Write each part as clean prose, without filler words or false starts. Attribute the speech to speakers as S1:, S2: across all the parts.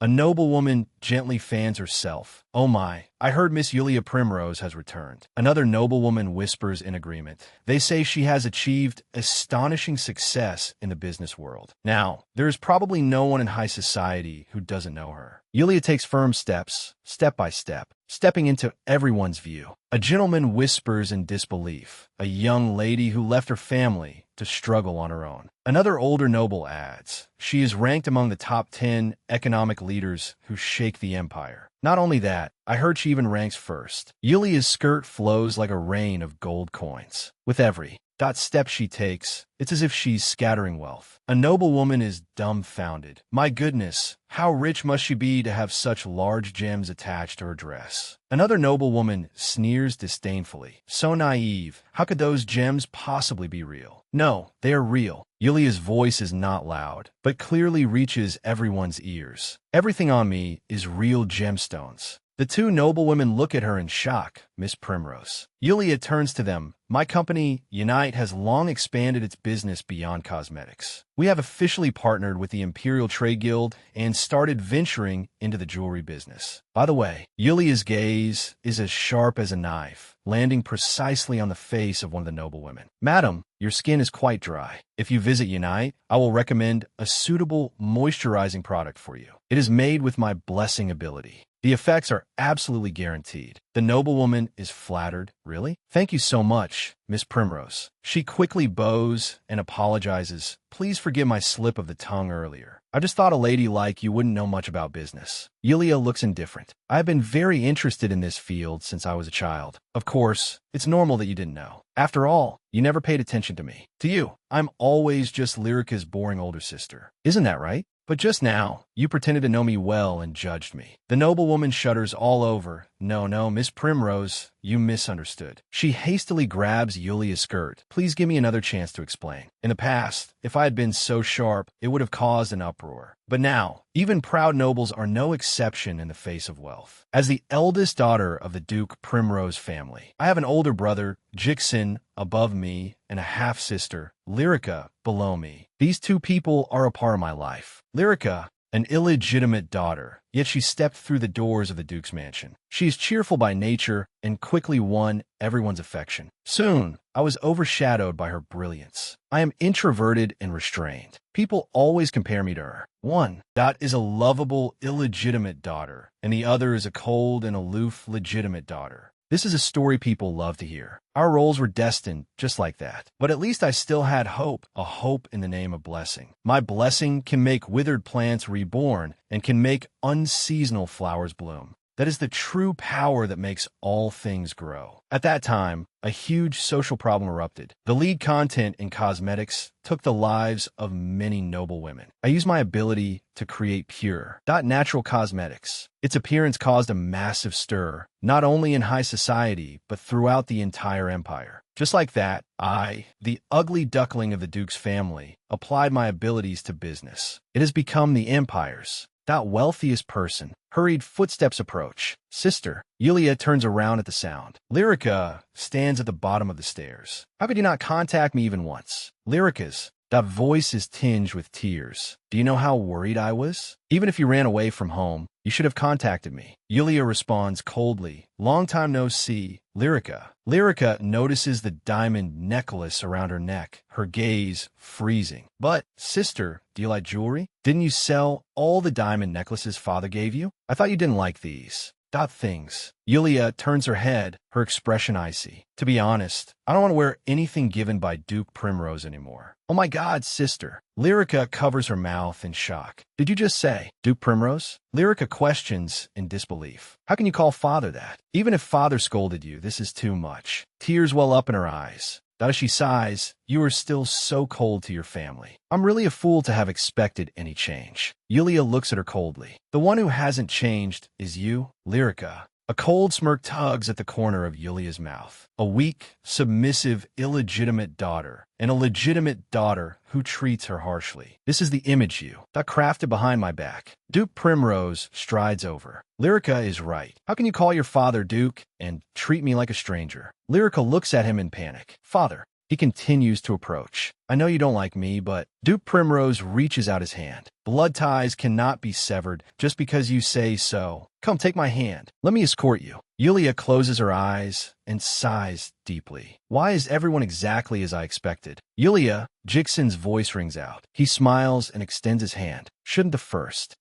S1: A noblewoman gently fans herself. Oh my, I heard Miss Yulia Primrose has returned. Another noblewoman whispers in agreement. They say she has achieved astonishing success in the business world. Now, there is probably no one in high society who doesn't know her. Yulia takes firm steps, step by step, stepping into everyone's view. A gentleman whispers in disbelief. A young lady who left her family to struggle on her own. Another older noble adds, she is ranked among the top 10 economic leaders who shake the empire. Not only that, I heard she even ranks first. Yulia's skirt flows like a rain of gold coins. With every step she takes, it's as if she's scattering wealth. A noblewoman is dumbfounded. My goodness, how rich must she be to have such large gems attached to her dress? Another noblewoman sneers disdainfully. So naive. How could those gems possibly be real? No, they are real. Yulia's voice is not loud, but clearly reaches everyone's ears. Everything on me is real gemstones. The two noblewomen look at her in shock. Miss Primrose. Yulia turns to them. My company, Unite, has long expanded its business beyond cosmetics. We have officially partnered with the Imperial Trade Guild and started venturing into the jewelry business. By the way, Yulia's gaze is as sharp as a knife, landing precisely on the face of one of the noblewomen. Madam, your skin is quite dry. If you visit Unite, I will recommend a suitable moisturizing product for you. It is made with my blessing ability. The effects are absolutely guaranteed. The noblewoman is flattered. Really? Thank you so much, Miss Primrose. She quickly bows and apologizes. Please forgive my slip of the tongue earlier. I just thought a lady like you wouldn't know much about business. Yulia looks indifferent. I've been very interested in this field since I was a child. Of course, it's normal that you didn't know. After all, you never paid attention to me. To you, I'm always just Lyrica's boring older sister. Isn't that right? But just now, you pretended to know me well and judged me. The noblewoman shudders all over. No, Miss Primrose, you misunderstood. She hastily grabs Yulia's skirt. Please give me another chance to explain. In the past, if I had been so sharp, it would have caused an uproar. But now, even proud nobles are no exception in the face of wealth. As the eldest daughter of the Duke Primrose family, I have an older brother, Jixin, above me, and a half-sister, Lyrica, below me. These two people are a part of my life. Lyrica, an illegitimate daughter, yet she stepped through the doors of the Duke's mansion. She is cheerful by nature and quickly won everyone's affection. Soon, I was overshadowed by her brilliance. I am introverted and restrained. People always compare me to her. One is a lovable, illegitimate daughter, and the other is a cold and aloof, legitimate daughter. This is a story people love to hear. Our roles were destined just like that. But at least I still had hope, a hope in the name of blessing. My blessing can make withered plants reborn and can make unseasonal flowers bloom. That is the true power that makes all things grow. At that time, a huge social problem erupted. The lead content in cosmetics took the lives of many noble women. I used my ability to create pure, natural cosmetics. Its appearance caused a massive stir, not only in high society, but throughout the entire empire. Just like that, I, the ugly duckling of the Duke's family, applied my abilities to business. It has become the empire's. That wealthiest person. Hurried footsteps approach. Sister. Yulia turns around at the sound. Lyrica stands at the bottom of the stairs. How could you not contact me even once? Lyrica's. That voice is tinged with tears. Do you know how worried I was? Even if you ran away from home, you should have contacted me. Yulia responds coldly. Long time no see, Lyrica. Lyrica notices the diamond necklace around her neck, her gaze freezing. But, sister, do you like jewelry? Didn't you sell all the diamond necklaces father gave you? I thought you didn't like these. Things. Yulia turns her head, her expression icy. To be honest, I don't want to wear anything given by Duke Primrose anymore. Oh my God, sister. Lyrica covers her mouth in shock. Did you just say Duke Primrose? Lyrica questions in disbelief. How can you call father that? Even if father scolded you, this is too much. Tears well up in her eyes. As she sighs, you are still so cold to your family. I'm really a fool to have expected any change. Yulia looks at her coldly. The one who hasn't changed is you, Lyrica. A cold smirk tugs at the corner of Yulia's mouth. A weak, submissive, illegitimate daughter, and a legitimate daughter who treats her harshly. This is the image you, that crafted behind my back. Duke Primrose strides over. Lyrica is right. How can you call your father Duke and treat me like a stranger? Lyrica looks at him in panic. Father. He continues to approach. I know you don't like me, but Duke Primrose reaches out his hand. Blood ties cannot be severed just because you say so. Come, take my hand. Let me escort you. Yulia closes her eyes and sighs deeply. Why is everyone exactly as I expected? Yulia, Jixin's voice rings out. He smiles and extends his hand. Shouldn't the first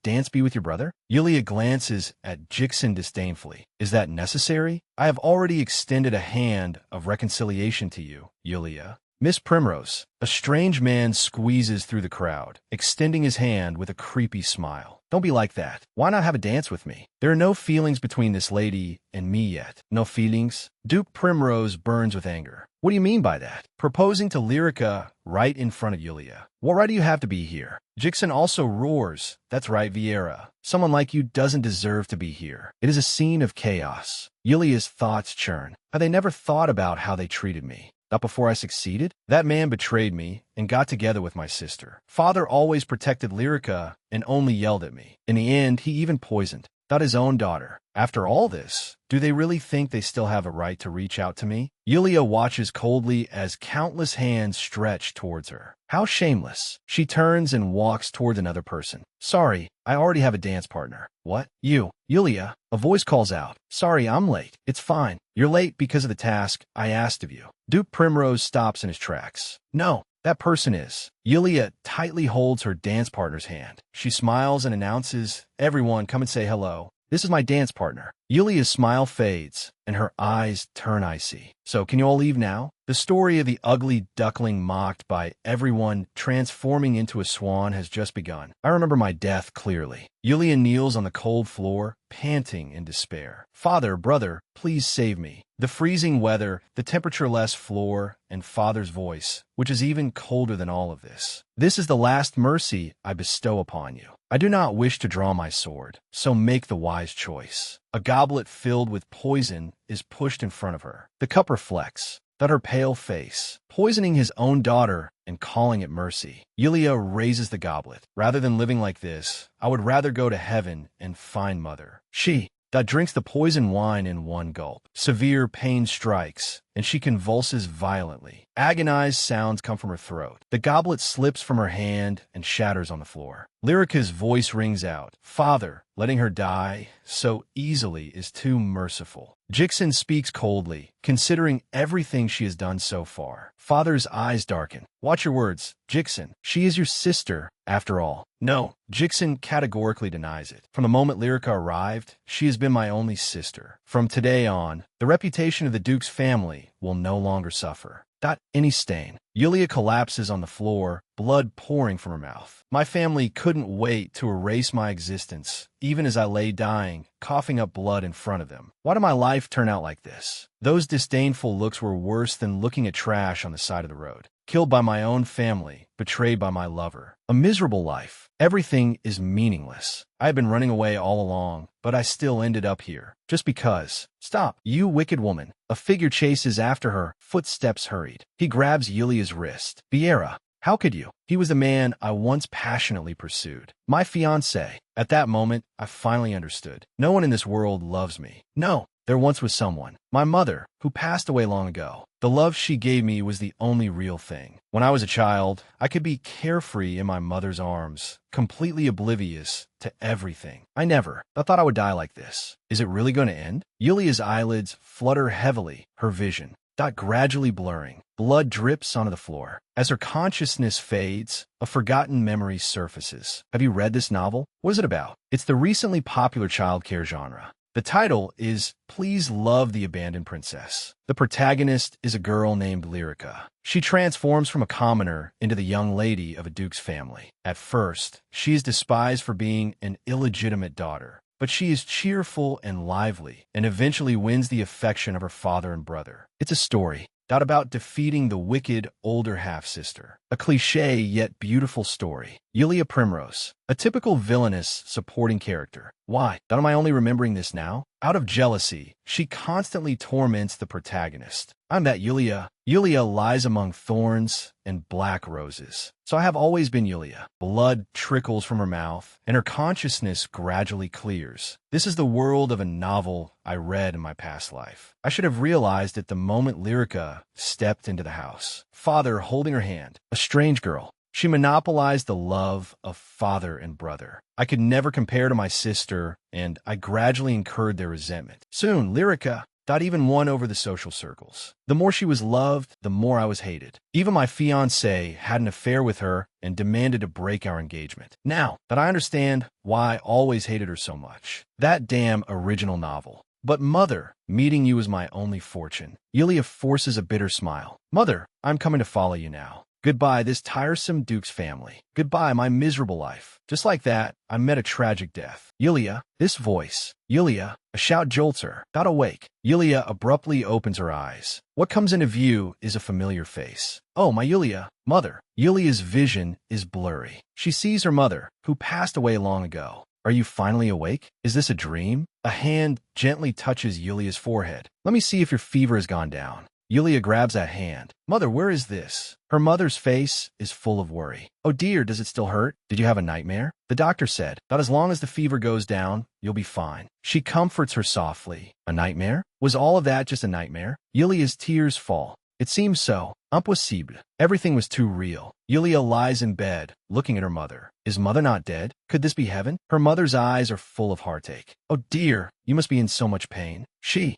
S1: dance be with your brother? Yulia glances at Jixin disdainfully. Is that necessary? I have already extended a hand of reconciliation to you, Yulia. Miss Primrose. A strange man squeezes through the crowd, extending his hand with a creepy smile. Don't be like that. Why not have a dance with me? There are no feelings between this lady and me yet. No feelings? Duke Primrose burns with anger. What do you mean by that? Proposing to Lyrica right in front of Yulia. What right do you have to be here? Jixin also roars. That's right, Vieira. Someone like you doesn't deserve to be here. It is a scene of chaos. Yulia's thoughts churn. Have they never thought about how they treated me? Not before I succeeded? That man betrayed me and got together with my sister. Father always protected Lyrica and only yelled at me. In the end, he even poisoned his own daughter. After all this, do they really think they still have a right to reach out to me? Yulia watches coldly as countless hands stretch towards her. How shameless. She turns and walks towards another person. Sorry, I already have a dance partner. What? You? Yulia? A voice calls out. Sorry, I'm late. It's fine. You're late because of the task I asked of you. Duke Primrose stops in his tracks. No. That person is. Yulia tightly holds her dance partner's hand. She smiles and announces, everyone come and say hello. This is my dance partner. Yulia's smile fades, and her eyes turn icy. So can you all leave now? The story of the ugly duckling mocked by everyone transforming into a swan has just begun. I remember my death clearly. Yulia kneels on the cold floor, panting in despair. Father, brother, please save me. The freezing weather, the temperature-less floor, and father's voice, which is even colder than all of this. This is the last mercy I bestow upon you. I do not wish to draw my sword, so make the wise choice. A goblet filled with poison is pushed in front of her. The cup reflects her pale face, poisoning his own daughter and calling it mercy. Yulia raises the goblet. Rather than living like this, I would rather go to heaven and find mother. She drinks the poison wine in one gulp. Severe pain strikes, and she convulses violently. Agonized sounds come from her throat. The goblet slips from her hand and shatters on the floor. Lyrica's voice rings out. Father, letting her die so easily is too merciful. Jixin speaks coldly, considering everything she has done so far. Father's eyes darken. Watch your words, Jixin. She is your sister, after all. No, Jixin categorically denies it. From the moment Lyrica arrived, she has been my only sister. From today on, the reputation of the Duke's family will no longer suffer. Any stain. Yulia collapses on the floor, blood pouring from her mouth. My family couldn't wait to erase my existence, even as I lay dying, coughing up blood in front of them. Why did my life turn out like this? Those disdainful looks were worse than looking at trash on the side of the road. Killed by my own family, betrayed by my lover. A miserable life. Everything is meaningless. I had been running away all along, but I still ended up here. Just because. Stop, you wicked woman. A figure chases after her, footsteps hurried. He grabs Yulia's wrist. Vieira, how could you? He was the man I once passionately pursued. My fiancé. At that moment, I finally understood. No one in this world loves me. No, there once was someone. My mother, who passed away long ago. The love she gave me was the only real thing. When I was a child, I could be carefree in my mother's arms, completely oblivious to everything. I thought I would die like this. Is it really going to end? Yulia's eyelids flutter heavily, her vision gradually blurring. Blood drips onto the floor. As her consciousness fades, a forgotten memory surfaces. Have you read this novel? What is it about? It's the recently popular childcare genre. The title is Please Love the Abandoned Princess. The protagonist is a girl named Lyrica. She transforms from a commoner into the young lady of a duke's family. At first, she is despised for being an illegitimate daughter, but she is cheerful and lively and eventually wins the affection of her father and brother. It's a story about defeating the wicked older half-sister. A cliché yet beautiful story. Yulia Primrose, A typical villainous supporting character. Why? Am I only remembering this now? Out of jealousy, she constantly torments the protagonist. I'm that Yulia. Yulia lies among thorns and black roses. So I have always been Yulia. Blood trickles from her mouth, and her consciousness gradually clears. This is the world of a novel I read in my past life. I should have realized it the moment Lyrica stepped into the house. Father holding her hand. A strange girl. She monopolized the love of father and brother. I could never compare to my sister, and I gradually incurred their resentment. Soon, Lyrica even won over the social circles. The more she was loved, the more I was hated. Even my fiancé had an affair with her and demanded to break our engagement. Now that I understand why I always hated her so much. That damn original novel. But mother, meeting you is my only fortune. Yulia forces a bitter smile. Mother, I'm coming to follow you now. Goodbye, this tiresome Duke's family. Goodbye, my miserable life. Just like that, I met a tragic death. Yulia, this voice. Yulia, a shout jolts her. Got awake. Yulia abruptly opens her eyes. What comes into view is a familiar face. Oh, my Yulia, mother. Yulia's vision is blurry. She sees her mother, who passed away long ago. Are you finally awake? Is this a dream? A hand gently touches Yulia's forehead. Let me see if your fever has gone down. Yulia grabs that hand. Mother, where is this? Her mother's face is full of worry. Oh dear, does it still hurt? Did you have a nightmare? The doctor said that as long as the fever goes down, you'll be fine. She comforts her softly. A nightmare? Was all of that just a nightmare? Yulia's tears fall. It seems so. Impossible. Everything was too real. Yulia lies in bed, looking at her mother. Is mother not dead? Could this be heaven? Her mother's eyes are full of heartache. Oh dear, you must be in so much pain. She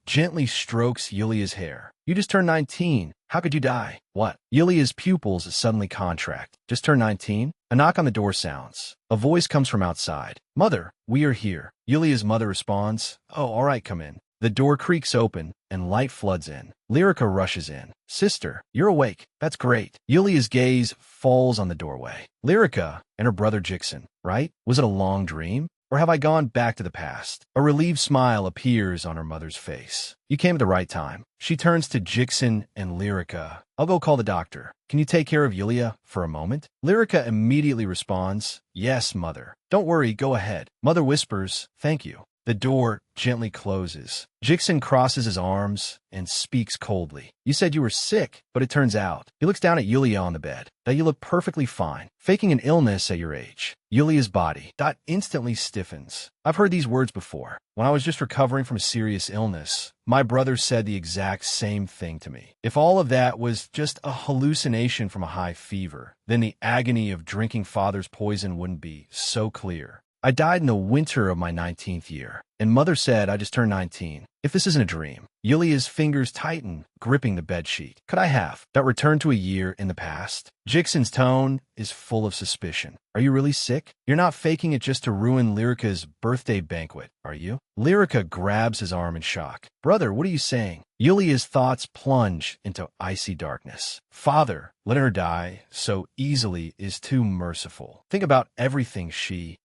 S1: gently strokes Yulia's hair. You just turned 19. How could you die? What? Yulia's pupils suddenly contract. Just turned 19? A knock on the door sounds. A voice comes from outside. Mother, we are here. Yulia's mother responds. Oh, all right, come in. The door creaks open, and light floods in. Lyrica rushes in. Sister, you're awake. That's great. Yulia's gaze falls on the doorway. Lyrica and her brother Jixon, right? Was it a long dream? Or have I gone back to the past? A relieved smile appears on her mother's face. You came at the right time. She turns to Jixon and Lyrica. I'll go call the doctor. Can you take care of Yulia for a moment? Lyrica immediately responds, Yes, mother. Don't worry, go ahead. Mother whispers, Thank you. The door gently closes. Jixon crosses his arms and speaks coldly. You said you were sick, but it turns out. He looks down at Yulia on the bed. That you look perfectly fine. Faking an illness at your age. Yulia's body instantly stiffens. I've heard these words before. When I was just recovering from a serious illness, my brother said the exact same thing to me. If all of that was just a hallucination from a high fever, then the agony of drinking father's poison wouldn't be so clear. I died in the winter of my 19th year, and mother said I just turned 19. If this isn't a dream. Yulia's fingers tighten, gripping the bedsheet. Could I have returned to a year in the past? Jixon's tone is full of suspicion. Are you really sick? You're not faking it just to ruin Lyrica's birthday banquet, are you? Lyrica grabs his arm in shock. Brother, what are you saying? Yulia's thoughts plunge into icy darkness. Father, letting her die so easily is too merciful. Think about everything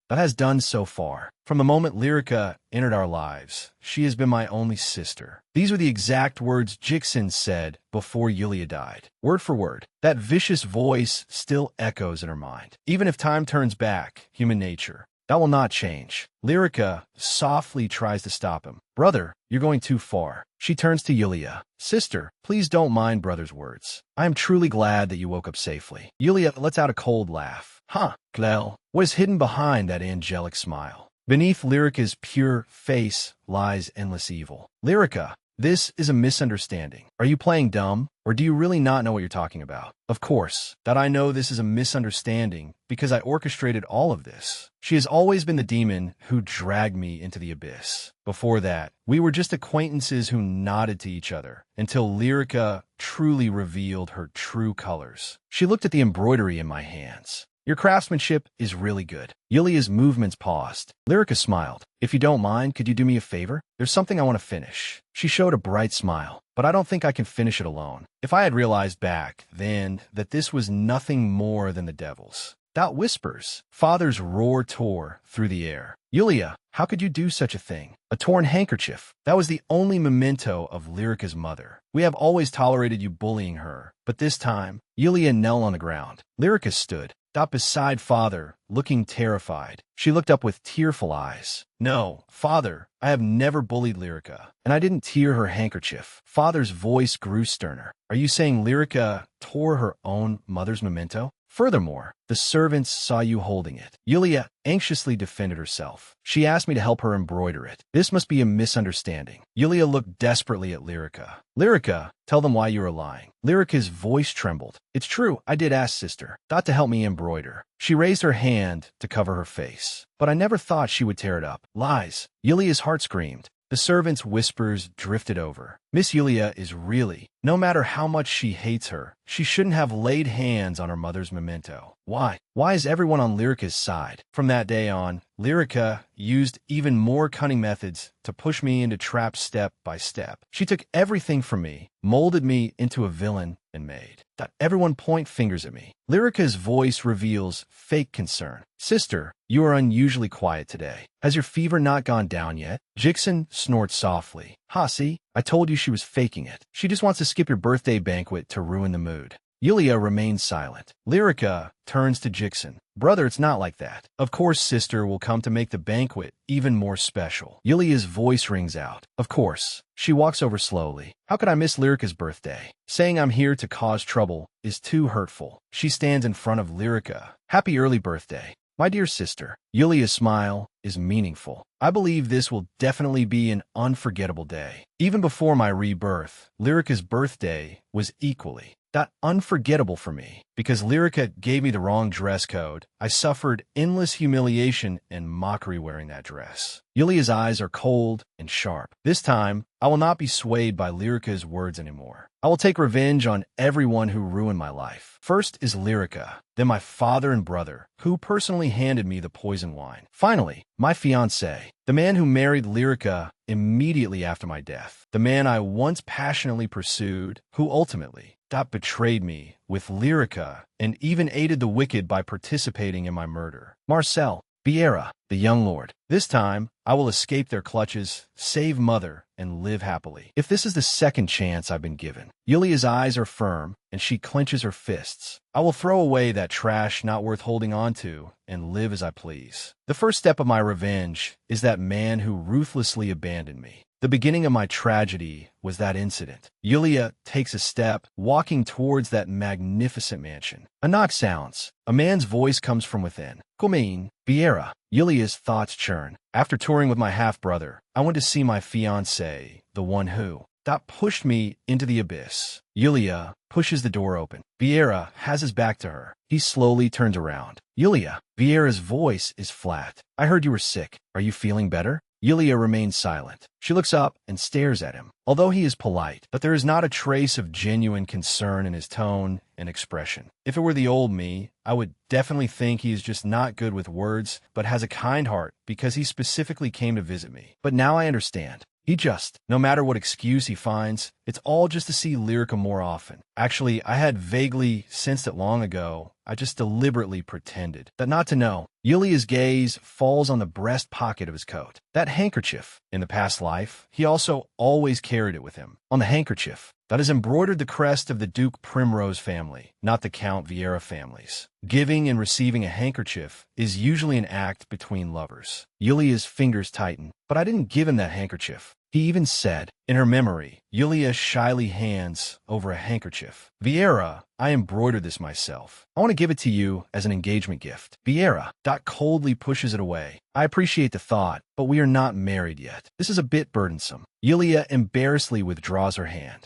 S1: that has done so far. From the moment Lyrica entered our lives, she has been my only sister. These were the exact words Jixon said before Yulia died. Word for word. That vicious voice still echoes in her mind. Even if time turns back, human nature, that will not change. Lyrica softly tries to stop him. Brother, you're going too far. She turns to Yulia. Sister, please don't mind brother's words. I am truly glad that you woke up safely. Yulia lets out a cold laugh. Huh, Glel. What is hidden behind that angelic smile? Beneath Lyrica's pure face lies endless evil. Lyrica, this is a misunderstanding. Are you playing dumb, or do you really not know what you're talking about? Of course, that I know this is a misunderstanding because I orchestrated all of this. She has always been the demon who dragged me into the abyss. Before that, we were just acquaintances who nodded to each other until Lyrica truly revealed her true colors. She looked at the embroidery in my hands. Your craftsmanship is really good. Yulia's movements paused. Lyrica smiled. If you don't mind, could you do me a favor? There's something I want to finish. She showed a bright smile, but I don't think I can finish it alone. If I had realized back then that this was nothing more than the devil's. That whispers. Father's roar tore through the air. Yulia, how could you do such a thing? A torn handkerchief. That was the only memento of Lyrica's mother. We have always tolerated you bullying her, but this time, Yulia knelt on the ground. Lyrica stood. Beside father, looking terrified. She looked up with tearful eyes. No, father, I have never bullied Lyrica, and I didn't tear her handkerchief. Father's voice grew sterner. Are you saying Lyrica tore her own mother's memento? Furthermore, the servants saw you holding it. Yulia anxiously defended herself. She asked me to help her embroider it. This must be a misunderstanding. Yulia looked desperately at Lyrica. Lyrica, tell them why you are lying. Lyrica's voice trembled. It's true, I did ask sister. Thought to help me embroider. She raised her hand to cover her face. But I never thought she would tear it up. Lies. Yulia's heart screamed. The servant's whispers drifted over. Miss Yulia is really, no matter how much she hates her, she shouldn't have laid hands on her mother's memento. Why? Why is everyone on Lyrica's side? From that day on, Lyrica used even more cunning methods to push me into traps step by step. She took everything from me, molded me into a villain, and made everyone point fingers at me. Lyrica's voice reveals fake concern. Sister, you are unusually quiet today. Has your fever not gone down yet? Jixon snorts softly. See, I told you she was faking it. She just wants to skip your birthday banquet to ruin the mood. Yulia remains silent. Lyrica turns to Jixon. Brother, it's not like that. Of course sister will come to make the banquet even more special. Yulia's voice rings out. Of course. She walks over slowly. How could I miss Lyrica's birthday? Saying I'm here to cause trouble is too hurtful. She stands in front of Lyrica. Happy early birthday. My dear sister. Yulia's smile is meaningful. I believe this will definitely be an unforgettable day. Even before my rebirth, Lyrica's birthday was equally unforgettable for me. Because Lyrica gave me the wrong dress code, I suffered endless humiliation and mockery wearing that dress. Yulia's eyes are cold and sharp. This time, I will not be swayed by Lyrica's words anymore. I will take revenge on everyone who ruined my life. First is Lyrica, then my father and brother, who personally handed me the poison wine. Finally, my fiancé, the man who married Lyrica immediately after my death. The man I once passionately pursued, who ultimately betrayed me with Lyrica and even aided the wicked by participating in my murder. Marcel, Vieira, the young lord. This time, I will escape their clutches, save mother, and live happily. If this is the second chance I've been given. Yulia's eyes are firm, and she clenches her fists. I will throw away that trash not worth holding on to and live as I please. The first step of my revenge is that man who ruthlessly abandoned me. The beginning of my tragedy was that incident. Yulia takes a step, walking towards that magnificent mansion. A knock sounds. A man's voice comes from within. Come Vieira. Yulia's thoughts churn. After touring with my half-brother, I went to see my fiancé, the one who pushed me into the abyss. Yulia pushes the door open. Vieira has his back to her. He slowly turns around. Yulia. Vieira's voice is flat. I heard you were sick. Are you feeling better? Yulia remains silent. She looks up and stares at him. Although he is polite, but there is not a trace of genuine concern in his tone and expression. If it were the old me, I would definitely think he is just not good with words, but has a kind heart because he specifically came to visit me. But now I understand. He just, no matter what excuse he finds, it's all just to see Lyrica more often. Actually, I had vaguely sensed it long ago. I just deliberately pretended that not to know. Yulia's gaze falls on the breast pocket of his coat. That handkerchief. In the past life, he also always carried it with him. On the handkerchief, that is embroidered the crest of the Duke Primrose family, not the Count Vieira families. Giving and receiving a handkerchief is usually an act between lovers. Yulia's fingers tighten, but I didn't give him that handkerchief. He even said, in her memory, Yulia shyly hands over a handkerchief. Vieira, I embroidered this myself. I want to give it to you as an engagement gift. Vieira, coldly pushes it away. I appreciate the thought, but we are not married yet. This is a bit burdensome. Yulia embarrassedly withdraws her hand.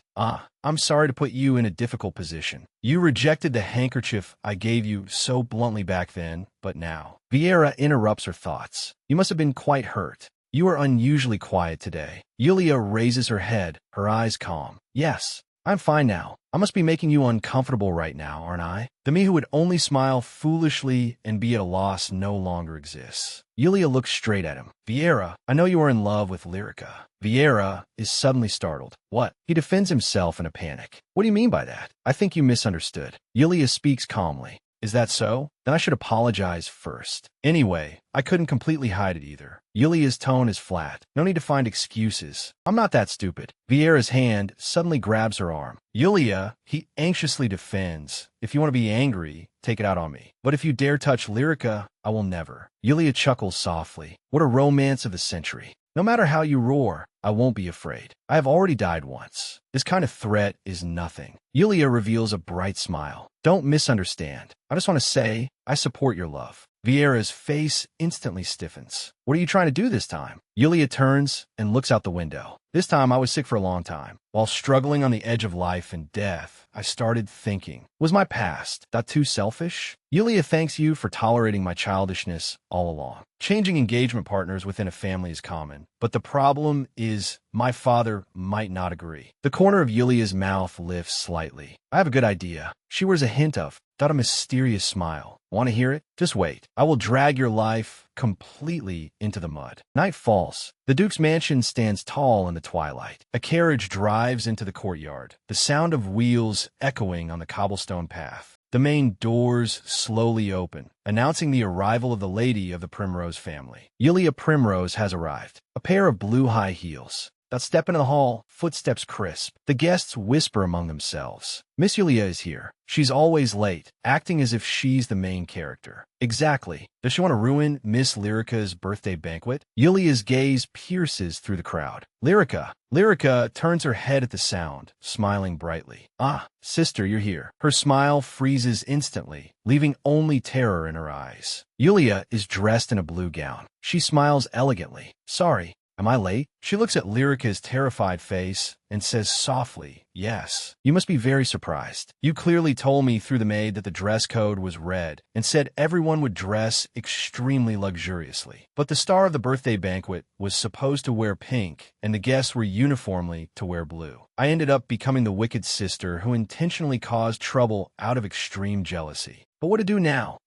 S1: I'm sorry to put you in a difficult position. You rejected the handkerchief I gave you so bluntly back then, but now. Vieira interrupts her thoughts. You must have been quite hurt. You are unusually quiet today. Yulia raises her head, her eyes calm. Yes, I'm fine now. I must be making you uncomfortable right now, aren't I? The me who would only smile foolishly and be at a loss no longer exists. Yulia looks straight at him. Vieira, I know you are in love with Lyrica. Vieira is suddenly startled. What? He defends himself in a panic. What do you mean by that? I think you misunderstood. Yulia speaks calmly. Is that so? Then I should apologize first. Anyway, I couldn't completely hide it either. Yulia's tone is flat. No need to find excuses. I'm not that stupid. Vieira's hand suddenly grabs her arm. Yulia, he anxiously defends. If you want to be angry, take it out on me. But if you dare touch Lyrica, I will never. Yulia chuckles softly. What a romance of the century. No matter how you roar, I won't be afraid. I have already died once. This kind of threat is nothing. Yulia reveals a bright smile. Don't misunderstand. I just want to say, I support your love. Vieira's face instantly stiffens. What are you trying to do this time? Yulia turns and looks out the window. This time I was sick for a long time. While struggling on the edge of life and death, I started thinking, was my past that too selfish? Yulia thanks you for tolerating my childishness all along. Changing engagement partners within a family is common, but the problem is my father might not agree. The corner of Yulia's mouth lifts slightly. I have a good idea. She wears a hint of a mysterious smile. Want to hear it? Just wait. I will drag your life completely into the mud. Night falls. The Duke's mansion stands tall in the twilight. A carriage drives into the courtyard, the sound of wheels echoing on the cobblestone path. The main doors slowly open, announcing the arrival of the lady of the Primrose family. Yulia Primrose has arrived. A pair of blue high heels. That step into the hall, footsteps crisp. The guests whisper among themselves. Miss Yulia is here. She's always late, acting as if she's the main character. Exactly. Does she want to ruin Miss Lyrica's birthday banquet? Yulia's gaze pierces through the crowd. Lyrica turns her head at the sound, smiling brightly. Ah, sister, you're here. Her smile freezes instantly, leaving only terror in her eyes. Yulia is dressed in a blue gown. She smiles elegantly. Sorry. Am I late? She looks at Lyrica's terrified face and says softly, yes. You must be very surprised. You clearly told me through the maid that the dress code was red and said everyone would dress extremely luxuriously. But the star of the birthday banquet was supposed to wear pink, and the guests were uniformly to wear blue. I ended up becoming the wicked sister who intentionally caused trouble out of extreme jealousy. But what to do now?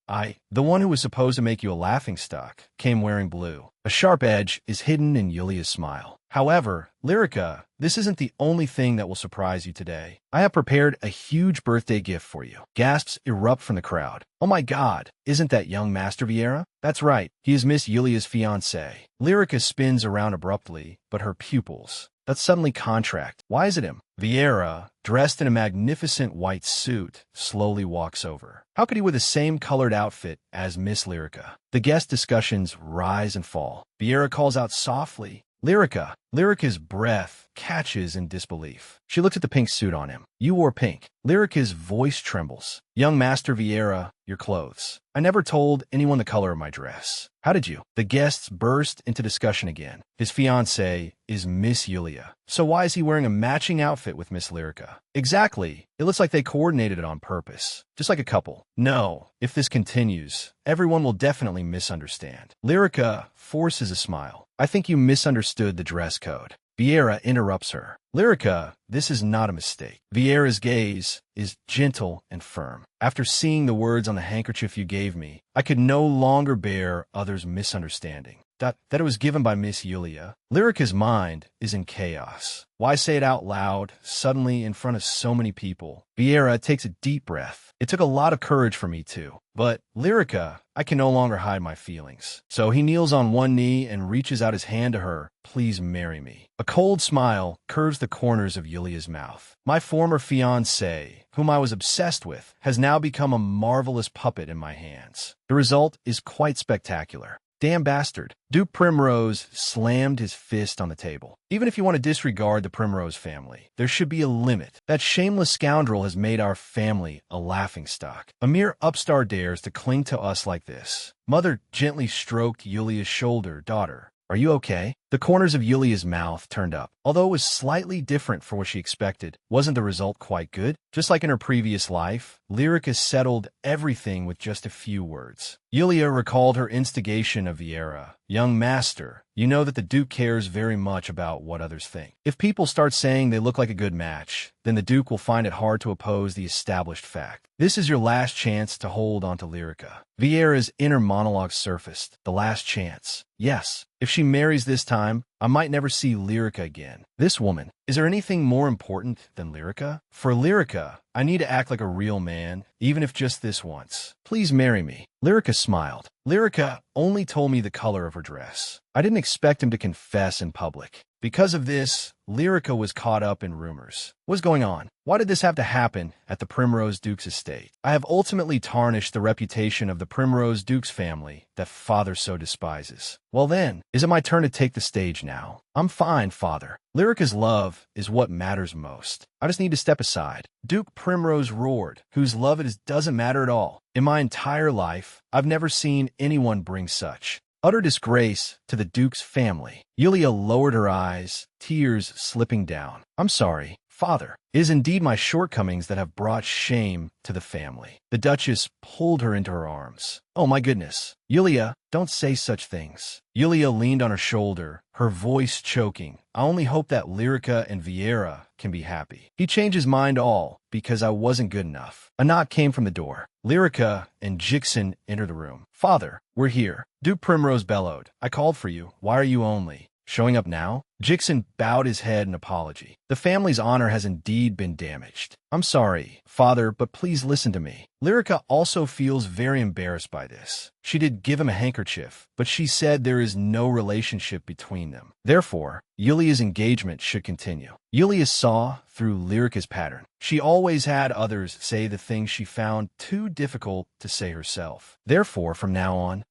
S1: The one who was supposed to make you a laughingstock, came wearing blue. A sharp edge is hidden in Yulia's smile. However, Lyrica, this isn't the only thing that will surprise you today. I have prepared a huge birthday gift for you. Gasps erupt from the crowd. Oh my God, isn't that young Master Vieira? That's right, he is Miss Yulia's fiancé. Lyrica spins around abruptly, but her pupils that suddenly contract. Why is it him? Vieira, dressed in a magnificent white suit, slowly walks over. How could he wear the same colored outfit as Miss Lyrica? The guest discussions rise and fall. Vieira calls out softly, Lyrica. Lyrica's breath catches in disbelief. She looks at the pink suit on him. You wore pink. Lyrica's voice trembles. Young Master Vieira, your clothes. I never told anyone the color of my dress. How did you? The guests burst into discussion again. His fiancée is Miss Yulia. So why is he wearing a matching outfit with Miss Lyrica? Exactly. It looks like they coordinated it on purpose. Just like a couple. No. If this continues, everyone will definitely misunderstand. Lyrica forces a smile. I think you misunderstood the dress code. Vieira interrupts her. Lyrica, this is not a mistake. Vieira's gaze is gentle and firm. After seeing the words on the handkerchief you gave me, I could no longer bear others' misunderstanding. That it was given by Miss Yulia. Lyrica's mind is in chaos. Why say it out loud, suddenly in front of so many people? Vieira takes a deep breath. It took a lot of courage for me too. But, Lyrica, I can no longer hide my feelings. So he kneels on one knee and reaches out his hand to her. Please marry me. A cold smile curves the corners of Yulia's mouth. My former fiancé, whom I was obsessed with, has now become a marvelous puppet in my hands. The result is quite spectacular. Damn bastard. Duke Primrose slammed his fist on the table. Even if you want to disregard the Primrose family, there should be a limit. That shameless scoundrel has made our family a laughingstock. A mere upstart dares to cling to us like this. Mother gently stroked Yulia's shoulder. Daughter, are you okay? The corners of Yulia's mouth turned up. Although it was slightly different from what she expected, wasn't the result quite good? Just like in her previous life, Lyrica settled everything with just a few words. Yulia recalled her instigation of Vieira. Young master, you know that the Duke cares very much about what others think. If people start saying they look like a good match, then the Duke will find it hard to oppose the established fact. This is your last chance to hold onto Lyrica. Vieira's inner monologue surfaced. The last chance. Yes. If she marries this time, I might never see Lyrica again. This woman. Is there anything more important than Lyrica? For Lyrica, I need to act like a real man, even if just this once. Please marry me. Lyrica smiled. Lyrica only told me the color of her dress. I didn't expect him to confess in public. Because of this, Lyrica was caught up in rumors. What's going on? Why did this have to happen at the Primrose Duke's estate? I have ultimately tarnished the reputation of the Primrose Duke's family that father so despises. Well then, is it my turn to take the stage now? I'm fine, father. Lyrica's love is what matters most. I just need to step aside. Duke Primrose roared, whose love it is doesn't matter at all. In my entire life, I've never seen anyone bring such utter disgrace to the Duke's family. Yulia lowered her eyes, tears slipping down. I'm sorry, father. It is indeed my shortcomings that have brought shame to the family. The Duchess pulled her into her arms. Oh my goodness. Yulia, don't say such things. Yulia leaned on her shoulder, her voice choking. I only hope that Lyrica and Vieira can be happy. He changed his mind all because I wasn't good enough. A knock came from the door. Lyrica and Jixon entered the room. Father, we're here. Duke Primrose bellowed. I called for you. Why are you only showing up now? Jixon bowed his head in apology. The family's honor has indeed been damaged. I'm sorry, father, but please listen to me. Lyrica also feels very embarrassed by this. She did give him a handkerchief, but she said there is no relationship between them. Therefore, Yulia's engagement should continue. Yulia saw through Lyrica's pattern. She always had others say the things she found too difficult to say herself. Therefore, from now on,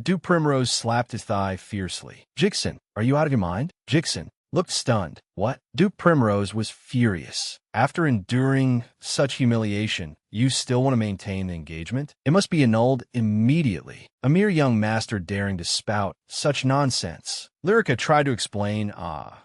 S1: Duke Primrose slapped his thigh fiercely. Jixon, are you out of your mind? Jixon looked stunned. What? Duke Primrose was furious. After enduring such humiliation, you still want to maintain the engagement? It must be annulled immediately. A mere young master daring to spout such nonsense. Lyrica tried to explain.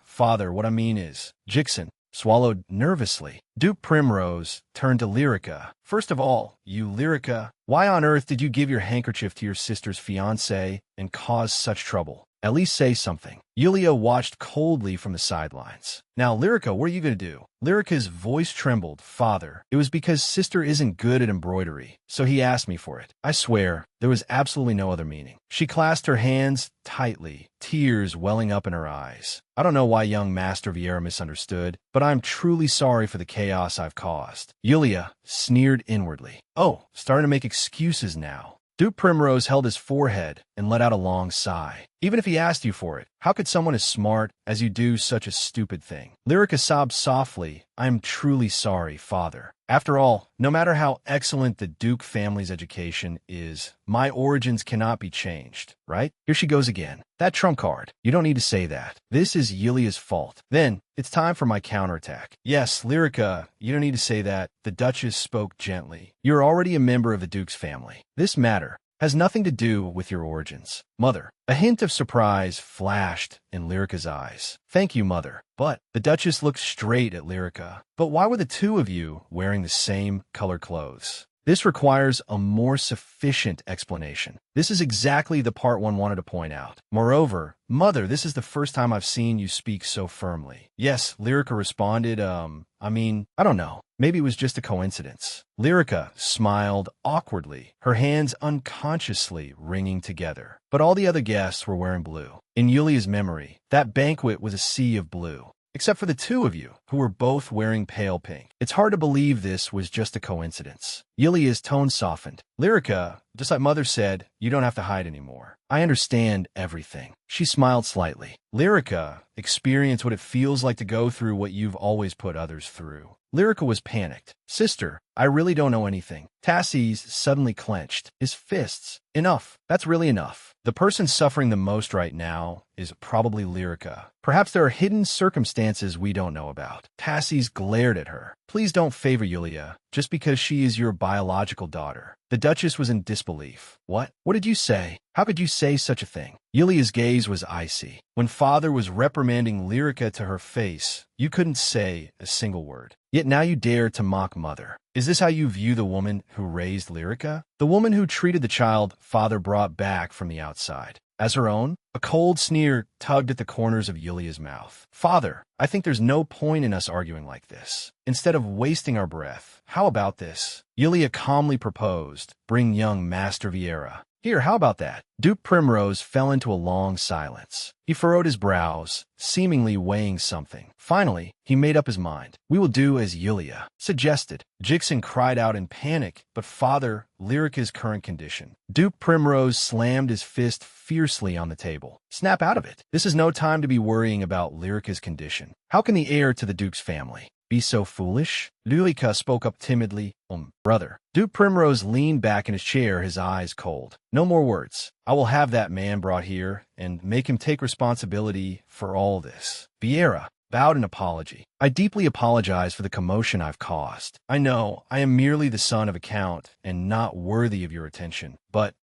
S1: Father, what I mean is, Jixon swallowed nervously. Duke Primrose turned to Lyrica. First of all, you Lyrica, why on earth did you give your handkerchief to your sister's fiancé and cause such trouble? At least say something. Yulia watched coldly from the sidelines. Now, Lyrica, what are you going to do? Lyrica's voice trembled. Father, it was because sister isn't good at embroidery, so he asked me for it. I swear, there was absolutely no other meaning. She clasped her hands tightly, tears welling up in her eyes. I don't know why young Master Vieira misunderstood, but I'm truly sorry for the chaos I've caused. Yulia sneered inwardly. Oh, starting to make excuses now. Duke Primrose held his forehead and let out a long sigh. Even if he asked you for it, how could someone as smart as you do such a stupid thing? Lyrica sobbed softly. I'm truly sorry, father. After all, no matter how excellent the Duke family's education is, my origins cannot be changed, right? Here she goes again. That trump card. You don't need to say that. This is Yulia's fault. Then, it's time for my counterattack. Yes, Lyrica, you don't need to say that. The Duchess spoke gently. You're already a member of the Duke's family. This matter has nothing to do with your origins. Mother. A hint of surprise flashed in Lyrica's eyes. Thank you, Mother. But the Duchess looked straight at Lyrica. But why were the two of you wearing the same color clothes? This requires a more sufficient explanation. This is exactly the part one wanted to point out. Moreover, Mother, this is the first time I've seen you speak so firmly. Yes, Lyrica responded, I don't know. Maybe it was just a coincidence. Lyrica smiled awkwardly, her hands unconsciously wringing together. But all the other guests were wearing blue. In Yulia's memory, that banquet was a sea of blue. Except for the two of you, who were both wearing pale pink. It's hard to believe this was just a coincidence. Yulia's tone softened. Lyrica, just like Mother said, you don't have to hide anymore. I understand everything. She smiled slightly. Lyrica, experience what it feels like to go through what you've always put others through. Lyrica was panicked. Sister, I really don't know anything. Tassie's suddenly clenched, his fists. Enough. That's really enough. The person suffering the most right now is probably Lyrica. Perhaps there are hidden circumstances we don't know about. Tassie's glared at her. Please don't favor Yulia, just because she is your biological daughter. The Duchess was in disbelief. What? What did you say? How could you say such a thing? Yulia's gaze was icy. When father was reprimanding Lyrica to her face, you couldn't say a single word. Yet now you dare to mock Mother. Is this how you view the woman who raised Lyrica? The woman who treated the child father brought back from the outside as her own? A cold sneer tugged at the corners of Yulia's mouth. Father, I think there's no point in us arguing like this. Instead of wasting our breath, how about this? Yulia calmly proposed. Bring young Master Vieira. Here, how about that? Duke Primrose fell into a long silence. He furrowed his brows, seemingly weighing something. Finally, he made up his mind. We will do as Yulia suggested. Jixen cried out in panic, but father, Lyrica's current condition. Duke Primrose slammed his fist fiercely on the table. Snap out of it. This is no time to be worrying about Lyrica's condition. How can the heir to the Duke's family be so foolish? Lyrica spoke up timidly. Brother. Duke Primrose leaned back in his chair, his eyes cold. No more words. I will have that man brought here and make him take responsibility for all this. Vieira bowed in apology. I deeply apologize for the commotion I've caused. I know I am merely the son of a count and not worthy of your attention. But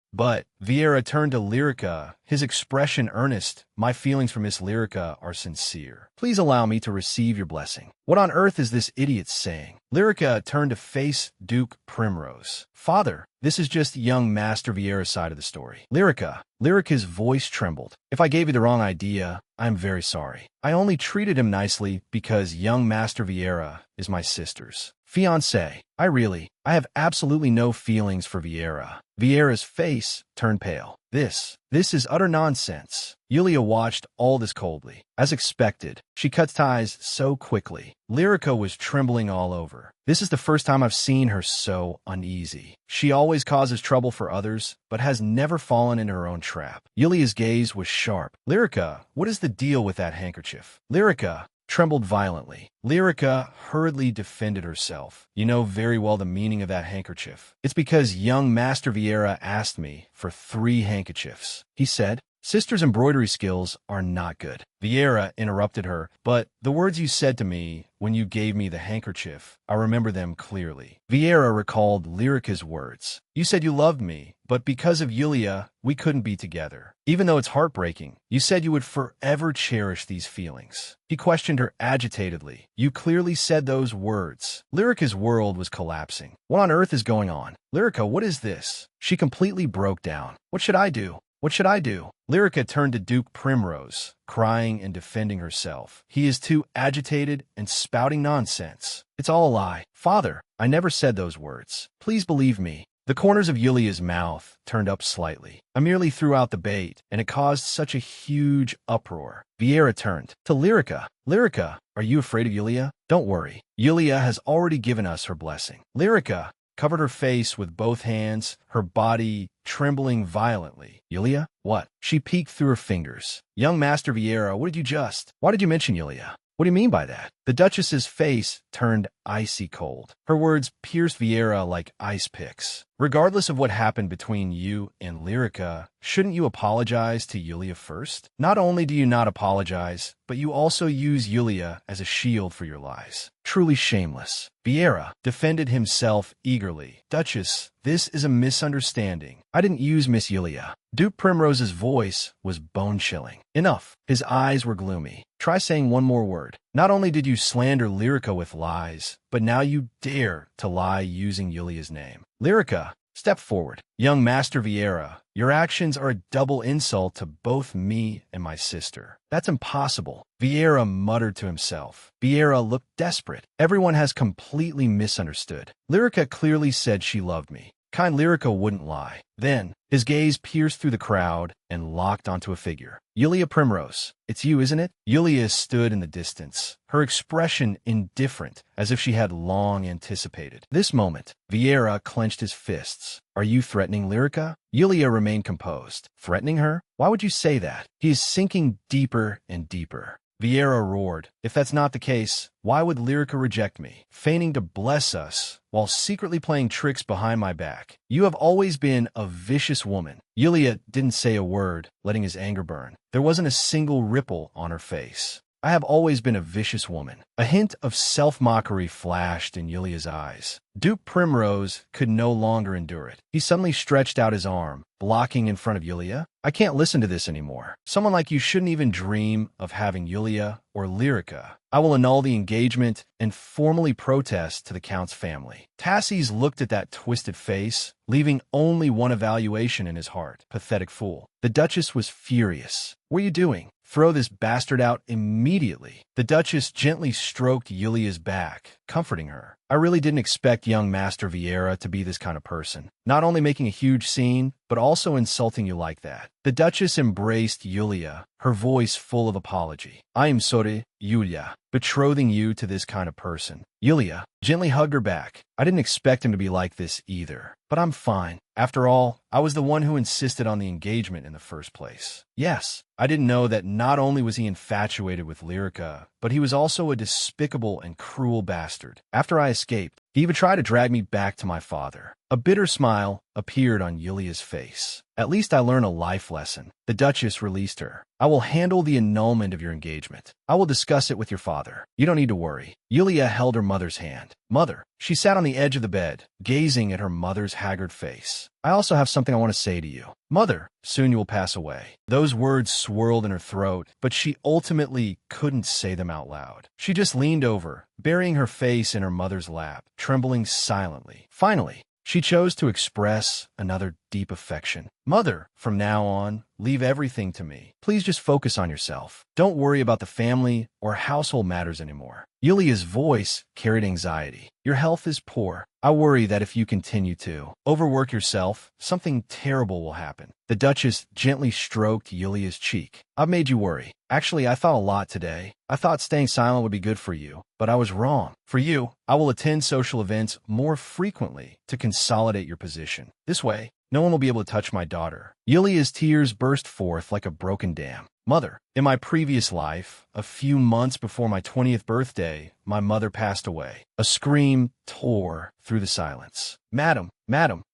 S1: Vieira turned to Lyrica, his expression earnest. My feelings for Miss Lyrica are sincere. Please allow me to receive your blessing. What on earth is this idiot saying? Lyrica turned to face Duke Primrose. Father, this is just young Master Vieira's side of the story. Lyrica's voice trembled. If I gave you the wrong idea, I'm very sorry. I only treated him nicely because young Master Vieira is my sister's fiancé. I have absolutely no feelings for Vieira. Vieira's face turned pale. This is utter nonsense. Yulia watched all this coldly. As expected, she cut ties so quickly. Lyrica was trembling all over. This is the first time I've seen her so uneasy. She always causes trouble for others, but has never fallen in her own trap. Yulia's gaze was sharp. Lyrica, what is the deal with that handkerchief? Lyrica trembled violently. Lyrica hurriedly defended herself. You know very well the meaning of that handkerchief. It's because young Master Vieira asked me for 3 handkerchiefs. He said, sister's embroidery skills are not good. Vieira interrupted her, but the words you said to me when you gave me the handkerchief, I remember them clearly. Vieira recalled Lyrica's words. You said you loved me, but because of Yulia, we couldn't be together. Even though it's heartbreaking, you said you would forever cherish these feelings. He questioned her agitatedly. You clearly said those words. Lyrica's world was collapsing. What on earth is going on? Lyrica, what is this? She completely broke down. What should I do? What should I do? Lyrica turned to Duke Primrose, crying and defending herself. He is too agitated and spouting nonsense. It's all a lie. Father, I never said those words. Please believe me. The corners of Yulia's mouth turned up slightly. I merely threw out the bait, and it caused such a huge uproar. Vieira turned to Lyrica. Lyrica, are you afraid of Yulia? Don't worry. Yulia has already given us her blessing. Lyrica covered her face with both hands, her body trembling violently. Yulia? What? She peeked through her fingers. Young Master Vieira, why did you mention Yulia? What do you mean by that? The Duchess's face turned icy cold. Her words pierced Vieira like ice picks. Regardless of what happened between you and Lyrica, shouldn't you apologize to Yulia first? Not only do you not apologize, but you also use Yulia as a shield for your lies. Truly shameless. Vieira defended himself eagerly. Duchess, this is a misunderstanding. I didn't use Miss Yulia. Duke Primrose's voice was bone-chilling. Enough. His eyes were gloomy. Try saying one more word. Not only did you slander Lyrica with lies, but now you dare to lie using Yulia's name. Lyrica, step forward. Young Master Vieira, your actions are a double insult to both me and my sister. That's impossible. Vieira muttered to himself. Vieira looked desperate. Everyone has completely misunderstood. Lyrica clearly said she loved me. Kind Lyrica wouldn't lie. Then, his gaze pierced through the crowd and locked onto a figure. Yulia Primrose, it's you, isn't it? Yulia stood in the distance, her expression indifferent, as if she had long anticipated this moment. Vieira clenched his fists. Are you threatening Lyrica? Yulia remained composed. Threatening her? Why would you say that? He is sinking deeper and deeper. Vieira roared. If that's not the case, why would Lyrica reject me, feigning to bless us, while secretly playing tricks behind my back? You have always been a vicious woman. Yulia didn't say a word, letting his anger burn. There wasn't a single ripple on her face. I have always been a vicious woman. A hint of self-mockery flashed in Yulia's eyes. Duke Primrose could no longer endure it. He suddenly stretched out his arm, blocking in front of Yulia. I can't listen to this anymore. Someone like you shouldn't even dream of having Yulia or Lyrica. I will annul the engagement and formally protest to the Count's family. Tassis looked at that twisted face, leaving only one evaluation in his heart. Pathetic fool. The Duchess was furious. What are you doing? Throw this bastard out immediately. The Duchess gently stroked Yulia's back, comforting her. I really didn't expect young Master Vieira to be this kind of person. Not only making a huge scene, but also insulting you like that. The Duchess embraced Yulia, her voice full of apology. I am sorry, Yulia, betrothing you to this kind of person. Yulia gently hugged her back. I didn't expect him to be like this either, but I'm fine. After all, I was the one who insisted on the engagement in the first place. Yes, I didn't know that not only was he infatuated with Lyrica, but he was also a despicable and cruel bastard. After I escaped, he even tried to drag me back to my father. A bitter smile appeared on Yulia's face. At least I learned a life lesson. The Duchess released her. I will handle the annulment of your engagement. I will discuss it with your father. You don't need to worry. Yulia held her mother's hand. Mother. She sat on the edge of the bed, gazing at her mother's haggard face. I also have something I want to say to you. Mother, soon you will pass away. Those words swirled in her throat, but she ultimately couldn't say them out loud. She just leaned over, burying her face in her mother's lap, trembling silently. Finally, she chose to express another deep affection. Mother, from now on, leave everything to me. Please just focus on yourself. Don't worry about the family or household matters anymore. Yulia's voice carried anxiety. Your health is poor. I worry that if you continue to overwork yourself, something terrible will happen. The Duchess gently stroked Yulia's cheek. I've made you worry. Actually, I thought a lot today. I thought staying silent would be good for you, but I was wrong. For you, I will attend social events more frequently to consolidate your position. This way, no one will be able to touch my daughter. Yulia's tears burst forth like a broken dam. Mother, in my previous life, a few months before my 20th birthday, my mother passed away. A scream tore through the silence. Madam,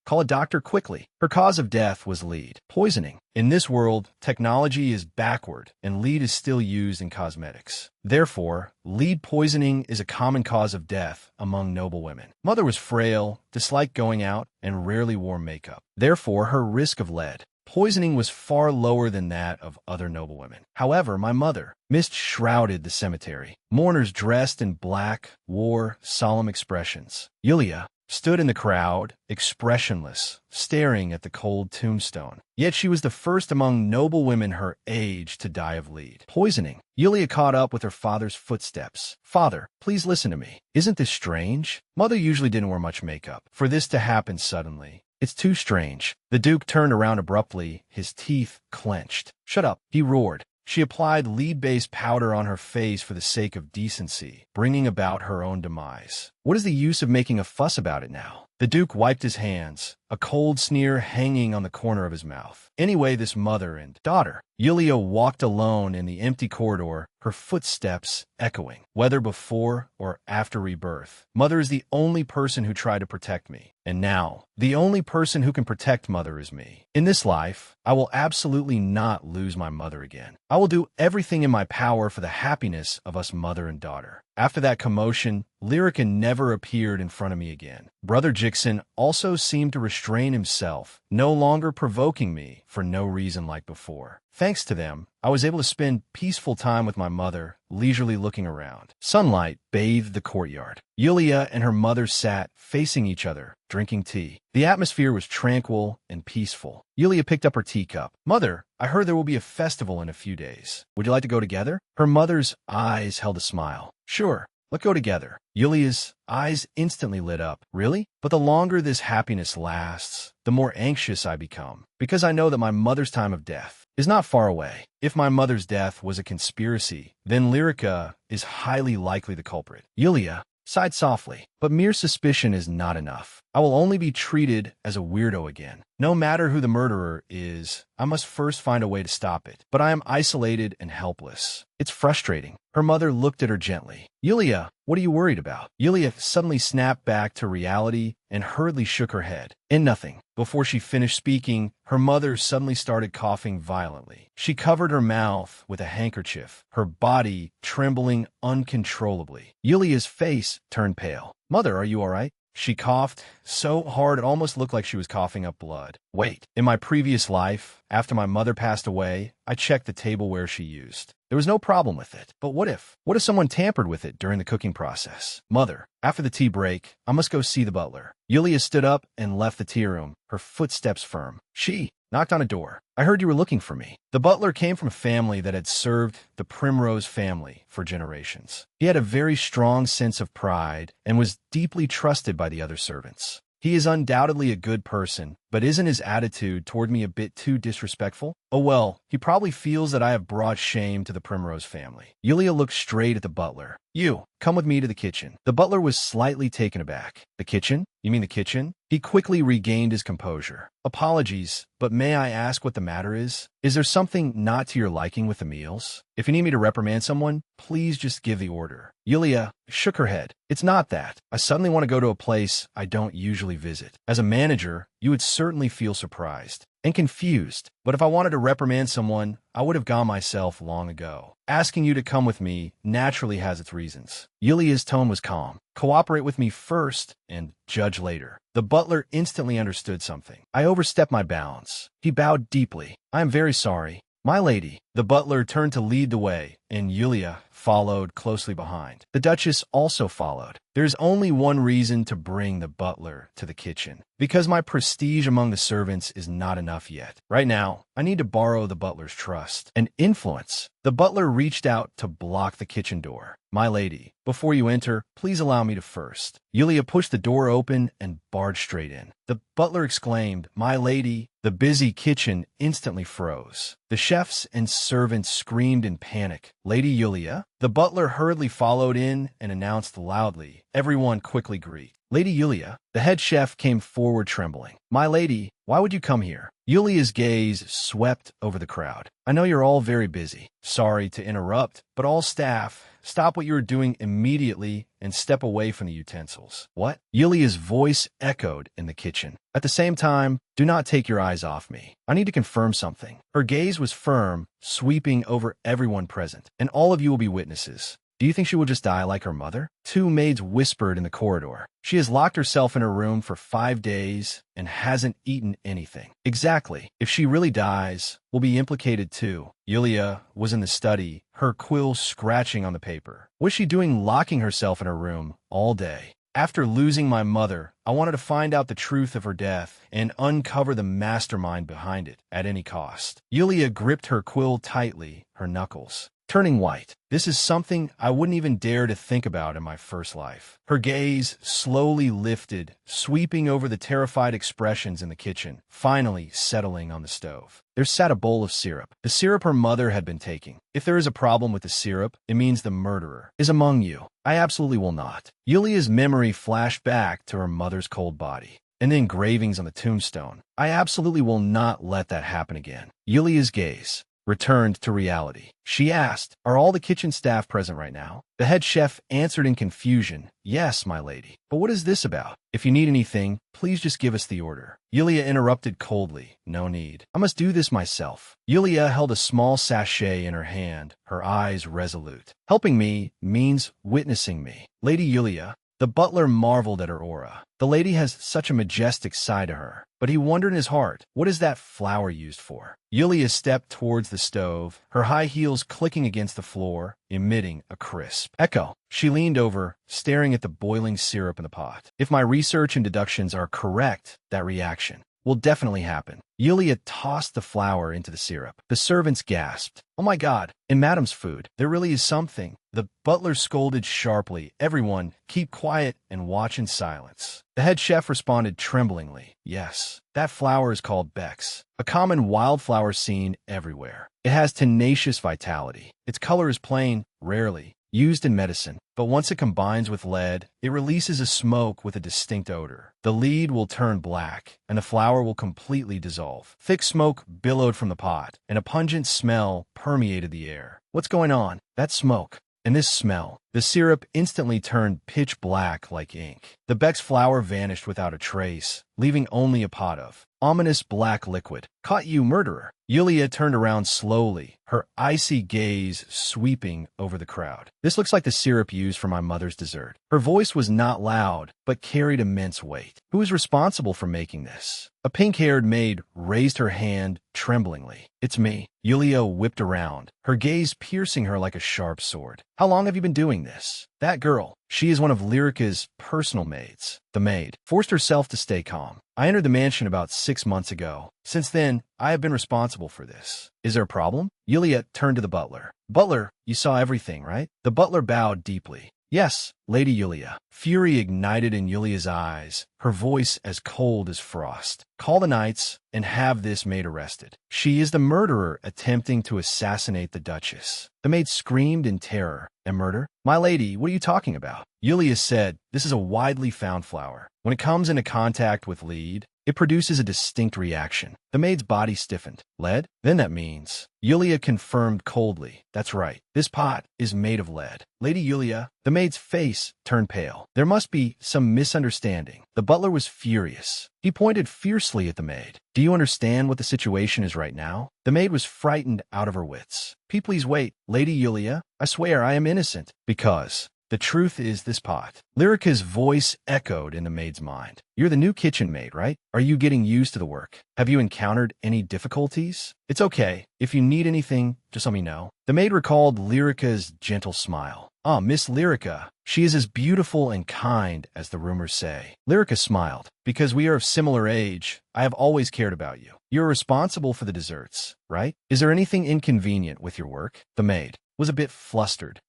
S1: call a doctor quickly. Her cause of death was lead poisoning. In this world, technology is backward, and lead is still used in cosmetics. Therefore, lead poisoning is a common cause of death among noble women. Mother was frail, disliked going out, and rarely wore makeup. Therefore, her risk of lead poisoning was far lower than that of other noble women. However, my mother, mist shrouded the cemetery. Mourners dressed in black wore solemn expressions. Yulia stood in the crowd, expressionless, staring at the cold tombstone. Yet she was the first among noble women her age to die of lead poisoning. Yulia caught up with her father's footsteps. Father, please listen to me. Isn't this strange? Mother usually didn't wear much makeup. For this to happen suddenly, it's too strange. The Duke turned around abruptly, his teeth clenched. Shut up, he roared. She applied lead-based powder on her face for the sake of decency, bringing about her own demise. What is the use of making a fuss about it now? The Duke wiped his hands, a cold sneer hanging on the corner of his mouth. Anyway, this mother and daughter. Yulia walked alone in the empty corridor, her footsteps echoing. Whether before or after rebirth, Mother is the only person who tried to protect me. And now, the only person who can protect Mother is me. In this life, I will absolutely not lose my mother again. I will do everything in my power for the happiness of us mother and daughter. After that commotion, Lyrica never appeared in front of me again. Brother Jixon also seemed to restrain himself, no longer provoking me for no reason like before. Thanks to them, I was able to spend peaceful time with my mother, leisurely looking around. Sunlight bathed the courtyard. Yulia and her mother sat facing each other, drinking tea. The atmosphere was tranquil and peaceful. Yulia picked up her teacup. Mother, I heard there will be a festival in a few days. Would you like to go together? Her mother's eyes held a smile. Sure, let's go together. Yulia's eyes instantly lit up. Really? But the longer this happiness lasts, the more anxious I become, because I know that my mother's time of death is not far away. If my mother's death was a conspiracy, then Lyrica is highly likely the culprit. Yulia sighed softly, but mere suspicion is not enough. I will only be treated as a weirdo again. No matter who the murderer is, I must first find a way to stop it. But I am isolated and helpless. It's frustrating. Her mother looked at her gently. Yulia, what are you worried about? Yulia suddenly snapped back to reality and hurriedly shook her head. In nothing. Before she finished speaking, her mother suddenly started coughing violently. She covered her mouth with a handkerchief, her body trembling uncontrollably. Yulia's face turned pale. Mother, are you all right? She coughed so hard it almost looked like she was coughing up blood. Wait, in my previous life, after my mother passed away, I checked the tableware she used. There was no problem with it. But what if someone tampered with it during the cooking process? Mother, after the tea break, I must go see the butler. Yulia stood up and left the tea room, her footsteps firm. She knocked on a door. I heard you were looking for me. The butler came from a family that had served the Primrose family for generations. He had a very strong sense of pride and was deeply trusted by the other servants. He is undoubtedly a good person, but isn't his attitude toward me a bit too disrespectful? Oh well, he probably feels that I have brought shame to the Primrose family. Yulia looked straight at the butler. You, come with me to the kitchen. The butler was slightly taken aback. The kitchen? You mean the kitchen? He quickly regained his composure. Apologies, but may I ask what the matter is? Is there something not to your liking with the meals? If you need me to reprimand someone, please just give the order. Yulia shook her head. It's not that. I suddenly want to go to a place I don't usually visit. As a manager, you would certainly feel surprised and confused, but if I wanted to reprimand someone, I would have gone myself long ago. Asking you to come with me naturally has its reasons. Yulia's tone was calm. Cooperate with me first and judge later. The butler instantly understood something. I overstepped my bounds. He bowed deeply. I am very sorry. My lady. The butler turned to lead the way, and Yulia followed closely behind. The Duchess also followed. There's only one reason to bring the butler to the kitchen. Because my prestige among the servants is not enough yet. Right now, I need to borrow the butler's trust and influence. The butler reached out to block the kitchen door. My lady, before you enter, please allow me to first. Yulia pushed the door open and barged straight in. The butler exclaimed, My lady. The busy kitchen instantly froze. The chefs and servants screamed in panic. Lady Yulia? The butler hurriedly followed in and announced loudly. Everyone quickly greeted. Lady Yulia, the head chef came forward trembling. My lady, why would you come here? Yulia's gaze swept over the crowd. I know you're all very busy. Sorry to interrupt, but all staff, stop what you are doing immediately and step away from the utensils. What? Yulia's voice echoed in the kitchen. At the same time, do not take your eyes off me. I need to confirm something. Her gaze was firm, sweeping over everyone present, and all of you will be witnesses. Do you think she will just die like her mother? Two maids whispered in the corridor. She has locked herself in her room for 5 days and hasn't eaten anything. Exactly. If she really dies, we'll be implicated too. Yulia was in the study, her quill scratching on the paper. What's she doing locking herself in her room all day? After losing my mother, I wanted to find out the truth of her death and uncover the mastermind behind it at any cost. Yulia gripped her quill tightly, her knuckles turning white. This is something I wouldn't even dare to think about in my first life. Her gaze slowly lifted, sweeping over the terrified expressions in the kitchen, finally settling on the stove. There sat a bowl of syrup, the syrup her mother had been taking. If there is a problem with the syrup, it means the murderer is among you. I absolutely will not. Yulia's memory flashed back to her mother's cold body and the engravings on the tombstone. I absolutely will not let that happen again. Yulia's gaze returned to reality. She asked, Are all the kitchen staff present right now? The head chef answered in confusion, Yes, my lady. But what is this about? If you need anything, please just give us the order. Yulia interrupted coldly. No need. I must do this myself. Yulia held a small sachet in her hand, her eyes resolute. Helping me means witnessing me. Lady Yulia, the butler marveled at her aura. The lady has such a majestic side to her. But he wondered in his heart, what is that flower used for? Yulia stepped towards the stove, her high heels clicking against the floor, emitting a crisp echo. She leaned over, staring at the boiling syrup in the pot. If my research and deductions are correct, that reaction will definitely happen. Yulia tossed the flour into the syrup. The servants gasped. Oh my God, in Madam's food, there really is something. The butler scolded sharply. Everyone, keep quiet and watch in silence. The head chef responded tremblingly. Yes, that flower is called Bex, a common wildflower seen everywhere. It has tenacious vitality. Its color is plain, rarely used in medicine, but once it combines with lead, it releases a smoke with a distinct odor. The lead will turn black, and the flower will completely dissolve. Thick smoke billowed from the pot, and a pungent smell permeated the air. What's going on? That smoke. And this smell. The syrup instantly turned pitch black like ink. The Beck's flower vanished without a trace, leaving only a pot of ominous black liquid. Caught you, murderer. Yulia turned around slowly, her icy gaze sweeping over the crowd. This looks like the syrup used for my mother's dessert. Her voice was not loud, but carried immense weight. Who is responsible for making this? A pink-haired maid raised her hand tremblingly. It's me. Yulia whipped around, her gaze piercing her like a sharp sword. How long have you been doing this? this? That girl. She is one of Lyrica's personal maids. The maid forced herself to stay calm. I entered the mansion about 6 months ago. Since then, I have been responsible for this. Is there a problem? Yulia turned to the butler. Butler, you saw everything, right? The butler bowed deeply. Yes, Lady Yulia. Fury ignited in Yulia's eyes, her voice as cold as frost. Call the knights and have this maid arrested. She is the murderer attempting to assassinate the Duchess. The maid screamed in terror. And murder? My lady, what are you talking about? Yulia said, this is a widely found flower. When it comes into contact with lead, it produces a distinct reaction. The maid's body stiffened. Lead? Then that means. Yulia confirmed coldly. That's right. This pot is made of lead. Lady Yulia, the maid's face turned pale. There must be some misunderstanding. The butler was furious. He pointed fiercely at the maid. Do you understand what the situation is right now? The maid was frightened out of her wits. Please wait, Lady Yulia. I swear I am innocent. Because the truth is this pot. Lyrica's voice echoed in the maid's mind. You're the new kitchen maid, right? Are you getting used to the work? Have you encountered any difficulties? It's okay. If you need anything, just let me know. The maid recalled Lyrica's gentle smile. Ah, Miss Lyrica. She is as beautiful and kind as the rumors say. Lyrica smiled. Because we are of similar age, I have always cared about you. You're responsible for the desserts, right? Is there anything inconvenient with your work? The maid was a bit flustered.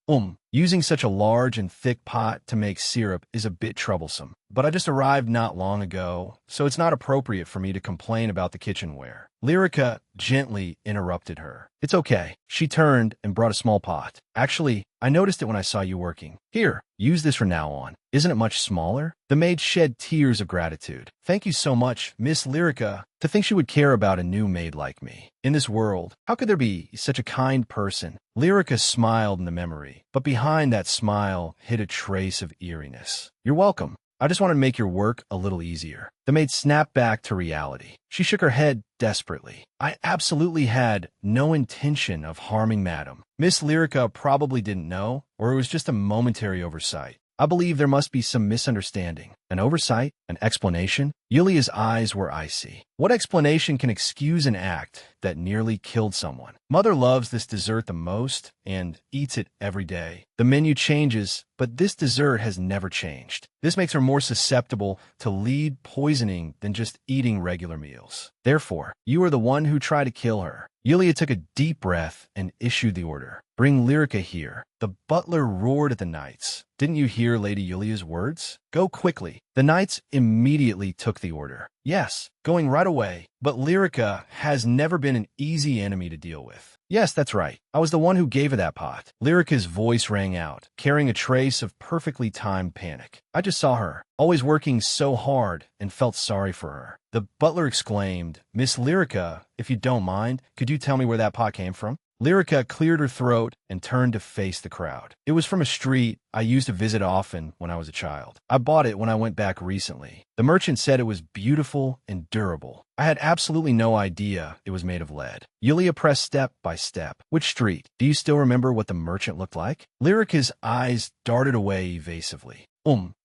S1: Using such a large and thick pot to make syrup is a bit troublesome. But I just arrived not long ago, so it's not appropriate for me to complain about the kitchenware. Lyrica gently interrupted her. It's okay. She turned and brought a small pot. Actually, I noticed it when I saw you working. Here, use this from now on. Isn't it much smaller? The maid shed tears of gratitude. Thank you so much, Miss Lyrica. To think she would care about a new maid like me. In this world, how could there be such a kind person? Lyrica smiled in the memory, but behind that smile hid a trace of eeriness. You're welcome. I just want to make your work a little easier. The maid snapped back to reality. She shook her head desperately. I absolutely had no intention of harming Madam. Miss Lyrica probably didn't know, or it was just a momentary oversight. I believe there must be some misunderstanding. An oversight? An explanation? Yulia's eyes were icy. What explanation can excuse an act that nearly killed someone? Mother loves this dessert the most and eats it every day. The menu changes, but this dessert has never changed. This makes her more susceptible to lead poisoning than just eating regular meals. Therefore, you are the one who tried to kill her. Yulia took a deep breath and issued the order. Bring Lyrica here. The butler roared at the knights. Didn't you hear Lady Yulia's words? Go quickly. The knights immediately took the order. Yes, going right away. But Lyrica has never been an easy enemy to deal with. Yes, that's right. I was the one who gave her that pot. Lyrica's voice rang out, carrying a trace of perfectly timed panic. I just saw her, always working so hard, and felt sorry for her. The butler exclaimed, Miss Lyrica, if you don't mind, could you tell me where that pot came from? Lyrica cleared her throat and turned to face the crowd. It was from a street I used to visit often when I was a child. I bought it when I went back recently. The merchant said it was beautiful and durable. I had absolutely no idea it was made of lead. Yulia pressed step by step. Which street? Do you still remember what the merchant looked like? Lyrica's eyes darted away evasively.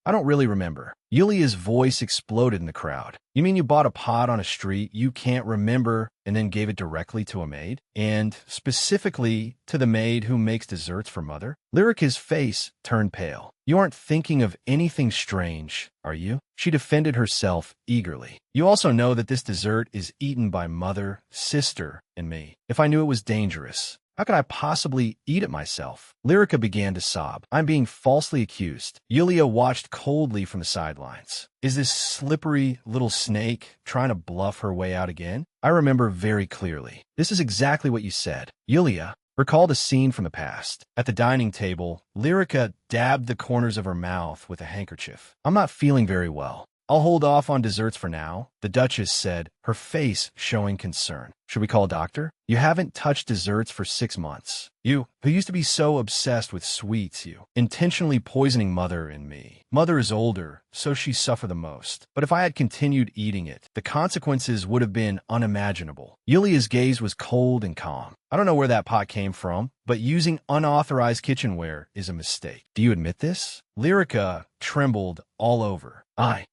S1: I don't really remember. Yulia's voice exploded in the crowd. You mean you bought a pot on a street you can't remember and then gave it directly to a maid? And specifically to the maid who makes desserts for Mother? Lyrica's face turned pale. You aren't thinking of anything strange, are you? She defended herself eagerly. You also know that this dessert is eaten by Mother, sister, and me. If I knew it was dangerous, how could I possibly eat it myself? Lyrica began to sob. I'm being falsely accused. Yulia watched coldly from the sidelines. Is this slippery little snake trying to bluff her way out again? I remember very clearly. This is exactly what you said. Yulia recalled a scene from the past. At the dining table, Lyrica dabbed the corners of her mouth with a handkerchief. I'm not feeling very well. I'll hold off on desserts for now, the Duchess said, her face showing concern. Should we call a doctor? You haven't touched desserts for 6 months. You, who used to be so obsessed with sweets, you, intentionally poisoning Mother and me. Mother is older, so she suffered the most. But if I had continued eating it, the consequences would have been unimaginable. Yulia's gaze was cold and calm. I don't know where that pot came from, but using unauthorized kitchenware is a mistake. Do you admit this? Lyrica trembled all over. I.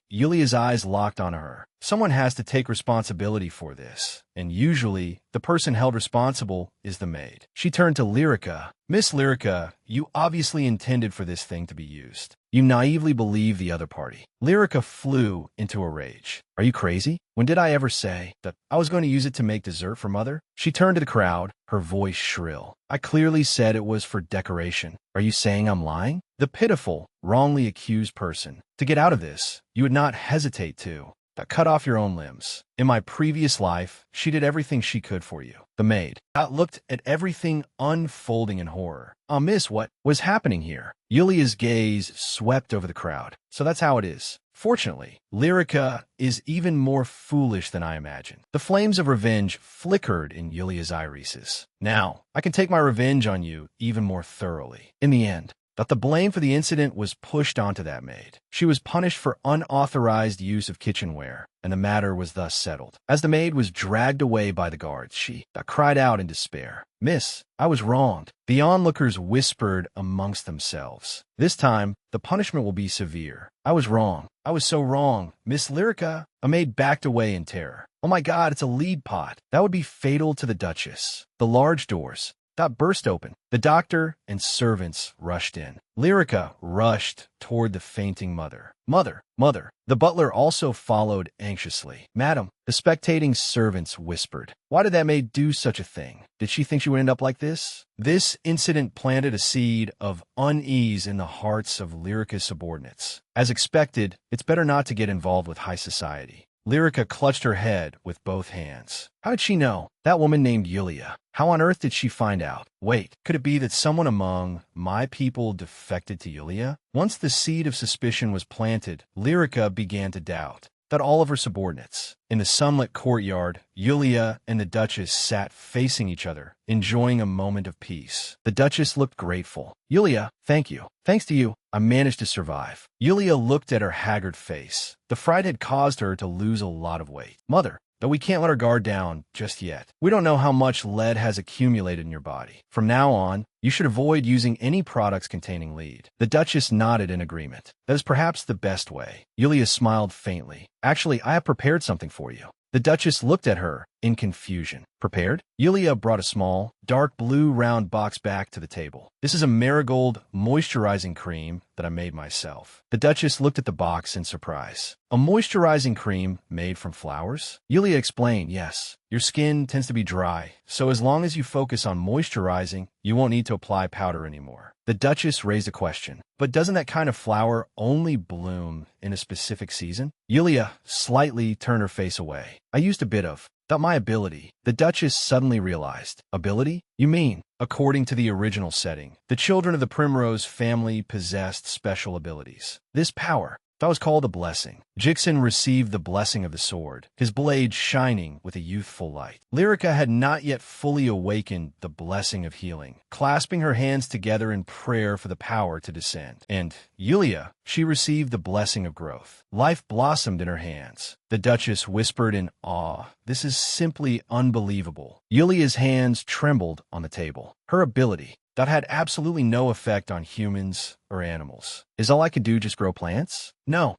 S1: Yulia's eyes locked on her. Someone has to take responsibility for this, and usually, the person held responsible is the maid. She turned to Lyrica. Miss Lyrica, you obviously intended for this thing to be used. You naively believe the other party. Lyrica flew into a rage. Are you crazy? When did I ever say that I was going to use it to make dessert for Mother? She turned to the crowd, her voice shrill. I clearly said it was for decoration. Are you saying I'm lying? The pitiful, wrongly accused person. To get out of this, you would not hesitate to cut off your own limbs. In my previous life, she did everything she could for you. The maid looked at everything unfolding in horror. Miss, what was happening here? Yulia's gaze swept over the crowd. So that's how it is. Fortunately, Lyrica is even more foolish than I imagined. The flames of revenge flickered in Yulia's irises. Now, I can take my revenge on you even more thoroughly. In the end, that the blame for the incident was pushed onto that maid. She was punished for unauthorized use of kitchenware, and the matter was thus settled. As the maid was dragged away by the guards, she cried out in despair. Miss, I was wronged. The onlookers whispered amongst themselves. This time, the punishment will be severe. I was wrong. I was so wrong. Miss Lyrica. A maid backed away in terror. Oh my God, it's a lead pot. That would be fatal to the Duchess. The large doors burst open. The doctor and servants rushed in. Lyrica rushed toward the fainting mother. Mother, mother. The butler also followed anxiously. Madam, the spectating servants whispered. Why did that maid do such a thing? Did she think she would end up like this? This incident planted a seed of unease in the hearts of Lyrica's subordinates. As expected, it's better not to get involved with high society. Lyrica clutched her head with both hands. How did she know? That woman named Yulia. How on earth did she find out? Wait, could it be that someone among my people defected to Yulia? Once the seed of suspicion was planted, Lyrica began to doubt that all of her subordinates. In the sunlit courtyard, Yulia and the Duchess sat facing each other, enjoying a moment of peace. The Duchess looked grateful. Yulia, thank you. Thanks to you, I managed to survive. Yulia looked at her haggard face. The fright had caused her to lose a lot of weight. Mother, though we can't let our guard down just yet. We don't know how much lead has accumulated in your body. From now on, you should avoid using any products containing lead. The Duchess nodded in agreement. That is perhaps the best way. Yulia smiled faintly. Actually, I have prepared something for you. The Duchess looked at her in confusion. Prepared? Yulia brought a small, dark blue round box back to the table. This is a marigold moisturizing cream that I made myself. The Duchess looked at the box in surprise. A moisturizing cream made from flowers? Yulia explained, yes. Your skin tends to be dry, so as long as you focus on moisturizing, you won't need to apply powder anymore. The Duchess raised a question. But doesn't that kind of flower only bloom in a specific season? Yulia slightly turned her face away. I used a bit of my ability. The Duchess suddenly realized. Ability? You mean, according to the original setting, the children of the Primrose family possessed special abilities. This power, that was called a blessing. Jixin received the blessing of the sword, his blade shining with a youthful light. Lyrica had not yet fully awakened the blessing of healing, clasping her hands together in prayer for the power to descend. And Yulia, she received the blessing of growth. Life blossomed in her hands. The Duchess whispered in awe, "This is simply unbelievable." Yulia's hands trembled on the table. Her ability, that had absolutely no effect on humans or animals. Is all I could do just grow plants? No,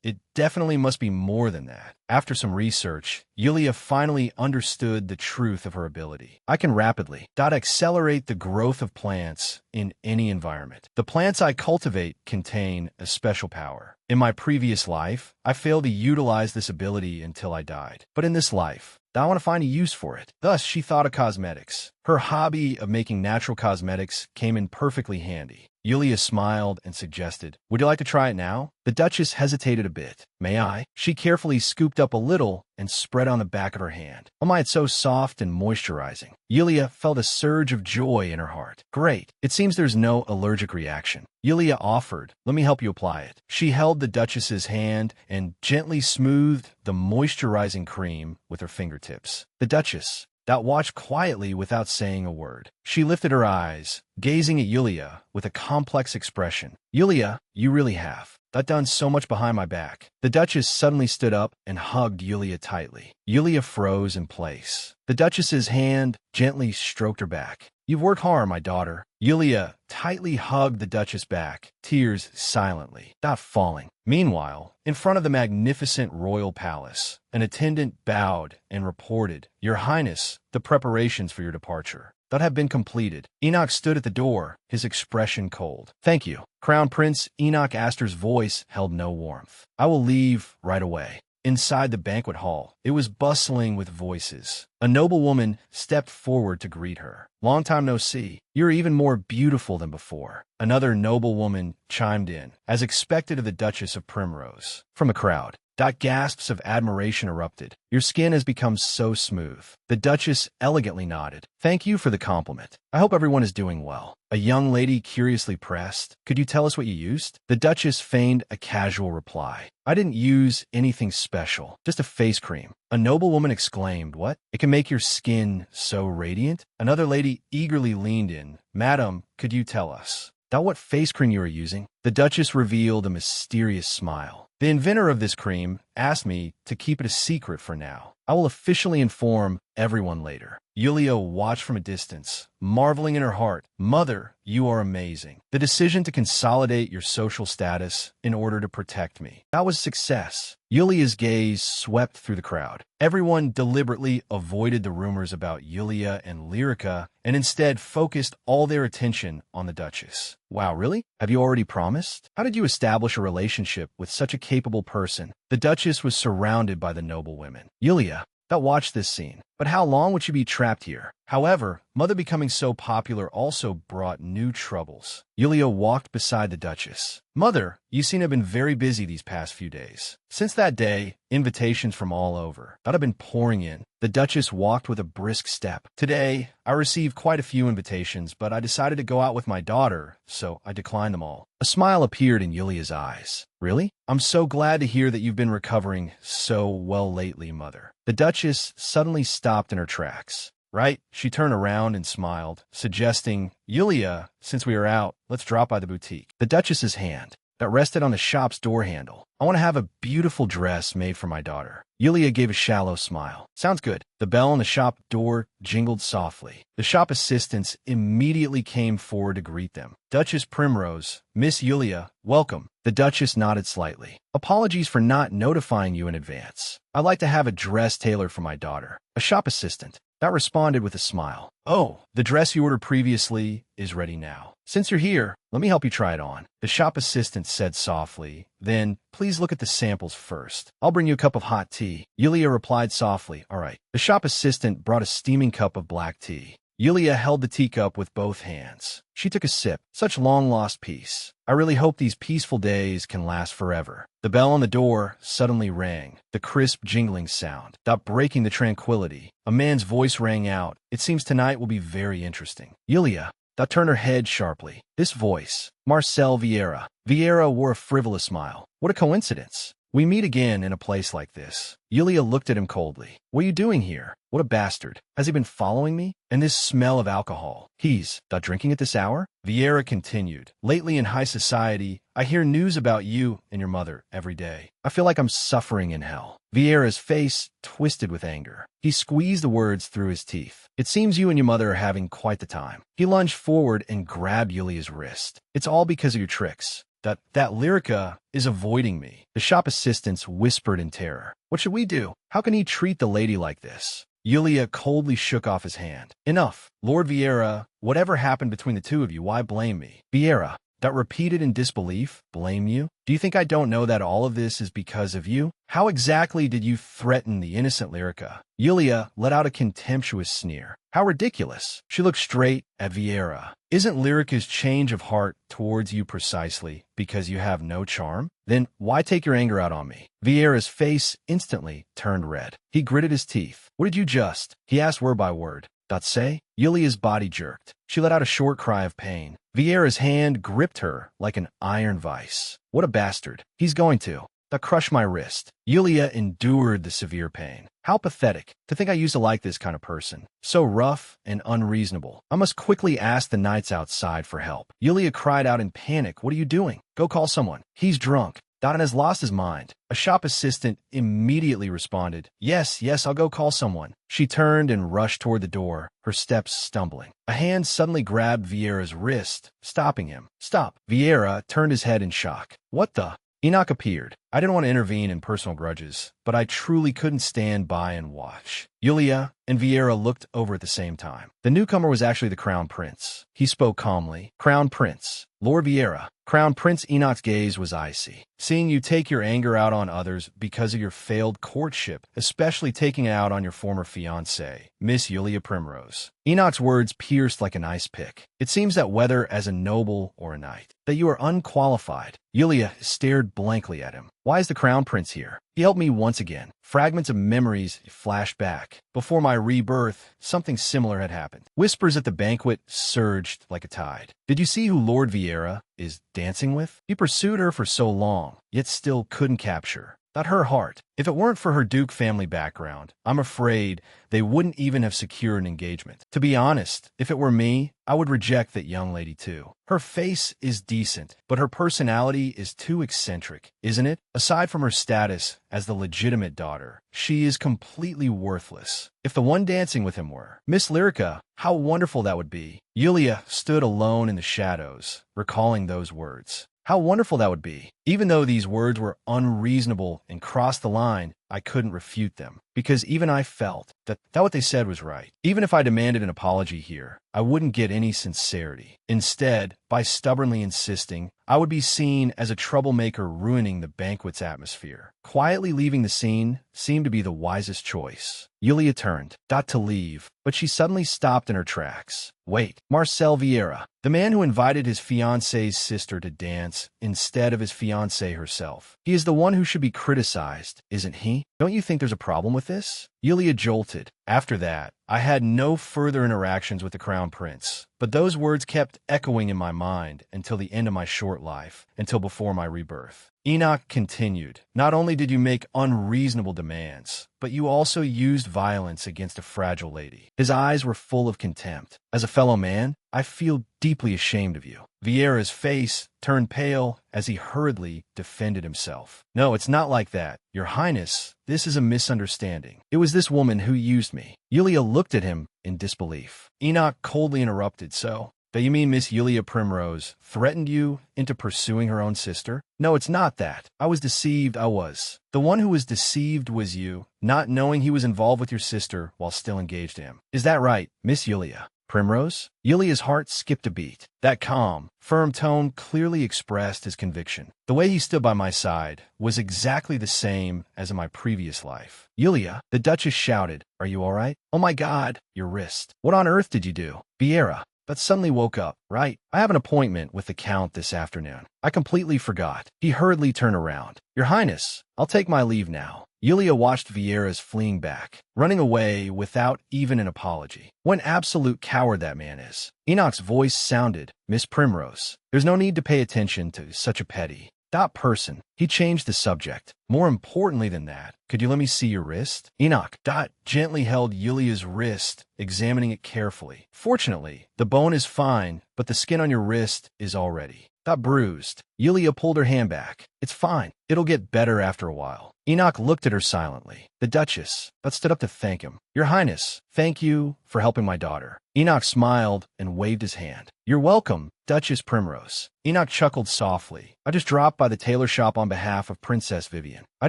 S1: it definitely must be more than that. After some research, Yulia finally understood the truth of her ability. I can rapidly accelerate the growth of plants in any environment. The plants I cultivate contain a special power. In my previous life, I failed to utilize this ability until I died. But in this life, I want to find a use for it. Thus, she thought of cosmetics. Her hobby of making natural cosmetics came in perfectly handy. Yulia smiled and suggested, "Would you like to try it now?" The Duchess hesitated a bit. "May I?" She carefully scooped up a little and spread on the back of her hand. Oh my, it's so soft and moisturizing. Yulia felt a surge of joy in her heart. Great. It seems there's no allergic reaction. Yulia offered, "Let me help you apply it." She held the Duchess's hand and gently smoothed the moisturizing cream with her fingertips. The Duchess watched quietly without saying a word. She lifted her eyes, gazing at Yulia with a complex expression. "Yulia, you really have done so much behind my back." The Duchess suddenly stood up and hugged Yulia tightly. Yulia froze in place. The Duchess's hand gently stroked her back. You've worked hard, my daughter. Yulia tightly hugged the Duchess back, tears silently, not falling. Meanwhile, in front of the magnificent royal palace, an attendant bowed and reported, "Your Highness, the preparations for your departure that have been completed." Enoch stood at the door, his expression cold. "Thank you." Crown Prince Enoch Astor's voice held no warmth. "I will leave right away." Inside the banquet hall, it was bustling with voices. A noblewoman stepped forward to greet her. "Long time no see. You're even more beautiful than before." Another noblewoman chimed in, as expected of the Duchess of Primrose. From a crowd, gasps of admiration erupted. "Your skin has become so smooth." The Duchess elegantly nodded. "Thank you for the compliment. I hope everyone is doing well." A young lady curiously pressed, "Could you tell us what you used?" The Duchess feigned a casual reply. "I didn't use anything special, just a face cream." A noblewoman exclaimed, "What? It can make your skin so radiant?" Another lady eagerly leaned in. "Madam, could you tell us what face cream you are using?" The Duchess revealed a mysterious smile. "The inventor of this cream asked me to keep it a secret for now. I will officially inform everyone later." Yulia watched from a distance, marveling in her heart. "Mother, you are amazing. The decision to consolidate your social status in order to protect me. That was success." Yulia's gaze swept through the crowd. Everyone deliberately avoided the rumors about Yulia and Lyrica and instead focused all their attention on the Duchess. "Wow, really? Have you already promised? How did you establish a relationship with such a capable person?" The Duchess was surrounded by the noble women. "Yulia, that watched this scene. But how long would she be trapped here?" However, Mother becoming so popular also brought new troubles. Yulia walked beside the Duchess. "Mother, you seem to have been very busy these past few days." Since that day, invitations from all over that have been pouring in. The Duchess walked with a brisk step. "Today, I received quite a few invitations, but I decided to go out with my daughter, so I declined them all." A smile appeared in Yulia's eyes. "Really? I'm so glad to hear that you've been recovering so well lately, Mother." The Duchess suddenly stopped in her tracks. "Right?" She turned around and smiled, suggesting, "Yulia, since we are out, let's drop by the boutique." The Duchess's hand that rested on the shop's door handle. "I want to have a beautiful dress made for my daughter." Yulia gave a shallow smile. "Sounds good." The bell on the shop door jingled softly. The shop assistants immediately came forward to greet them. "Duchess Primrose, Miss Yulia, welcome." The Duchess nodded slightly. "Apologies for not notifying you in advance. I'd like to have a dress tailored for my daughter." A shop assistant that responded with a smile. "Oh, the dress you ordered previously is ready now. Since you're here, let me help you try it on." The shop assistant said softly, "Then, please look at the samples first. I'll bring you a cup of hot tea." Yulia replied softly, "All right." The shop assistant brought a steaming cup of black tea. Yulia held the teacup with both hands. She took a sip. "Such long-lost peace. I really hope these peaceful days can last forever." The bell on the door suddenly rang, the crisp jingling sound, not breaking the tranquility. A man's voice rang out. "It seems tonight will be very interesting." Yulia turned her head sharply. This voice, Marcel Vieira. Vieira wore a frivolous smile. What a coincidence. We meet again in a place like this. Yulia looked at him coldly. "What are you doing here? What a bastard. Has he been following me? And this smell of alcohol. He's not drinking at this hour?" Vieira continued. "Lately in high society, I hear news about you and your mother every day. I feel like I'm suffering in hell." Vieira's face twisted with anger. He squeezed the words through his teeth. "It seems you and your mother are having quite the time." He lunged forward and grabbed Yulia's wrist. "It's all because of your tricks. That Lyrica is avoiding me." The shop assistants whispered in terror. "What should we do? How can he treat the lady like this?" Yulia coldly shook off his hand. "Enough. Lord Vieira, whatever happened between the two of you, why blame me?" Vieira repeated in disbelief. "Blame you? Do you think I don't know that all of this is because of you? How exactly did you threaten the innocent Lyrica?" Yulia let out a contemptuous sneer. "How ridiculous." She looked straight at Vieira. "Isn't Lyrica's change of heart towards you precisely because you have no charm? Then why take your anger out on me?" Vieira's face instantly turned red. He gritted his teeth. "What did you just?" He asked word by word. "Say?" Yulia's body jerked. She let out a short cry of pain. Vieira's hand gripped her like an iron vice. "What a bastard. He's going to crush my wrist." Yulia endured the severe pain. "How pathetic. To think I used to like this kind of person. So rough and unreasonable. I must quickly ask the knights outside for help." Yulia cried out in panic. "What are you doing? Go call someone. He's drunk." Don has lost his mind. A shop assistant immediately responded, Yes, I'll go call someone. She turned and rushed toward the door, her steps stumbling. A hand suddenly grabbed Vieira's wrist, stopping him. Stop. Vieira turned his head in shock. What the? Enoch appeared. I didn't want to intervene in personal grudges, but I truly couldn't stand by and watch. Yulia and Vieira looked over at the same time. The newcomer was actually the Crown Prince. He spoke calmly. Crown Prince. Lord Vieira. Crown Prince Enoch's gaze was icy. Seeing you take your anger out on others because of your failed courtship, especially taking it out on your former fiancée, Miss Yulia Primrose. Enoch's words pierced like an ice pick. It seems that whether as a noble or a knight, that you are unqualified. Yulia stared blankly at him. Why is the Crown Prince here? He helped me once again. Fragments of memories flashed back. Before my rebirth, something similar had happened. Whispers at the banquet surged like a tide. Did you see who Lord Vieira is dancing with? He pursued her for so long, yet still couldn't capture. Not her heart. If it weren't for her Duke family background, I'm afraid they wouldn't even have secured an engagement. To be honest, if it were me, I would reject that young lady too. Her face is decent, but her personality is too eccentric, isn't it? Aside from her status as the legitimate daughter, she is completely worthless. If the one dancing with him were Miss Lyrica, how wonderful that would be. Yulia stood alone in the shadows, recalling those words. How wonderful that would be. Even though these words were unreasonable and crossed the line, I couldn't refute them, because even I felt that what they said was right. Even if I demanded an apology here, I wouldn't get any sincerity. Instead, by stubbornly insisting, I would be seen as a troublemaker ruining the banquet's atmosphere. Quietly leaving the scene seemed to be the wisest choice. Yulia turned, to leave, but she suddenly stopped in her tracks. Wait, Marcel Vieira, the man who invited his fiancée's sister to dance instead of his fiancée herself. He is the one who should be criticized, isn't he? Don't you think there's a problem with this? Yulia jolted. After that, I had no further interactions with the Crown Prince, but those words kept echoing in my mind until the end of my short life, until before my rebirth. Enoch continued, Not only did you make unreasonable demands, but you also used violence against a fragile lady. His eyes were full of contempt. As a fellow man, I feel deeply ashamed of you. Vieira's face turned pale as he hurriedly defended himself. No, it's not like that. Your Highness, this is a misunderstanding. It was this woman who used me. Yulia looked at him in disbelief. Enoch coldly interrupted, So, that you mean Miss Yulia Primrose threatened you into pursuing her own sister? No, it's not that. I was deceived, I was. The one who was deceived was you, not knowing he was involved with your sister while still engaged to him. Is that right, Miss Yulia Primrose? Yulia's heart skipped a beat. That calm, firm tone clearly expressed his conviction. The way he stood by my side was exactly the same as in my previous life. Yulia, the Duchess shouted, Are you all right? Oh my God, your wrist. What on earth did you do? Vieira, but suddenly woke up. Right, I have an appointment with the Count this afternoon. I completely forgot. He hurriedly turned around. Your Highness, I'll take my leave now. Yulia watched Vieira's fleeing back, running away without even an apology. What an absolute coward that man is. Enoch's voice sounded, Miss Primrose, there's no need to pay attention to such a petty person. He changed the subject. More importantly than that, could you let me see your wrist? Enoch gently held Yulia's wrist, examining it carefully. Fortunately, the bone is fine, but the skin on your wrist is already bruised. Yulia pulled her hand back. It's fine. It'll get better after a while. Enoch looked at her silently. The Duchess stood up to thank him. Your Highness, thank you for helping my daughter. Enoch smiled and waved his hand. You're welcome, Duchess Primrose. Enoch chuckled softly. I just dropped by the tailor shop on behalf of Princess Vivian. I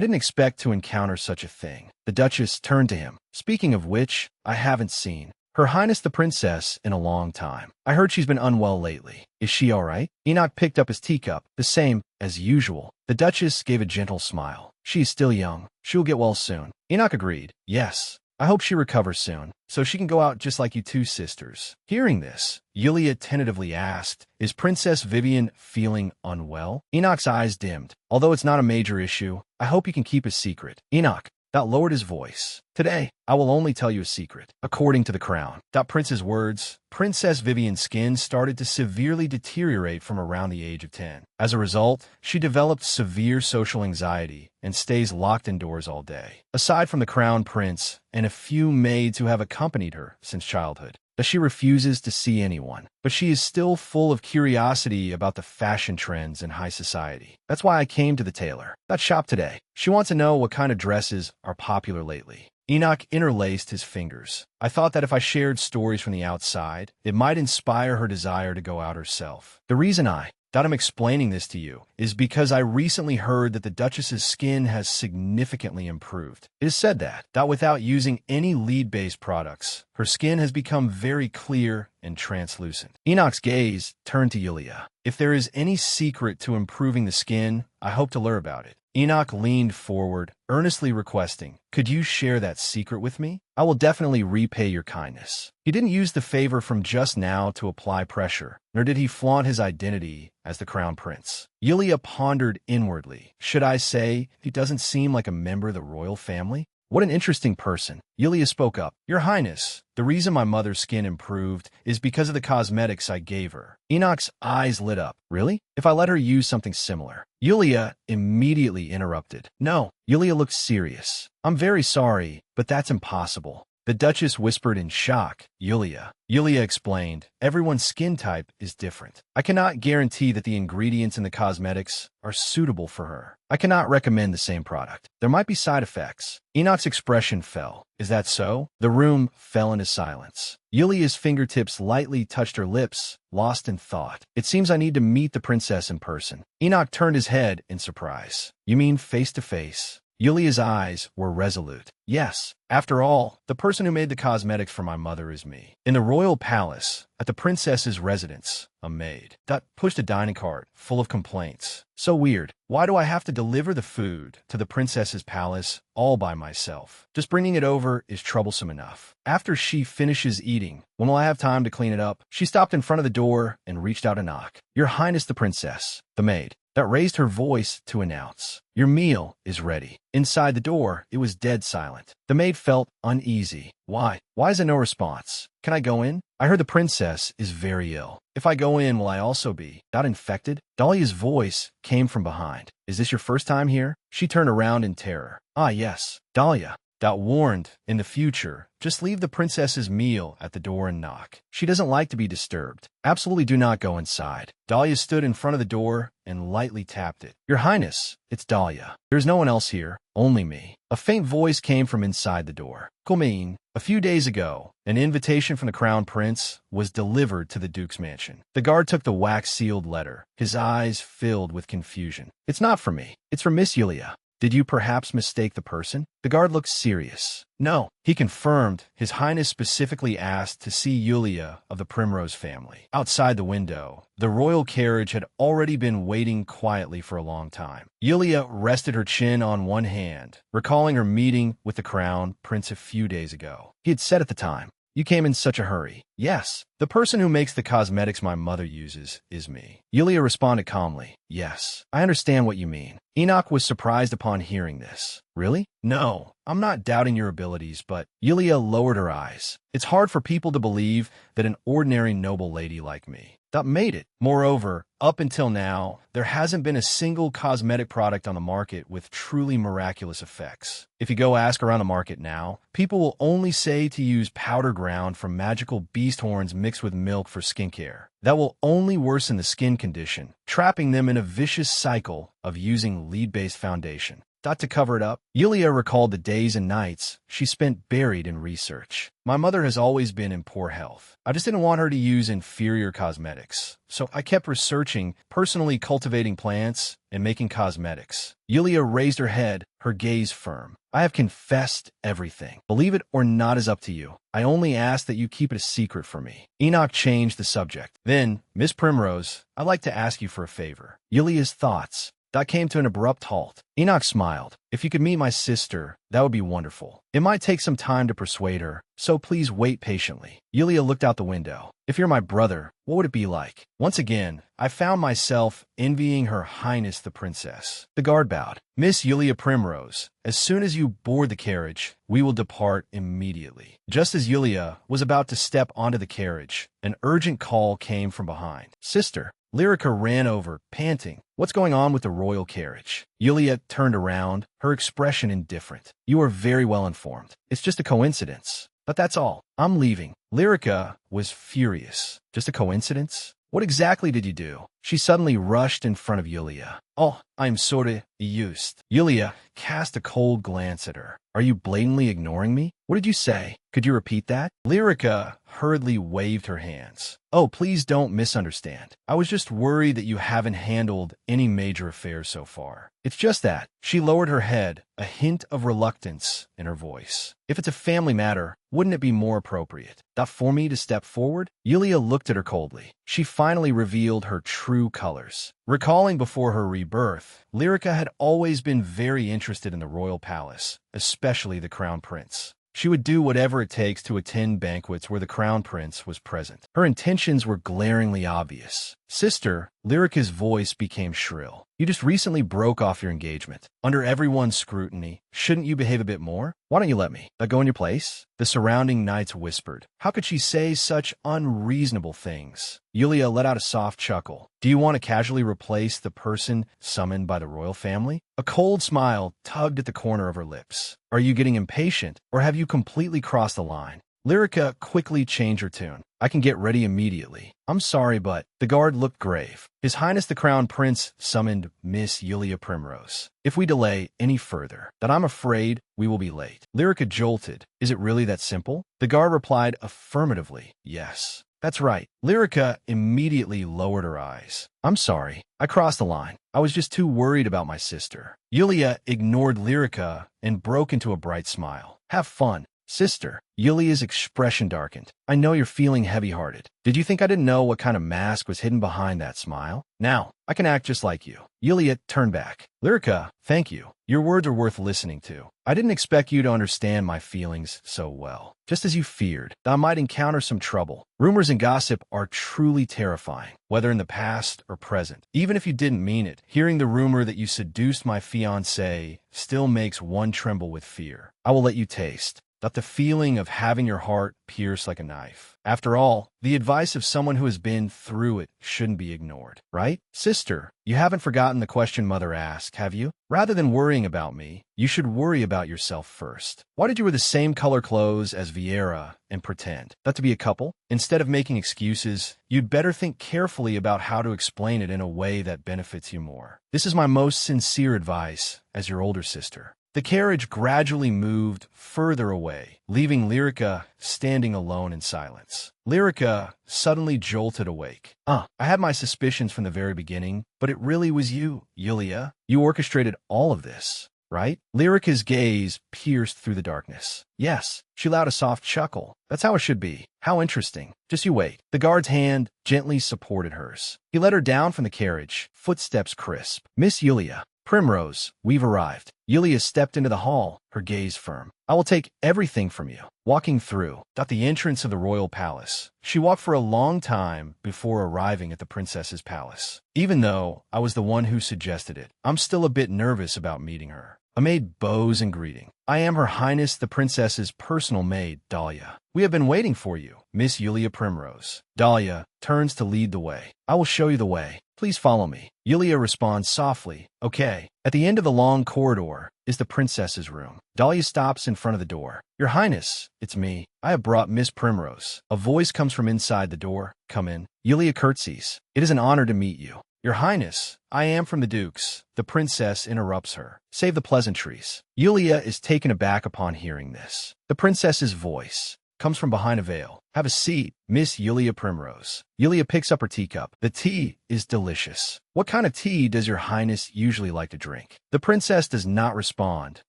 S1: didn't expect to encounter such a thing. The Duchess turned to him. Speaking of which, I haven't seen Her Highness the Princess in a long time. I heard she's been unwell lately. Is she all right? Enoch picked up his teacup, the same as usual. The Duchess gave a gentle smile. She's still young. She'll get well soon. Enoch agreed. Yes. I hope she recovers soon, so she can go out just like you two sisters. Hearing this, Yulia tentatively asked, Is Princess Vivian feeling unwell? Enoch's eyes dimmed. Although it's not a major issue, I hope you can keep a secret. Enoch lowered his voice. Today, I will only tell you a secret. According to the Crown. Prince's words, Princess Vivian's skin started to severely deteriorate from around the age of 10. As a result, she developed severe social anxiety and stays locked indoors all day. Aside from the Crown Prince and a few maids who have accompanied her since childhood, that she refuses to see anyone. But she is still full of curiosity about the fashion trends in high society. That's why I came to the tailor. That shop today. She wants to know what kind of dresses are popular lately. Enoch interlaced his fingers. I thought that if I shared stories from the outside, it might inspire her desire to go out herself. The reason that I'm explaining this to you is because I recently heard that the Duchess's skin has significantly improved. It is said that without using any lead-based products, her skin has become very clear and translucent. Enoch's gaze turned to Yulia. If there is any secret to improving the skin, I hope to learn about it. Enoch leaned forward, earnestly requesting, "Could you share that secret with me? I will definitely repay your kindness." He didn't use the favor from just now to apply pressure, nor did he flaunt his identity as the crown prince. Yulia pondered inwardly. Should I say he doesn't seem like a member of the royal family? What an interesting person. Yulia spoke up. "Your Highness, the reason my mother's skin improved is because of the cosmetics I gave her." Enoch's eyes lit up. Really? If I let her use something similar? Yulia immediately interrupted. No. Yulia looked serious. "I'm very sorry, but that's impossible." The Duchess whispered in shock. Yulia explained, "Everyone's skin type is different. I cannot guarantee that the ingredients in the cosmetics are suitable for her. I cannot recommend the same product. There might be side effects." Enoch's expression fell. "Is that so?" The room fell into silence. Yulia's fingertips lightly touched her lips, lost in thought. "It seems I need to meet the princess in person." Enoch turned his head in surprise. "You mean face to face?" Yulia's eyes were resolute. "Yes. After all, the person who made the cosmetics for my mother is me." In the royal palace, at the princess's residence, a maid pushed a dining cart full of complaints. "So weird. Why do I have to deliver the food to the princess's palace all by myself? Just bringing it over is troublesome enough. After she finishes eating, when will I have time to clean it up?" She stopped in front of the door and reached out a knock. "Your Highness the Princess." The maid raised her voice to announce, "Your meal is ready." Inside the door, it was dead silent. The maid felt uneasy. Why is there no response? "Can I go in? I heard the princess is very ill. If I go in, will I also be infected?" Dahlia's voice came from behind. "Is this your first time here?" She turned around in terror. "Ah, yes." Dahlia warned, "In the future, just leave the princess's meal at the door and knock. She doesn't like to be disturbed. Absolutely do not go inside." Dahlia stood in front of the door and lightly tapped it. "Your Highness, it's Dahlia. There's no one else here, only me." A faint voice came from inside the door. "Colmeen, a few days ago, an invitation from the crown prince was delivered to the duke's mansion." The guard took the wax-sealed letter. His eyes filled with confusion. "It's not for me. It's for Miss Yulia. Did you perhaps mistake the person?" The guard looked serious. "No," he confirmed. His Highness specifically asked to see Yulia of the Primrose family. Outside the window, the royal carriage had already been waiting quietly for a long time. Yulia rested her chin on one hand, recalling her meeting with the crown prince a few days ago. He had said at the time, "You came in such a hurry." "Yes, the person who makes the cosmetics my mother uses is me." Yulia responded calmly. "Yes, I understand what you mean." Enoch was surprised upon hearing this. "Really?" "No, I'm not doubting your abilities, but..." Yulia lowered her eyes. "It's hard for people to believe that an ordinary noble lady like me that made it. Moreover, up until now, there hasn't been a single cosmetic product on the market with truly miraculous effects. If you go ask around the market now, people will only say to use powder ground from magical beast horns mixed with milk for skincare. That will only worsen the skin condition, trapping them in a vicious cycle of using lead-based foundation. To cover it up, Yulia recalled the days and nights she spent buried in research. "My mother has always been in poor health. I just didn't want her to use inferior cosmetics. So I kept researching, personally cultivating plants, and making cosmetics." Yulia raised her head, her gaze firm. "I have confessed everything. Believe it or not is up to you. I only ask that you keep it a secret for me." Enoch changed the subject. "Then, Miss Primrose, I'd like to ask you for a favor." Yulia's thoughts came to an abrupt halt. Enoch smiled. "If you could meet my sister, that would be wonderful. It might take some time to persuade her, so please wait patiently." Yulia looked out the window. "If you're my brother, what would it be like?" Once again, I found myself envying Her Highness the Princess. The guard bowed. "Miss Yulia Primrose, as soon as you board the carriage, we will depart immediately." Just as Yulia was about to step onto the carriage, an urgent call came from behind. "Sister." Lyrica ran over, panting. "What's going on with the royal carriage?" Yulia turned around, her expression indifferent. "You are very well informed. It's just a coincidence." But that's all. I'm leaving. Lyrica was furious. Just a coincidence? What exactly did you do? She suddenly rushed in front of Yulia. Oh, I'm sorta used. Yulia cast a cold glance at her. Are you blatantly ignoring me? What did you say? Could you repeat that? Lyrica hurriedly waved her hands. Oh, please don't misunderstand. I was just worried that you haven't handled any major affairs so far. It's just that. She lowered her head, a hint of reluctance in her voice. If it's a family matter, wouldn't it be more appropriate for me to step forward? Yulia looked at her coldly. She finally revealed her true colors. Recalling before her rebirth, Lyrica had always been very interested in the royal palace, especially the crown prince. She would do whatever it takes to attend banquets where the crown prince was present. Her intentions were glaringly obvious. Sister, Lyrica's voice became shrill. You just recently broke off your engagement. Under everyone's scrutiny, shouldn't you behave a bit more? Why don't you let me go in your place? The surrounding knights whispered. How could she say such unreasonable things? Yulia let out a soft chuckle. Do you want to casually replace the person summoned by the royal family? A cold smile tugged at the corner of her lips. Are you getting impatient, or have you completely crossed the line? Lyrica quickly changed her tune. I can get ready immediately. I'm sorry, but the guard looked grave. His Highness the Crown Prince summoned Miss Yulia Primrose. If we delay any further, then I'm afraid we will be late. Lyrica jolted. Is it really that simple? The guard replied affirmatively. Yes. That's right. Lyrica immediately lowered her eyes. I'm sorry. I crossed the line. I was just too worried about my sister. Yulia ignored Lyrica and broke into a bright smile. Have fun. Sister, Yulia's expression darkened. I know you're feeling heavy-hearted. Did you think I didn't know what kind of mask was hidden behind that smile? Now, I can act just like you. Yulia turned back. Lyrica, thank you. Your words are worth listening to. I didn't expect you to understand my feelings so well. Just as you feared, I might encounter some trouble. Rumors and gossip are truly terrifying, whether in the past or present. Even if you didn't mean it, hearing the rumor that you seduced my fiancé still makes one tremble with fear. I will let you taste the feeling of having your heart pierced like a knife. After all, the advice of someone who has been through it shouldn't be ignored, right? Sister, you haven't forgotten the question Mother asked, have you? Rather than worrying about me, you should worry about yourself first. Why did you wear the same color clothes as Vieira and pretend not to be a couple? Instead of making excuses, you'd better think carefully about how to explain it in a way that benefits you more. This is my most sincere advice as your older sister. The carriage gradually moved further away, leaving Lyrica standing alone in silence. Lyrica suddenly jolted awake. I had my suspicions from the very beginning, but it really was you, Yulia. You orchestrated all of this, right? Lyrica's gaze pierced through the darkness. Yes, she allowed a soft chuckle. That's how it should be. How interesting. Just you wait. The guard's hand gently supported hers. He led her down from the carriage, footsteps crisp. Miss Yulia Primrose, we've arrived. Yulia stepped into the hall, her gaze firm. I will take everything from you. Walking through, at the entrance of the royal palace, she walked for a long time before arriving at the princess's palace. Even though I was the one who suggested it, I'm still a bit nervous about meeting her. A maid bows in greeting. I am Her Highness the Princess's personal maid, Dahlia. We have been waiting for you, Miss Yulia Primrose. Dahlia turns to lead the way. I will show you the way. Please follow me. Yulia responds softly. Okay. At the end of the long corridor is the princess's room. Dahlia stops in front of the door. Your Highness, it's me. I have brought Miss Primrose. A voice comes from inside the door. Come in. Yulia curtsies. It is an honor to meet you. Your Highness, I am from the Dukes. The princess interrupts her. Save the pleasantries. Yulia is taken aback upon hearing this. The princess's voice comes from behind a veil. Have a seat, Miss Yulia Primrose. Yulia picks up her teacup. The tea is delicious. What kind of tea does your Highness usually like to drink? The princess does not respond,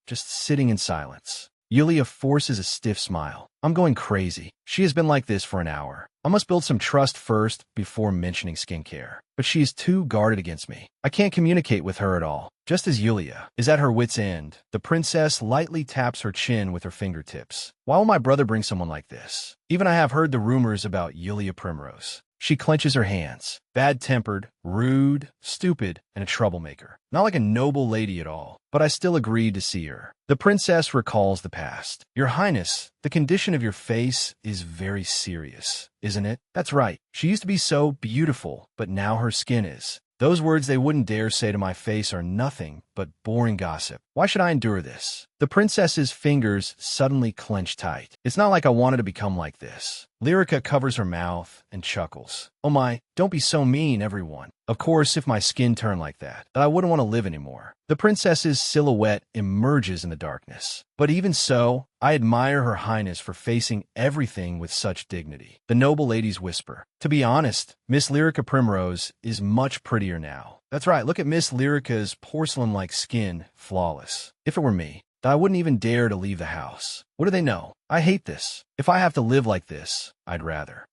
S1: just sitting in silence. Yulia forces a stiff smile. I'm going crazy. She has been like this for an hour. I must build some trust first before mentioning skincare. But she is too guarded against me. I can't communicate with her at all. Just as Yulia is at her wit's end, the princess lightly taps her chin with her fingertips. Why will my brother bring someone like this? Even I have heard the rumors about Yulia Primrose. She clenches her hands. Bad-tempered, rude, stupid, and a troublemaker. Not like a noble lady at all, but I still agreed to see her. The princess recalls the past. Your Highness, the condition of your face is very serious, isn't it? That's right. She used to be so beautiful, but now her skin is. Those words they wouldn't dare say to my face are nothing but boring gossip. Why should I endure this? The princess's fingers suddenly clench tight. It's not like I wanted to become like this. Lyrica covers her mouth and chuckles. Oh my, don't be so mean, everyone. Of course, if my skin turned like that I wouldn't want to live anymore. The princess's silhouette emerges in the darkness. But even so, I admire Her Highness for facing everything with such dignity. The noble ladies whisper. To be honest, Miss Lyrica Primrose is much prettier now. That's right, look at Miss Lyrica's porcelain-like skin, flawless. If it were me, I wouldn't even dare to leave the house. What do they know? I hate this. If I have to live like this, I'd rather.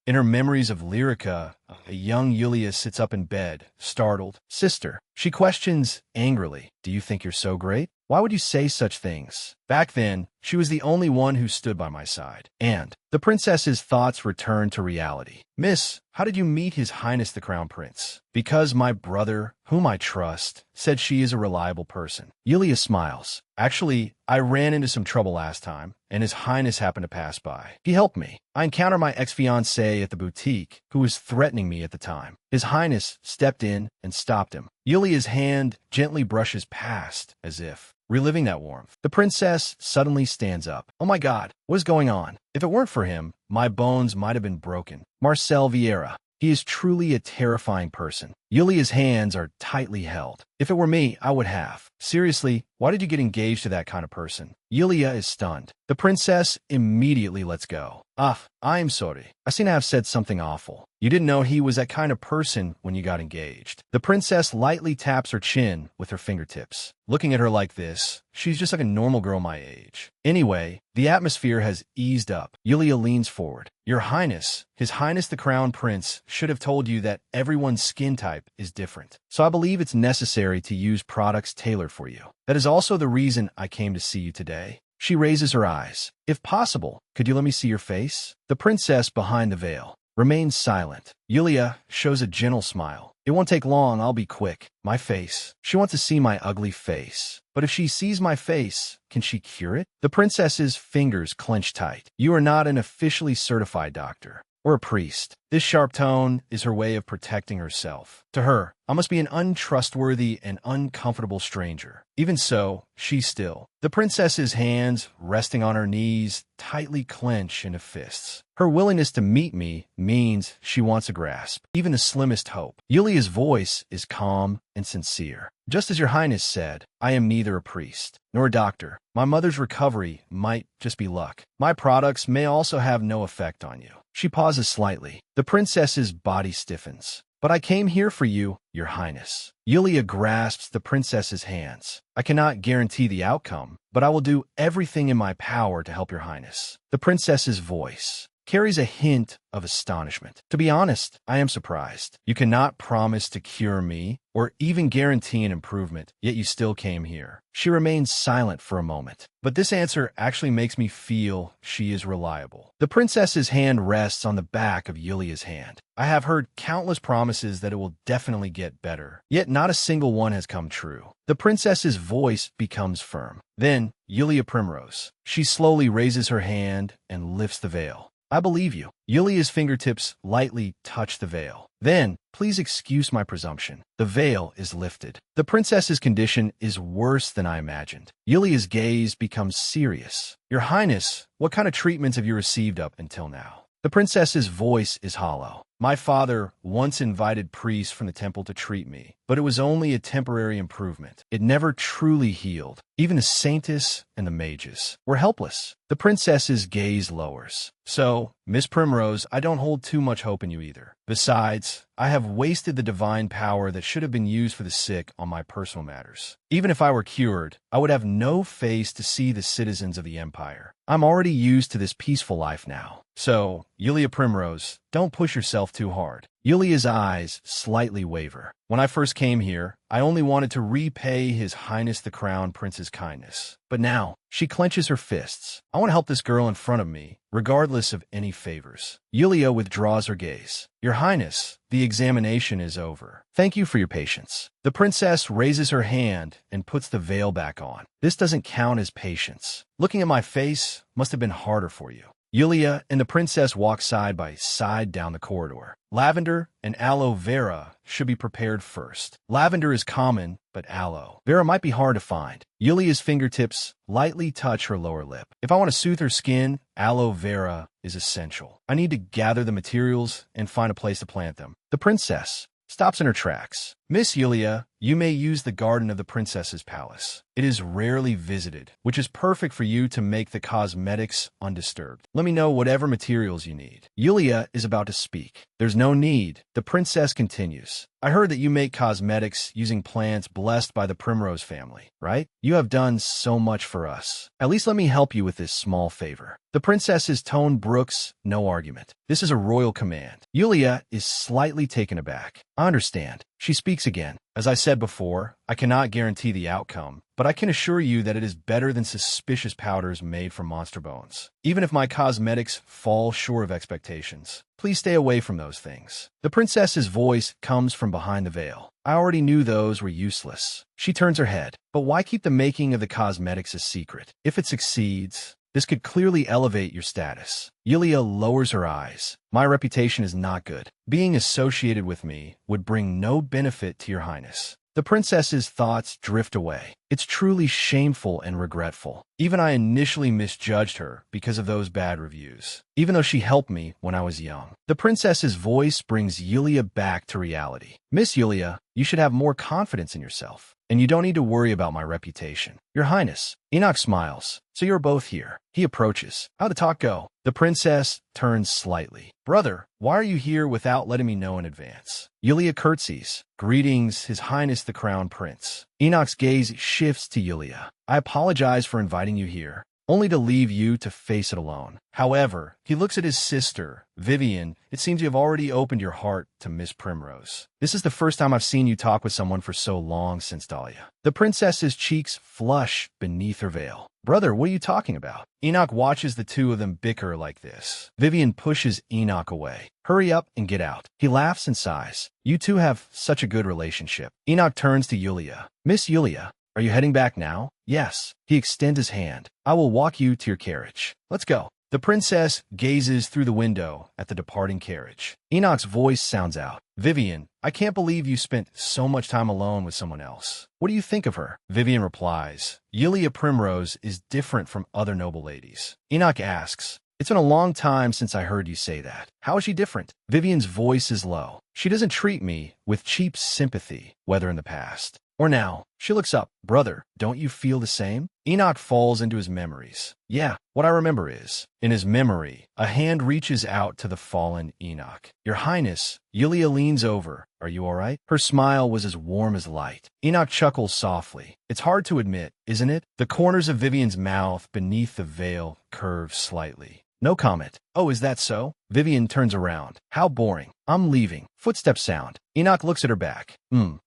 S1: In her memories of Lyrica, a young Yulia sits up in bed, startled. Sister. She questions angrily. Do you think you're so great? Why would you say such things? Back then, she was the only one who stood by my side. And the princess's thoughts returned to reality. Miss, how did you meet His Highness the Crown Prince? Because my brother, whom I trust, said she is a reliable person. Yulia smiles. Actually, I ran into some trouble last time, and His Highness happened to pass by. He helped me. I encountered my ex-fiancée at the boutique, who was threatening me at the time. His Highness stepped in and stopped him. Yulia's hand gently brushes past, as if reliving that warmth. The princess suddenly stands up. Oh my God, what is going on? If it weren't for him, my bones might have been broken. Marcel Vieira. He is truly a terrifying person. Yulia's hands are tightly held. If it were me, I would have. Seriously, why did you get engaged to that kind of person? Yulia is stunned. The princess immediately lets go. I am sorry. I seem to have said something awful. You didn't know he was that kind of person when you got engaged. The princess lightly taps her chin with her fingertips. Looking at her like this, she's just like a normal girl my age. Anyway, the atmosphere has eased up. Yulia leans forward. Your Highness, His Highness the Crown Prince should have told you that everyone's skin type is different. So I believe it's necessary to use products tailored for you. That is also the reason I came to see you today. She raises her eyes. If possible, could you let me see your face? The princess behind the veil remains silent. Yulia shows a gentle smile. It won't take long, I'll be quick. My face. She wants to see my ugly face. But if she sees my face, can she cure it? The princess's fingers clench tight. You are not an officially certified doctor or a priest. This sharp tone is her way of protecting herself. To her, I must be an untrustworthy and uncomfortable stranger. Even so, she's still. The princess's hands, resting on her knees, tightly clench into fists. Her willingness to meet me means she wants a grasp, even the slimmest hope. Yulia's voice is calm and sincere. Just as your Highness said, I am neither a priest nor a doctor. My mother's recovery might just be luck. My products may also have no effect on you. She pauses slightly. The princess's body stiffens. But I came here for you, your Highness. Yulia grasps the princess's hands. I cannot guarantee the outcome, but I will do everything in my power to help your Highness. The princess's voice carries a hint of astonishment. To be honest, I am surprised. You cannot promise to cure me or even guarantee an improvement, yet you still came here. She remains silent for a moment, but this answer actually makes me feel she is reliable. The princess's hand rests on the back of Yulia's hand. I have heard countless promises that it will definitely get better, yet not a single one has come true. The princess's voice becomes firm. Then, Yulia Primrose. She slowly raises her hand and lifts the veil. I believe you. Yulia's fingertips lightly touch the veil. Then, please excuse my presumption. The veil is lifted. The princess's condition is worse than I imagined. Yulia's gaze becomes serious. Your Highness, what kind of treatments have you received up until now? The princess's voice is hollow. My father once invited priests from the temple to treat me, but it was only a temporary improvement. It never truly healed. Even the saintess and the mages were helpless. The princess's gaze lowers. So, Miss Primrose, I don't hold too much hope in you either. Besides, I have wasted the divine power that should have been used for the sick on my personal matters. Even if I were cured, I would have no face to see the citizens of the empire. I'm already used to this peaceful life now. So, Yulia Primrose, don't push yourself too hard. Yulia's eyes slightly waver. When I first came here, I only wanted to repay His Highness the Crown Prince's kindness. But now, she clenches her fists. I want to help this girl in front of me, regardless of any favors. Yulia withdraws her gaze. Your Highness, the examination is over. Thank you for your patience. The princess raises her hand and puts the veil back on. This doesn't count as patience. Looking at my face must have been harder for you. Yulia and the princess walk side by side down the corridor. Lavender and aloe vera should be prepared first. Lavender is common, but aloe vera might be hard to find. Yulia's fingertips lightly touch her lower lip. If I want to soothe her skin, aloe vera is essential. I need to gather the materials and find a place to plant them. The princess stops in her tracks. Miss Yulia, you may use the garden of the princess's palace. It is rarely visited, which is perfect for you to make the cosmetics undisturbed. Let me know whatever materials you need. Yulia is about to speak. There's no need. The princess continues. I heard that you make cosmetics using plants blessed by the Primrose family, right? You have done so much for us. At least let me help you with this small favor. The princess's tone brooks no argument. This is a royal command. Yulia is slightly taken aback. I understand. She speaks again. As I said before, I cannot guarantee the outcome, but I can assure you that it is better than suspicious powders made from monster bones. Even if my cosmetics fall short of expectations, please stay away from those things. The princess's voice comes from behind the veil. I already knew those were useless. She turns her head. But why keep the making of the cosmetics a secret? If it succeeds, this could clearly elevate your status. Yulia lowers her eyes. My reputation is not good. Being associated with me would bring no benefit to your highness. The princess's thoughts drift away. It's truly shameful and regretful. Even I initially misjudged her because of those bad reviews, even though she helped me when I was young. The princess's voice brings Yulia back to reality. Miss Yulia, you should have more confidence in yourself, and you don't need to worry about my reputation. Your Highness. Enoch smiles. So you're both here. He approaches. How'd the talk go? The princess turns slightly. Brother, why are you here without letting me know in advance? Yulia curtsies. Greetings, His Highness the Crown Prince. Enoch's gaze shifts to Yulia. I apologize for inviting you here, only to leave you to face it alone. However, he looks at his sister, Vivian. It seems you have already opened your heart to Miss Primrose. This is the first time I've seen you talk with someone for so long since Dahlia. The princess's cheeks flush beneath her veil. Brother, what are you talking about? Enoch watches the two of them bicker like this. Vivian pushes Enoch away. Hurry up and get out. He laughs and sighs. You two have such a good relationship. Enoch turns to Yulia. Miss Yulia, are you heading back now? Yes. He extends his hand. I will walk you to your carriage. Let's go. The princess gazes through the window at the departing carriage. Enoch's voice sounds out. Vivian, I can't believe you spent so much time alone with someone else. What do you think of her? Vivian replies, Yulia Primrose is different from other noble ladies. Enoch asks, it's been a long time since I heard you say that. How is she different? Vivian's voice is low. She doesn't treat me with cheap sympathy, whether in the past or now. She looks up. Brother, don't you feel the same? Enoch falls into his memories. Yeah, what I remember is, in his memory, a hand reaches out to the fallen Enoch. Your Highness, Yulia leans over. Are you all right? Her smile was as warm as light. Enoch chuckles softly. It's hard to admit, isn't it? The corners of Vivian's mouth beneath the veil curve slightly. No comment. Oh, is that so? Vivian turns around. How boring. I'm leaving. Footsteps sound. Enoch looks at her back.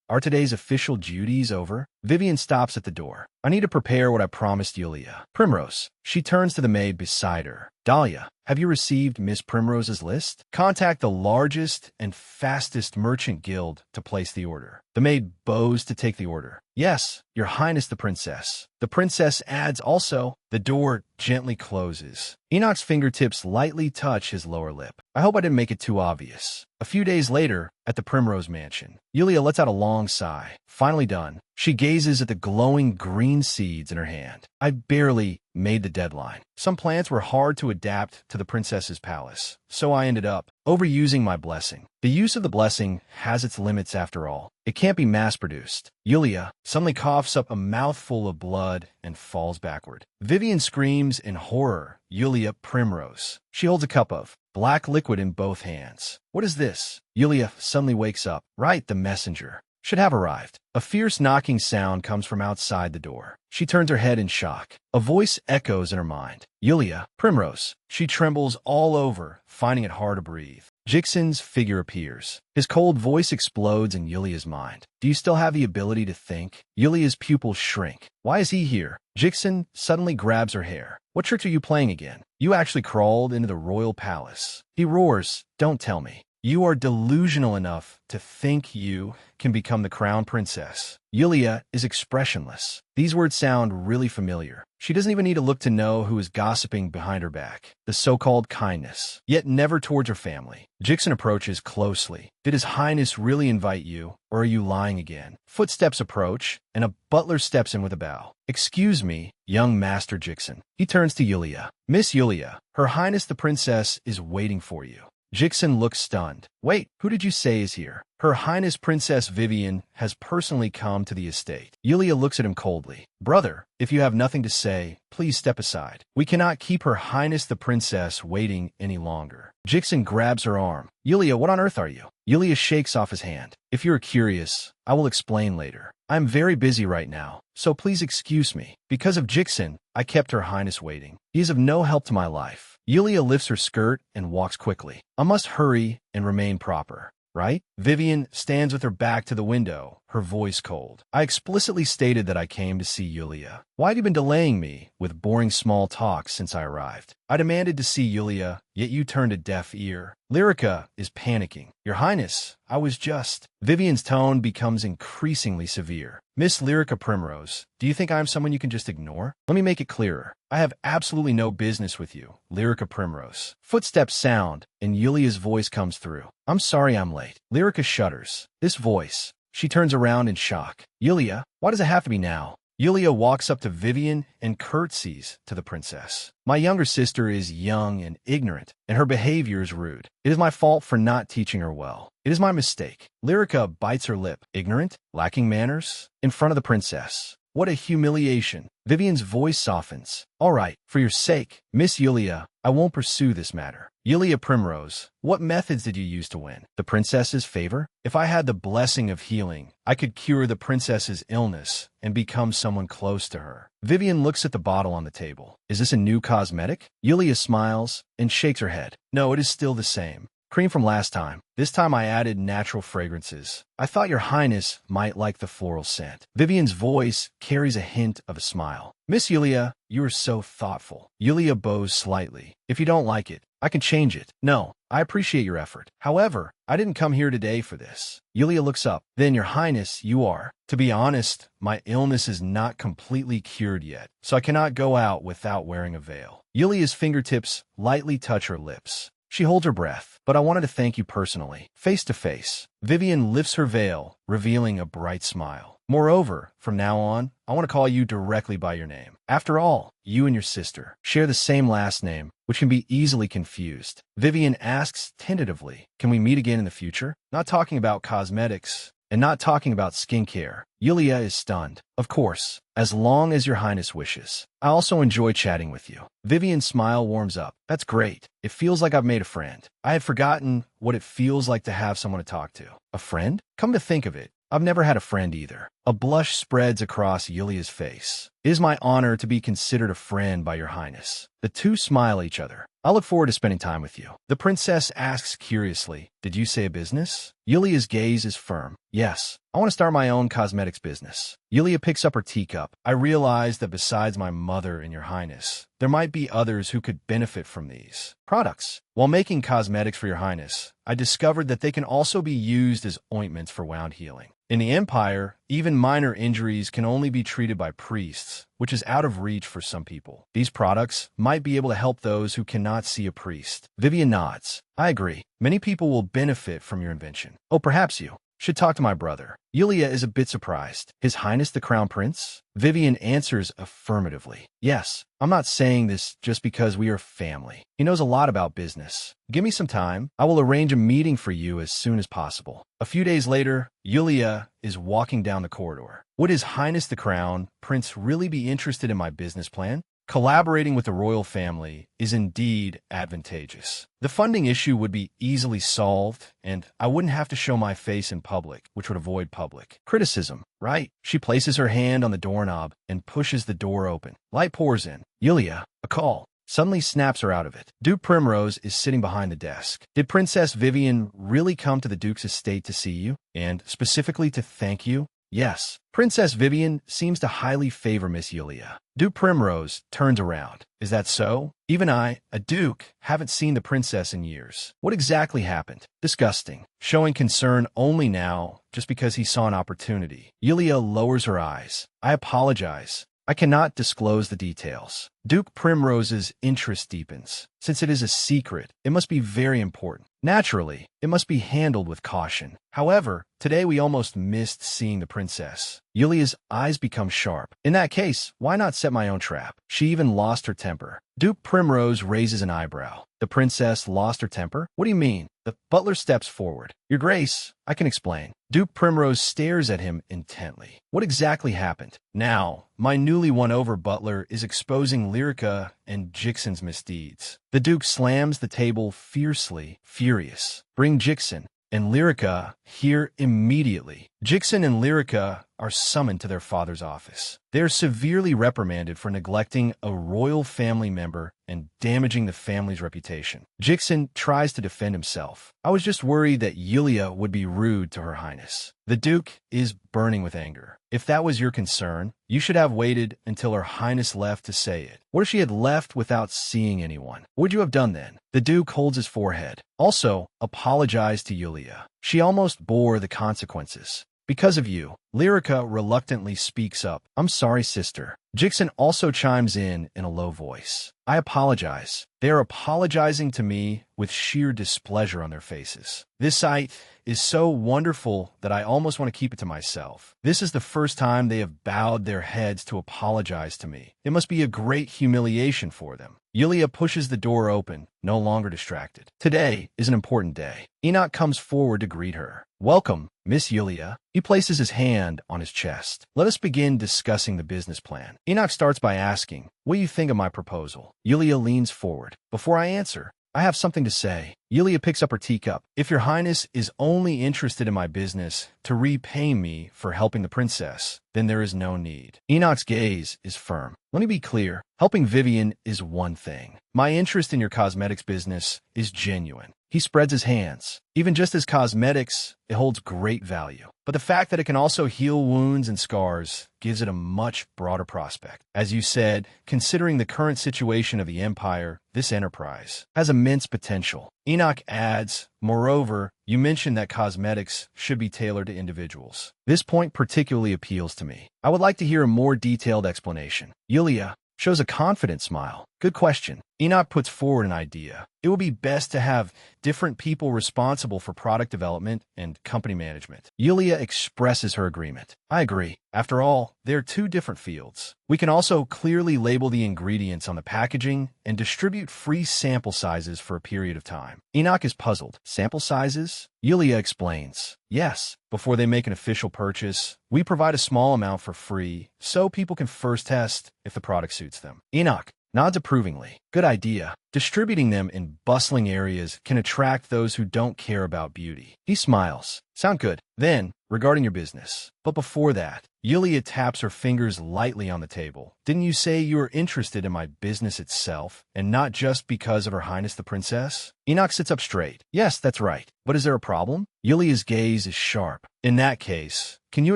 S1: Are today's official duties over? Vivian stops at the door. I need to prepare what I promised Yulia. Primrose. She turns to the maid beside her. Dahlia, have you received Miss Primrose's list? Contact the largest and fastest merchant guild to place the order. The maid bows to take the order. Yes, Your Highness the Princess. The princess adds also. The door gently closes. Enoch's fingertips lightly touch his lower lip. I hope I didn't make it too obvious. A few days later, at the Primrose Mansion, Yulia lets out a long sigh. Finally done. She gazes at the glowing green seeds in her hand. I barely made the deadline. Some plants were hard to adapt to the princess's palace, so I ended up overusing my blessing. The use of the blessing has its limits after all. It can't be mass-produced. Yulia suddenly coughs up a mouthful of blood and falls backward. Vivian screams in horror. Yulia Primrose. She holds a cup of black liquid in both hands. What is this? Yulia suddenly wakes up. Right, the messenger should have arrived. A fierce knocking sound comes from outside the door. She turns her head in shock. A voice echoes in her mind. Yulia Primrose. She trembles all over, finding it hard to breathe. Jixin's figure appears. His cold voice explodes in Yulia's mind. Do you still have the ability to think? Yulia's pupils shrink. Why is he here? Jixin suddenly grabs her hair. What trick are you playing again? You actually crawled into the royal palace. He roars. Don't tell me. You are delusional enough to think you can become the crown princess. Yulia is expressionless. These words sound really familiar. She doesn't even need to look to know who is gossiping behind her back. The so-called kindness, yet never towards her family. Jixen approaches closely. Did His Highness really invite you, or are you lying again? Footsteps approach, and a butler steps in with a bow. Excuse me, young Master Jixen. He turns to Yulia. Miss Yulia, Her Highness the Princess is waiting for you. Jixen looks stunned. Wait, who did you say is here? Her Highness Princess Vivian has personally come to the estate. Yulia looks at him coldly. Brother, if you have nothing to say, please step aside. We cannot keep Her Highness the Princess waiting any longer. Jixen grabs her arm. Yulia, what on earth are you? Yulia shakes off his hand. If you're curious, I will explain later. I'm very busy right now, so please excuse me. Because of Jixen, I kept Her Highness waiting. He is of no help to my life. Yulia lifts her skirt and walks quickly. I must hurry and remain proper, right? Vivian stands with her back to the window, her voice cold. I explicitly stated that I came to see Yulia. Why have you been delaying me with boring small talk since I arrived? I demanded to see Yulia, yet you turned a deaf ear. Lyrica is panicking. Your Highness, I was just... Vivian's tone becomes increasingly severe. Miss Lyrica Primrose, do you think I'm someone you can just ignore? Let me make it clearer. I have absolutely no business with you, Lyrica Primrose. Footsteps sound, and Yulia's voice comes through. I'm sorry I'm late. Lyrica shudders. This voice. She turns around in shock. Yulia, why does it have to be now? Yulia walks up to Vivian and curtsies to the princess. My younger sister is young and ignorant, and her behavior is rude. It is my fault for not teaching her well. It is my mistake. Lyrica bites her lip. Ignorant? Lacking manners? In front of the princess. What a humiliation. Vivian's voice softens. All right, for your sake, Miss Yulia, I won't pursue this matter. Yulia Primrose, what methods did you use to win? The princess's favor? If I had the blessing of healing, I could cure the princess's illness and become someone close to her. Vivian looks at the bottle on the table. Is this a new cosmetic? Yulia smiles and shakes her head. No, it is still the same. Cream from last time. This time I added natural fragrances. I thought your highness might like the floral scent. Vivian's voice carries a hint of a smile. Miss Yulia, you are so thoughtful. Yulia bows slightly. If you don't like it, I can change it. No, I appreciate your effort. However, I didn't come here today for this. Yulia looks up. Then, your highness, you are. To be honest, my illness is not completely cured yet, so I cannot go out without wearing a veil. Yulia's fingertips lightly touch her lips. She holds her breath. But I wanted to thank you personally, face to face. Vivian lifts her veil, revealing a bright smile. Moreover, from now on, I want to call you directly by your name. After all, you and your sister share the same last name, which can be easily confused. Vivian asks tentatively, can we meet again in the future? Not talking about cosmetics, and not talking about skincare. Yulia is stunned. Of course, as long as your highness wishes. I also enjoy chatting with you. Vivian's smile warms up. That's great. It feels like I've made a friend. I had forgotten what it feels like to have someone to talk to. A friend? Come to think of it, I've never had a friend either. A blush spreads across Yulia's face. It is my honor to be considered a friend by your highness. The two smile at each other. I look forward to spending time with you. The princess asks curiously, did you say a business? Yulia's gaze is firm. Yes, I want to start my own cosmetics business. Yulia picks up her teacup. I realize that besides my mother and your highness, there might be others who could benefit from these products. While making cosmetics for your highness, I discovered that they can also be used as ointments for wound healing. In the Empire, even minor injuries can only be treated by priests, which is out of reach for some people. These products might be able to help those who cannot see a priest. Vivian nods. I agree. Many people will benefit from your invention. Oh, perhaps you should talk to my brother. Yulia is a bit surprised. His Highness the Crown Prince? Vivian answers affirmatively. Yes, I'm not saying this just because we are family. He knows a lot about business. Give me some time. I will arrange a meeting for you as soon as possible. A few days later, Yulia is walking down the corridor. Would His Highness the Crown Prince really be interested in my business plan? Collaborating with the royal family is indeed advantageous. The funding issue would be easily solved, and I wouldn't have to show my face in public, which would avoid public criticism, right? She places her hand on the doorknob and pushes the door open. Light pours in. Yulia, a call. Suddenly snaps her out of it. Duke Primrose is sitting behind the desk. Did Princess Vivian really come to the Duke's estate to see you? And specifically to thank you? Yes. Princess Vivian seems to highly favor Miss Yulia. Duke Primrose turns around. Is that so? Even I, a duke, haven't seen the princess in years. What exactly happened? Disgusting. Showing concern only now, just because he saw an opportunity. Yulia lowers her eyes. I apologize. I cannot disclose the details. Duke Primrose's interest deepens. Since it is a secret, it must be very important. Naturally, it must be handled with caution. However, today we almost missed seeing the princess. Yulia's eyes become sharp. In that case, why not set my own trap? She even lost her temper. Duke Primrose raises an eyebrow. The princess lost her temper? What do you mean? The butler steps forward. Your Grace, I can explain. Duke Primrose stares at him intently. What exactly happened? Now, my newly won-over butler is exposing Lyrica and Jixon's misdeeds. The Duke slams the table fiercely, furious. Bring Jixon and Lyrica here immediately. Jixon and Lyrica are summoned to their father's office. They are severely reprimanded for neglecting a royal family member and damaging the family's reputation. Jixon tries to defend himself. I was just worried that Yulia would be rude to Her Highness. The Duke is burning with anger. If that was your concern, you should have waited until Her Highness left to say it. What if she had left without seeing anyone? What would you have done then? The Duke holds his forehead. Also, apologize to Yulia. She almost bore the consequences. Because of you, Lyrica reluctantly speaks up. I'm sorry, sister. Jixon also chimes in a low voice. I apologize. They are apologizing to me with sheer displeasure on their faces. This sight is so wonderful that I almost want to keep it to myself. This is the first time they have bowed their heads to apologize to me. It must be a great humiliation for them. Yulia pushes the door open, no longer distracted. Today is an important day. Enoch comes forward to greet her. Welcome, Miss Yulia. He places his hand on his chest. Let us begin discussing the business plan. Enoch starts by asking, what do you think of my proposal? Yulia leans forward. Before I answer, I have something to say. Yulia picks up her teacup. If your highness is only interested in my business to repay me for helping the princess, then there is no need. Enoch's gaze is firm. Let me be clear. Helping Vivian is one thing. My interest in your cosmetics business is genuine. He spreads his hands. Even just as cosmetics, it holds great value. But the fact that it can also heal wounds and scars gives it a much broader prospect. As you said, considering the current situation of the Empire, this enterprise has immense potential. Enoch adds, moreover, you mentioned that cosmetics should be tailored to individuals. This point particularly appeals to me. I would like to hear a more detailed explanation. Yulia shows a confident smile. Good question. Enoch puts forward an idea. It would be best to have different people responsible for product development and company management. Yulia expresses her agreement. I agree. After all, they're two different fields. We can also clearly label the ingredients on the packaging and distribute free sample sizes for a period of time. Enoch is puzzled. Sample sizes? Yulia explains. Yes, before they make an official purchase, we provide a small amount for free so people can first test if the product suits them. Enoch nods approvingly. Good idea. Distributing them in bustling areas can attract those who don't care about beauty. He smiles. Sound good. Then, regarding your business. But before that, Yulia taps her fingers lightly on the table. Didn't you say you were interested in my business itself, and not just because of Her Highness the Princess? Enoch sits up straight. Yes, that's right. But is there a problem? Yulia's gaze is sharp. In that case, can you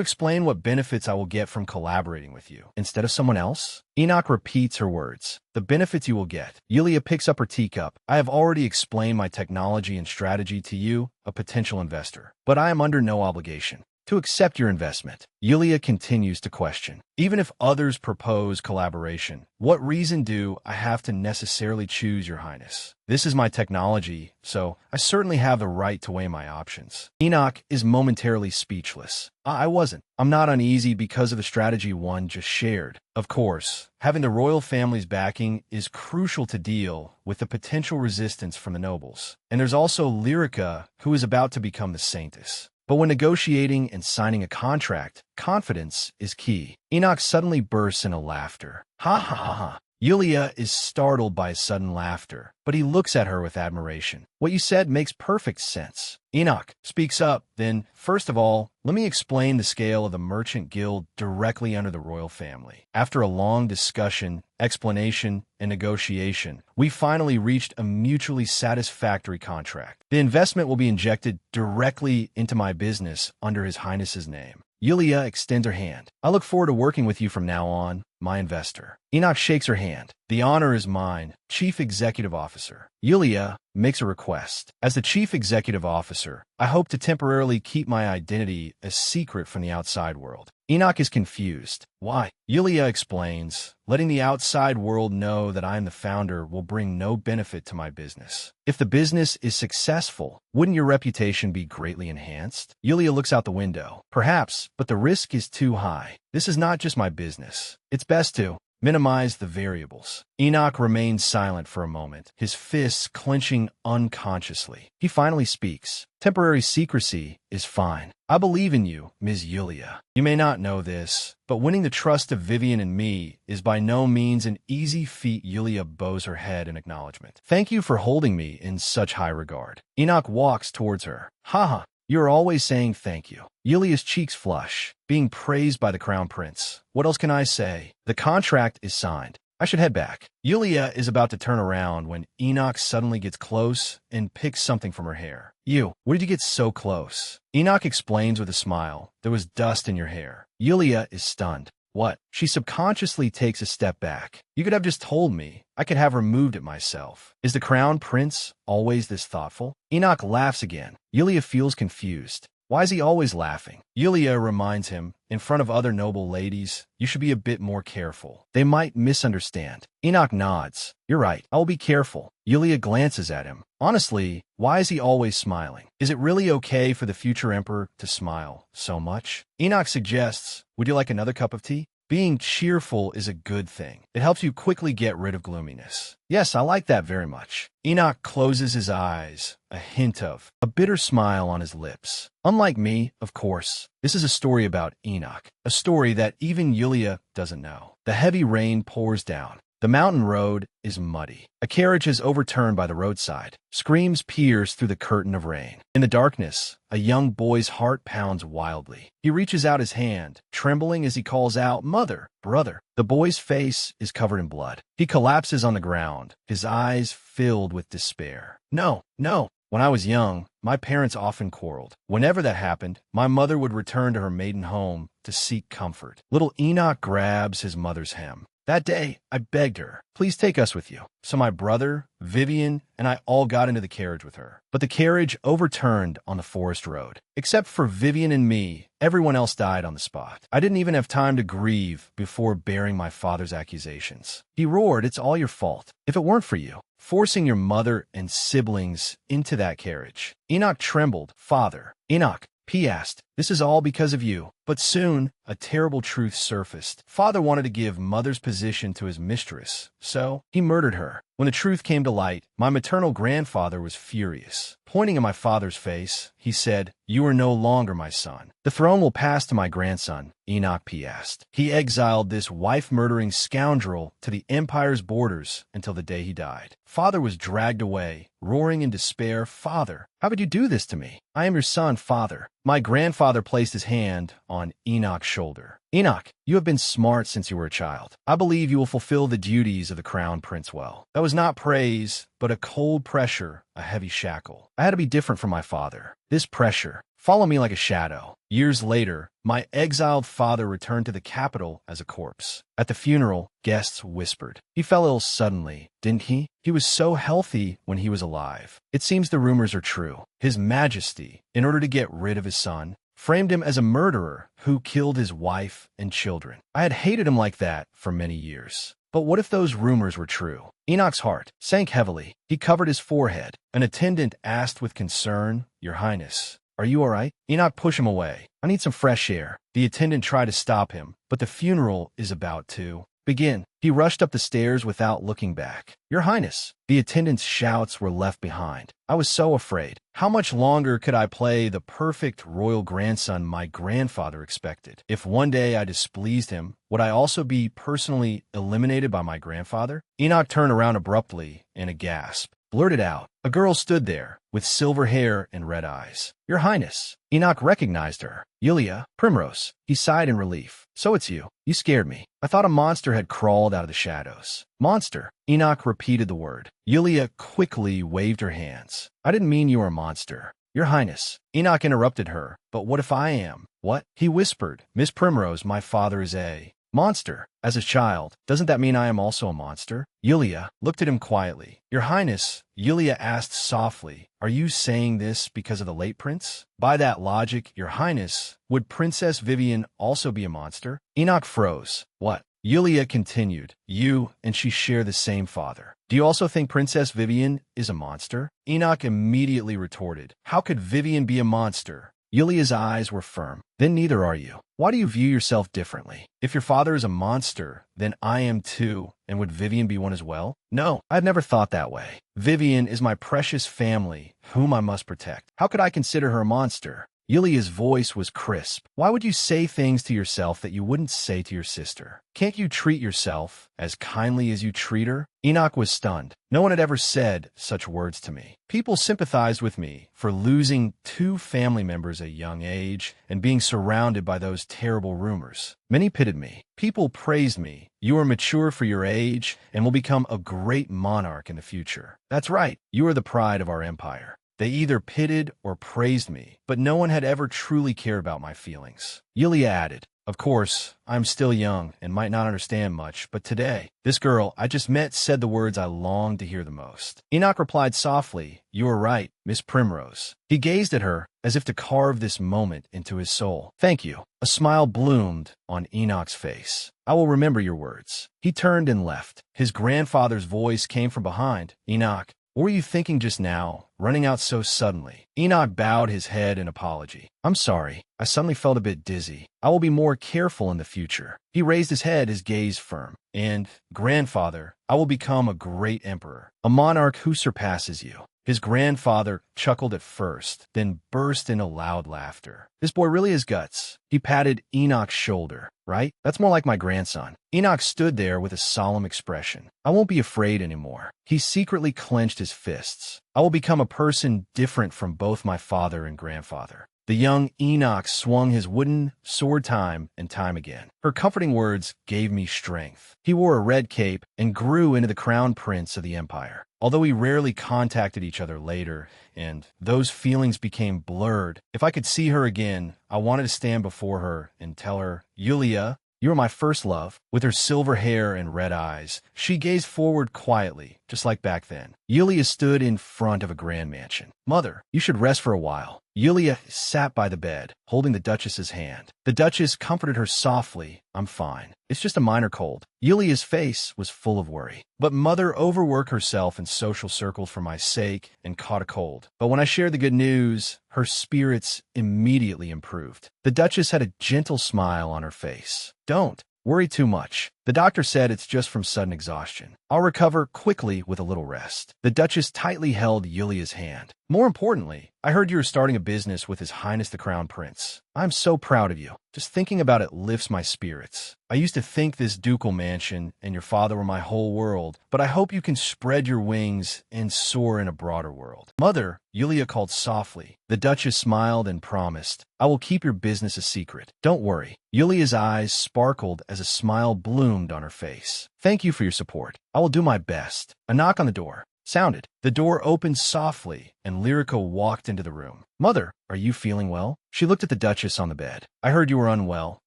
S1: explain what benefits I will get from collaborating with you, instead of someone else? Enoch repeats her words. The benefits you will get. Yulia picks up her teacup. I have already explained my technology and strategy to you, a potential investor, but I am under no obligation to accept your investment. Yulia continues to question. Even if others propose collaboration, what reason do I have to necessarily choose your highness? This is my technology, so I certainly have the right to weigh my options. Enoch is momentarily speechless. I wasn't. I'm not uneasy because of the strategy one just shared. Of course, having the royal family's backing is crucial to deal with the potential resistance from the nobles. And there's also Lyrica, who is about to become the saintess. But when negotiating and signing a contract, confidence is key. Enoch suddenly bursts into laughter. Ha ha ha ha. Yulia is startled by his sudden laughter, but he looks at her with admiration. What you said makes perfect sense. Enoch speaks up. Then, first of all, let me explain the scale of the merchant guild directly under the royal family. After a long discussion, explanation, and negotiation, we finally reached a mutually satisfactory contract. The investment will be injected directly into my business under His Highness's name. Yulia extends her hand. I look forward to working with you from now on, my investor. Enoch shakes her hand. The honor is mine, Chief Executive Officer. Yulia makes a request. As the Chief Executive Officer, I hope to temporarily keep my identity a secret from the outside world. Enoch is confused. Why? Yulia explains, letting the outside world know that I am the founder will bring no benefit to my business. If the business is successful, wouldn't your reputation be greatly enhanced? Yulia looks out the window. Perhaps, but the risk is too high. This is not just my business. It's best to minimize the variables. Enoch remains silent for a moment, his fists clenching unconsciously. He finally speaks. Temporary secrecy is fine. I believe in you, Ms. Yulia. You may not know this, but winning the trust of Vivian and me is by no means an easy feat. Yulia bows her head in acknowledgement. Thank you for holding me in such high regard. Enoch walks towards her. Haha. You're always saying thank you. Yulia's cheeks flush, being praised by the crown prince. What else can I say? The contract is signed. I should head back. Yulia is about to turn around when Enoch suddenly gets close and picks something from her hair. Where did you get so close? Enoch explains with a smile. There was dust in your hair. Yulia is stunned. What? She subconsciously takes a step back. You could have just told me. I could have removed it myself. Is the crown prince always this thoughtful? Enoch laughs again. Yulia feels confused. Why is he always laughing? Yulia reminds him, in front of other noble ladies, you should be a bit more careful. They might misunderstand. Enoch nods. You're right. I will be careful. Yulia glances at him. Honestly, why is he always smiling? Is it really okay for the future emperor to smile so much? Enoch suggests, would you like another cup of tea? Being cheerful is a good thing. It helps you quickly get rid of gloominess. Yes, I like that very much. Enoch closes his eyes, a hint of a bitter smile on his lips. Unlike me, of course, this is a story about Enoch, a story that even Yulia doesn't know. The heavy rain pours down. The mountain road is muddy. A carriage is overturned by the roadside. Screams pierce through the curtain of rain. In the darkness, a young boy's heart pounds wildly. He reaches out his hand, trembling as he calls out, "Mother, brother." The boy's face is covered in blood. He collapses on the ground, his eyes filled with despair. No, no. When I was young, my parents often quarreled. Whenever that happened, my mother would return to her maiden home to seek comfort. Little Enoch grabs his mother's hem. That day, I begged her, please take us with you. So my brother, Vivian, and I all got into the carriage with her. But the carriage overturned on the forest road. Except for Vivian and me, everyone else died on the spot. I didn't even have time to grieve before bearing my father's accusations. He roared, "It's all your fault. If it weren't for you, forcing your mother and siblings into that carriage." Enoch trembled. "Father." Enoch, he asked, "This is all because of you." But soon, a terrible truth surfaced. Father wanted to give mother's position to his mistress, so he murdered her. When the truth came to light, my maternal grandfather was furious. Pointing at my father's face, he said, "You are no longer my son. The throne will pass to my grandson." Enoch asked. He exiled this wife-murdering scoundrel to the empire's borders until the day he died. Father was dragged away, roaring in despair, "Father, how could you do this to me? I am your son, Father." My grandfather placed his hand on Enoch's shoulder. "Enoch, you have been smart since you were a child. I believe you will fulfill the duties of the crown prince well." That was not praise, but a cold pressure, a heavy shackle. I had to be different from my father. This pressure followed me like a shadow. Years later, my exiled father returned to the capital as a corpse. At the funeral, guests whispered, "He fell ill suddenly, didn't he? He was so healthy when he was alive." It seems the rumors are true. His Majesty, in order to get rid of his son, framed him as a murderer who killed his wife and children. I had hated him like that for many years. But what if those rumors were true? Enoch's heart sank heavily. He covered his forehead. An attendant asked with concern, "Your Highness, are you all right?" Enoch pushed him away. "I need some fresh air." The attendant tried to stop him, but the funeral is about to begin. He rushed up the stairs without looking back. "Your Highness." The attendant's shouts were left behind. I was so afraid. How much longer could I play the perfect royal grandson my grandfather expected? If one day I displeased him, would I also be personally eliminated by my grandfather? Enoch turned around abruptly in a gasp. Blurted out. A girl stood there, with silver hair and red eyes. "Your Highness." Enoch recognized her. "Yulia, Primrose." He sighed in relief. "So it's you. You scared me. I thought a monster had crawled out of the shadows." "Monster." Enoch repeated the word. Yulia quickly waved her hands. "I didn't mean you were a monster. Your Highness. Enoch interrupted her. But what if I am? What? He whispered. Miss Primrose, my father is a monster. As a child, doesn't that mean I am also a monster? Yulia looked at him quietly. Your Highness, Yulia asked softly, are you saying this because of the late prince? By that logic, Your Highness, would Princess Vivian also be a monster? Enoch froze. What? Yulia continued, you and she share the same father. Do you also think Princess Vivian is a monster? Enoch immediately retorted, how could Vivian be a monster? Yulia's eyes were firm. Then neither are you. Why do you view yourself differently? If your father is a monster, then I am too, and would Vivian be one as well? No, I've never thought that way. Vivian is my precious family, whom I must protect. How could I consider her a monster? Yulia's voice was crisp. Why would you say things to yourself that you wouldn't say to your sister? Can't you treat yourself as kindly as you treat her? Enoch was stunned. No one had ever said such words to me. People sympathized with me for losing 2 family members at a young age and being surrounded by those terrible rumors. Many pitied me. People praised me. You are mature for your age and will become a great monarch in the future. That's right. You are the pride of our empire. They either pitied or praised me, but no one had ever truly cared about my feelings. Yulia added, of course, I'm still young and might not understand much, but today, this girl I just met said the words I longed to hear the most. Enoch replied softly, you are right, Miss Primrose. He gazed at her as if to carve this moment into his soul. Thank you. A smile bloomed on Enoch's face. I will remember your words. He turned and left. His grandfather's voice came from behind. Enoch, what were you thinking just now, running out so suddenly? Enoch bowed his head in apology. I'm sorry. I suddenly felt a bit dizzy. I will be more careful in the future. He raised his head, his gaze firm. And, grandfather, I will become a great emperor, a monarch who surpasses you. His grandfather chuckled at first, then burst into loud laughter. This boy really has guts. He patted Enoch's shoulder. Right? That's more like my grandson. Enoch stood there with a solemn expression. I won't be afraid anymore. He secretly clenched his fists. I will become a person different from both my father and grandfather. The young Enoch swung his wooden sword time and time again. Her comforting words gave me strength. He wore a red cape and grew into the crown prince of the empire. Although we rarely contacted each other later, and those feelings became blurred, if I could see her again, I wanted to stand before her and tell her, Yulia, you are my first love. With her silver hair and red eyes, she gazed forward quietly, just like back then. Yulia stood in front of a grand mansion. Mother, you should rest for a while. Yulia sat by the bed, holding the Duchess's hand. The Duchess comforted her softly. I'm fine. It's just a minor cold. Yulia's face was full of worry. But Mother overworked herself in social circles for my sake and caught a cold. But when I shared the good news, her spirits immediately improved. The Duchess had a gentle smile on her face. Don't worry too much. The doctor said it's just from sudden exhaustion. I'll recover quickly with a little rest. The Duchess tightly held Yulia's hand. More importantly, I heard you were starting a business with His Highness the Crown Prince. I'm so proud of you. Just thinking about it lifts my spirits. I used to think this ducal mansion and your father were my whole world, but I hope you can spread your wings and soar in a broader world. Mother, Yulia called softly. The Duchess smiled and promised, I will keep your business a secret. Don't worry. Yulia's eyes sparkled as a smile bloomed on her face. Thank you for your support. I will do my best. A knock on the door sounded. The door opened softly, and Lyrica walked into the room. Mother, are you feeling well? She looked at the Duchess on the bed. I heard you were unwell,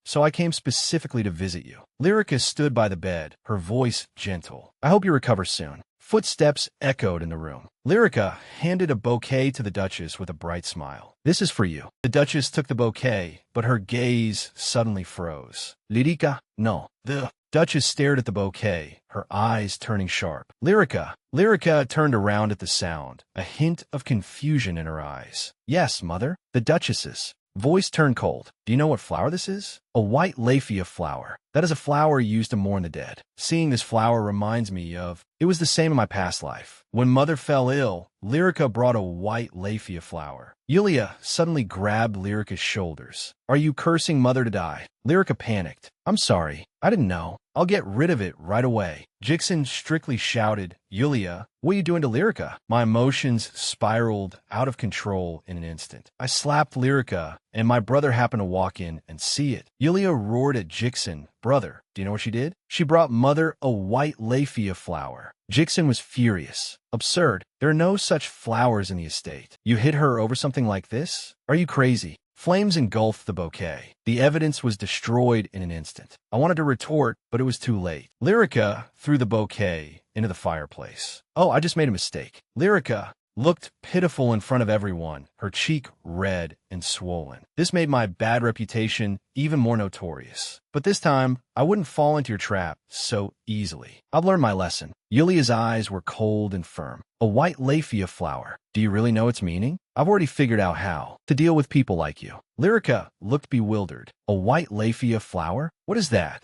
S1: so I came specifically to visit you. Lyrica stood by the bed, her voice gentle. I hope you recover soon. Footsteps echoed in the room. Lyrica handed a bouquet to the Duchess with a bright smile. This is for you. The Duchess took the bouquet, but her gaze suddenly froze. Lyrica, no. The Duchess stared at the bouquet, her eyes turning sharp. Lyrica turned around at the sound, a hint of confusion in her eyes. Yes, Mother. The Duchess's voice turned cold. Do you know what flower this is? A white lafia flower. That is a flower used to mourn the dead. Seeing this flower reminds me of, it was the same in my past life. When Mother fell ill, Lyrica brought a white lafia flower. Yulia suddenly grabbed Lyrica's shoulders. Are you cursing Mother to die? Lyrica panicked. I'm sorry. I didn't know. I'll get rid of it right away. Jixin strictly shouted, Yulia, what are you doing to Lyrica? My emotions spiraled out of control in an instant. I slapped Lyrica, and my brother happened to walk in and see it. Yulia roared at Jixin, brother, do you know what she did? She brought mother a white lafia flower. Jixin was furious. Absurd. There are no such flowers in the estate. You hit her over something like this? Are you crazy? Flames engulfed the bouquet. The evidence was destroyed in an instant. I wanted to retort, but it was too late. Lyrica threw the bouquet into the fireplace. Oh, I just made a mistake. Lyrica looked pitiful in front of everyone, her cheek red and swollen. This made my bad reputation even more notorious. But this time, I wouldn't fall into your trap so easily. I've learned my lesson. Yulia's eyes were cold and firm. A white lafia flower. Do you really know its meaning? I've already figured out how to deal with people like you. Lyrica looked bewildered. A white lafia flower? What is that?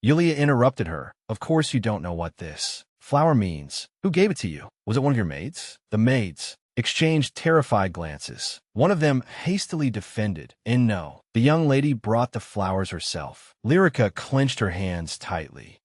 S1: Yulia interrupted her. Of course you don't know what this flower means. Who gave it to you? Was it one of your maids? The maids exchanged terrified glances. One of them hastily defended, and no, the young lady brought the flowers herself. Lyrica clenched her hands tightly.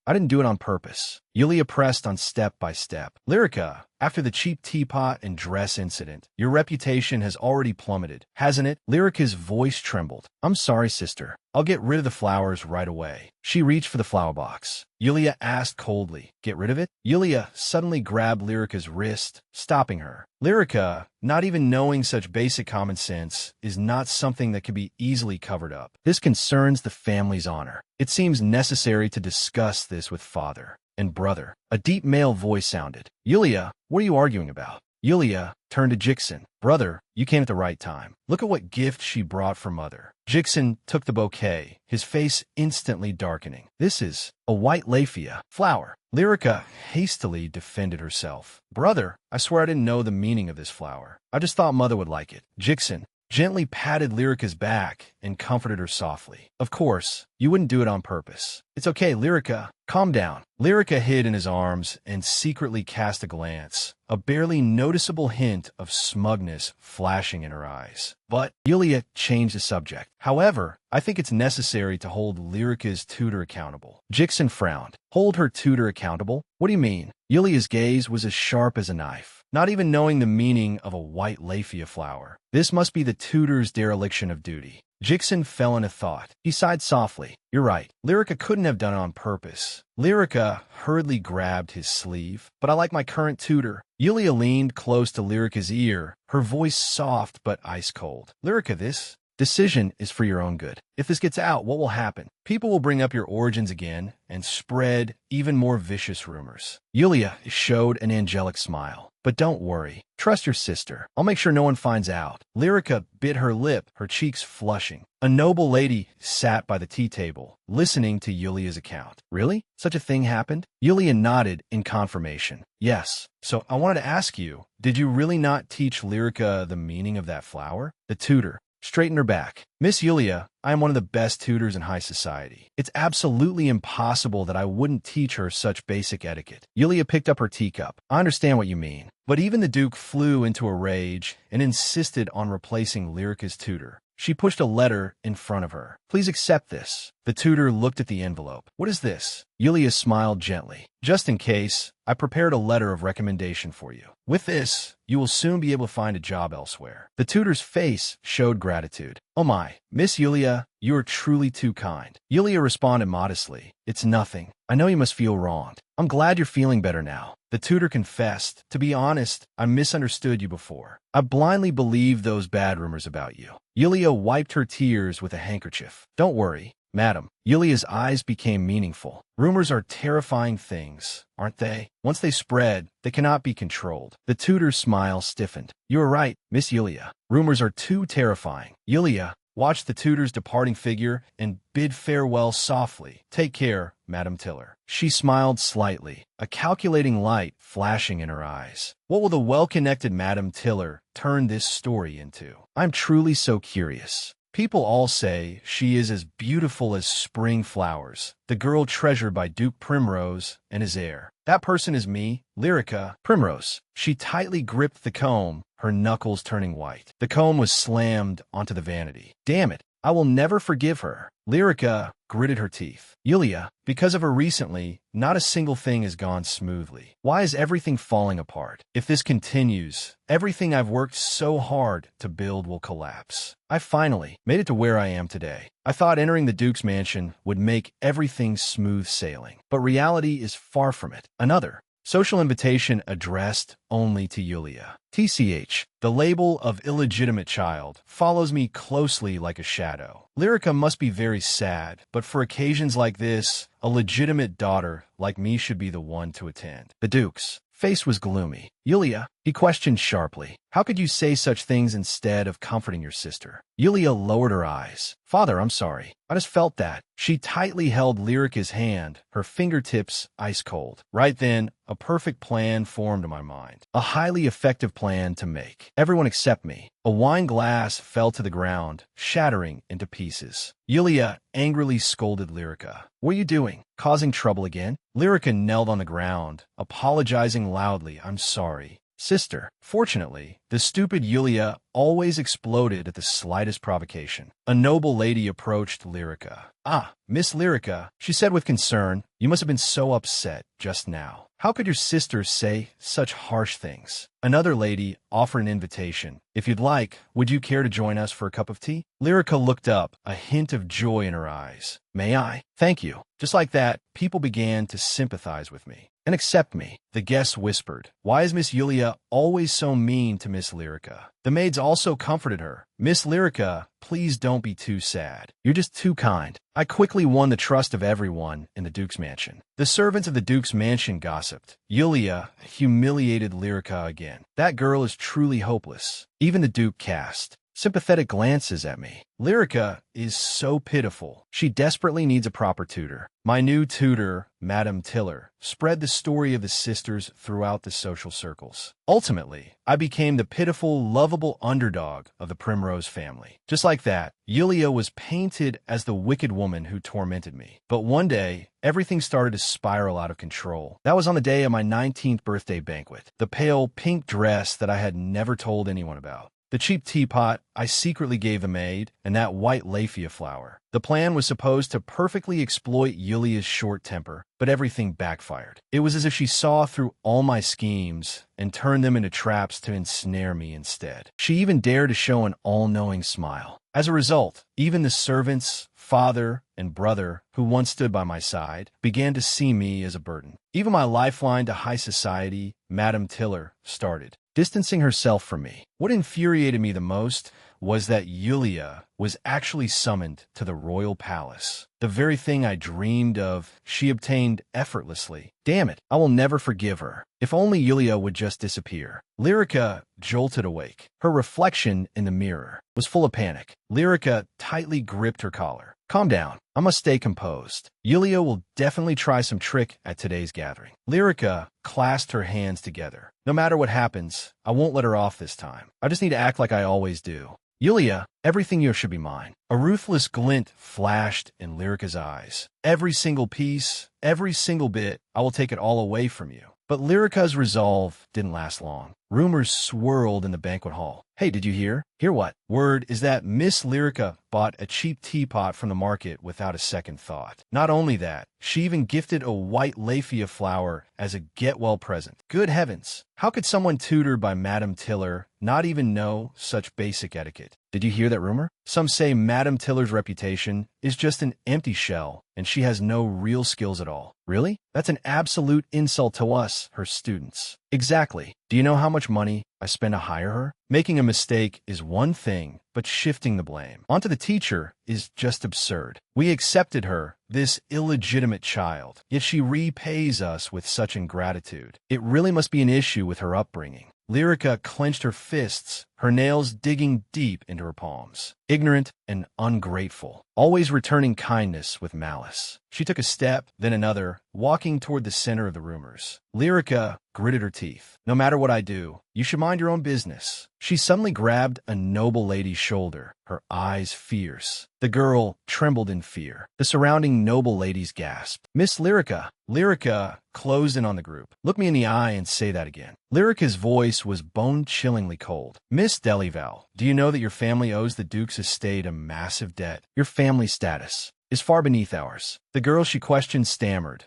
S1: I didn't do it on purpose. Yulia pressed on step by step. Lyrica, after the cheap teapot and dress incident, your reputation has already plummeted, hasn't it? Lyrica's voice trembled. I'm sorry, sister. I'll get rid of the flowers right away. She reached for the flower box. Yulia asked coldly, get rid of it? Yulia suddenly grabbed Lyrica's wrist, stopping her. Lyrica, not even knowing such basic common sense, is not something that can be easily covered up. This concerns the family's honor. It seems necessary to discuss this with father and brother. A deep male voice sounded. Yulia, what are you arguing about? Yulia turned to Jixin. Brother, you came at the right time. Look at what gift she brought for mother. Jixin took the bouquet, his face instantly darkening. This is a white lafia flower. Lyrica hastily defended herself. Brother, I swear I didn't know the meaning of this flower. I just thought mother would like it. Jixin gently patted Lyrica's back and comforted her softly. Of course, you wouldn't do it on purpose. It's okay, Lyrica. Calm down. Lyrica hid in his arms and secretly cast a glance, a barely noticeable hint of smugness flashing in her eyes. But Yulia changed the subject. However, I think it's necessary to hold Lyrica's tutor accountable. Jixin frowned. Hold her tutor accountable? What do you mean? Yulia's gaze was as sharp as a knife. Not even knowing the meaning of a white lafia flower. This must be the tutor's dereliction of duty. Jixin fell into thought. He sighed softly. You're right. Lyrica couldn't have done it on purpose. Lyrica hurriedly grabbed his sleeve. But I like my current tutor. Yulia leaned close to Lyrica's ear, her voice soft but ice cold. Lyrica, this decision is for your own good. If this gets out, what will happen? People will bring up your origins again and spread even more vicious rumors. Yulia showed an angelic smile. But don't worry. Trust your sister. I'll make sure no one finds out. Lyrica bit her lip, her cheeks flushing. A noble lady sat by the tea table, listening to Yulia's account. Really? Such a thing happened? Yulia nodded in confirmation. Yes. So I wanted to ask you, did you really not teach Lyrica the meaning of that flower? The tutor straightened her back. Miss Yulia, I am one of the best tutors in high society. It's absolutely impossible that I wouldn't teach her such basic etiquette. Yulia picked up her teacup. I understand what you mean. But even the Duke flew into a rage and insisted on replacing Lyrica's tutor. She pushed a letter in front of her. Please accept this. The tutor looked at the envelope. What is this? Yulia smiled gently. Just in case, I prepared a letter of recommendation for you. With this, you will soon be able to find a job elsewhere. The tutor's face showed gratitude. Oh my, Miss Yulia, you are truly too kind. Yulia responded modestly. It's nothing. I know you must feel wronged. I'm glad you're feeling better now. The tutor confessed. To be honest, I misunderstood you before. I blindly believed those bad rumors about you. Yulia wiped her tears with a handkerchief. Don't worry, madam. Yulia's eyes became meaningful. Rumors are terrifying things, aren't they? Once they spread, they cannot be controlled. The tutor's smile stiffened. You are right, Miss Yulia. Rumors are too terrifying. Yulia watched the tutor's departing figure and bid farewell softly. Take care, Madam Tiller. She smiled slightly, a calculating light flashing in her eyes. What will the well-connected Madam Tiller turn this story into? I'm truly so curious. People all say she is as beautiful as spring flowers, the girl treasured by Duke Primrose and his heir. That person is me, Lyrica Primrose. She tightly gripped the comb, her knuckles turning white. The comb was slammed onto the vanity. Damn it, I will never forgive her. Lyrica gritted her teeth. Yulia, because of her recently, not a single thing has gone smoothly. Why is everything falling apart? If this continues, everything I've worked so hard to build will collapse. I finally made it to where I am today. I thought entering the Duke's mansion would make everything smooth sailing, but reality is far from it. Another social invitation addressed only to Yulia. TCH, the label of illegitimate child, follows me closely like a shadow. Lyrica must be very sad, but for occasions like this, a legitimate daughter like me should be the one to attend. The Duke's face was gloomy. Yulia, he questioned sharply, how could you say such things instead of comforting your sister? Yulia lowered her eyes. Father, I'm sorry. I just felt that. She tightly held Lyrica's hand, her fingertips ice cold. Right then, a perfect plan formed in my mind. A highly effective plan to make everyone accept me. A wine glass fell to the ground, shattering into pieces. Yulia angrily scolded Lyrica. What are you doing? Causing trouble again? Lyrica knelt on the ground, apologizing loudly. I'm sorry. Sister. Fortunately, the stupid Yulia always exploded at the slightest provocation. A noble lady approached Lyrica. Ah, Miss Lyrica, she said with concern, you must have been so upset just now. How could your sister say such harsh things? Another lady offered an invitation. If you'd like, would you care to join us for a cup of tea? Lyrica looked up, a hint of joy in her eyes. May I? Thank you. Just like that, people began to sympathize with me and accept me. The guests whispered, why is Miss Yulia always so mean to Miss Lyrica? The maids also comforted her. Miss Lyrica, please don't be too sad. You're just too kind. I quickly won the trust of everyone in the Duke's mansion. The servants of the Duke's mansion gossiped. Yulia humiliated Lyrica again. That girl is truly hopeless. Even the Duke cast sympathetic glances at me. Lyrica is so pitiful. She desperately needs a proper tutor. My new tutor, Madame Tiller, spread the story of the sisters throughout the social circles. Ultimately, I became the pitiful, lovable underdog of the Primrose family. Just like that, Yulia was painted as the wicked woman who tormented me. But one day, everything started to spiral out of control. That was on the day of my 19th birthday banquet. The pale pink dress that I had never told anyone about. The cheap teapot I secretly gave the maid, and that white lafia flower. The plan was supposed to perfectly exploit Yulia's short temper, but everything backfired. It was as if she saw through all my schemes and turned them into traps to ensnare me instead. She even dared to show an all-knowing smile. As a result, even the servants, father, and brother, who once stood by my side, began to see me as a burden. Even my lifeline to high society, Madame Tiller, started distancing herself from me. What infuriated me the most was that Yulia was actually summoned to the royal palace. The very thing I dreamed of, she obtained effortlessly. Damn it, I will never forgive her. If only Yulia would just disappear. Lyrica jolted awake. Her reflection in the mirror was full of panic. Lyrica tightly gripped her collar. Calm down. I must stay composed. Yulia will definitely try some trick at today's gathering. Lyrica clasped her hands together. No matter what happens, I won't let her off this time. I just need to act like I always do. Yulia, everything yours should be mine. A ruthless glint flashed in Lyrica's eyes. Every single piece, every single bit, I will take it all away from you. But Lyrica's resolve didn't last long. Rumors swirled in the banquet hall. Hey, did you hear? Hear what? Word is that Miss Lyrica bought a cheap teapot from the market without a second thought. Not only that, she even gifted a white lafia flower as a get-well present. Good heavens! How could someone tutored by Madame Tiller not even know such basic etiquette? Did you hear that rumor? Some say Madame Tiller's reputation is just an empty shell, and she has no real skills at all. Really? That's an absolute insult to us, her students. Exactly. Do you know how much money I spend to hire her? Making a mistake is one thing, but shifting the blame onto the teacher is just absurd. We accepted her, this illegitimate child, yet she repays us with such ingratitude. It really must be an issue with her upbringing. Lyrica clenched her fists, her nails digging deep into her palms. Ignorant and ungrateful, always returning kindness with malice. She took a step, then another, walking toward the center of the rumors. Lyrica gritted her teeth. No matter what I do, you should mind your own business. She suddenly grabbed a noble lady's shoulder, her eyes fierce. The girl trembled in fear. The surrounding noble ladies gasped. Miss Lyrica. Lyrica closed in on the group. Look me in the eye and say that again. Lyrica's voice was bone-chillingly cold. Miss Miss Delival, do you know that your family owes the Duke's estate a massive debt? Your family status is far beneath ours. The girl she questioned stammered.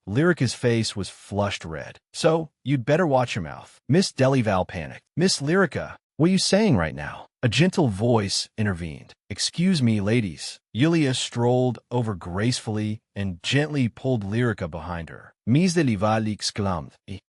S1: Lyrica's face was flushed red. So, you'd better watch your mouth. Miss Delival panicked. Miss Lyrica, what are you saying right now? A gentle voice intervened. Excuse me, ladies. Yulia strolled over gracefully and gently pulled Lyrica behind her. Miss Delival exclaimed.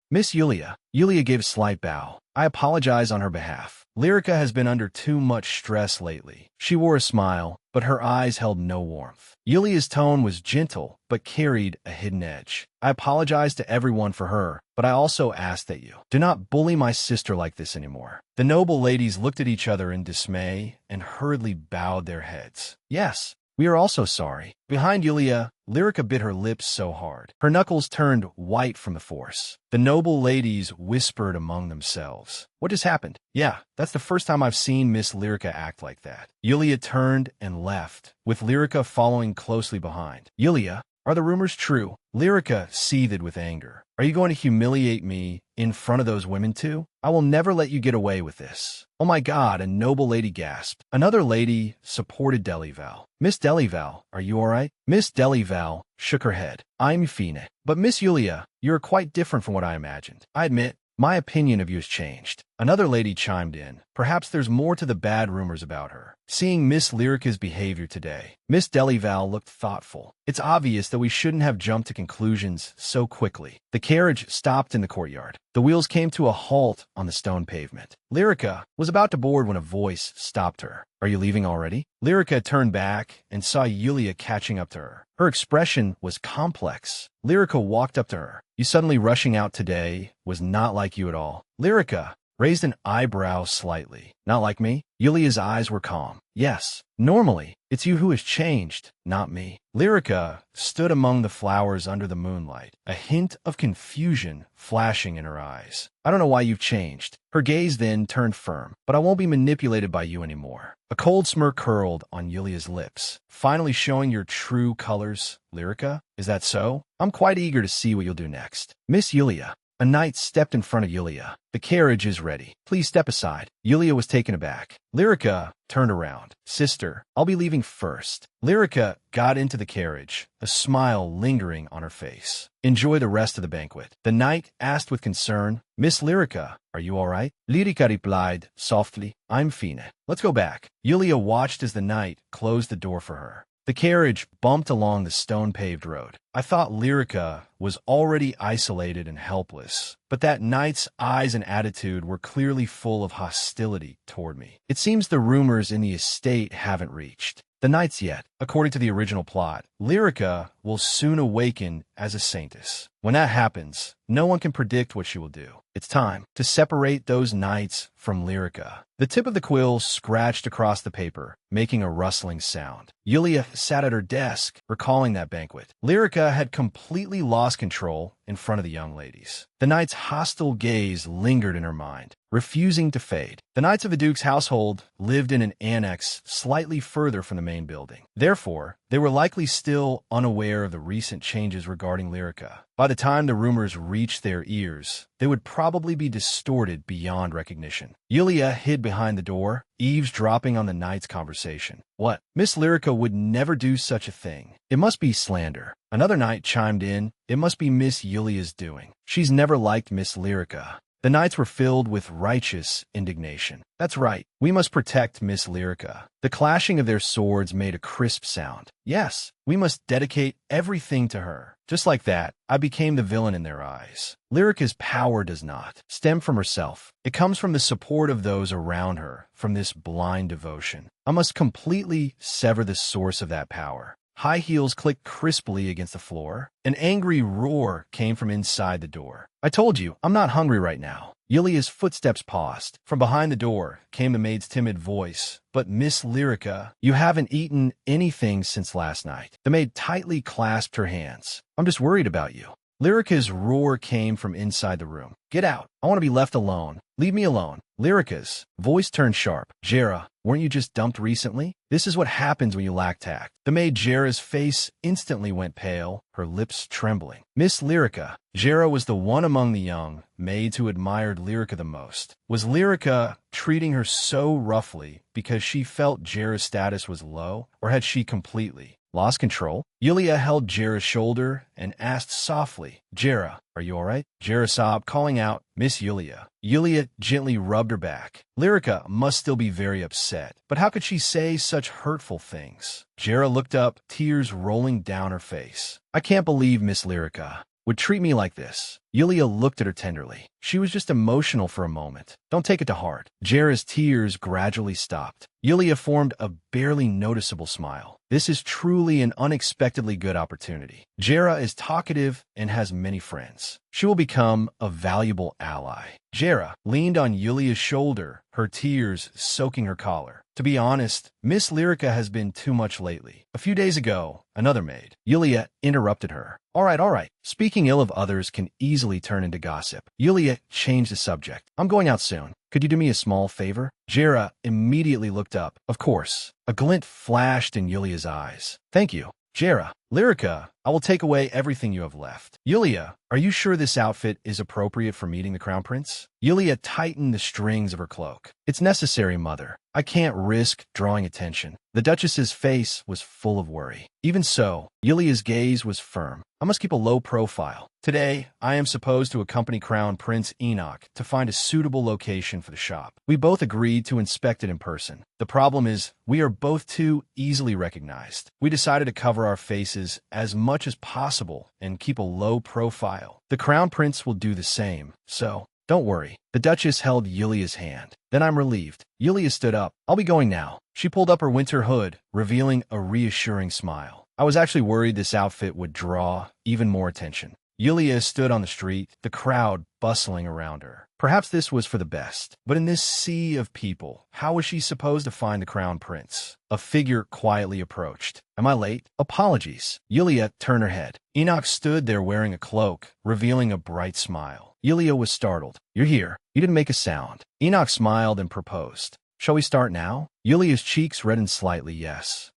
S1: Miss Yulia. Yulia gave a slight bow. I apologize on her behalf. Lyrica has been under too much stress lately. She wore a smile, but her eyes held no warmth. Yulia's tone was gentle, but carried a hidden edge. I apologize to everyone for her, but I also ask that you do not bully my sister like this anymore. The noble ladies looked at each other in dismay and hurriedly bowed their heads. Yes, we are also sorry. Behind Yulia, Lyrica bit her lips so hard. Her knuckles turned white from the force. The noble ladies whispered among themselves. What just happened? Yeah, that's the first time I've seen Miss Lyrica act like that. Yulia turned and left, with Lyrica following closely behind. Yulia, are the rumors true? Lyrica seethed with anger. Are you going to humiliate me in front of those women too? I will never let you get away with this. Oh my God, a noble lady gasped. Another lady supported Delival. Miss Delival, are you all right? Miss Delival shook her head. I'm fine. But Miss Yulia, you're quite different from what I imagined. I admit, my opinion of you has changed. Another lady chimed in. Perhaps there's more to the bad rumors about her. Seeing Miss Lyrica's behavior today, Miss Delival looked thoughtful. It's obvious that we shouldn't have jumped to conclusions so quickly. The carriage stopped in the courtyard. The wheels came to a halt on the stone pavement. Lyrica was about to board when a voice stopped her. Are you leaving already? Lyrica turned back and saw Yulia catching up to her. Her expression was complex. Lyrica walked up to her. You suddenly rushing out today was not like you at all. Lyrica raised an eyebrow slightly. Not like me? Yulia's eyes were calm. Yes, normally, it's you who has changed, not me. Lyrica stood among the flowers under the moonlight, a hint of confusion flashing in her eyes. I don't know why you've changed. Her gaze then turned firm. But I won't be manipulated by you anymore. A cold smirk curled on Yulia's lips. Finally showing your true colors, Lyrica? Is that so? I'm quite eager to see what you'll do next. Miss Yulia. A knight stepped in front of Yulia. The carriage is ready. Please step aside. Yulia was taken aback. Lyrica turned around. Sister, I'll be leaving first. Lyrica got into the carriage, a smile lingering on her face. Enjoy the rest of the banquet. The knight asked with concern, Miss Lyrica, are you all right? Lyrica replied softly, I'm fine. Let's go back. Yulia watched as the knight closed the door for her. The carriage bumped along the stone-paved road. I thought Lyrica was already isolated and helpless, but that knight's eyes and attitude were clearly full of hostility toward me. It seems the rumors in the estate haven't reached the knights yet. According to the original plot, Lyrica will soon awaken as a saintess. When that happens, no one can predict what she will do. It's time to separate those knights from Lyrica. The tip of the quill scratched across the paper, making a rustling sound. Yulia sat at her desk, recalling that banquet. Lyrica had completely lost control in front of the young ladies. The knight's hostile gaze lingered in her mind, refusing to fade. The knights of the Duke's household lived in an annex slightly further from the main building. Therefore, they were likely still unaware of the recent changes regarding Lyrica. By the time the rumors reached their ears, they would probably be distorted beyond recognition. Yulia hid behind the door, eavesdropping on the knight's conversation. What? Miss Lyrica would never do such a thing. It must be slander. Another knight chimed in. It must be Miss Yulia's doing. She's never liked Miss Lyrica. The knights were filled with righteous indignation. That's right, we must protect Miss Lyrica. The clashing of their swords made a crisp sound. Yes, we must dedicate everything to her. Just like that, I became the villain in their eyes. Lyrica's power does not stem from herself. It comes from the support of those around her, from this blind devotion. I must completely sever the source of that power. High heels clicked crisply against the floor. An angry roar came from inside the door. I told you, I'm not hungry right now. Yulia's footsteps paused. From behind the door came the maid's timid voice. But Miss Lyrica, you haven't eaten anything since last night. The maid tightly clasped her hands. I'm just worried about you. Lyrica's roar came from inside the room. Get out. I want to be left alone. Leave me alone. Lyrica's voice turned sharp. Jera, weren't you just dumped recently? This is what happens when you lack tact. The maid Jera's face instantly went pale, her lips trembling. Miss Lyrica. Jera was the one among the young maids who admired Lyrica the most. Was Lyrica treating her so roughly because she felt Jera's status was low, or had she completely lost control? Yulia held Jera's shoulder and asked softly, Jera, are you all right? Jera sobbed, calling out, Miss Yulia. Yulia gently rubbed her back. Lyrica must still be very upset, but how could she say such hurtful things? Jera looked up, tears rolling down her face. I can't believe Miss Lyrica would treat me like this. Yulia looked at her tenderly. She was just emotional for a moment. Don't take it to heart. Jera's tears gradually stopped. Yulia formed a barely noticeable smile. This is truly an unexpectedly good opportunity. Jera is talkative and has many friends. She will become a valuable ally. Jera leaned on Yulia's shoulder, her tears soaking her collar. To be honest, Miss Lyrica has been too much lately. A few days ago, another maid, Yulia, interrupted her. All right. Speaking ill of others can easily turn into gossip. Yulia changed the subject. I'm going out soon. Could you do me a small favor? Jera immediately looked up. Of course. A glint flashed in Yulia's eyes. Thank you. Jera, Lyrica, I will take away everything you have left. Yulia, are you sure this outfit is appropriate for meeting the Crown Prince? Yulia tightened the strings of her cloak. It's necessary, mother. I can't risk drawing attention. The Duchess's face was full of worry. Even so, Yulia's gaze was firm. I must keep a low profile. Today, I am supposed to accompany Crown Prince Enoch to find a suitable location for the shop. We both agreed to inspect it in person. The problem is, we are both too easily recognized. We decided to cover our faces as much as possible and keep a low profile. The Crown Prince will do the same, so don't worry. The Duchess held Yulia's hand. Then I'm relieved. Yulia stood up. I'll be going now. She pulled up her winter hood, revealing a reassuring smile. I was actually worried this outfit would draw even more attention. Yulia stood on the street, the crowd bustling around her. Perhaps this was for the best, but in this sea of people, how was she supposed to find the Crown Prince? A figure quietly approached. Am I late? Apologies. Yulia turned her head. Enoch stood there wearing a cloak, revealing a bright smile. Yulia was startled. You're here. You didn't make a sound. Enoch smiled and proposed. Shall we start now? Yulia's cheeks reddened slightly. Yes.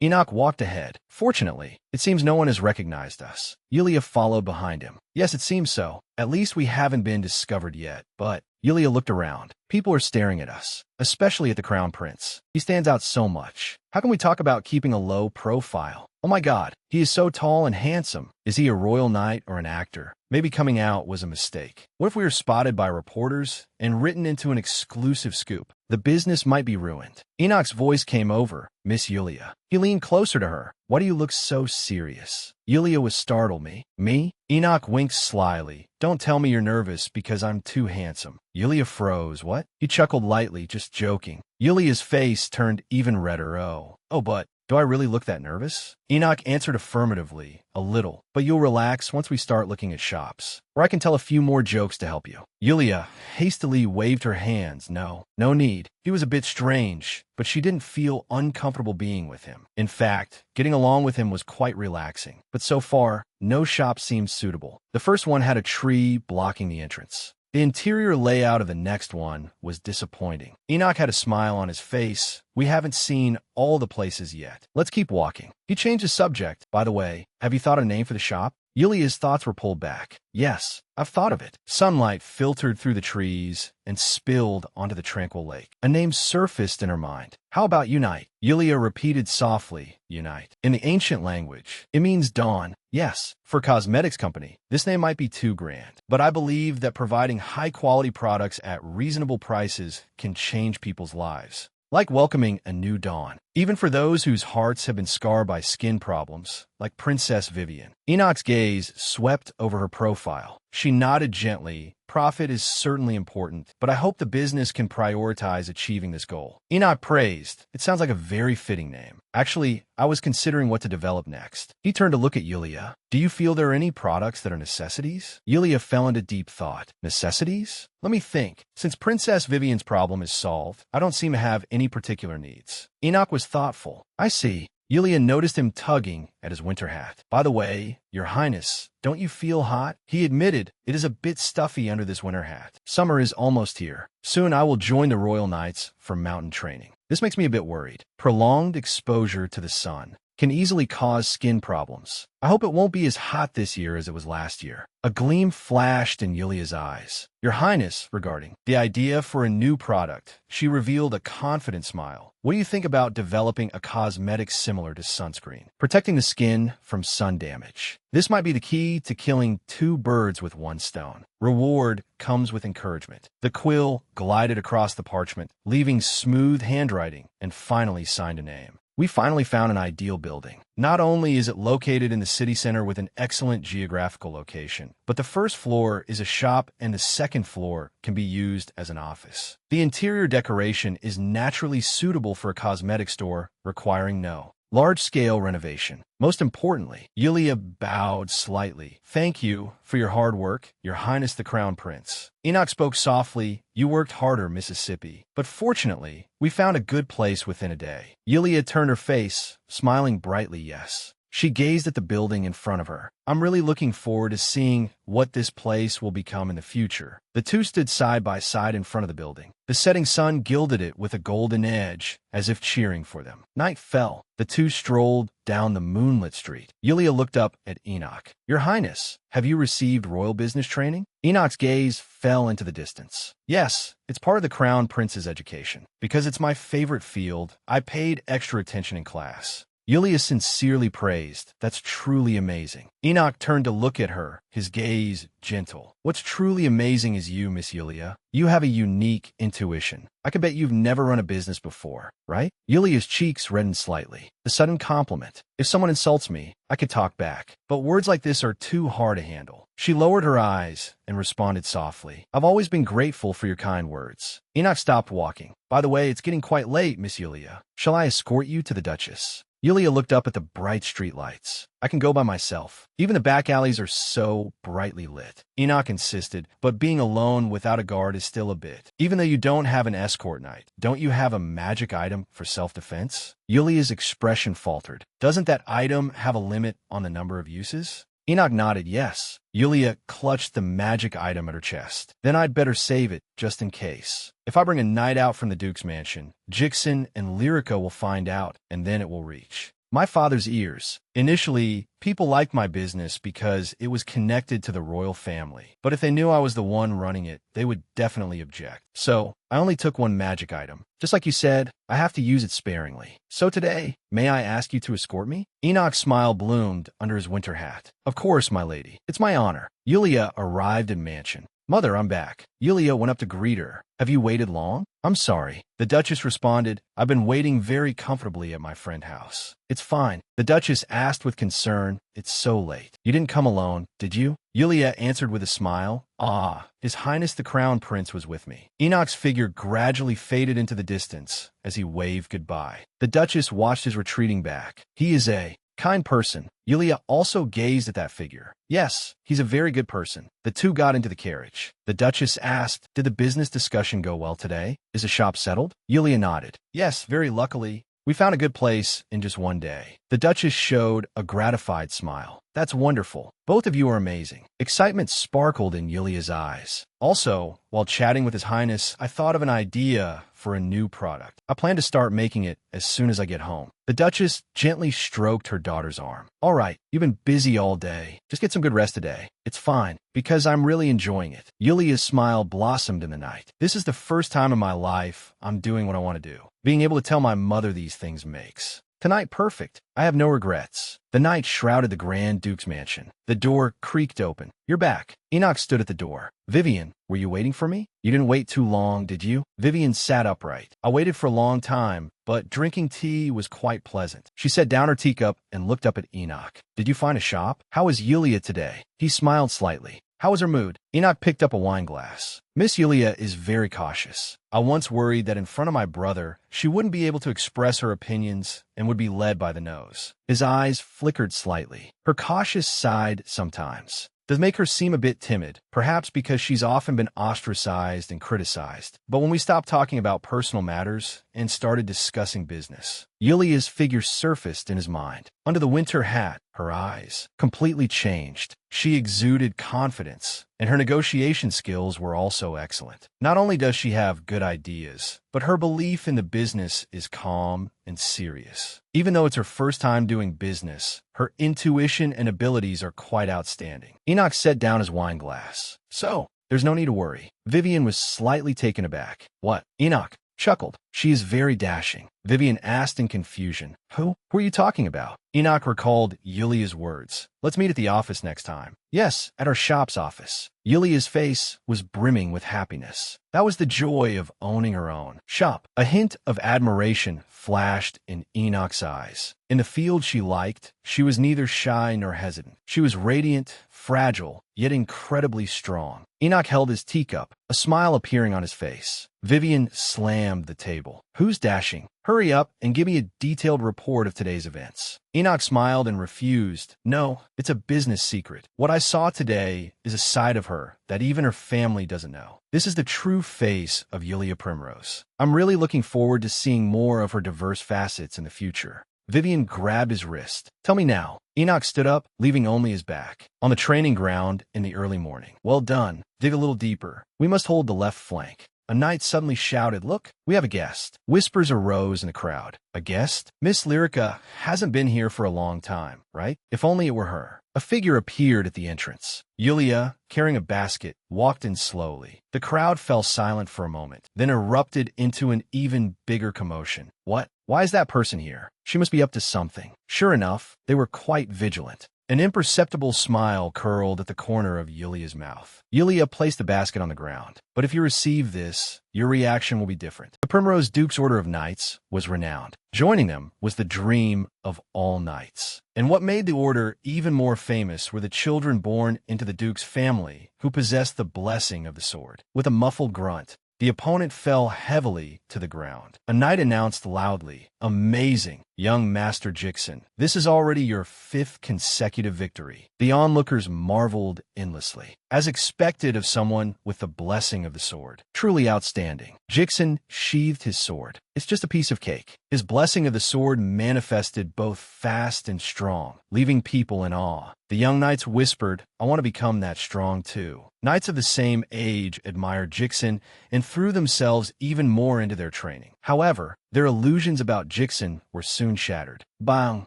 S1: Enoch walked ahead. Fortunately, it seems no one has recognized us. Yulia followed behind him. Yes, it seems so. At least we haven't been discovered yet. But Yulia looked around. People are staring at us, especially at the Crown Prince. He stands out so much. How can we talk about keeping a low profile? Oh my God, he is so tall and handsome. Is he a royal knight or an actor? Maybe coming out was a mistake. What if we were spotted by reporters and written into an exclusive scoop? The business might be ruined. Enoch's voice came over. Miss Yulia. He leaned closer to her. Why do you look so serious? Yulia was startled. Me? Enoch winked slyly. Don't tell me you're nervous because I'm too handsome. Yulia froze. What? He chuckled lightly, just joking. Yulia's face turned even redder. Oh, but do I really look that nervous? Enoch answered affirmatively, a little, but you'll relax once we start looking at shops. Or I can tell a few more jokes to help you. Yulia hastily waved her hands. No need. He was a bit strange, but she didn't feel uncomfortable being with him. In fact, getting along with him was quite relaxing. But so far, no shop seemed suitable. The first one had a tree blocking the entrance. The interior layout of the next one was disappointing. Enoch had a smile on his face. We haven't seen all the places yet. Let's keep walking. He changed the subject. By the way, have you thought of a name for the shop? Yulia's thoughts were pulled back. Yes, I've thought of it. Sunlight filtered through the trees and spilled onto the tranquil lake. A name surfaced in her mind. How about Unite? Yulia repeated softly, Unite. In the ancient language, it means dawn. Yes, for a cosmetics company, this name might be too grand. But I believe that providing high-quality products at reasonable prices can change people's lives. Like welcoming a new dawn, even for those whose hearts have been scarred by skin problems, like Princess Vivian. Enoch's gaze swept over her profile. She nodded gently. Profit is certainly important, but I hope the business can prioritize achieving this goal. Enoch praised. It sounds like a very fitting name. Actually, I was considering what to develop next. He turned to look at Yulia. Do you feel there are any products that are necessities? Yulia fell into deep thought. Necessities? Let me think. Since Princess Vivian's problem is solved, I don't seem to have any particular needs. Enoch was thoughtful. I see. Yulia noticed him tugging at his winter hat. By the way, Your Highness, don't you feel hot? He admitted, it is a bit stuffy under this winter hat. Summer is almost here. Soon I will join the Royal Knights for mountain training. This makes me a bit worried. Prolonged exposure to the sun can easily cause skin problems. I hope it won't be as hot this year as it was last year. A gleam flashed in Yulia's eyes. Your Highness, regarding the idea for a new product, she revealed a confident smile. What do you think about developing a cosmetic similar to sunscreen, protecting the skin from sun damage? This might be the key to killing two birds with one stone. Reward comes with encouragement. The quill glided across the parchment, leaving smooth handwriting, and finally signed a name. We finally found an ideal building. Not only is it located in the city center with an excellent geographical location, but the first floor is a shop and the second floor can be used as an office. The interior decoration is naturally suitable for a cosmetic store, requiring no large-scale renovation. Most importantly, Yulia bowed slightly. Thank you for your hard work, Your Highness the Crown Prince. Enoch spoke softly. You worked harder, Mississippi. But fortunately, we found a good place within a day. Yulia turned her face, smiling brightly yes. She gazed at the building in front of her. I'm really looking forward to seeing what this place will become in the future. The two stood side by side in front of the building. The setting sun gilded it with a golden edge, as if cheering for them. Night fell. The two strolled down the moonlit street. Yulia looked up at Enoch. Your Highness, have you received royal business training? Enoch's gaze fell into the distance. Yes, it's part of the Crown Prince's education. Because it's my favorite field, I paid extra attention in class. Yulia sincerely praised. That's truly amazing. Enoch turned to look at her, his gaze gentle. What's truly amazing is you, Miss Yulia. You have a unique intuition. I can bet you've never run a business before, right? Yulia's cheeks reddened slightly. The sudden compliment. If someone insults me, I could talk back. But words like this are too hard to handle. She lowered her eyes and responded softly. I've always been grateful for your kind words. Enoch stopped walking. By the way, it's getting quite late, Miss Yulia. Shall I escort you to the Duchess? Yulia looked up at the bright streetlights. I can go by myself. Even the back alleys are so brightly lit. Enoch insisted, but being alone without a guard is still a bit. Even though you don't have an escort knight, don't you have a magic item for self-defense? Yulia's expression faltered. Doesn't that item have a limit on the number of uses? Enoch nodded yes. Yulia clutched the magic item at her chest. Then I'd better save it, just in case. If I bring a knight out from the Duke's mansion, Jixon and Lyrica will find out, and then it will reach my father's ears. Initially, people liked my business because it was connected to the royal family. But if they knew I was the one running it, they would definitely object. So, I only took one magic item. Just like you said, I have to use it sparingly. So today, may I ask you to escort me? Enoch's smile bloomed under his winter hat. Of course, my lady. It's my honor. Yulia arrived in mansion. Mother, I'm back. Yulia went up to greet her. Have you waited long? I'm sorry. The Duchess responded, I've been waiting very comfortably at my friend's house. It's fine. The Duchess asked with concern, it's so late. You didn't come alone, did you? Yulia answered with a smile. Ah, His Highness the Crown Prince was with me. Enoch's figure gradually faded into the distance as he waved goodbye. The Duchess watched his retreating back. He is a kind person. Yulia also gazed at that figure. Yes, he's a very good person. The two got into the carriage. The Duchess asked, did the business discussion go well today? Is the shop settled? Yulia nodded. Yes, very luckily. We found a good place in just one day. The Duchess showed a gratified smile. That's wonderful. Both of you are amazing. Excitement sparkled in Yulia's eyes. Also, while chatting with His Highness, I thought of an idea for a new product. I plan to start making it as soon as I get home. The Duchess gently stroked her daughter's arm. All right, you've been busy all day. Just get some good rest today. It's fine, because I'm really enjoying it. Yulia's smile blossomed in the night. This is the first time in my life I'm doing what I want to do. Being able to tell my mother these things makes tonight perfect. I have no regrets. The night shrouded the Grand Duke's mansion. The door creaked open. You're back. Enoch stood at the door. Vivian, were you waiting for me? You didn't wait too long, did you? Vivian sat upright. I waited for a long time, but drinking tea was quite pleasant. She set down her teacup and looked up at Enoch. Did you find a shop? How is Yulia today? He smiled slightly. How was her mood? Enoch picked up a wine glass. Miss Yulia is very cautious. I once worried that in front of my brother, she wouldn't be able to express her opinions and would be led by the nose. His eyes flickered slightly. Her cautious side sometimes does make her seem a bit timid. perhaps because she's often been ostracized and criticized. But when we stopped talking about personal matters and started discussing business, Yulia's figure surfaced in his mind. Under the winter hat, her eyes completely changed. She exuded confidence, and her negotiation skills were also excellent. Not only does she have good ideas, but her belief in the business is calm and serious. Even though it's her first time doing business, her intuition and abilities are quite outstanding. Enoch set down his wine glass. So, there's no need to worry. Vivian was slightly taken aback. What? Enoch chuckled. She is very dashing. Vivian asked in confusion. Who are you talking about? Enoch recalled Yulia's words. Let's meet at the office next time. Yes, at our shop's office. Yulia's face was brimming with happiness. That was the joy of owning her own shop. A hint of admiration flashed in Enoch's eyes. In the field she liked, she was neither shy nor hesitant. She was radiant, fragile, yet incredibly strong. Enoch held his teacup, a smile appearing on his face. Vivian slammed the table. Who's dashing? Hurry up and give me a detailed report of today's events. Enoch smiled and refused. No, it's a business secret. What I saw today is a side of her that even her family doesn't know. This is the true face of Yulia Primrose. I'm really looking forward to seeing more of her diverse facets in the future. Vivian grabbed his wrist. Tell me now. Enoch stood up, leaving only his back. On the training ground in the early morning. Well done. Dig a little deeper. We must hold the left flank. A knight suddenly shouted, Look, we have a guest. Whispers arose in the crowd. A guest? Miss Lyrica hasn't been here for a long time, right? If only it were her. A figure appeared at the entrance. Yulia, carrying a basket, walked in slowly. The crowd fell silent for a moment, then erupted into an even bigger commotion. What? Why is that person here? She must be up to something. Sure enough, they were quite vigilant. An imperceptible smile curled at the corner of Yulia's mouth. Yulia placed the basket on the ground. But if you receive this, your reaction will be different. The Primrose Duke's Order of Knights was renowned. Joining them was the dream of all knights. And what made the order even more famous were the children born into the Duke's family who possessed the blessing of the sword. With a muffled grunt, the opponent fell heavily to the ground. A knight announced loudly, Amazing, young Master Jixin. This is already your 5th consecutive victory. The onlookers marveled endlessly, as expected of someone with the blessing of the sword. Truly outstanding. Jixin sheathed his sword. It's just a piece of cake. His blessing of the sword manifested both fast and strong, leaving people in awe. The young knights whispered, I want to become that strong too. Knights of the same age admired Jixin and threw themselves even more into their training. However, their illusions about Jixin were soon shattered. Bang!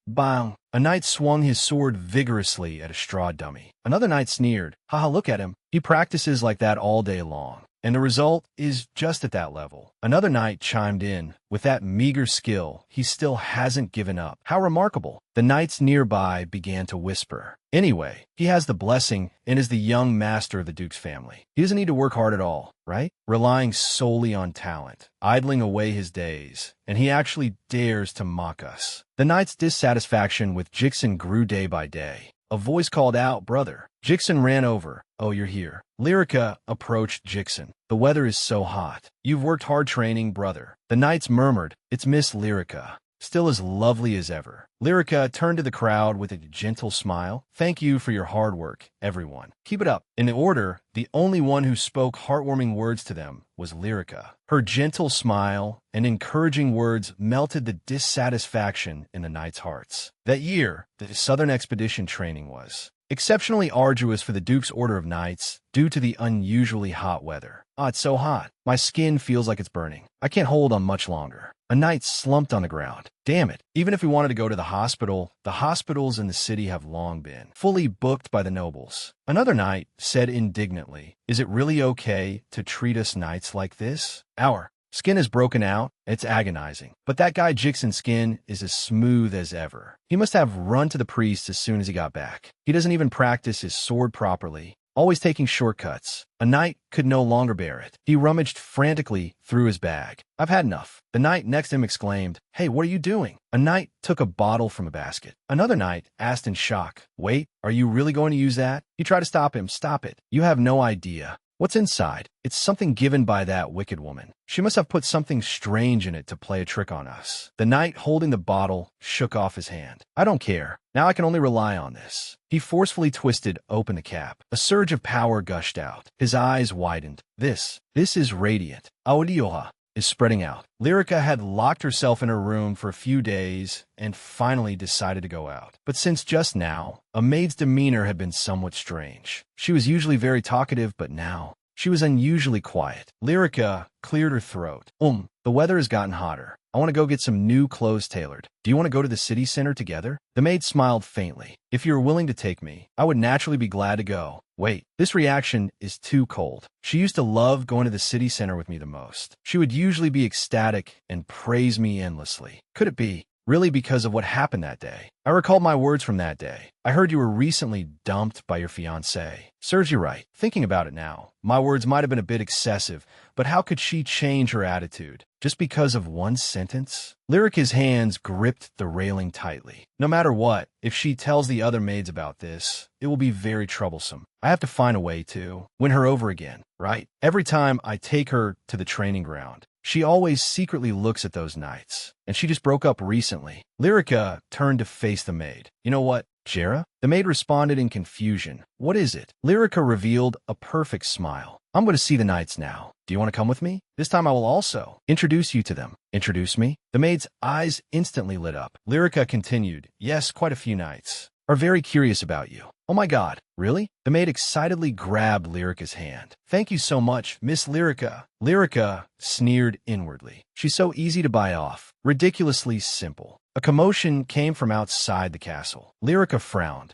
S1: Bang! A knight swung his sword vigorously at a straw dummy. Another knight sneered, Haha, look at him. He practices like that all day long. And the result is just at that level. Another knight chimed in, with that meager skill, he still hasn't given up. How remarkable. The knights nearby began to whisper. Anyway, he has the blessing and is the young master of the Duke's family. He doesn't need to work hard at all, right? Relying solely on talent, idling away his days, and he actually dares to mock us. The knight's dissatisfaction with Jixin grew day by day. A voice called out, Brother. Jixin ran over. Oh, you're here. Lyrica approached Jixin. The weather is so hot. You've worked hard training, brother. The knights murmured, It's Miss Lyrica. Still as lovely as ever. Lyrica turned to the crowd with a gentle smile. Thank you for your hard work, everyone. Keep it up. In the order, the only one who spoke heartwarming words to them was Lyrica. Her gentle smile and encouraging words melted the dissatisfaction in the knights' hearts. That year, the Southern Expedition training was exceptionally arduous for the Duke's Order of Knights due to the unusually hot weather. It's so hot. My skin feels like it's burning. I can't hold on much longer. A knight slumped on the ground. Damn it. Even if we wanted to go to the hospitals in the city have long been fully booked by the nobles. Another knight said indignantly, Is it really okay to treat us knights like this? Our skin is broken out. It's agonizing. But that guy Jixin's skin is as smooth as ever. He must have run to the priest as soon as he got back. He doesn't even practice his sword properly, always taking shortcuts. A knight could no longer bear it. He rummaged frantically through his bag. I've had enough. The knight next to him exclaimed, Hey, what are you doing? A knight took a bottle from a basket. Another knight asked in shock, Wait, are you really going to use that? He tried to stop him. Stop it. You have no idea. What's inside? It's something given by that wicked woman. She must have put something strange in it to play a trick on us. The knight holding the bottle shook off his hand. I don't care. Now I can only rely on this. He forcefully twisted open the cap. A surge of power gushed out. His eyes widened. This is radiant. Audioha is spreading out. Lyrica had locked herself in her room for a few days and finally decided to go out. But since just now, a maid's demeanor had been somewhat strange. She was usually very talkative, but now she was unusually quiet. Lyrica cleared her throat. The weather has gotten hotter. I want to go get some new clothes tailored. Do you want to go to the city center together? The maid smiled faintly. If you're willing to take me, I would naturally be glad to go. Wait, this reaction is too cold. She used to love going to the city center with me the most. She would usually be ecstatic and praise me endlessly. Could it be really because of what happened that day? I recalled my words from that day. I heard you were recently dumped by your fiancé. Serves you right. Thinking about it now, my words might have been a bit excessive, but how could she change her attitude just because of one sentence? Lyrica's hands gripped the railing tightly. No matter what, if she tells the other maids about this, it will be very troublesome. I have to find a way to win her over again, right? Every time I take her to the training ground, she always secretly looks at those knights, and she just broke up recently. Lyrica turned to face the maid. You know what, Jera? The maid responded in confusion. What is it? Lyrica revealed a perfect smile. I'm going to see the knights now. Do you want to come with me? This time I will also introduce you to them. Introduce me? The maid's eyes instantly lit up. Lyrica continued. Yes, quite a few knights are very curious about you. Oh my God, really? The maid excitedly grabbed Lyrica's hand. Thank you so much, Miss Lyrica. Lyrica sneered inwardly. She's so easy to buy off. Ridiculously simple. A commotion came from outside the castle. Lyrica frowned.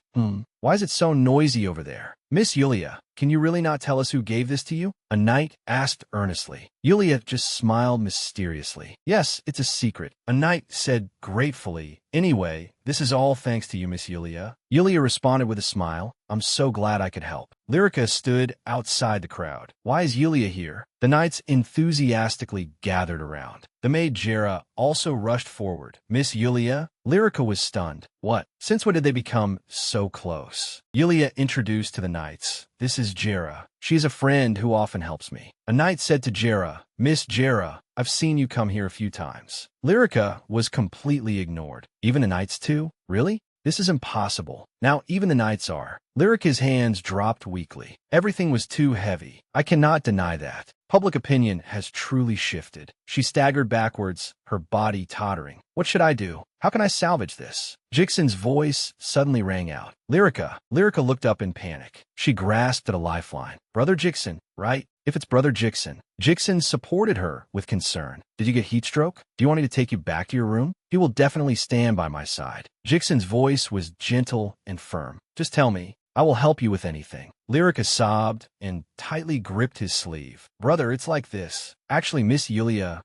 S1: Why is it so noisy over there? Miss Yulia, can you really not tell us who gave this to you? A knight asked earnestly. Yulia just smiled mysteriously. Yes, it's a secret. A knight said gratefully. Anyway, this is all thanks to you, Miss Yulia. Yulia responded with a smile. I'm so glad I could help. Lyrica stood outside the crowd. Why is Yulia here? The knights enthusiastically gathered around. The maid Jera also rushed forward. Miss Yulia? Lyrica was stunned. What? Since when did they become so close? Yulia introduced to the knights. This is Jera. She's a friend who often helps me. A knight said to Jera, Miss Jera, I've seen you come here a few times. Lyrica was completely ignored. Even the knights too? Really? This is impossible. Now even the knights are. Lyrica's hands dropped weakly. Everything was too heavy. I cannot deny that. Public opinion has truly shifted. She staggered backwards, her body tottering. What should I do? How can I salvage this? Jixon's voice suddenly rang out. Lyrica. Lyrica looked up in panic. She grasped at a lifeline. Brother Jixon, right? If it's Brother Jixon. Jixon supported her with concern. Did you get heat stroke? Do you want me to take you back to your room? He will definitely stand by my side. Jixon's voice was gentle and firm. Just tell me. I will help you with anything. Lyrica sobbed and tightly gripped his sleeve. Brother, it's like this. Actually, Miss Yulia,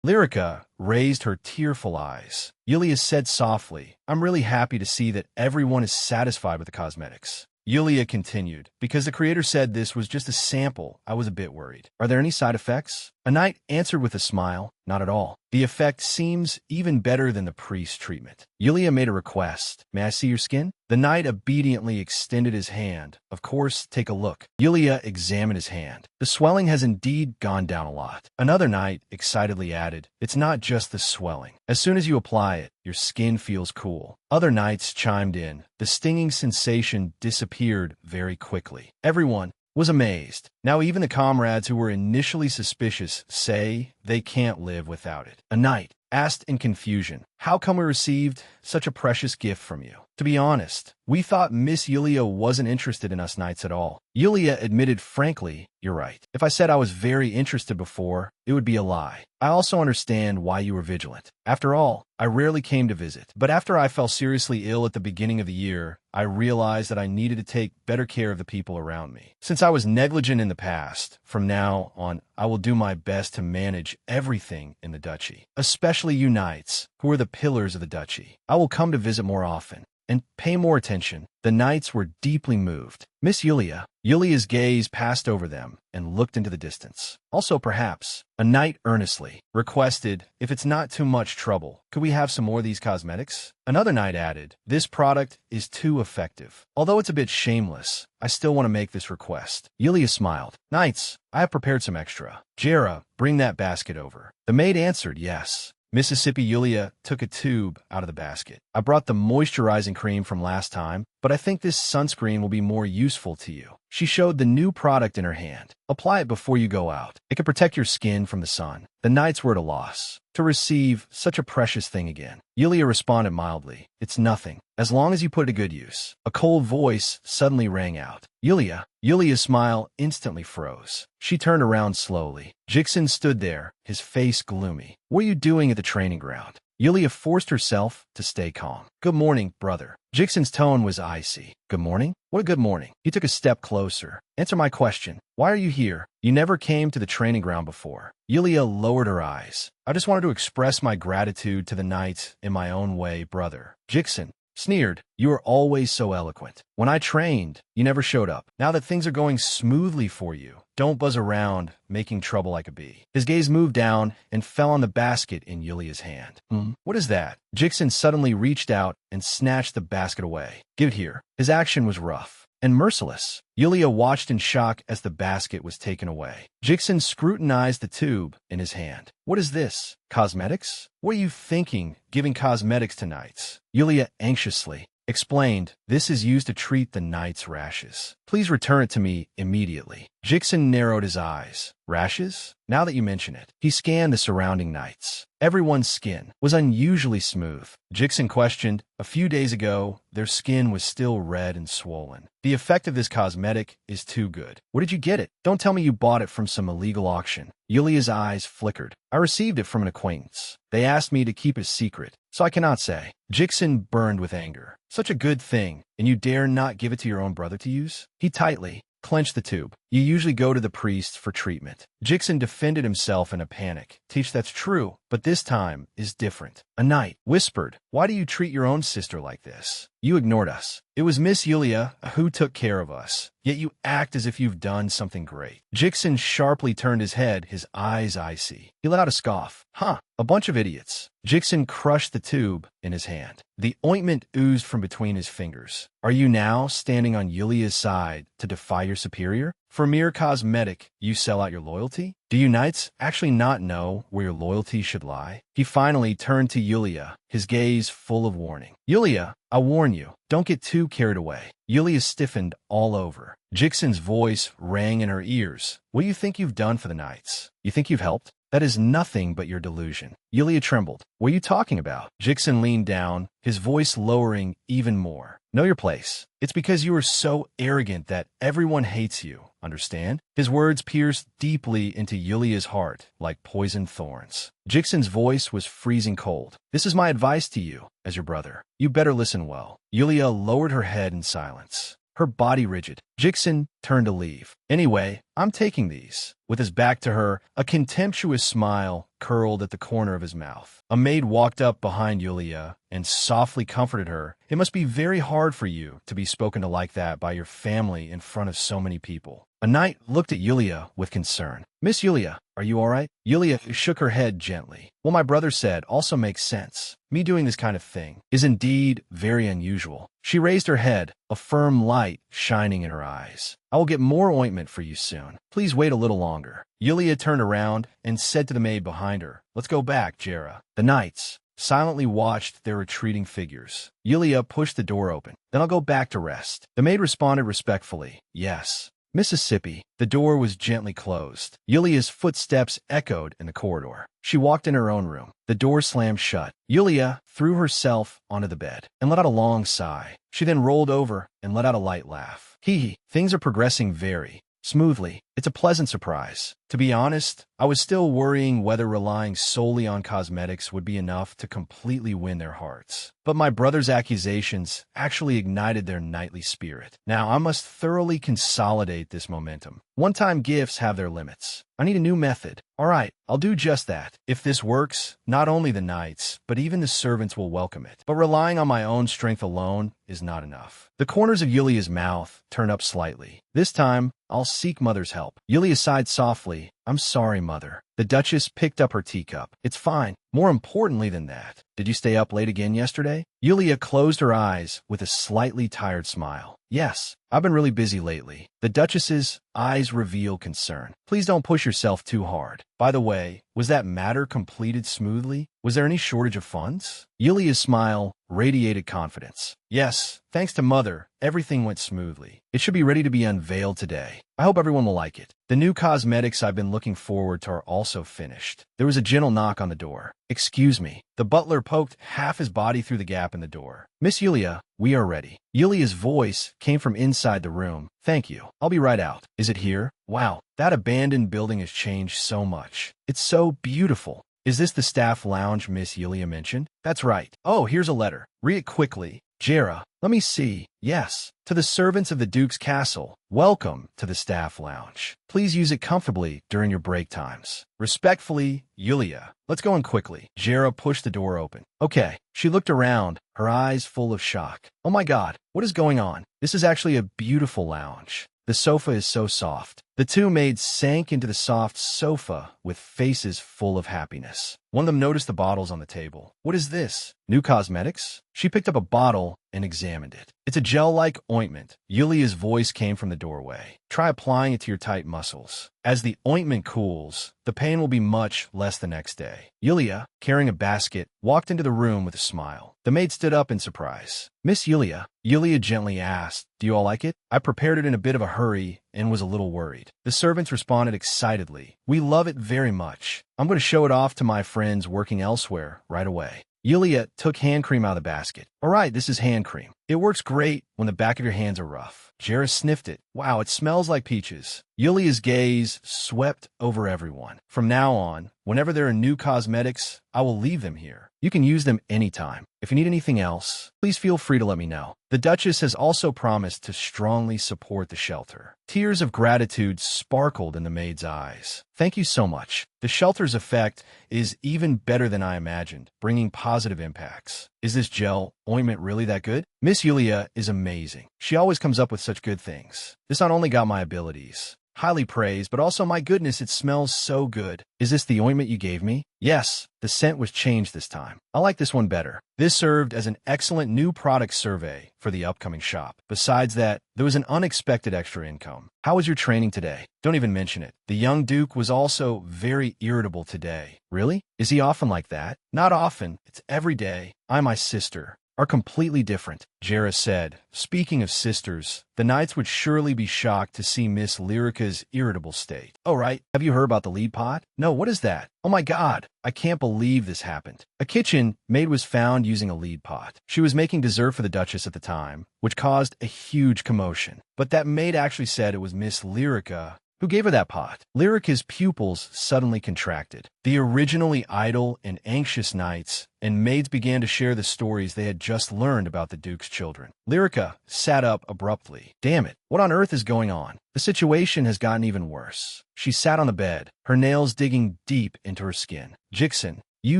S1: Lyrica raised her tearful eyes. Yulia said softly, I'm really happy to see that everyone is satisfied with the cosmetics. Yulia continued, because the creator said this was just a sample, I was a bit worried. Are there any side effects? A knight answered with a smile, not at all. The effect seems even better than the priest's treatment. Yulia made a request. May I see your skin? The knight obediently extended his hand. Of course, take a look. Yulia examined his hand. The swelling has indeed gone down a lot. Another knight excitedly added, it's not just the swelling. As soon as you apply it, your skin feels cool. Other knights chimed in. The stinging sensation disappeared very quickly. Everyone was amazed. Now even the comrades who were initially suspicious say they can't live without it. A knight asked in confusion, how come we received such a precious gift from you? To be honest, we thought Miss Yulia wasn't interested in us knights at all. Yulia admitted frankly, you're right. If I said I was very interested before, it would be a lie. I also understand why you were vigilant. After all, I rarely came to visit. But after I fell seriously ill at the beginning of the year, I realized that I needed to take better care of the people around me. Since I was negligent in the past, from now on, I will do my best to manage everything in the duchy, especially you knights, who are the pillars of the duchy. I will come to visit more often. and pay more attention. The knights were deeply moved. Miss Yulia. Yulia's gaze passed over them and looked into the distance. Also, perhaps, a knight earnestly requested, if it's not too much trouble, could we have some more of these cosmetics? Another knight added, this product is too effective. Although it's a bit shameless, I still want to make this request. Yulia smiled. Knights, I have prepared some extra. Jera, bring that basket over. The maid answered yes. Mississippi Yulia took a tube out of the basket. I brought the moisturizing cream from last time, but I think this sunscreen will be more useful to you. She showed the new product in her hand. Apply it before you go out. It can protect your skin from the sun. The knights were at a loss to receive such a precious thing again. Yulia responded mildly. It's nothing, as long as you put it to good use. A cold voice suddenly rang out. Yulia. Yulia's smile instantly froze. She turned around slowly. Jixin stood there, his face gloomy. What are you doing at the training ground? Yulia forced herself to stay calm. Good morning, brother. Jixin's tone was icy. Good morning? What a good morning. He took a step closer. Answer my question. Why are you here? You never came to the training ground before. Yulia lowered her eyes. I just wanted to express my gratitude to the knights in my own way, brother. Jixin sneered. You are always so eloquent. When I trained, you never showed up. Now that things are going smoothly for you, don't buzz around, making trouble like a bee. His gaze moved down and fell on the basket in Yulia's hand. What is that? Jixin suddenly reached out and snatched the basket away. Give it here. His action was rough and merciless. Yulia watched in shock as the basket was taken away. Jixin scrutinized the tube in his hand. What is this? Cosmetics? What are you thinking, giving cosmetics to knights? Yulia anxiously explained, this is used to treat the knight's rashes. Please return it to me immediately. Jixin narrowed his eyes. Rashes? Now that you mention it. He scanned the surrounding knights. Everyone's skin was unusually smooth. Jixin questioned, a few days ago, their skin was still red and swollen. The effect of this cosmetic is too good. Where did you get it? Don't tell me you bought it from some illegal auction. Yulia's eyes flickered. I received it from an acquaintance. They asked me to keep it secret, so I cannot say. Jixin burned with anger. Such a good thing, and you dare not give it to your own brother to use? He tightly clenched the tube. You usually go to the priest for treatment. Jixin defended himself in a panic. Teach, that's true, but this time is different. A knight whispered, why do you treat your own sister like this? You ignored us. It was Miss Yulia who took care of us, yet you act as if you've done something great. Jixin sharply turned his head, his eyes icy. He let out a scoff. Huh, a bunch of idiots. Jixin crushed the tube in his hand. The ointment oozed from between his fingers. Are you now standing on Yulia's side to defy your superior? For mere cosmetic, you sell out your loyalty? Do you knights actually not know where your loyalty should lie? He finally turned to Yulia, his gaze full of warning. Yulia, I warn you, don't get too carried away. Yulia stiffened all over. Jixin's voice rang in her ears. What do you think you've done for the knights? You think you've helped? That is nothing but your delusion. Yulia trembled. What are you talking about? Jixin leaned down, his voice lowering even more. Know your place. It's because you are so arrogant that everyone hates you, understand? His words pierced deeply into Yulia's heart like poisoned thorns. Jixin's voice was freezing cold. This is my advice to you, as your brother. You better listen well. Yulia lowered her head in silence, her body rigid. Jixin turned to leave. Anyway, I'm taking these. With his back to her, a contemptuous smile curled at the corner of his mouth. A maid walked up behind Yulia and softly comforted her. It must be very hard for you to be spoken to like that by your family in front of so many people. A knight looked at Yulia with concern. Miss Yulia, are you all right? Yulia shook her head gently. What my brother said also makes sense. Me doing this kind of thing is indeed very unusual. She raised her head, a firm light shining in her eyes. I will get more ointment for you soon. Please wait a little longer. Yulia turned around and said to the maid behind her, let's go back, Jera. The knights silently watched their retreating figures. Yulia pushed the door open. Then I'll go back to rest. The maid responded respectfully, yes. Mississippi. The door was gently closed. Yulia's footsteps echoed in the corridor. She walked in her own room. The door slammed shut. Yulia threw herself onto the bed and let out a long sigh. She then rolled over and let out a light laugh. Hee hee, things are progressing very smoothly. It's a pleasant surprise. To be honest, I was still worrying whether relying solely on cosmetics would be enough to completely win their hearts. But my brother's accusations actually ignited their knightly spirit. Now I must thoroughly consolidate this momentum. One-time gifts have their limits. I need a new method. All right, I'll do just that. If this works, not only the knights, but even the servants will welcome it. But relying on my own strength alone is not enough. The corners of Yulia's mouth turn up slightly. This time, I'll seek Mother's help. Yulia sighed softly. I'm sorry, Mother. The Duchess picked up her teacup. It's fine. More importantly than that, did you stay up late again yesterday? Yulia closed her eyes with a slightly tired smile. Yes, I've been really busy lately. The Duchess's eyes reveal concern. Please don't push yourself too hard. By the way, was that matter completed smoothly? Was there any shortage of funds? Yulia's smile radiated confidence. Yes, thanks to Mother, everything went smoothly. It should be ready to be unveiled today. I hope everyone will like it. The new cosmetics I've been looking forward to are also finished. There was a gentle knock on the door. Excuse me. The butler poked half his body through the gap in the door. Miss Yulia, we are ready. Yulia's voice came from inside the room. Thank you. I'll be right out. Is it here? Wow, that abandoned building has changed so much. It's so beautiful. Is this the staff lounge Miss Yulia mentioned? That's right. Oh, here's a letter. Read it quickly. Jera, let me see. Yes. To the servants of the Duke's castle, welcome to the staff lounge. Please use it comfortably during your break times. Respectfully, Yulia. Let's go in quickly. Jera pushed the door open. Okay. She looked around, her eyes full of shock. Oh my God, what is going on? This is actually a beautiful lounge. The sofa is so soft. The two maids sank into the soft sofa with faces full of happiness. One of them noticed the bottles on the table. What is this? New cosmetics? She picked up a bottle and examined it. It's a gel-like ointment. Yulia's voice came from the doorway. Try applying it to your tight muscles. As the ointment cools, the pain will be much less the next day. Yulia, carrying a basket, walked into the room with a smile. The maid stood up in surprise. Miss Yulia, Yulia gently asked, do you all like it? I prepared it in a bit of a hurry and was a little worried. The servants responded excitedly. We love it very much. I'm going to show it off to my friends working elsewhere right away. Yulia took hand cream out of the basket. All right, this is hand cream. It works great when the back of your hands are rough. Jera sniffed it. Wow, it smells like peaches. Yulia's gaze swept over everyone. From now on, whenever there are new cosmetics, I will leave them here. You can use them anytime. If you need anything else, please feel free to let me know. The Duchess has also promised to strongly support the shelter. Tears of gratitude sparkled in the maid's eyes. Thank you so much. The shelter's effect is even better than I imagined, bringing positive impacts. Is this gel ointment really that good? Miss Yulia is amazing. She always comes up with such good things. This not only got my abilities highly praised, but also, my goodness, it smells so good. Is this the ointment you gave me? Yes, the scent was changed this time. I like this one better. This served as an excellent new product survey for the upcoming shop. Besides that, there was an unexpected extra income. How was your training today? Don't even mention it. The young Duke was also very irritable today. Really? Is he often like that? Not often. It's every day. My sister are completely different, Jera said. Speaking of sisters, the knights would surely be shocked to see Miss Lyrica's irritable state. Oh, right. Have you heard about the lead pot? No, what is that? Oh my God, I can't believe this happened. A kitchen maid was found using a lead pot. She was making dessert for the Duchess at the time, which caused a huge commotion. But that maid actually said it was Miss Lyrica who gave her that pot. Lyrica's pupils suddenly contracted. The originally idle and anxious knights and maids began to share the stories they had just learned about the Duke's children. Lyrica sat up abruptly. Damn it, what on earth is going on? The situation has gotten even worse. She sat on the bed, her nails digging deep into her skin. Jixon, you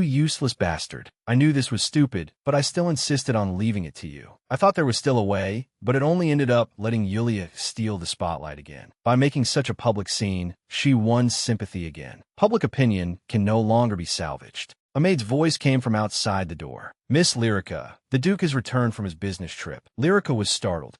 S1: useless bastard. I knew this was stupid, but I still insisted on leaving it to you. I thought there was still a way, but it only ended up letting Yulia steal the spotlight again. By making such a public scene, she won sympathy again. Public opinion can no longer be salvaged. A maid's voice came from outside the door. Miss Lyrica, the Duke has returned from his business trip. Lyrica was startled.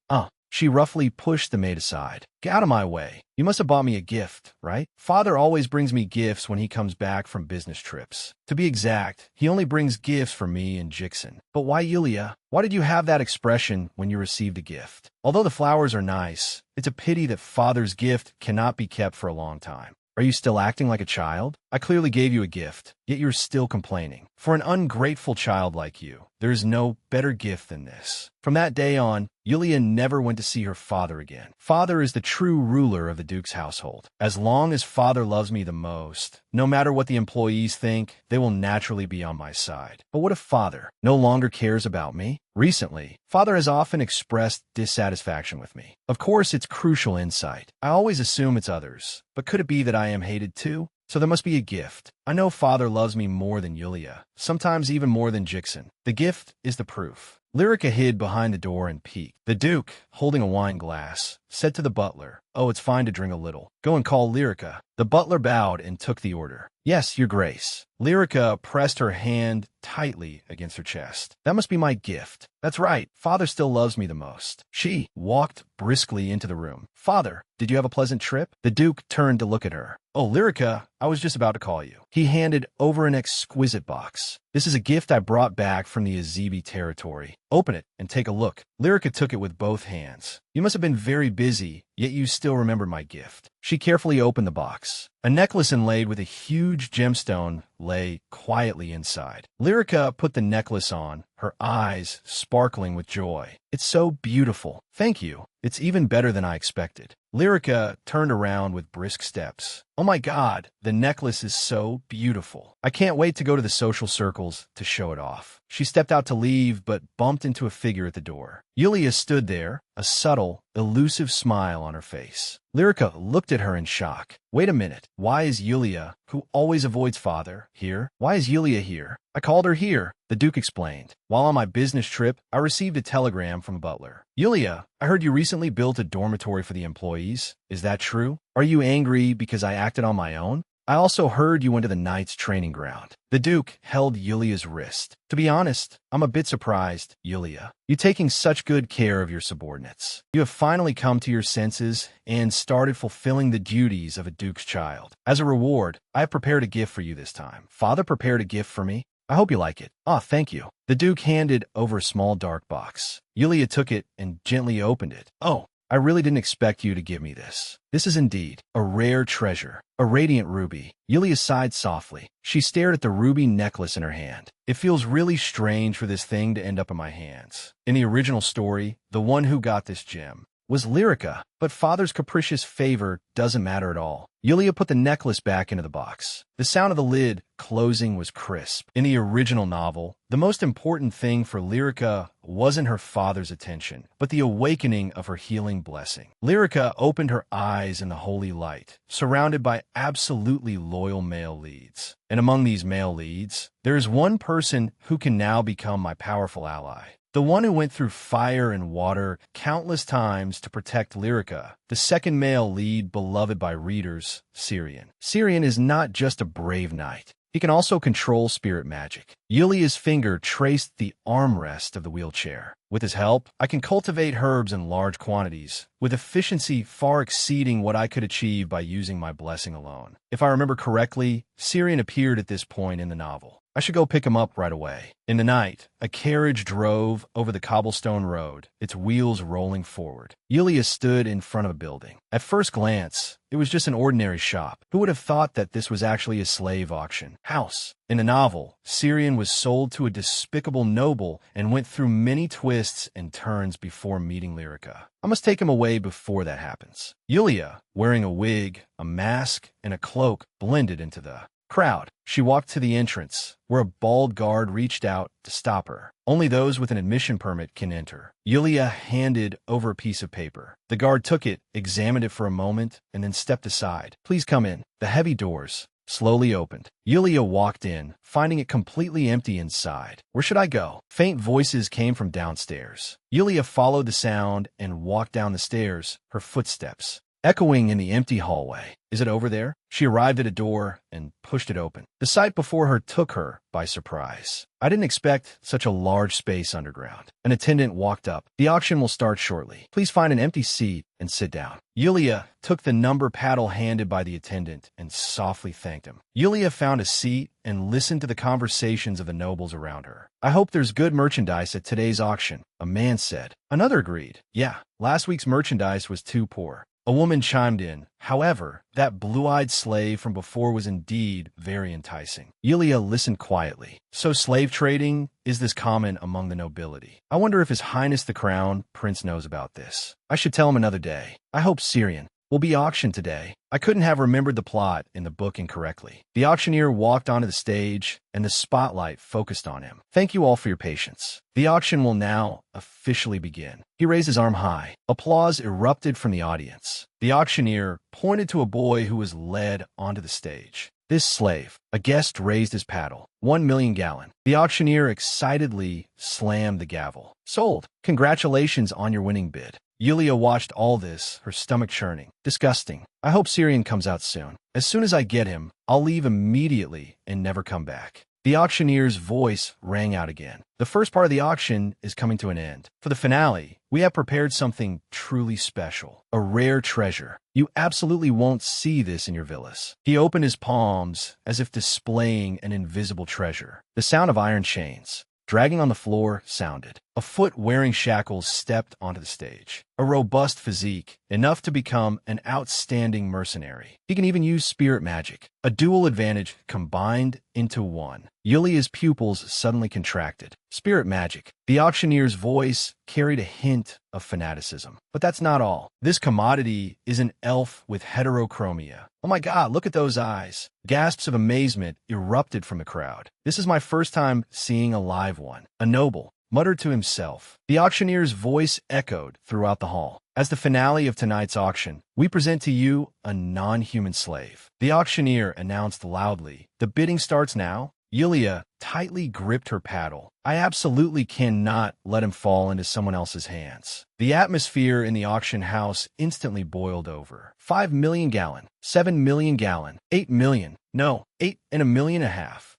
S1: She roughly pushed the maid aside. Get out of my way. You must have bought me a gift, right? Father always brings me gifts when he comes back from business trips. To be exact, he only brings gifts for me and Jixon. But why Yulia? Why did you have that expression when you received a gift? Although the flowers are nice, it's a pity that Father's gift cannot be kept for a long time. Are you still acting like a child? I clearly gave you a gift, yet you're still complaining. For an ungrateful child like you, there is no better gift than this." From that day on, Yulia never went to see her father again. Father is the true ruler of the Duke's household. As long as father loves me the most, no matter what the employees think, they will naturally be on my side. But what if father no longer cares about me? Recently, father has often expressed dissatisfaction with me. Of course, it's crucial insight. I always assume it's others. But could it be that I am hated too? So there must be a gift. I know father loves me more than Yulia, sometimes even more than Jixon. The gift is the proof. Lyrica hid behind the door and peeked. The Duke, holding a wine glass, said to the butler, "Oh, it's fine to drink a little. Go and call Lyrica." The butler bowed and took the order. "Yes, your grace." Lyrica pressed her hand tightly against her chest. "That must be my gift. That's right. Father still loves me the most." She walked briskly into the room. "Father, did you have a pleasant trip?" The Duke turned to look at her. "Oh, Lyrica, I was just about to call you." He handed over an exquisite box. "This is a gift I brought back from the Azibi territory. Open it and take a look." Lyrica took it with both hands. "You must have been very busy, yet you still remember my gift." She carefully opened the box. A necklace inlaid with a huge gemstone lay quietly inside. Lyrica put the necklace on, her eyes sparkling with joy. "It's so beautiful." "Thank you. It's even better than I expected." Lyrica turned around with brisk steps. "Oh my God, the necklace is so beautiful. I can't wait to go to the social circles to show it off." She stepped out to leave, but bumped into a figure at the door. Yulia stood there, a subtle, elusive smile on her face. Lyrica looked at her in shock. "Wait a minute. Why is Yulia, who always avoids father, here? Why is Yulia here?" "I called her here," the Duke explained. "While on my business trip, I received a telegram from a butler. Yulia, I heard you recently built a dormitory for the employees. Is that true? Are you angry because I acted on my own? I also heard you went to the Knights training ground." The Duke held Yulia's wrist. "To be honest, I'm a bit surprised, Yulia. You're taking such good care of your subordinates. You have finally come to your senses and started fulfilling the duties of a Duke's child. As a reward, I have prepared a gift for you this time." "Father prepared a gift for me? I hope you like it." "Ah, thank you." The Duke handed over a small dark box. Yulia took it and gently opened it. "Oh, I really didn't expect you to give me this. This is indeed a rare treasure, a radiant ruby." Yulia sighed softly. She stared at the ruby necklace in her hand. "It feels really strange for this thing to end up in my hands." In the original story, the one who got this gem was Lyrica, but father's capricious favor doesn't matter at all. Yulia put the necklace back into the box. The sound of the lid closing was crisp. In the original novel, the most important thing for Lyrica wasn't her father's attention, but the awakening of her healing blessing. Lyrica opened her eyes in the holy light, surrounded by absolutely loyal male leads. And among these male leads, there is one person who can now become my powerful ally. The one who went through fire and water countless times to protect Lyrica, the second male lead beloved by readers, Syrian. Syrian is not just a brave knight. He can also control spirit magic. Yulia's finger traced the armrest of the wheelchair. With his help, I can cultivate herbs in large quantities, with efficiency far exceeding what I could achieve by using my blessing alone. If I remember correctly, Syrian appeared at this point in the novel. I should go pick him up right away. In the night, a carriage drove over the cobblestone road, its wheels rolling forward. Yulia stood in front of a building. At first glance, it was just an ordinary shop. Who would have thought that this was actually a slave auction house? In the novel, Syrian was sold to a despicable noble and went through many twists and turns before meeting Lyrica. I must take him away before that happens. Yulia, wearing a wig, a mask, and a cloak, blended into the crowd. She walked to the entrance, where a bald guard reached out to stop her. Only those with an admission permit can enter. Yulia handed over a piece of paper. The guard took it, examined it for a moment, and then stepped aside. "Please come in." The heavy doors slowly opened. Yulia walked in, finding it completely empty inside. "Where should I go?" Faint voices came from downstairs. Yulia followed the sound and walked down the stairs, her footsteps echoing in the empty hallway. "Is it over there?" She arrived at a door and pushed it open. The sight before her took her by surprise. I didn't expect such a large space underground. An attendant walked up. "The auction will start shortly. Please find an empty seat and sit down." Yulia took the number paddle handed by the attendant and softly thanked him. Yulia found a seat and listened to the conversations of the nobles around her. "I hope there's good merchandise at today's auction," a man said. Another agreed. "Yeah, last week's merchandise was too poor." A woman chimed in. However, that blue-eyed slave from before was indeed very enticing. Yulia listened quietly. So slave trading is this common among the nobility? I wonder if His Highness the Crown Prince knows about this. I should tell him another day. I hope Syrian will be auctioned today. I couldn't have remembered the plot in the book incorrectly. The auctioneer walked onto the stage, and the spotlight focused on him. Thank you all for your patience. The auction will now officially begin. He raised his arm high. Applause erupted from the audience. The auctioneer pointed to a boy who was led onto the stage. This slave, a guest, raised his paddle. 1 million gallon. The auctioneer excitedly slammed the gavel. Sold. Congratulations on your winning bid. Yulia watched all this, her stomach churning. Disgusting. I hope Syrian comes out soon. As soon as I get him, I'll leave immediately and never come back. The auctioneer's voice rang out again. The first part of the auction is coming to an end. For the finale, we have prepared something truly special. A rare treasure. You absolutely won't see this in your villas. He opened his palms as if displaying an invisible treasure. The sound of iron chains dragging on the floor sounded. A foot wearing shackles stepped onto the stage. A robust physique, enough to become an outstanding mercenary. He can even use spirit magic. A dual advantage combined into one. Yulia's pupils suddenly contracted. Spirit magic. The auctioneer's voice carried a hint of fanaticism. But that's not all. This commodity is an elf with heterochromia. Oh my God, look at those eyes. Gasps of amazement erupted from the crowd. This is my first time seeing a live one. A noble muttered to himself. The auctioneer's voice echoed throughout the hall. As the finale of tonight's auction, we present to you a non-human slave. The auctioneer announced loudly. The bidding starts now. Yulia tightly gripped her paddle. I absolutely cannot let him fall into someone else's hands. The atmosphere in the auction house instantly boiled over. 5 million gallon, 7 million gallon, 8 million. No, 8.5 million.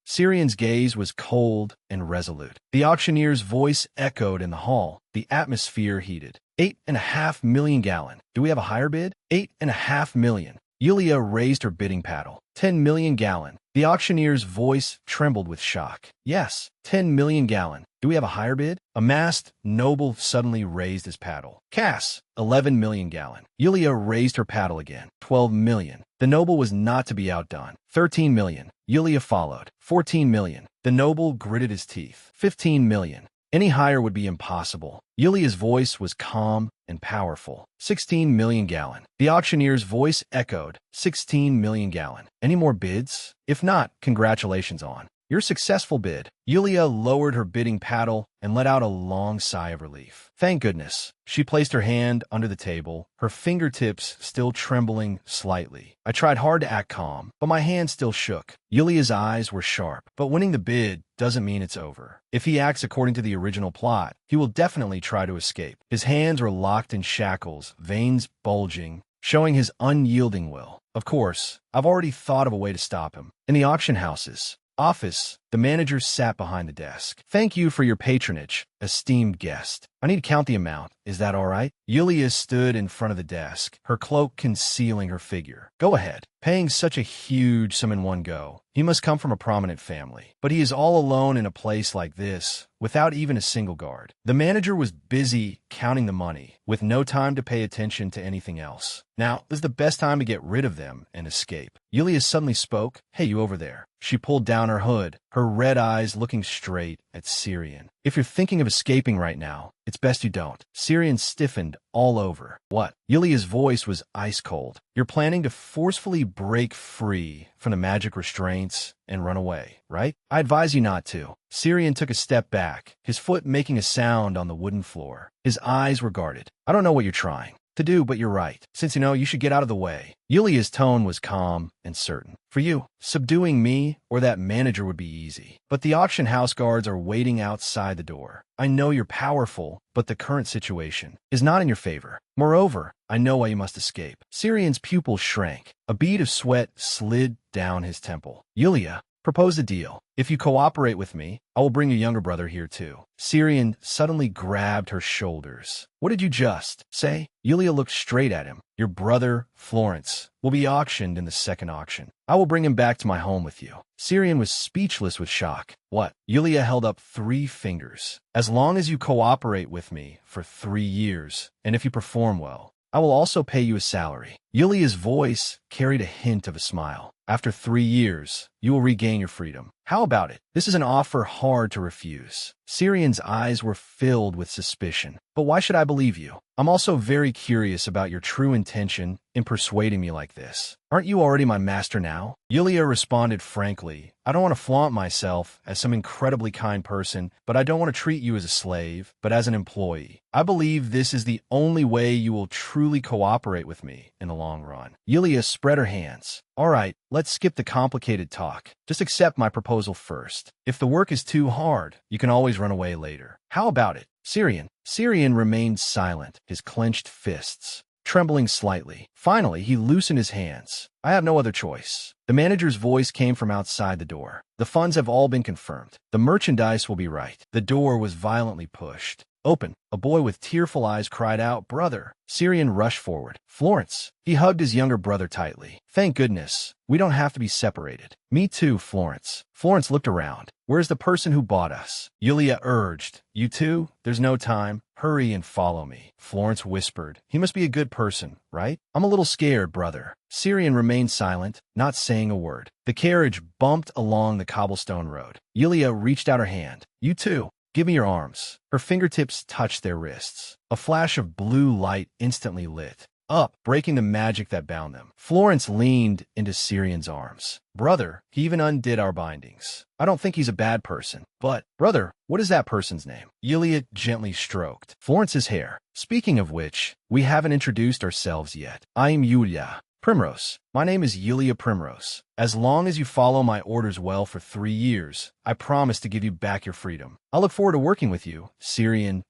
S1: Syrian's gaze was cold and resolute. The auctioneer's voice echoed in the hall. The atmosphere heated. 8.5 million gallon. Do we have a higher bid? 8.5 million. Yulia raised her bidding paddle. 10 million gallon. The auctioneer's voice trembled with shock. Yes, 10 million gallon. Do we have a higher bid? A masked noble suddenly raised his paddle. Cass, 11 million gallon. Yulia raised her paddle again. 12 million. The noble was not to be outdone. 13 million. Yulia followed. 14 million. The noble gritted his teeth. 15 million. Any higher would be impossible. Yulia's voice was calm and powerful. 16 million gallon. The auctioneer's voice echoed. 16 million gallon. Any more bids? If not, congratulations on your successful bid. Yulia lowered her bidding paddle and let out a long sigh of relief. Thank goodness. She placed her hand under the table, her fingertips still trembling slightly. I tried hard to act calm, but my hand still shook. Yulia's eyes were sharp. But winning the bid doesn't mean it's over. If he acts according to the original plot, he will definitely try to escape. His hands were locked in shackles, veins bulging, showing his unyielding will. Of course, I've already thought of a way to stop him. In the auction house's office, the manager sat behind the desk. Thank you for your patronage, esteemed guest. I need to count the amount. Is that all right? Yulia stood in front of the desk, her cloak concealing her figure. Go ahead. Paying such a huge sum in one go. He must come from a prominent family. But he is all alone in a place like this, without even a single guard. The manager was busy counting the money, with no time to pay attention to anything else. Now is the best time to get rid of them and escape. Yulia suddenly spoke. Hey, you over there. She pulled down her hood, her red eyes looking straight at Syrian. If you're thinking of escaping right now, it's best you don't. Syrian stiffened all over. What? Yulia's voice was ice cold. You're planning to forcefully break free from the magic restraints and run away, right? I advise you not to. Syrian took a step back, his foot making a sound on the wooden floor. His eyes were guarded. I don't know what you're trying to do, but you're right. Since you know, you should get out of the way. Yulia's tone was calm and certain. For you, subduing me or that manager would be easy. But the auction house guards are waiting outside the door. I know you're powerful, but the current situation is not in your favor. Moreover, I know why you must escape. Syrian's pupils shrank. A bead of sweat slid down his temple. Yulia, propose a deal. If you cooperate with me, I will bring your younger brother here too. Syrian suddenly grabbed her shoulders. What did you just say? Yulia looked straight at him. Your brother, Florence, will be auctioned in the second auction. I will bring him back to my home with you. Syrian was speechless with shock. What? Yulia held up 3 fingers. As long as you cooperate with me for 3 years, and if you perform well, I will also pay you a salary. Yulia's voice carried a hint of a smile. After 3 years, you will regain your freedom. How about it? This is an offer hard to refuse. Syrian's eyes were filled with suspicion. But why should I believe you? I'm also very curious about your true intention in persuading me like this. Aren't you already my master now? Yulia responded frankly. I don't want to flaunt myself as some incredibly kind person, but I don't want to treat you as a slave, but as an employee. I believe this is the only way you will truly cooperate with me in the long run. Yulia spread her hands. All right, let's skip the complicated talk. Just accept my proposal first. If the work is too hard, you can always run away later. How about it? Syrian remained silent, his clenched fists trembling slightly. Finally, he loosened his hands. I have no other choice. The manager's voice came from outside the door. The funds have all been confirmed. The merchandise will be right. The door was violently pushed open. A boy with tearful eyes cried out, "Brother!" Syrian rushed forward. Florence. He hugged his younger brother tightly. Thank goodness. We don't have to be separated. Me too, Florence. Florence looked around. Where's the person who bought us? Yulia urged. You too? There's no time. Hurry and follow me. Florence whispered. He must be a good person, right? I'm a little scared, brother. Syrian remained silent, not saying a word. The carriage bumped along the cobblestone road. Yulia reached out her hand. You too. Give me your arms. Her fingertips touched their wrists. A flash of blue light instantly lit up, breaking the magic that bound them. Florence leaned into Syrian's arms. Brother, he even undid our bindings. I don't think he's a bad person. But, brother, what is that person's name? Yulia gently stroked Florence's hair. Speaking of which, we haven't introduced ourselves yet. I'm Yulia Primrose. My name is Yulia Primrose. As long as you follow my orders well for 3 years, I promise to give you back your freedom. I look forward to working with you,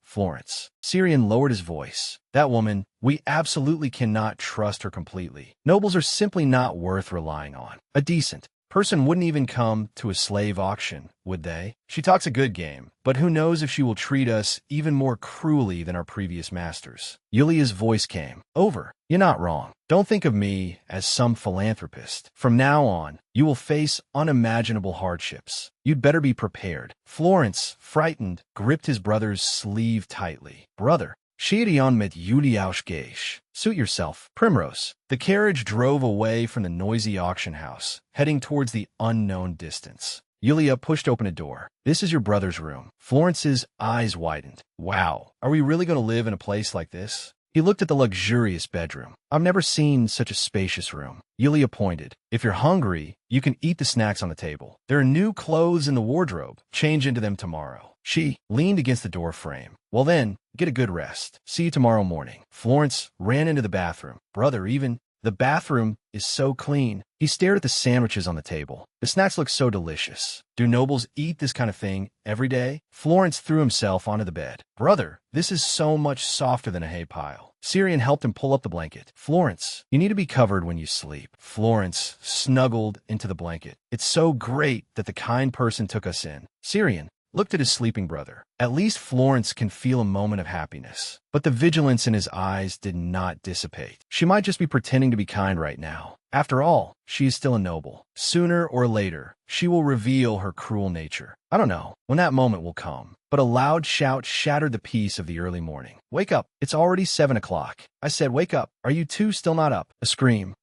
S1: Florence. Syrian lowered his voice. That woman, we absolutely cannot trust her completely. Nobles are simply not worth relying on. A decent person wouldn't even come to a slave auction, would they? She talks a good game, but who knows if she will treat us even more cruelly than our previous masters. Yulia's voice came. Over. You're not wrong. Don't think of me as some philanthropist. From now on, you will face unimaginable hardships. You'd better be prepared. Florence, frightened, gripped his brother's sleeve tightly. Brother, Shirion met Yuliaushgeish. Suit yourself, Primrose. The carriage drove away from the noisy auction house, heading towards the unknown distance. Yulia pushed open a door. This is your brother's room. Florence's eyes widened. Wow, are we really going to live in a place like this? He looked at the luxurious bedroom. I've never seen such a spacious room. Yulia pointed. If you're hungry, you can eat the snacks on the table. There are new clothes in the wardrobe. Change into them tomorrow. She leaned against the door frame. Well then, get a good rest. See you tomorrow morning. Florence ran into the bathroom. Brother, even the bathroom is so clean. He stared at the sandwiches on the table. The snacks look so delicious. Do nobles eat this kind of thing every day? Florence threw himself onto the bed. Brother, this is so much softer than a hay pile. Syrian helped him pull up the blanket. Florence, you need to be covered when you sleep. Florence snuggled into the blanket. It's so great that the kind person took us in. Syrian looked at his sleeping brother. At least Florence can feel a moment of happiness. But the vigilance in his eyes did not dissipate. She might just be pretending to be kind right now. After all, she is still a noble. Sooner or later, she will reveal her cruel nature. I don't know when that moment will come. But a loud shout shattered the peace of the early morning. Wake up. It's already 7 o'clock. I said wake up. Are you two still not up? A scream.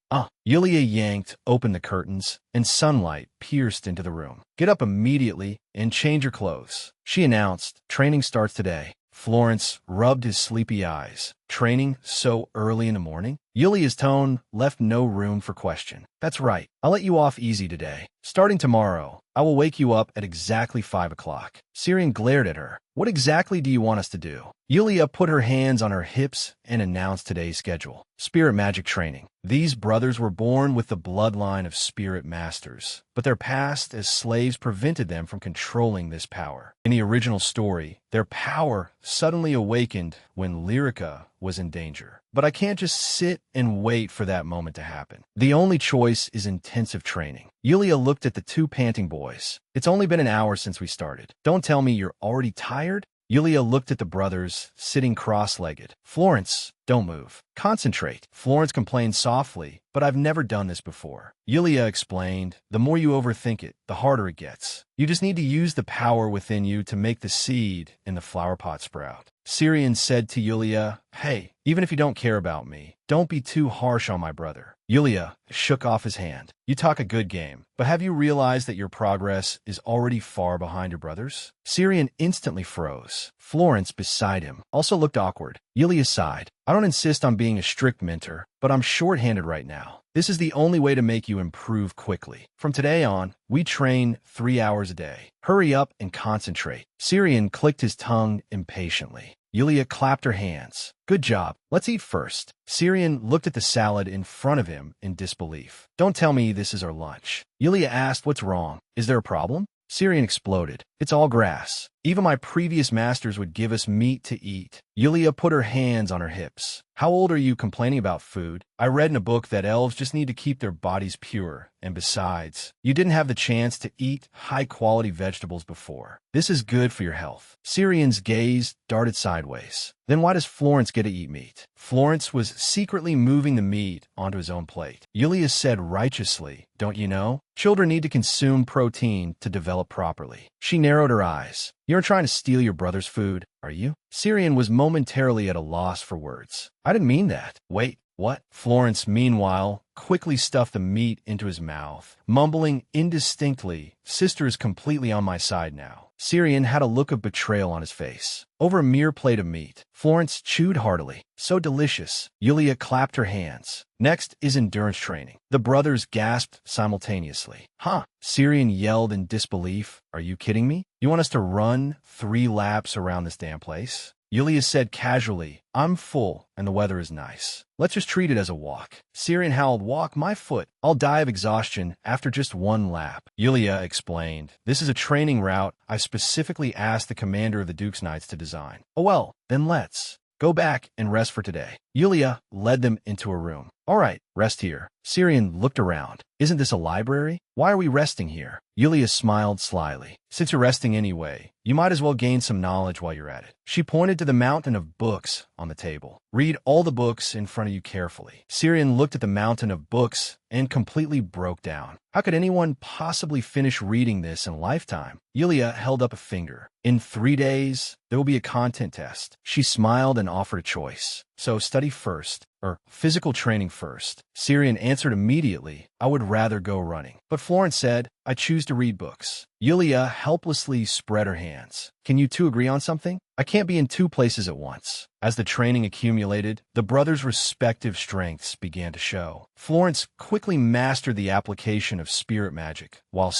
S1: Yulia yanked open the curtains, and sunlight pierced into the room. Get up immediately and change your clothes, she announced. Training starts today. Florence rubbed his sleepy eyes. Training so early in the morning? Yulia's tone left no room for question. That's right. I'll let you off easy today. Starting tomorrow, I will wake you up at exactly 5 o'clock. Syrian glared at her. What exactly do you want us to do? Yulia put her hands on her hips and announced today's schedule. Spirit magic training. These brothers were born with the bloodline of spirit masters, but their past as slaves prevented them from controlling this power. In the original story, their power suddenly awakened when Lyrica was in danger. But I can't just sit and wait for that moment to happen. The only choice is intensive training. Yulia looked at the two panting boys. It's only been an hour since we started. Don't tell me you're already tired? Yulia looked at the brothers, sitting cross-legged. Florence, don't move. Concentrate. Florence complained softly, but I've never done this before. Yulia explained, the more you overthink it, the harder it gets. You just need to use the power within you to make the seed in the flower pot sprout. Syrian said to Yulia, "Hey, even if you don't care about me, don't be too harsh on my brother." Yulia shook off his hand. "You talk a good game, but have you realized that your progress is already far behind your brother's?" Syrian instantly froze. Florence, beside him, also looked awkward. Yulia sighed. "I don't insist on being a strict mentor, but I'm short-handed right now. This is the only way to make you improve quickly. From today on, we train 3 hours a day. Hurry up and concentrate." Syrian clicked his tongue impatiently. Yulia clapped her hands. "Good job. Let's eat first." Syrian looked at the salad in front of him in disbelief. "Don't tell me this is our lunch." Yulia asked, "What's wrong? Is there a problem?" Syrian exploded. "It's all grass. Even my previous masters would give us meat to eat." Yulia put her hands on her hips. "How old are you complaining about food? I read in a book that elves just need to keep their bodies pure. And besides, you didn't have the chance to eat high-quality vegetables before. This is good for your health." Syrian's gaze darted sideways. "Then why does Florence get to eat meat?" Florence was secretly moving the meat onto his own plate. Yulia said righteously, "Don't you know? Children need to consume protein to develop properly." She narrowed her eyes. "You aren't trying to steal your brother's food, are you?" Syrian was momentarily at a loss for words. "I didn't mean that." "Wait, what?" Florence, meanwhile, quickly stuffed the meat into his mouth, mumbling indistinctly, "Sister is completely on my side now." Syrian had a look of betrayal on his face. Over a mere plate of meat, Florence chewed heartily. "So delicious." Yulia clapped her hands. "Next is endurance training." The brothers gasped simultaneously. "Huh?" Syrian yelled in disbelief. "Are you kidding me? You want us to run 3 laps around this damn place?" Yulia said casually, "I'm full, and the weather is nice. Let's just treat it as a walk." Syrian howled, "Walk my foot. I'll die of exhaustion after just 1 lap." Yulia explained, "This is a training route I specifically asked the commander of the Duke's Knights to design." "Oh well, then let's go back and rest for today." Yulia led them into a room. "All right, rest here." Syrian looked around. "Isn't this a library? Why are we resting here?" Yulia smiled slyly. "Since you're resting anyway, you might as well gain some knowledge while you're at it." She pointed to the mountain of books on the table. "Read all the books in front of you carefully." Syrian looked at the mountain of books and completely broke down. How could anyone possibly finish reading this in a lifetime? Yulia held up a finger. "In 3 days, there will be a content test." She smiled and offered a choice. "So study first, or physical training first." Syrian answered immediately, "I would rather go running." But Florence said, "I choose to read books." Yulia helplessly spread her hands. "Can you two agree on something? I can't be in 2 places at once." As the training accumulated, the brothers' respective strengths began to show. Florence quickly mastered the application of spirit magic, while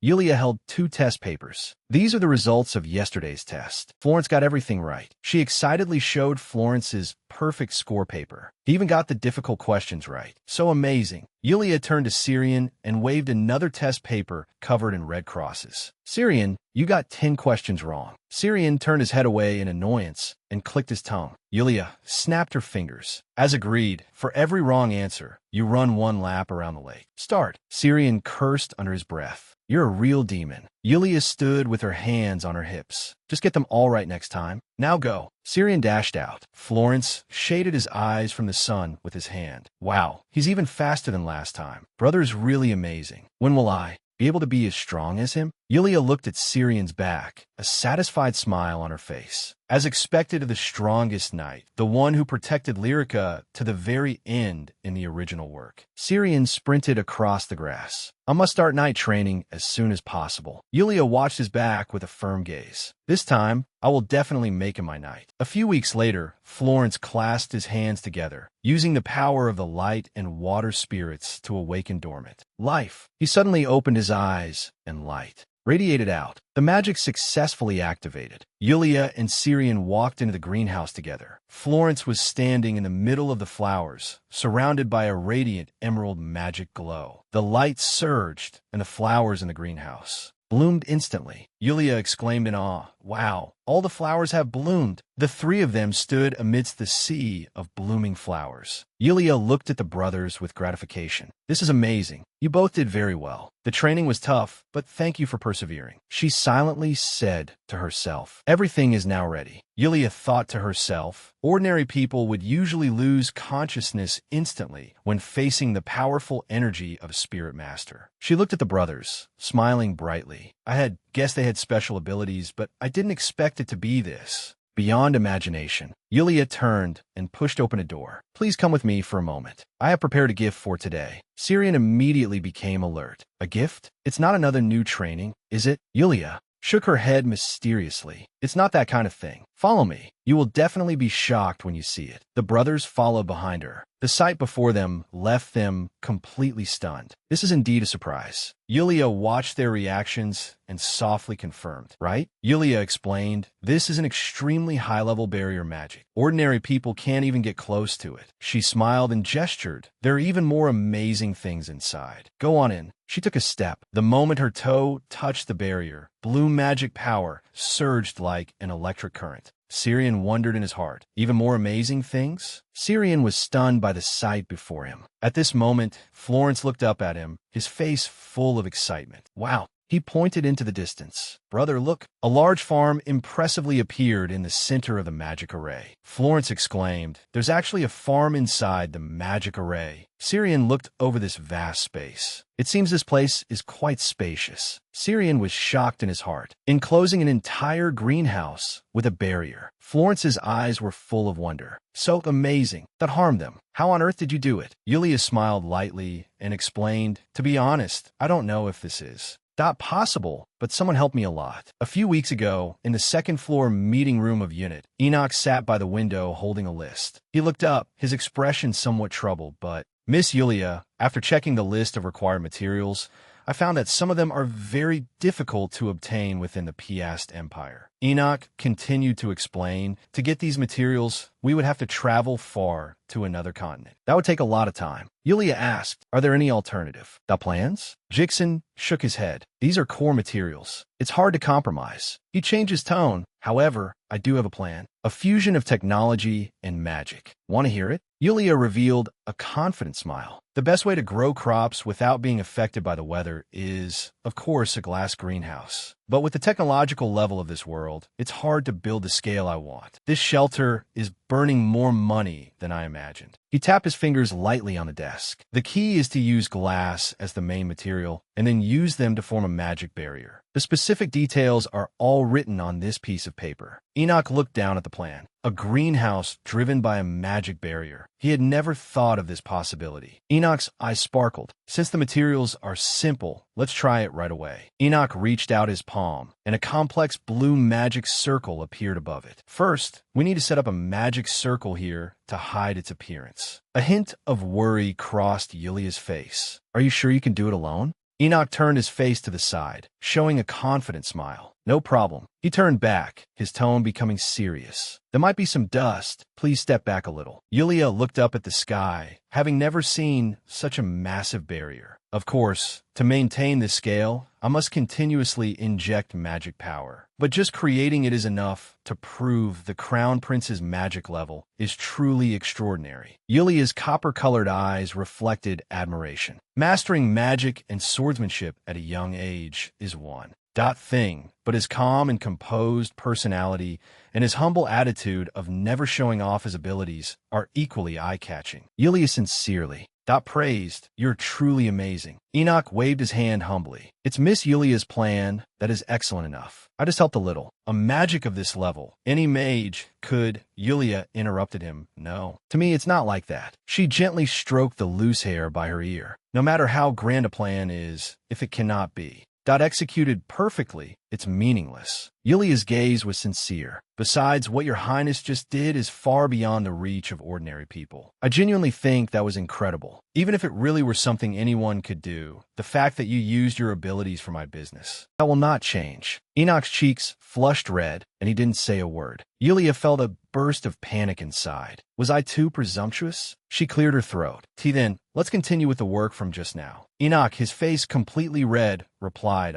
S1: Yulia held 2 test papers. These are the results of yesterday's test. Florence got everything right. She excitedly showed Florence's perfect score paper. He even got the difficult questions right. So amazing. Yulia turned to Syrian and waved another test paper covered in red crosses. "Syrian, you got 10 questions wrong." Syrian turned his head away in annoyance and clicked his tongue. Yulia snapped her fingers. "As agreed, for every wrong answer, you run 1 lap around the lake. Start." Syrian cursed under his breath. "You're a real demon." Yulia stood with her hands on her hips. "Just get them all right next time. Now go." Syrian dashed out. Florence shaded his eyes from the sun with his hand. "Wow, he's even faster than last time. Brother's really amazing. When will I be able to be as strong as him?" Yulia looked at Syrian's back, a satisfied smile on her face. As expected of the strongest knight, the one who protected Lyrica to the very end in the original work, Syrian sprinted across the grass. "I must start night training as soon as possible." Yulia watched his back with a firm gaze. "This time, I will definitely make him my knight." A few weeks later, Florence clasped his hands together, using the power of the light and water spirits to awaken dormant life. He suddenly opened his eyes, and light radiated out. The magic successfully activated. Yulia and Syrian walked into the greenhouse together. Florence was standing in the middle of the flowers, surrounded by a radiant emerald magic glow. The light surged, and the flowers in the greenhouse bloomed instantly. Yulia exclaimed in awe, "Wow, all the flowers have bloomed." The 3 of them stood amidst the sea of blooming flowers. Yulia looked at the brothers with gratification. "This is amazing. You both did very well. The training was tough, but thank you for persevering." She silently said to herself, "Everything is now ready." Yulia thought to herself, ordinary people would usually lose consciousness instantly when facing the powerful energy of a spirit master. She looked at the brothers, smiling brightly. "I had guessed they had special abilities, but I didn't expect it to be this." beyond imagination. Yulia turned and pushed open a door. Please come with me for a moment. I have prepared a gift for today. Syrian immediately became alert. A gift? It's not another new training, is it? Yulia shook her head mysteriously. It's not that kind of thing. Follow me. You will definitely be shocked when you see it. The brothers followed behind her. The sight before them left them completely stunned. This is indeed a surprise. Yulia watched their reactions and softly confirmed. Right? Yulia explained, this is an extremely high-level barrier magic. Ordinary people can't even get close to it. She smiled and gestured. There are even more amazing things inside. Go on in. She took a step. The moment her toe touched the barrier, blue magic power surged like an electric current. Syrian wondered in his heart. Even more amazing things? Syrian was stunned by the sight before him. At this moment, Florence looked up at him, his face full of excitement. Wow! He pointed into the distance. Brother, look! A large farm impressively appeared in the center of the magic array. Florence exclaimed, there's actually a farm inside the magic array. Syrian looked over this vast space. It seems this place is quite spacious. Syrian was shocked in his heart, enclosing an entire greenhouse with a barrier. Florence's eyes were full of wonder. So amazing. That harmed them. How on earth did you do it? Yulia smiled lightly and explained, to be honest, I don't know if this is not possible, but someone helped me a lot. A few weeks ago, in the second-floor meeting room of Unit, Enoch sat by the window holding a list. He looked up, his expression somewhat troubled, but, Miss Yulia, after checking the list of required materials, I found that some of them are very difficult to obtain within the Piast Empire. Enoch continued to explain, to get these materials, we would have to travel far to another continent. That would take a lot of time. Yulia asked, are there any alternative? The plans? Jixon shook his head. These are core materials. It's hard to compromise. He changed his tone. However, I do have a plan. A fusion of technology and magic. Want to hear it? Yulia revealed a confident smile. The best way to grow crops without being affected by the weather is, of course, a glass greenhouse. But with the technological level of this world, it's hard to build the scale I want. This shelter is burning more money than I imagined. He tapped his fingers lightly on the desk. The key is to use glass as the main material and then use them to form a magic barrier. The specific details are all written on this piece of paper. Enoch looked down at the plan. A greenhouse driven by a magic barrier. He had never thought of this possibility. Enoch's eyes sparkled. Since the materials are simple, let's try it right away. Enoch reached out his palm, and a complex blue magic circle appeared above it. First, we need to set up a magic circle here to hide its appearance. A hint of worry crossed Yulia's face. Are you sure you can do it alone? Enoch turned his face to the side, showing a confident smile. No problem. He turned back, his tone becoming serious. There might be some dust. Please step back a little. Yulia looked up at the sky, having never seen such a massive barrier. Of course, to maintain this scale, I must continuously inject magic power. But just creating it is enough to prove the Crown Prince's magic level is truly extraordinary. Yulia's copper-colored eyes reflected admiration. Mastering magic and swordsmanship at a young age is one thing, but his calm and composed personality and his humble attitude of never showing off his abilities are equally eye-catching. Yulia sincerely praised, you're truly amazing. Enoch waved his hand humbly. It's Miss Yulia's plan that is excellent enough. I just helped a little. A magic of this level. Any mage could. Yulia interrupted him. No. To me, it's not like that. She gently stroked the loose hair by her ear. No matter how grand a plan is, if it cannot be executed perfectly, it's meaningless. Yulia's gaze was sincere. Besides, what your highness just did is far beyond the reach of ordinary people. I genuinely think that was incredible. Even if it really were something anyone could do, the fact that you used your abilities for my business, that will not change. Enoch's cheeks flushed red, and he didn't say a word. Yulia felt a burst of panic inside. Was I too presumptuous? She cleared her throat. Then, let's continue with the work from just now. Enoch, his face completely red, replied,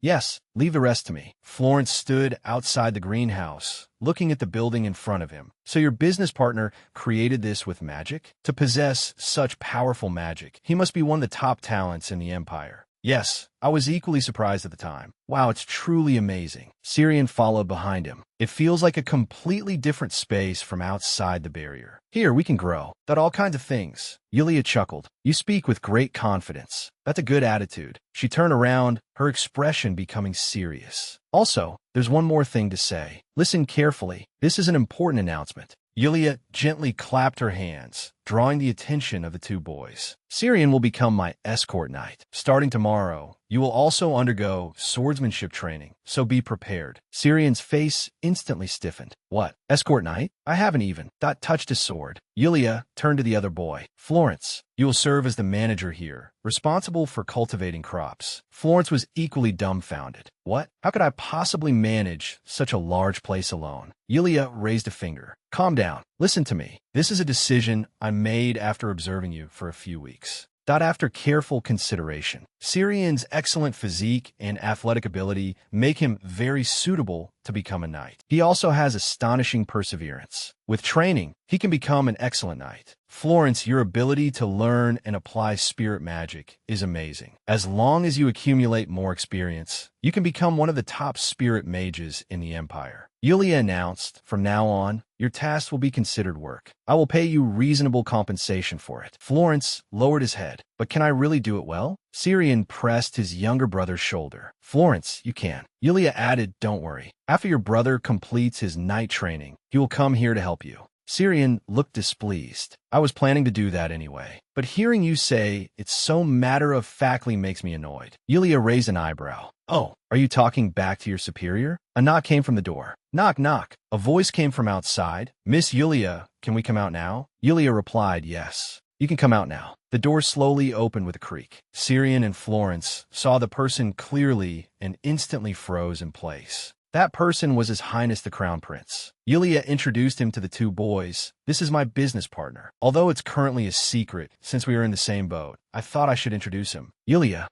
S1: yes, leave the rest to me. Florence stood outside the greenhouse, looking at the building in front of him. So your business partner created this with magic? To possess such powerful magic, he must be one of the top talents in the Empire. Yes, I was equally surprised at the time. Wow, it's truly amazing. Syrian followed behind him. It feels like a completely different space from outside the barrier. Here, we can grow. That all kinds of things. Yulia chuckled. You speak with great confidence. That's a good attitude. She turned around, her expression becoming serious. Also, there's one more thing to say. Listen carefully. This is an important announcement. Yulia gently clapped her hands, drawing the attention of the two boys. Syrian will become my escort knight. Starting tomorrow, you will also undergo swordsmanship training, so be prepared. Syrian's face instantly stiffened. What? Escort knight? I haven't even. Dot touched his sword. Yulia turned to the other boy. Florence, you will serve as the manager here, responsible for cultivating crops. Florence was equally dumbfounded. What? How could I possibly manage such a large place alone? Yulia raised a finger. Calm down. Listen to me. This is a decision I made after observing you for a few weeks. After careful consideration, Syrian's excellent physique and athletic ability make him very suitable to become a knight. He also has astonishing perseverance. With training, he can become an excellent knight. Florence, your ability to learn and apply spirit magic is amazing. As long as you accumulate more experience, you can become one of the top spirit mages in the Empire. Yulia announced, from now on, your task will be considered work. I will pay you reasonable compensation for it. Florence lowered his head. But can I really do it well? Syrian pressed his younger brother's shoulder. Florence, you can. Yulia added, don't worry. After your brother completes his knight training, he will come here to help you. Syrian looked displeased. I was planning to do that anyway. But hearing you say it's so matter-of-factly makes me annoyed. Yulia raised an eyebrow. Oh, are you talking back to your superior? A knock came from the door. Knock, knock. A voice came from outside. Miss Yulia, can we come out now? Yulia replied, yes. You can come out now. The door slowly opened with a creak. Syrian and Florence saw the person clearly and instantly froze in place. That person was His Highness the Crown Prince. Yulia introduced him to the two boys. This is my business partner. Although it's currently a secret, since we are in the same boat, I thought I should introduce him. Yulia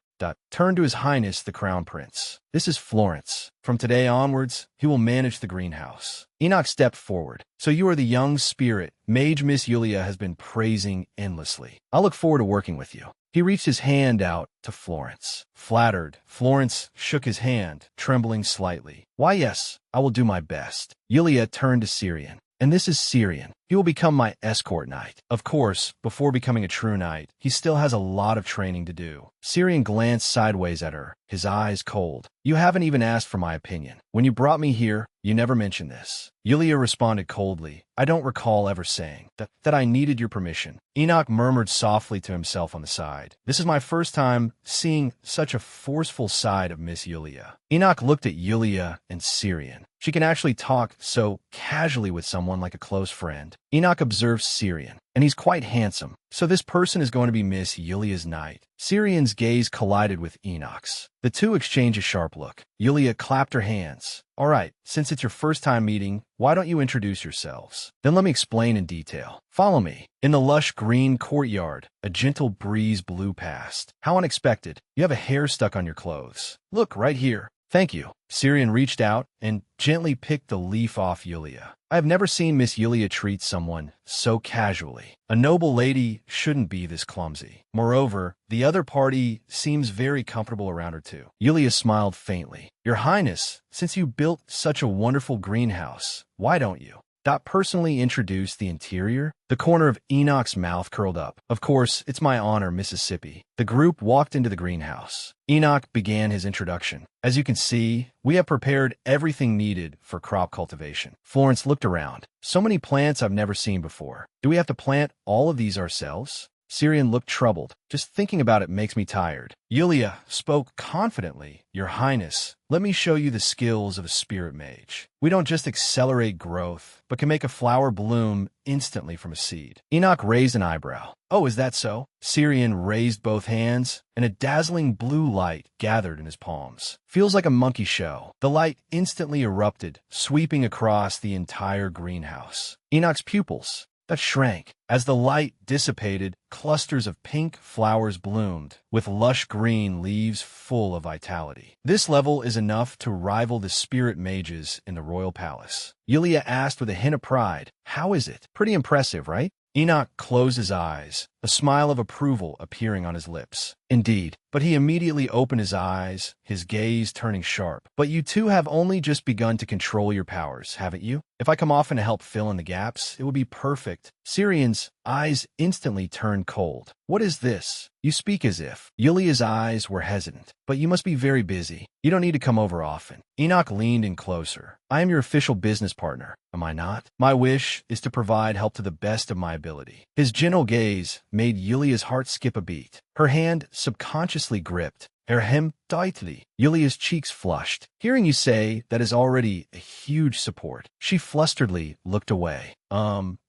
S1: turned to His Highness the Crown Prince. This is Florence. From today onwards, he will manage the greenhouse. Enoch stepped forward. So you are the young spirit mage Miss Yulia has been praising endlessly. I look forward to working with you. He reached his hand out to Florence. Flattered, Florence shook his hand, trembling slightly. Why, yes, I will do my best. Yulia turned to Syrian. And this is Syrian. He will become my escort knight. Of course, before becoming a true knight, he still has a lot of training to do. Syrian glanced sideways at her, his eyes cold. You haven't even asked for my opinion. When you brought me here, you never mentioned this. Yulia responded coldly. I don't recall ever saying that I needed your permission. Enoch murmured softly to himself on the side. This is my first time seeing such a forceful side of Miss Yulia. Enoch looked at Yulia and Syrian. She can actually talk so casually with someone like a close friend. Enoch observed Syrian, and he's quite handsome. So this person is going to be Miss Yulia's knight. Syrian's gaze collided with Enoch's. The two exchanged a sharp look. Yulia clapped her hands. All right, since it's your first time meeting, why don't you introduce yourselves? Then let me explain in detail. Follow me. In the lush green courtyard, a gentle breeze blew past. How unexpected. You have a hair stuck on your clothes. Look, right here. Thank you. Syrian reached out and gently picked the leaf off Yulia. I have never seen Miss Yulia treat someone so casually. A noble lady shouldn't be this clumsy. Moreover, the other party seems very comfortable around her too. Yulia smiled faintly. Your Highness, since you built such a wonderful greenhouse, why don't you personally introduce the interior? The corner of Enoch's mouth curled up. Of course, it's my honor, Mississippi. The group walked into the greenhouse. Enoch began his introduction. As you can see, we have prepared everything needed for crop cultivation. Florence looked around. So many plants I've never seen before. Do we have to plant all of these ourselves? Syrian looked troubled. Just thinking about it makes me tired. Yulia spoke confidently. Your Highness, let me show you the skills of a spirit mage. We don't just accelerate growth, but can make a flower bloom instantly from a seed. Enoch raised an eyebrow. Oh, is that so? Syrian raised both hands, and a dazzling blue light gathered in his palms. Feels like a monkey show. The light instantly erupted, sweeping across the entire greenhouse. Enoch's pupils that shrank. As the light dissipated, clusters of pink flowers bloomed, with lush green leaves full of vitality. This level is enough to rival the spirit mages in the royal palace. Yulia asked with a hint of pride, how is it? Pretty impressive, right? Enoch closed his eyes, a smile of approval appearing on his lips. Indeed, but he immediately opened his eyes, his gaze turning sharp. But you two have only just begun to control your powers, haven't you? If I come often to help fill in the gaps, it would be perfect. Syrian's eyes instantly turned cold. What is this? You speak as if. Yulia's eyes were hesitant. But you must be very busy. You don't need to come over often. Enoch leaned in closer. I am your official business partner, am I not? My wish is to provide help to the best of my ability. His gentle gaze made Yulia's heart skip a beat. Her hand subconsciously gripped hem tightly. Yulia's cheeks flushed. Hearing you say that is already a huge support. She flusteredly looked away.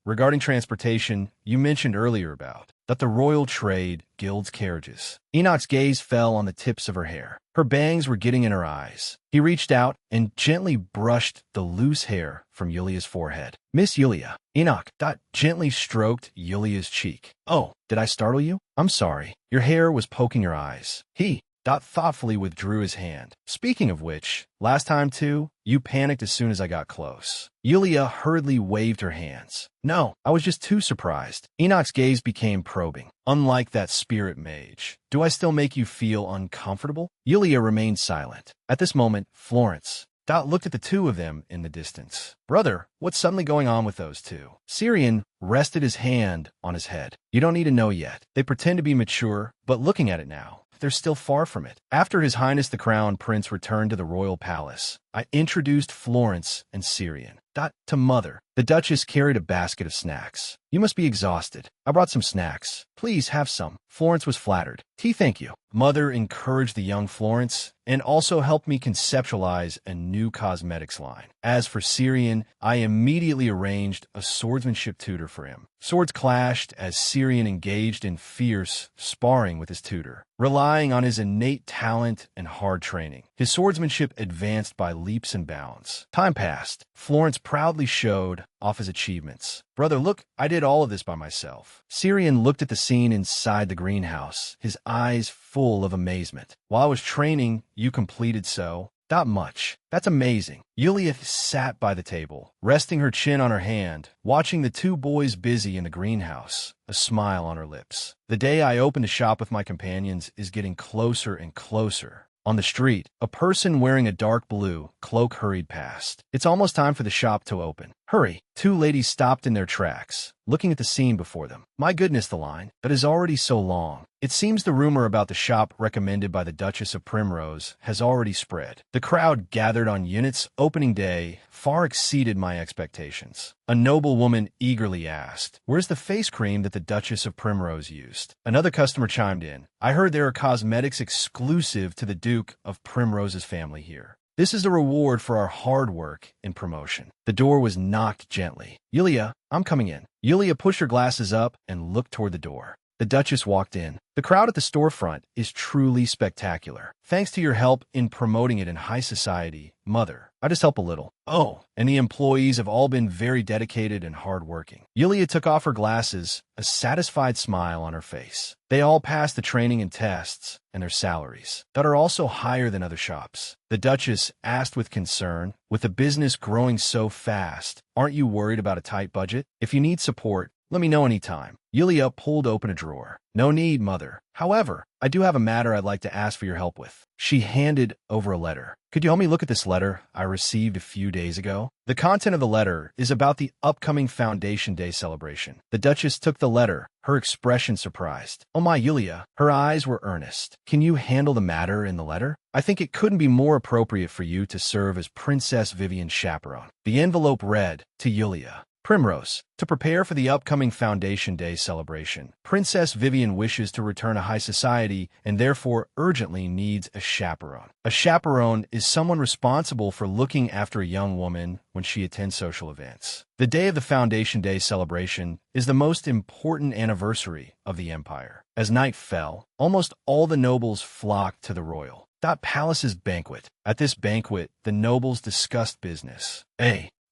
S1: Regarding transportation, you mentioned earlier about that the Royal Trade Guild's carriages. Enoch's gaze fell on the tips of her hair. Her bangs were getting in her eyes. He reached out and gently brushed the loose hair from Yulia's forehead. Miss Yulia. Enoch gently stroked Yulia's cheek. Oh, did I startle you? I'm sorry. Your hair was poking your eyes. He thoughtfully withdrew his hand. Speaking of which, last time too, you panicked as soon as I got close. Yulia hurriedly waved her hands. No, I was just too surprised. Enoch's gaze became probing. Unlike that spirit mage, do I still make you feel uncomfortable? Yulia remained silent. At this moment, Florence looked at the two of them in the distance. Brother, what's suddenly going on with those two? Syrian rested his hand on his head. You don't need to know yet. They pretend to be mature, but looking at it now, they're still far from it. After His Highness the Crown Prince returned to the royal palace, I introduced Florence and Syrian to Mother. The Duchess carried a basket of snacks. You must be exhausted. I brought some snacks. Please have some. Florence was flattered. Thank you. Mother encouraged the young Florence and also helped me conceptualize a new cosmetics line. As for Syrian, I immediately arranged a swordsmanship tutor for him. Swords clashed as Syrian engaged in fierce sparring with his tutor, relying on his innate talent and hard training. His swordsmanship advanced by leaps and bounds. Time passed. Florence proudly showed off his achievements. Brother, look, I did all of this by myself. Syrian looked at the scene inside the greenhouse, his eyes full of amazement. While I was training, you completed so. Not much. That's amazing. Yulia sat by the table, resting her chin on her hand, watching the two boys busy in the greenhouse, a smile on her lips. The day I open to shop with my companions is getting closer and closer. On the street, a person wearing a dark blue cloak hurried past. It's almost time for the shop to open. Hurry. Two ladies stopped in their tracks, looking at the scene before them. My goodness, the line that is already so long. It seems the rumor about the shop recommended by the Duchess of Primrose has already spread. The crowd gathered on Unit's opening day far exceeded my expectations. A noble woman eagerly asked, "Where's the face cream that the Duchess of Primrose used?" Another customer chimed in, "I heard there are cosmetics exclusive to the Duke of Primrose's family here. This is a reward for our hard work and promotion." The door was knocked gently. "Yulia, I'm coming in." Yulia pushed her glasses up and looked toward the door. The Duchess walked in. The crowd at the storefront is truly spectacular. Thanks to your help in promoting it in high society, Mother. I just help a little. Oh, and the employees have all been very dedicated and hardworking. Yulia took off her glasses, a satisfied smile on her face. They all passed the training and tests, and their salaries that are also higher than other shops. The Duchess asked with concern, with the business growing so fast, aren't you worried about a tight budget? If you need support, let me know anytime. Yulia pulled open a drawer. No need, Mother. However, I do have a matter I'd like to ask for your help with. She handed over a letter. Could you help me look at this letter I received a few days ago? The content of the letter is about the upcoming Foundation Day celebration. The Duchess took the letter, her expression surprised. Oh my, Yulia. Her eyes were earnest. Can you handle the matter in the letter? I think it couldn't be more appropriate for you to serve as Princess Vivian's chaperone. The envelope read, to Yulia. Primrose, to prepare for the upcoming Foundation Day celebration, Princess Vivian wishes to return to high society and therefore urgently needs a chaperone. A chaperone is someone responsible for looking after a young woman when she attends social events. The day of the Foundation Day celebration is the most important anniversary of the Empire. As night fell, almost all the nobles flocked to the royal palace's banquet. At this banquet, the nobles discussed business.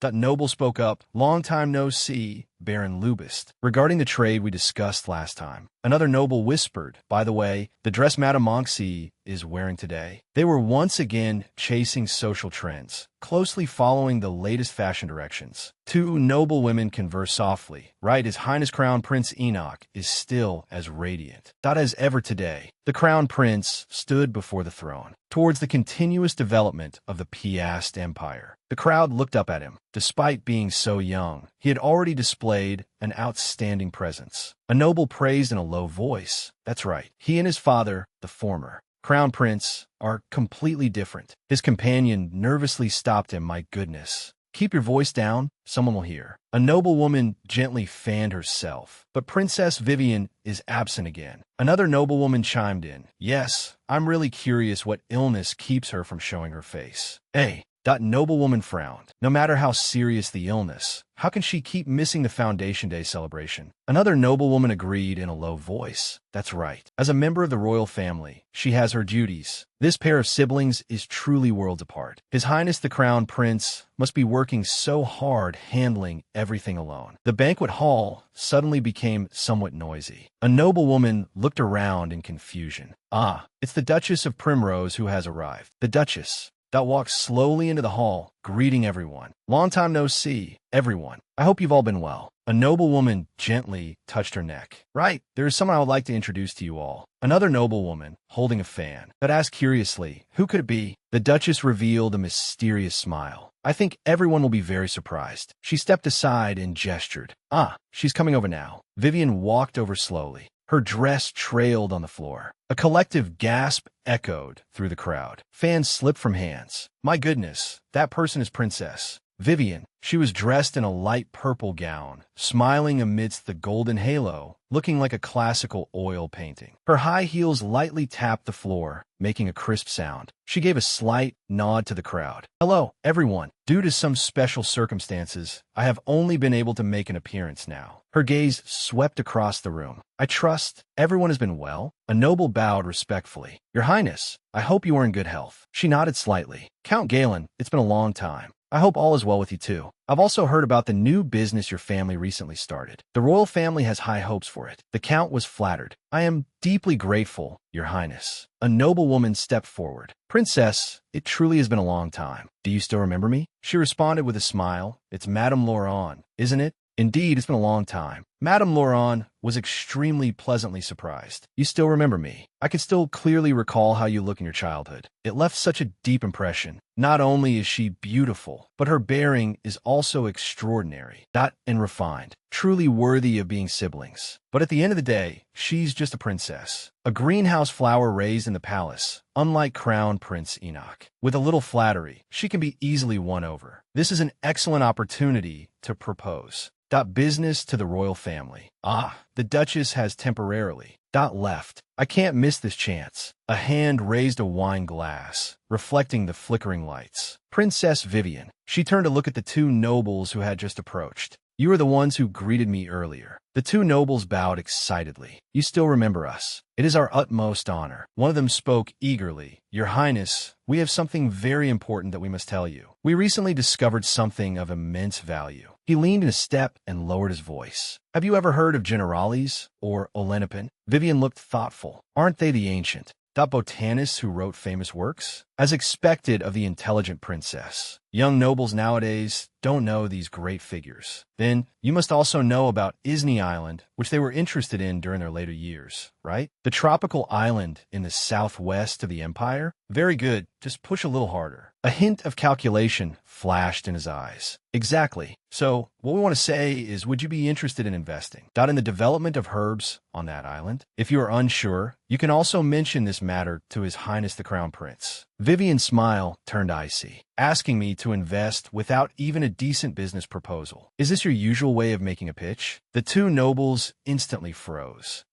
S1: That noble spoke up. Long time no see, Baron Lubist. Regarding the trade we discussed last time. Another noble whispered, by the way, the dress Madame Monksy is wearing today? They were once again chasing social trends, closely following the latest fashion directions. Two noble women converse softly. Right, His Highness Crown Prince Enoch is still as radiant as ever today. The Crown Prince stood before the throne, towards the continuous development of the Piast Empire. The crowd looked up at him. Despite being so young, he had already displayed an outstanding presence. A noble praised in a low voice. That's right, he and his father, the former Crown Prince, are completely different. His companion nervously stopped him. My goodness. Keep your voice down, someone will hear. A noble woman gently fanned herself, but Princess Vivian is absent again. Another noblewoman chimed in. Yes, I'm really curious what illness keeps her from showing her face. Hey. That noblewoman frowned. No matter how serious the illness, how can she keep missing the Foundation Day celebration? Another noblewoman agreed in a low voice. That's right. As a member of the royal family, she has her duties. This pair of siblings is truly worlds apart. His Highness the Crown Prince must be working so hard handling everything alone. The banquet hall suddenly became somewhat noisy. A noblewoman looked around in confusion. Ah, it's the Duchess of Primrose who has arrived. The Duchess that walked slowly into the hall, greeting everyone. Long time no see, everyone. I hope you've all been well. A noblewoman gently touched her neck. Right, there is someone I would like to introduce to you all. Another noblewoman, holding a fan, that asked curiously, who could it be? The Duchess revealed a mysterious smile. I think everyone will be very surprised. She stepped aside and gestured. Ah, she's coming over now. Vivian walked over slowly. Her dress trailed on the floor. A collective gasp echoed through the crowd. Fans slipped from hands. My goodness, that person is Princess Vivian. She was dressed in a light purple gown, smiling amidst the golden halo, looking like a classical oil painting. Her high heels lightly tapped the floor, making a crisp sound. She gave a slight nod to the crowd. Hello, everyone. Due to some special circumstances, I have only been able to make an appearance now. Her gaze swept across the room. I trust everyone has been well? A noble bowed respectfully. Your Highness, I hope you are in good health. She nodded slightly. Count Galen, it's been a long time. I hope all is well with you too. I've also heard about the new business your family recently started. The royal family has high hopes for it. The Count was flattered. I am deeply grateful, Your Highness. A noblewoman stepped forward. Princess, it truly has been a long time. Do you still remember me? She responded with a smile. It's Madame Laurent, isn't it? Indeed, it's been a long time. Madame Laurent was extremely pleasantly surprised. You still remember me. I can still clearly recall how you look in your childhood. It left such a deep impression. Not only is she beautiful, but her bearing is also extraordinary, and refined, truly worthy of being siblings. But at the end of the day, she's just a princess. A greenhouse flower raised in the palace, unlike Crown Prince Enoch. With a little flattery, she can be easily won over. This is an excellent opportunity to propose. Business to the royal family. Ah, the Duchess has temporarily left. I can't miss this chance. A hand raised a wine glass, reflecting the flickering lights. Princess Vivian. She turned to look at the two nobles who had just approached. You are the ones who greeted me earlier. The two nobles bowed excitedly. You still remember us. It is our utmost honor. One of them spoke eagerly. Your Highness, we have something very important that we must tell you. We recently discovered something of immense value. He leaned in a step and lowered his voice. Have you ever heard of generales or Olenipin? Vivian looked thoughtful. Aren't they the ancient botanists who wrote famous works? As expected of the intelligent princess. Young nobles nowadays don't know these great figures. Then, you must also know about Isny Island, which they were interested in during their later years, right? The tropical island in the southwest of the empire? Very good, just push a little harder. A hint of calculation flashed in his eyes. Exactly. So, what we want to say is, would you be interested in investing? In the development of herbs on that island? If you are unsure, you can also mention this matter to His Highness the Crown Prince. Vivian's smile turned icy, asking me to invest without even a decent business proposal. Is this your usual way of making a pitch? The two nobles instantly froze.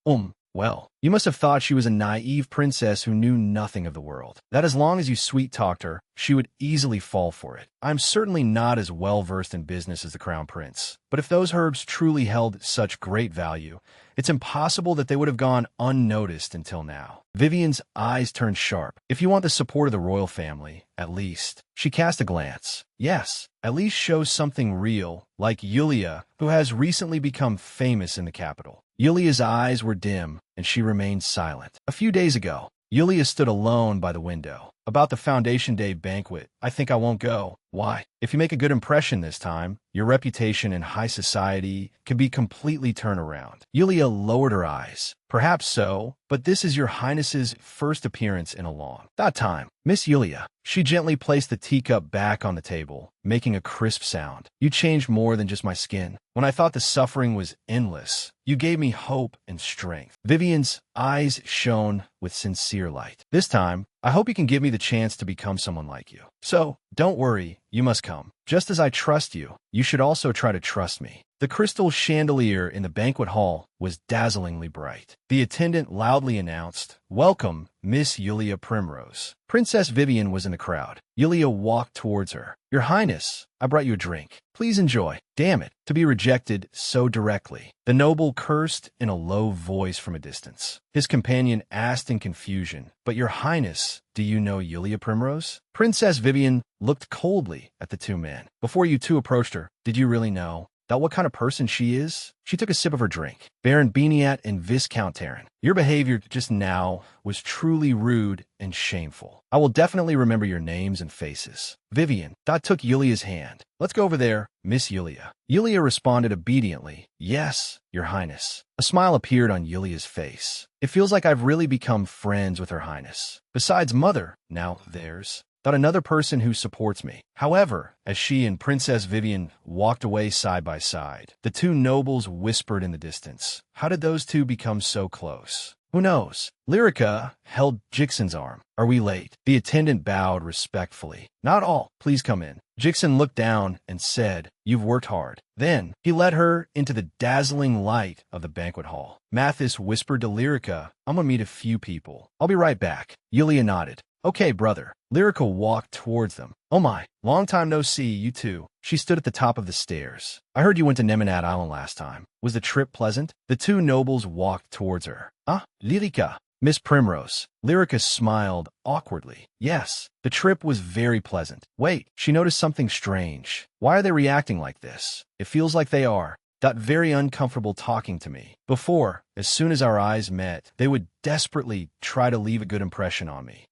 S1: Well, you must have thought she was a naive princess who knew nothing of the world. That as long as you sweet-talked her, she would easily fall for it. I'm certainly not as well-versed in business as the Crown Prince, but if those herbs truly held such great value, it's impossible that they would have gone unnoticed until now. Vivian's eyes turned sharp. If you want the support of the royal family, at least. She cast a glance. Yes, at least show something real, like Yulia, who has recently become famous in the capital. Yulia's eyes were dim, and she remained silent. A few days ago, Yulia stood alone by the window. About the Foundation Day banquet, I think I won't go. Why? If you make a good impression this time, your reputation in high society can be completely turned around. Yulia lowered her eyes. Perhaps so, but this is your highness's first appearance in a long time. Miss Yulia. She gently placed the teacup back on the table, making a crisp sound. You changed more than just my skin. When I thought the suffering was endless, you gave me hope and strength. Vivian's eyes shone with sincere light. This time, I hope you can give me the chance to become someone like you. So, don't worry, you must come. Just as I trust you, you should also try to trust me. The crystal chandelier in the banquet hall was dazzlingly bright. The attendant loudly announced, "Welcome, Miss Yulia Primrose." Princess Vivian was in the crowd. Yulia walked towards her. "Your Highness, I brought you a drink. Please enjoy." Damn it, to be rejected so directly. The noble cursed in a low voice from a distance. His companion asked in confusion, "But your Highness, do you know Yulia Primrose?" Princess Vivian looked coldly at the two men. "Before you two approached her, did you really know that what kind of person she is?" She took a sip of her drink. "Baron Biniat and Viscount Terran, your behavior just now was truly rude and shameful. I will definitely remember your names and faces." Vivian took Yulia's hand. "Let's go over there, Miss Yulia." Yulia responded obediently, "Yes, Your Highness." A smile appeared on Yulia's face. "It feels like I've really become friends with Her Highness. Besides Mother, now there's another person who supports me." However, as she and Princess Vivian walked away side by side, the two nobles whispered in the distance. How did those two become so close? Who knows? Lyrica held Jixon's arm. "Are we late?" The attendant bowed respectfully. "Not all. Please come in." Jixon looked down and said, "You've worked hard." Then he led her into the dazzling light of the banquet hall. Mathis whispered to Lyrica, "I'm gonna meet a few people. I'll be right back." Yulia nodded. "Okay, brother." Lyrica walked towards them. "Oh my, long time no see, you two." She stood at the top of the stairs. "I heard you went to Nemanat Island last time. Was the trip pleasant?" The two nobles walked towards her. "Ah, Lyrica." "Miss Primrose." Lyrica smiled awkwardly. "Yes, the trip was very pleasant." Wait, she noticed something strange. Why are they reacting like this? It feels like they are very uncomfortable talking to me. Before, as soon as our eyes met, they would desperately try to leave a good impression on me.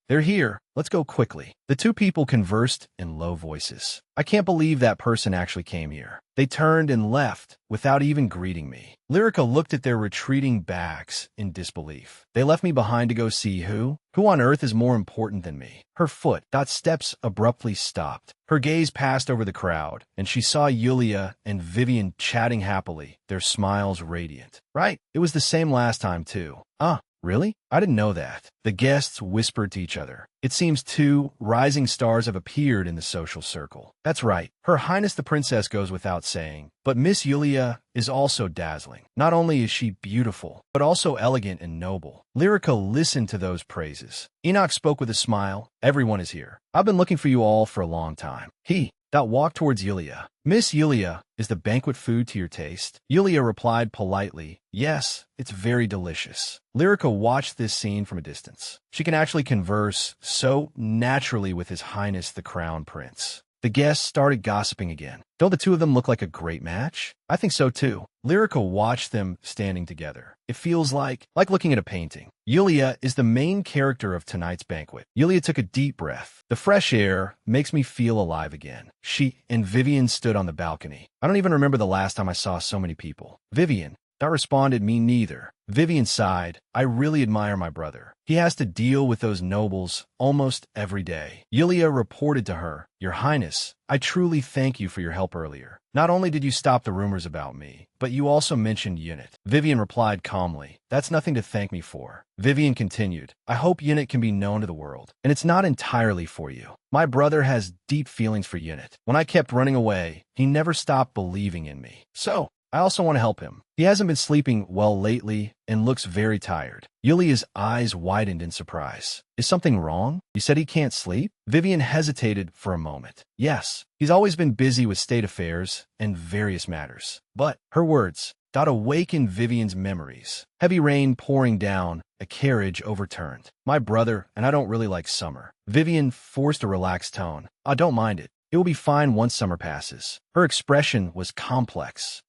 S1: They're here. Let's go quickly." The two people conversed in low voices. "I can't believe that person actually came here." They turned and left without even greeting me. Lyrica looked at their retreating backs in disbelief. "They left me behind to go see who? Who on earth is more important than me?" Her steps abruptly stopped. Her gaze passed over the crowd, and she saw Yulia and Vivian chatting happily, their smiles radiant. "Right, it was the same last time too." Really? I didn't know that." The guests whispered to each other. "It seems two rising stars have appeared in the social circle." "That's right. Her Highness the Princess goes without saying. But Miss Yulia is also dazzling. Not only is she beautiful, but also elegant and noble." Lyrica listened to those praises. Enoch spoke with a smile. "Everyone is here. I've been looking for you all for a long time." He walked towards Yulia. "Miss Yulia, is the banquet food to your taste?" Yulia replied politely, "Yes, it's very delicious." Lyrica watched this scene from a distance. She can actually converse so naturally with His Highness the Crown Prince. The guests started gossiping again. "Don't the two of them look like a great match?" "I think so too." Lyrica watched them standing together. "It feels like looking at a painting." Yulia is the main character of tonight's banquet. Yulia took a deep breath. "The fresh air makes me feel alive again." She and Vivian stood on the balcony. "I don't even remember the last time I saw so many people." Vivian responded, "Me neither." Vivian sighed. "I really admire my brother. He has to deal with those nobles almost every day." Yulia reported to her, "Your Highness, I truly thank you for your help earlier. Not only did you stop the rumors about me, but you also mentioned Unit." Vivian replied calmly, "That's nothing to thank me for." Vivian continued, "I hope Unit can be known to the world, and it's not entirely for you. My brother has deep feelings for Unit. When I kept running away, he never stopped believing in me. So, I also want to help him. He hasn't been sleeping well lately and looks very tired." Yulia's eyes widened in surprise. "Is something wrong? You said he can't sleep?" Vivian hesitated for a moment. "Yes, he's always been busy with state affairs and various matters." But her words awakened Vivian's memories. Heavy rain pouring down, a carriage overturned. "My brother and I don't really like summer." Vivian forced a relaxed tone. "I don't mind it. It will be fine once summer passes. Her expression was complex.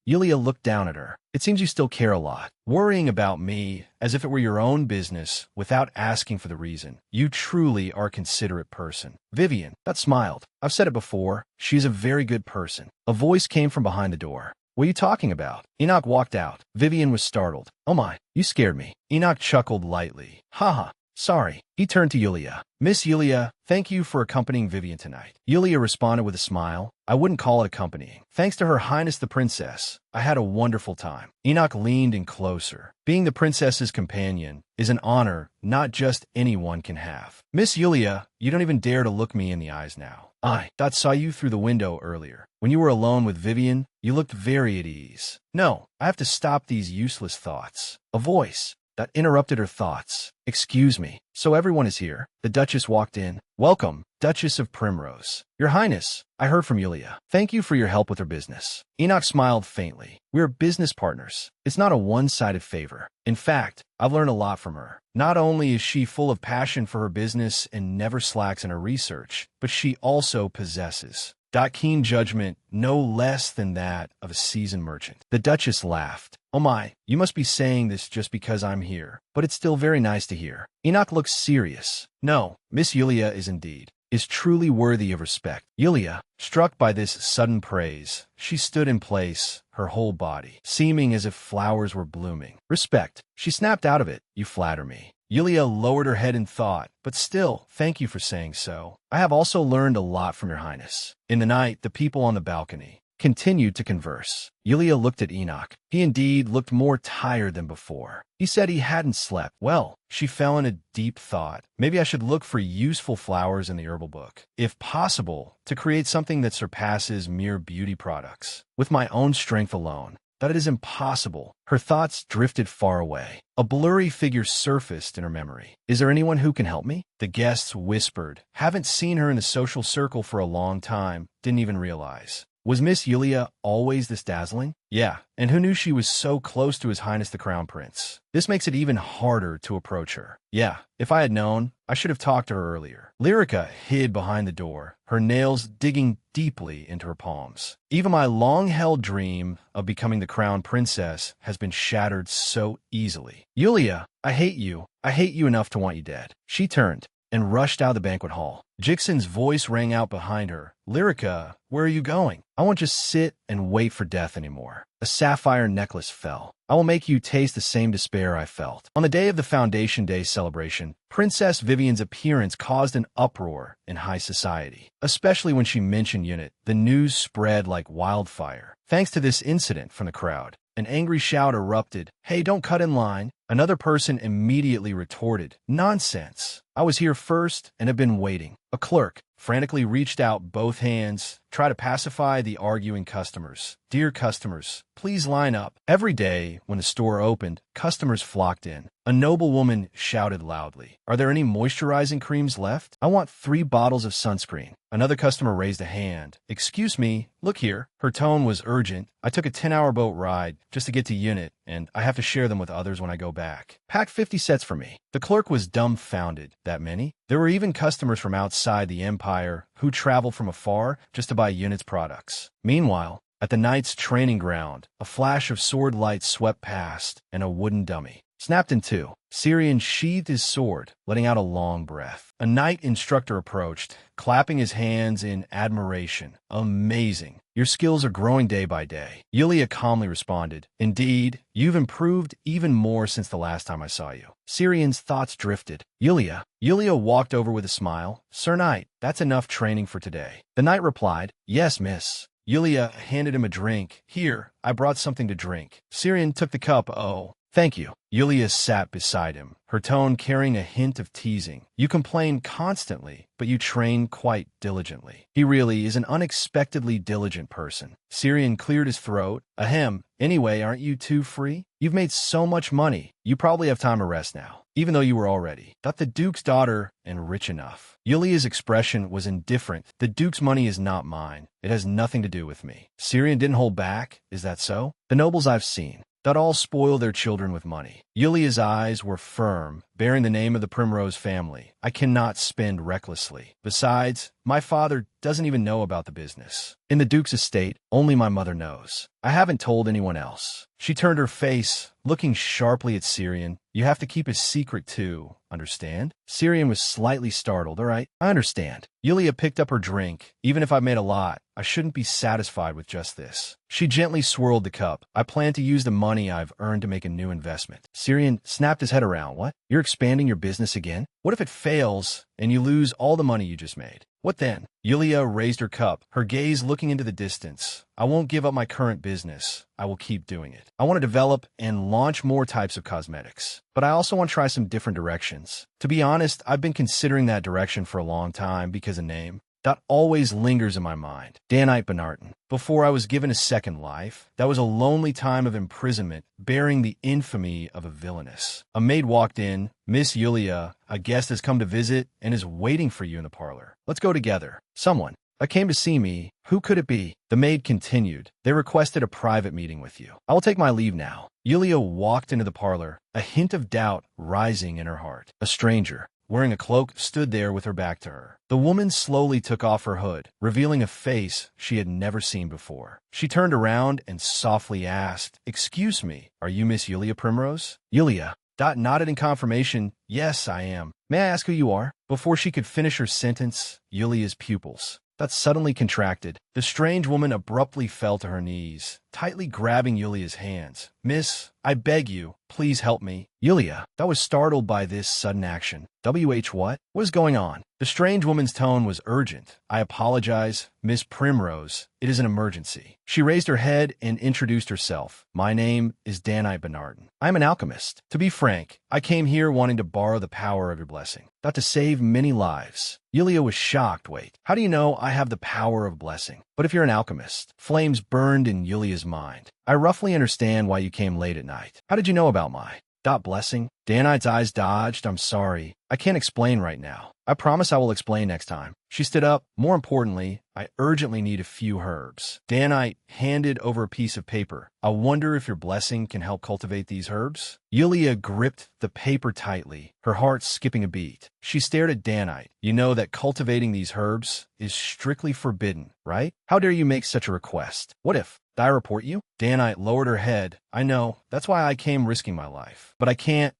S1: Yulia looked down at her. It seems you still care a lot. Worrying about me as if it were your own business without asking for the reason. You truly are a considerate person. Vivian, that smiled. I've said it before. She's a very good person. A voice came from behind the door. What are you talking about? Enoch walked out. Vivian was startled. Oh my, you scared me. Enoch chuckled lightly. Haha. Sorry. He turned to Yulia. Miss Yulia, thank you for accompanying Vivian tonight. Yulia responded with a smile. I wouldn't call it accompanying. Thanks to Her Highness the Princess, I had a wonderful time. Enoch leaned in closer. Being the princess's companion is an honor not just anyone can have. Miss Yulia, you don't even dare to look me in the eyes now. I saw you through the window earlier. When you were alone with Vivian, you looked very at ease. No, I have to stop these useless thoughts. A voice that interrupted her thoughts. Excuse me. So everyone is here. The Duchess walked in. Welcome, Duchess of Primrose. Your Highness, I heard from Yulia. Thank you for your help with her business. Enoch smiled faintly. We're business partners. It's not a one-sided favor. In fact, I've learned a lot from her. Not only is she full of passion for her business and never slacks in her research, but she also possesses keen judgment, no less than that of a seasoned merchant. The Duchess laughed. Oh my, you must be saying this just because I'm here, but it's still very nice to hear. Enoch looked serious. No, Miss Yulia is truly worthy of respect. Yulia, struck by this sudden praise, she stood in place, her whole body seeming as if flowers were blooming. Respect. She snapped out of it. You flatter me. Yulia lowered her head in thought, but still, thank you for saying so. I have also learned a lot from your highness. In the night, the people on the balcony continued to converse. Yulia looked at Enoch. He indeed looked more tired than before. He said he hadn't slept. Well, she fell in a deep thought. Maybe I should look for useful flowers in the herbal book. If possible, to create something that surpasses mere beauty products. With my own strength alone, that it is impossible. Her thoughts drifted far away. A blurry figure surfaced in her memory. Is there anyone who can help me? The guests whispered. Haven't seen her in the social circle for a long time. Didn't even realize. Was Miss Yulia always this dazzling? Yeah, and who knew she was so close to His Highness the Crown Prince? This makes it even harder to approach her. Yeah, if I had known, I should have talked to her earlier. Lyrica hid behind the door, her nails digging deeply into her palms. Even my long-held dream of becoming the Crown Princess has been shattered so easily. Yulia, I hate you. I hate you enough to want you dead. She turned and rushed out of the banquet hall. Jixon's voice rang out behind her. Lyrica, where are you going? I won't just sit and wait for death anymore. A sapphire necklace fell. I will make you taste the same despair I felt. On the day of the Foundation Day celebration, Princess Vivian's appearance caused an uproar in high society. Especially when she mentioned Unit, the news spread like wildfire. Thanks to this incident from the crowd, an angry shout erupted. Hey, don't cut in line. Another person immediately retorted. Nonsense. I was here first and have been waiting. A clerk frantically reached out both hands, try to pacify the arguing customers. Dear customers, please line up. Every day, when the store opened, customers flocked in. A noblewoman shouted loudly, are there any moisturizing creams left? I want 3 bottles of sunscreen. Another customer raised a hand. Excuse me, look here. Her tone was urgent. I took a 10-hour boat ride just to get to Unit, and I have to share them with others when I go back. Pack 50 sets for me. The clerk was dumbfounded. That many? There were even customers from outside the empire who traveled from afar just to buy Unit's products. Meanwhile, at the knight's training ground, a flash of sword light swept past, and a wooden dummy snapped in two. Syrian sheathed his sword, letting out a long breath. A knight instructor approached, clapping his hands in admiration. Amazing. Your skills are growing day by day. Yulia calmly responded, Indeed, you've improved even more since the last time I saw you. Syrian's thoughts drifted. Yulia walked over with a smile. Sir Knight, that's enough training for today. The knight replied, Yes, miss. Yulia handed him a drink. Here, I brought something to drink. Syrian took the cup. Oh, thank you. Yulia sat beside him, her tone carrying a hint of teasing. You complain constantly, but you train quite diligently. He really is an unexpectedly diligent person. Syrian cleared his throat. Ahem. Anyway, aren't you two free? You've made so much money. You probably have time to rest now, even though you were already. Got the Duke's daughter and rich enough. Yulia's expression was indifferent. The Duke's money is not mine. It has nothing to do with me. Syrian didn't hold back. Is that so? The nobles I've seen, that all spoil their children with money. Yulia's eyes were firm, bearing the name of the Primrose family. I cannot spend recklessly. Besides, my father doesn't even know about the business. In the Duke's estate, only my mother knows. I haven't told anyone else. She turned her face, looking sharply at Syrian. You have to keep a secret too, understand? Syrian was slightly startled. All right, I understand. Yulia picked up her drink. Even if I've made a lot, I shouldn't be satisfied with just this. She gently swirled the cup. I plan to use the money I've earned to make a new investment. Syrian snapped his head around. What? You're expanding your business again? What if it fails and you lose all the money you just made? What then? Yulia raised her cup, her gaze looking into the distance. I won't give up my current business. I will keep doing it. I want to develop and launch more types of cosmetics. But I also want to try some different directions. To be honest, I've been considering that direction for a long time because a name that always lingers in my mind. Danite Benarton. Before I was given a second life, that was a lonely time of imprisonment, bearing the infamy of a villainess. A maid walked in. Miss Yulia, a guest has come to visit and is waiting for you in the parlor. Let's go together. Someone came to see me. Who could it be? The maid continued. They requested a private meeting with you. I will take my leave now. Yulia walked into the parlor, a hint of doubt rising in her heart. A stranger, wearing a cloak, stood there with her back to her. The woman slowly took off her hood, revealing a face she had never seen before. She turned around and softly asked, "Excuse me, are you Miss Yulia Primrose?" Yulia nodded in confirmation. Yes, I am. May I ask who you are? Before she could finish her sentence, Yulia's pupils suddenly contracted. The strange woman abruptly fell to her knees, tightly grabbing Yulia's hands. Miss, I beg you, please help me. Yulia was startled by this sudden action. What? What is going on? The strange woman's tone was urgent. I apologize, Miss Primrose. It is an emergency. She raised her head and introduced herself. My name is Danite Benarton. I am an alchemist. To be frank, I came here wanting to borrow the power of your blessing, not to save many lives. Yulia was shocked. Wait, how do you know I have the power of blessing? But if you're an alchemist, flames burned in Yulia's mind. I roughly understand why you came late at night. How did you know about my blessing? Danite's eyes dodged. I'm sorry. I can't explain right now. I promise I will explain next time. She stood up. More importantly, I urgently need a few herbs. Danite handed over a piece of paper. I wonder if your blessing can help cultivate these herbs? Yulia gripped the paper tightly, her heart skipping a beat. She stared at Danite. You know that cultivating these herbs is strictly forbidden, right? How dare you make such a request? What if I report you? Danite lowered her head. I know. That's why I came risking my life. But I can't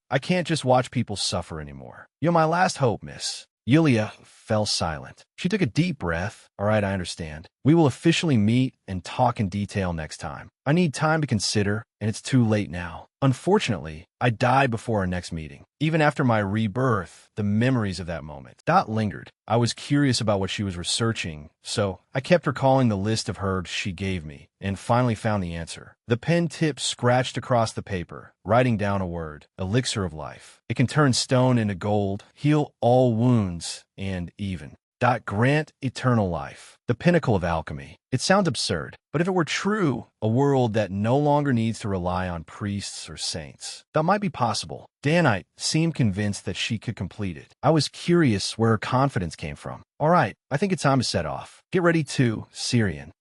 S1: just watch people suffer anymore. You're my last hope, miss. Yulia fell silent. She took a deep breath. All right, I understand. We will officially meet and talk in detail next time. I need time to consider, and it's too late now. Unfortunately, I died before our next meeting. Even after my rebirth, the memories of that moment lingered. I was curious about what she was researching, so I kept recalling the list of herbs she gave me, and finally found the answer. The pen tip scratched across the paper, writing down a word: elixir of life. It can turn stone into gold, heal all wounds, and even grant eternal life. The pinnacle of alchemy. It sounds absurd, but if it were true, a world that no longer needs to rely on priests or saints, that might be possible. Danite seemed convinced that she could complete it. I was curious where her confidence came from. All right, I think it's time to set off. Get ready to Syrian.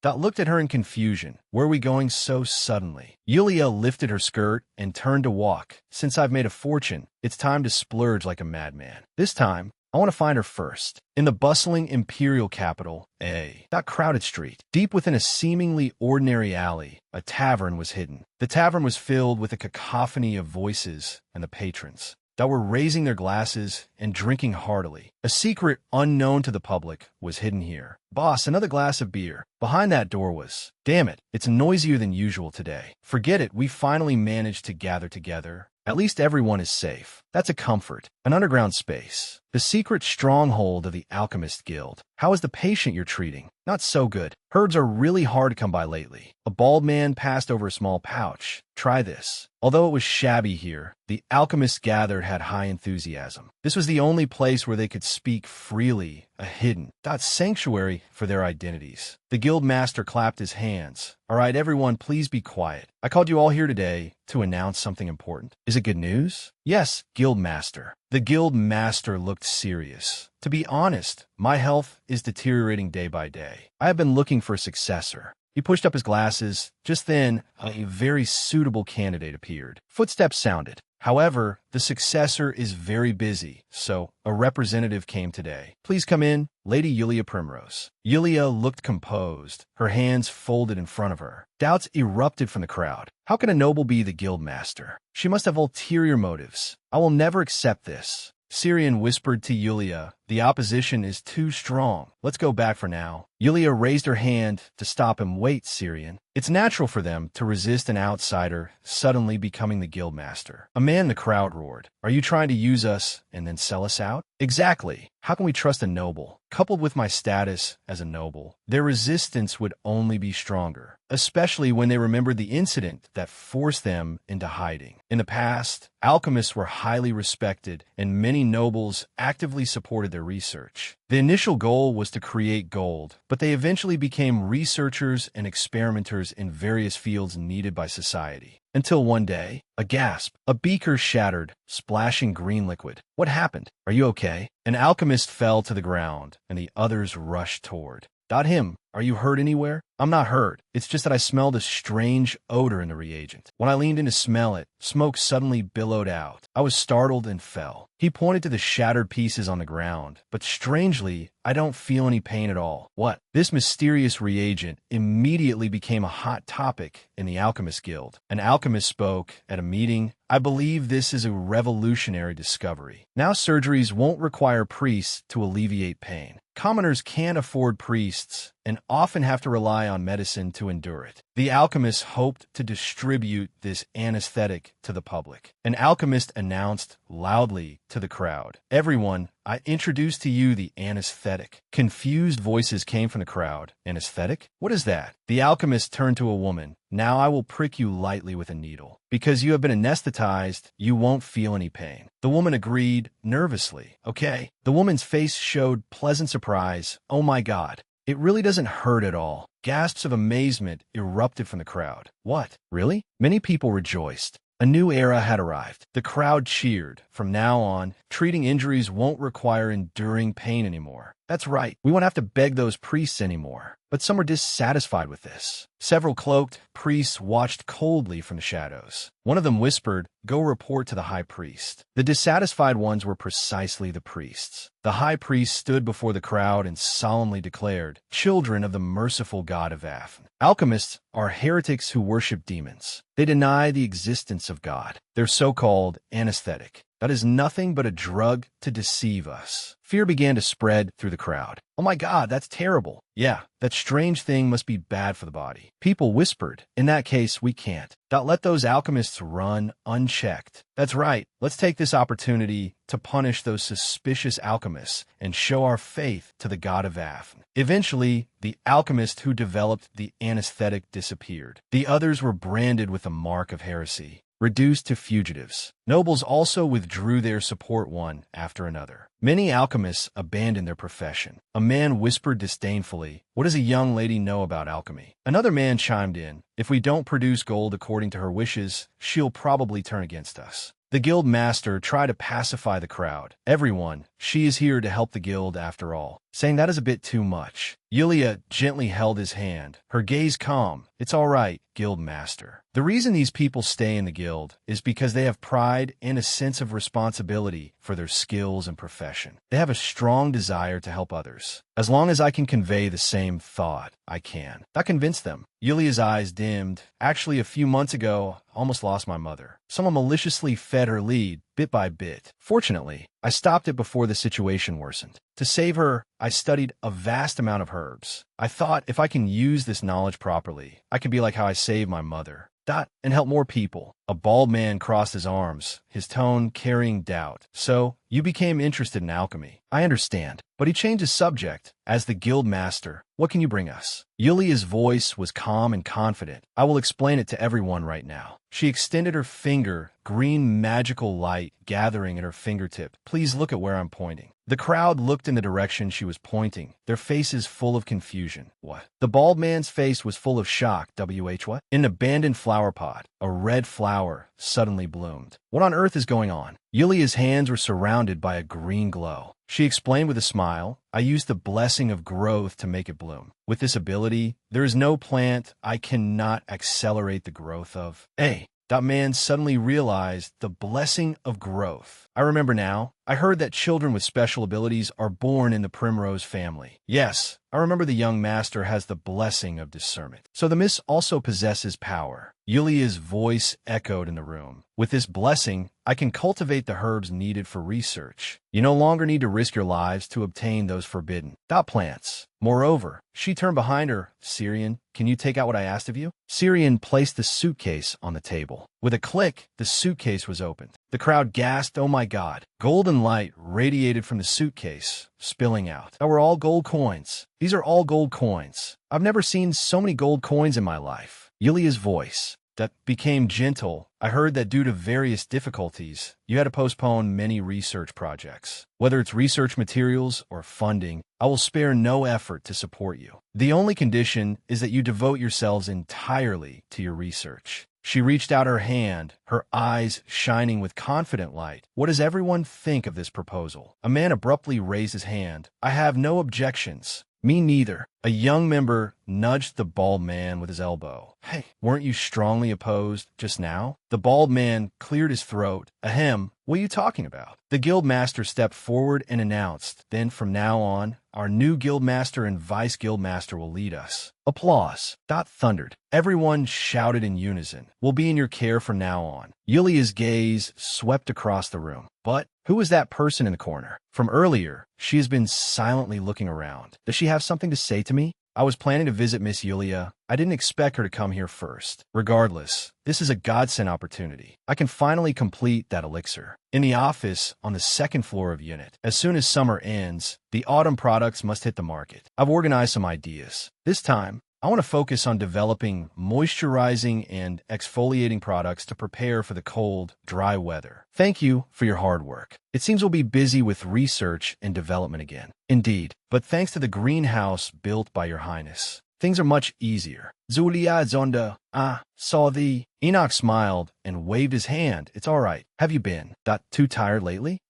S1: Looked at her in confusion. Where are we going so suddenly? Yulia lifted her skirt and turned to walk. Since I've made a fortune, it's time to splurge like a madman. This time, I want to find her first. In the bustling imperial capital, that crowded street, deep within a seemingly ordinary alley, a tavern was hidden. The tavern was filled with a cacophony of voices and the patrons that were raising their glasses and drinking heartily. A secret unknown to the public was hidden here. Boss, another glass of beer. Behind that door was, damn it, it's noisier than usual today. Forget it, we finally managed to gather together. At least everyone is safe. That's a comfort. An underground space. The secret stronghold of the Alchemist Guild. How is the patient you're treating? Not so good. Herbs are really hard to come by lately. A bald man passed over a small pouch. Try this. Although it was shabby here, the alchemists gathered had high enthusiasm. This was the only place where they could speak freely, a hidden sanctuary for their identities. The guild master clapped his hands. All right, everyone, please be quiet. I called you all here today to announce something important. Is it good news? Yes, guild master. The guild master looked serious. To be honest, my health is deteriorating day by day. I have been looking for a successor. He pushed up his glasses. Just then, a very suitable candidate appeared. Footsteps sounded. However, the successor is very busy, so a representative came today. Please come in, Lady Yulia Primrose. Yulia looked composed, her hands folded in front of her. Doubts erupted from the crowd. How can a noble be the guild master? She must have ulterior motives. I will never accept this. Syrian whispered to Yulia, the opposition is too strong. Let's go back for now. Yulia raised her hand to stop him. Wait, Syrian. It's natural for them to resist an outsider suddenly becoming the guild master. A man in the crowd roared. Are you trying to use us and then sell us out? Exactly. How can we trust a noble? Coupled with my status as a noble, their resistance would only be stronger, especially when they remembered the incident that forced them into hiding. In the past, alchemists were highly respected, and many nobles actively supported their research. The initial goal was to create gold, but they eventually became researchers and experimenters in various fields needed by society. Until one day, a gasp, a beaker shattered, splashing green liquid. What happened? Are you okay? An alchemist fell to the ground, and the others rushed toward. Not him. Are you hurt anywhere? I'm not hurt. It's just that I smelled a strange odor in the reagent. When I leaned in to smell it, smoke suddenly billowed out. I was startled and fell. He pointed to the shattered pieces on the ground, but strangely, I don't feel any pain at all. What? This mysterious reagent immediately became a hot topic in the Alchemist Guild. An alchemist spoke at a meeting. I believe this is a revolutionary discovery. Now surgeries won't require priests to alleviate pain. Commoners can't afford priests and often have to rely on medicine to endure it. The alchemists hoped to distribute this anesthetic to the public. An alchemist announced loudly to the crowd, "Everyone, I introduce to you the anesthetic." Confused voices came from the crowd. Anesthetic? What is that? The alchemist turned to a woman. Now I will prick you lightly with a needle. Because you have been anesthetized, you won't feel any pain. The woman agreed nervously. Okay. The woman's face showed pleasant surprise. Oh my God. It really doesn't hurt at all. Gasps of amazement erupted from the crowd. What? Really? Many people rejoiced. A new era had arrived. The crowd cheered. From now on, treating injuries won't require enduring pain anymore. That's right. We won't have to beg those priests anymore. But some were dissatisfied with this. Several cloaked priests watched coldly from the shadows. One of them whispered, "Go report to the high priest." The dissatisfied ones were precisely the priests. The high priest stood before the crowd and solemnly declared, "Children of the merciful God of Athens, alchemists are heretics who worship demons. They deny the existence of God. Their so-called anesthetic. That is nothing but a drug to deceive us." Fear began to spread through the crowd. Oh my God, that's terrible. Yeah, that strange thing must be bad for the body. People whispered, "In that case, we can't. Don't let those alchemists run unchecked." That's right. Let's take this opportunity to punish those suspicious alchemists and show our faith to the god of Athens. Eventually, the alchemist who developed the anesthetic disappeared. The others were branded with the mark of heresy, reduced to fugitives. Nobles also withdrew their support one after another. Many alchemists abandoned their profession. A man whispered disdainfully, "What does a young lady know about alchemy?" Another man chimed in, "If we don't produce gold according to her wishes, she'll probably turn against us." The guild master tried to pacify the crowd. "Everyone, she is here to help the guild after all," saying that is a bit too much. Yulia gently held his hand, her gaze calm. "It's all right, guild master. The reason these people stay in the guild is because they have pride and a sense of responsibility for their skills and profession. They have a strong desire to help others. As long as I can convey the same thought, I can. That convinced them." Yulia's eyes dimmed. "Actually, a few months ago, I almost lost my mother. Someone maliciously fed her lead, bit by bit. Fortunately, I stopped it before the situation worsened. To save her, I studied a vast amount of herbs. I thought if I can use this knowledge properly, I could be like how I saved my mother. And help more people." A bald man crossed his arms, his tone carrying doubt. "So, you became interested in alchemy. I understand." But he changed his subject. "As the guild master, what can you bring us?" Yulia's voice was calm and confident. "I will explain it to everyone right now." She extended her finger, green magical light gathering at her fingertip. "Please look at where I'm pointing. The crowd looked in the direction she was pointing, their faces full of confusion. What? The bald man's face was full of shock. What? In an abandoned flower pot, a red flower suddenly bloomed. What on earth is going on? Yulia's hands were surrounded by a green glow. She explained with a smile, I used the blessing of growth to make it bloom. With this ability, there is no plant I cannot accelerate the growth of. Hey, that man suddenly realized the blessing of growth. I remember now. I heard that children with special abilities are born in the Primrose family. Yes, I remember the young master has the blessing of discernment. So the miss also possesses power. Yulia's voice echoed in the room. With this blessing, I can cultivate the herbs needed for research. You no longer need to risk your lives to obtain those forbidden plants. Moreover, she turned behind her. Syrian, can you take out what I asked of you? Syrian placed the suitcase on the table. With a click, the suitcase was opened. The crowd gasped, oh my God. Golden light radiated from the suitcase, spilling out. That were all gold coins. These are all gold coins. I've never seen so many gold coins in my life. Yulia's voice that became gentle. I heard that due to various difficulties, you had to postpone many research projects. Whether it's research materials or funding, I will spare no effort to support you. The only condition is that you devote yourselves entirely to your research. She reached out her hand, her eyes shining with confident light. What does everyone think of this proposal? A man abruptly raised his hand. I have no objections. Me neither. A young member nudged the bald man with his elbow. Hey, weren't you strongly opposed just now? The bald man cleared his throat. Ahem, what are you talking about? The guild master stepped forward and announced, then from now on, our new guild master and vice guild master will lead us. Applause. Dot thundered. Everyone shouted in unison. We'll be in your care from now on. Yulia's gaze swept across the room. But who was that person in the corner? From earlier, she has been silently looking around. Does she have something to say to me? I was planning to visit Miss Yulia. I didn't expect her to come here first. Regardless, this is a godsend opportunity. I can finally complete that elixir. In the office on the second floor of Unit, as soon as summer ends, the autumn products must hit the market. I've organized some ideas. This time, I want to focus on developing moisturizing and exfoliating products to prepare for the cold, dry weather. Thank you for your hard work. It seems we'll be busy with research and development again. Indeed, but thanks to the greenhouse built by your highness, things are much easier. Zulia Zonda, saw thee. Enoch smiled and waved his hand. It's all right. Have you been too tired lately?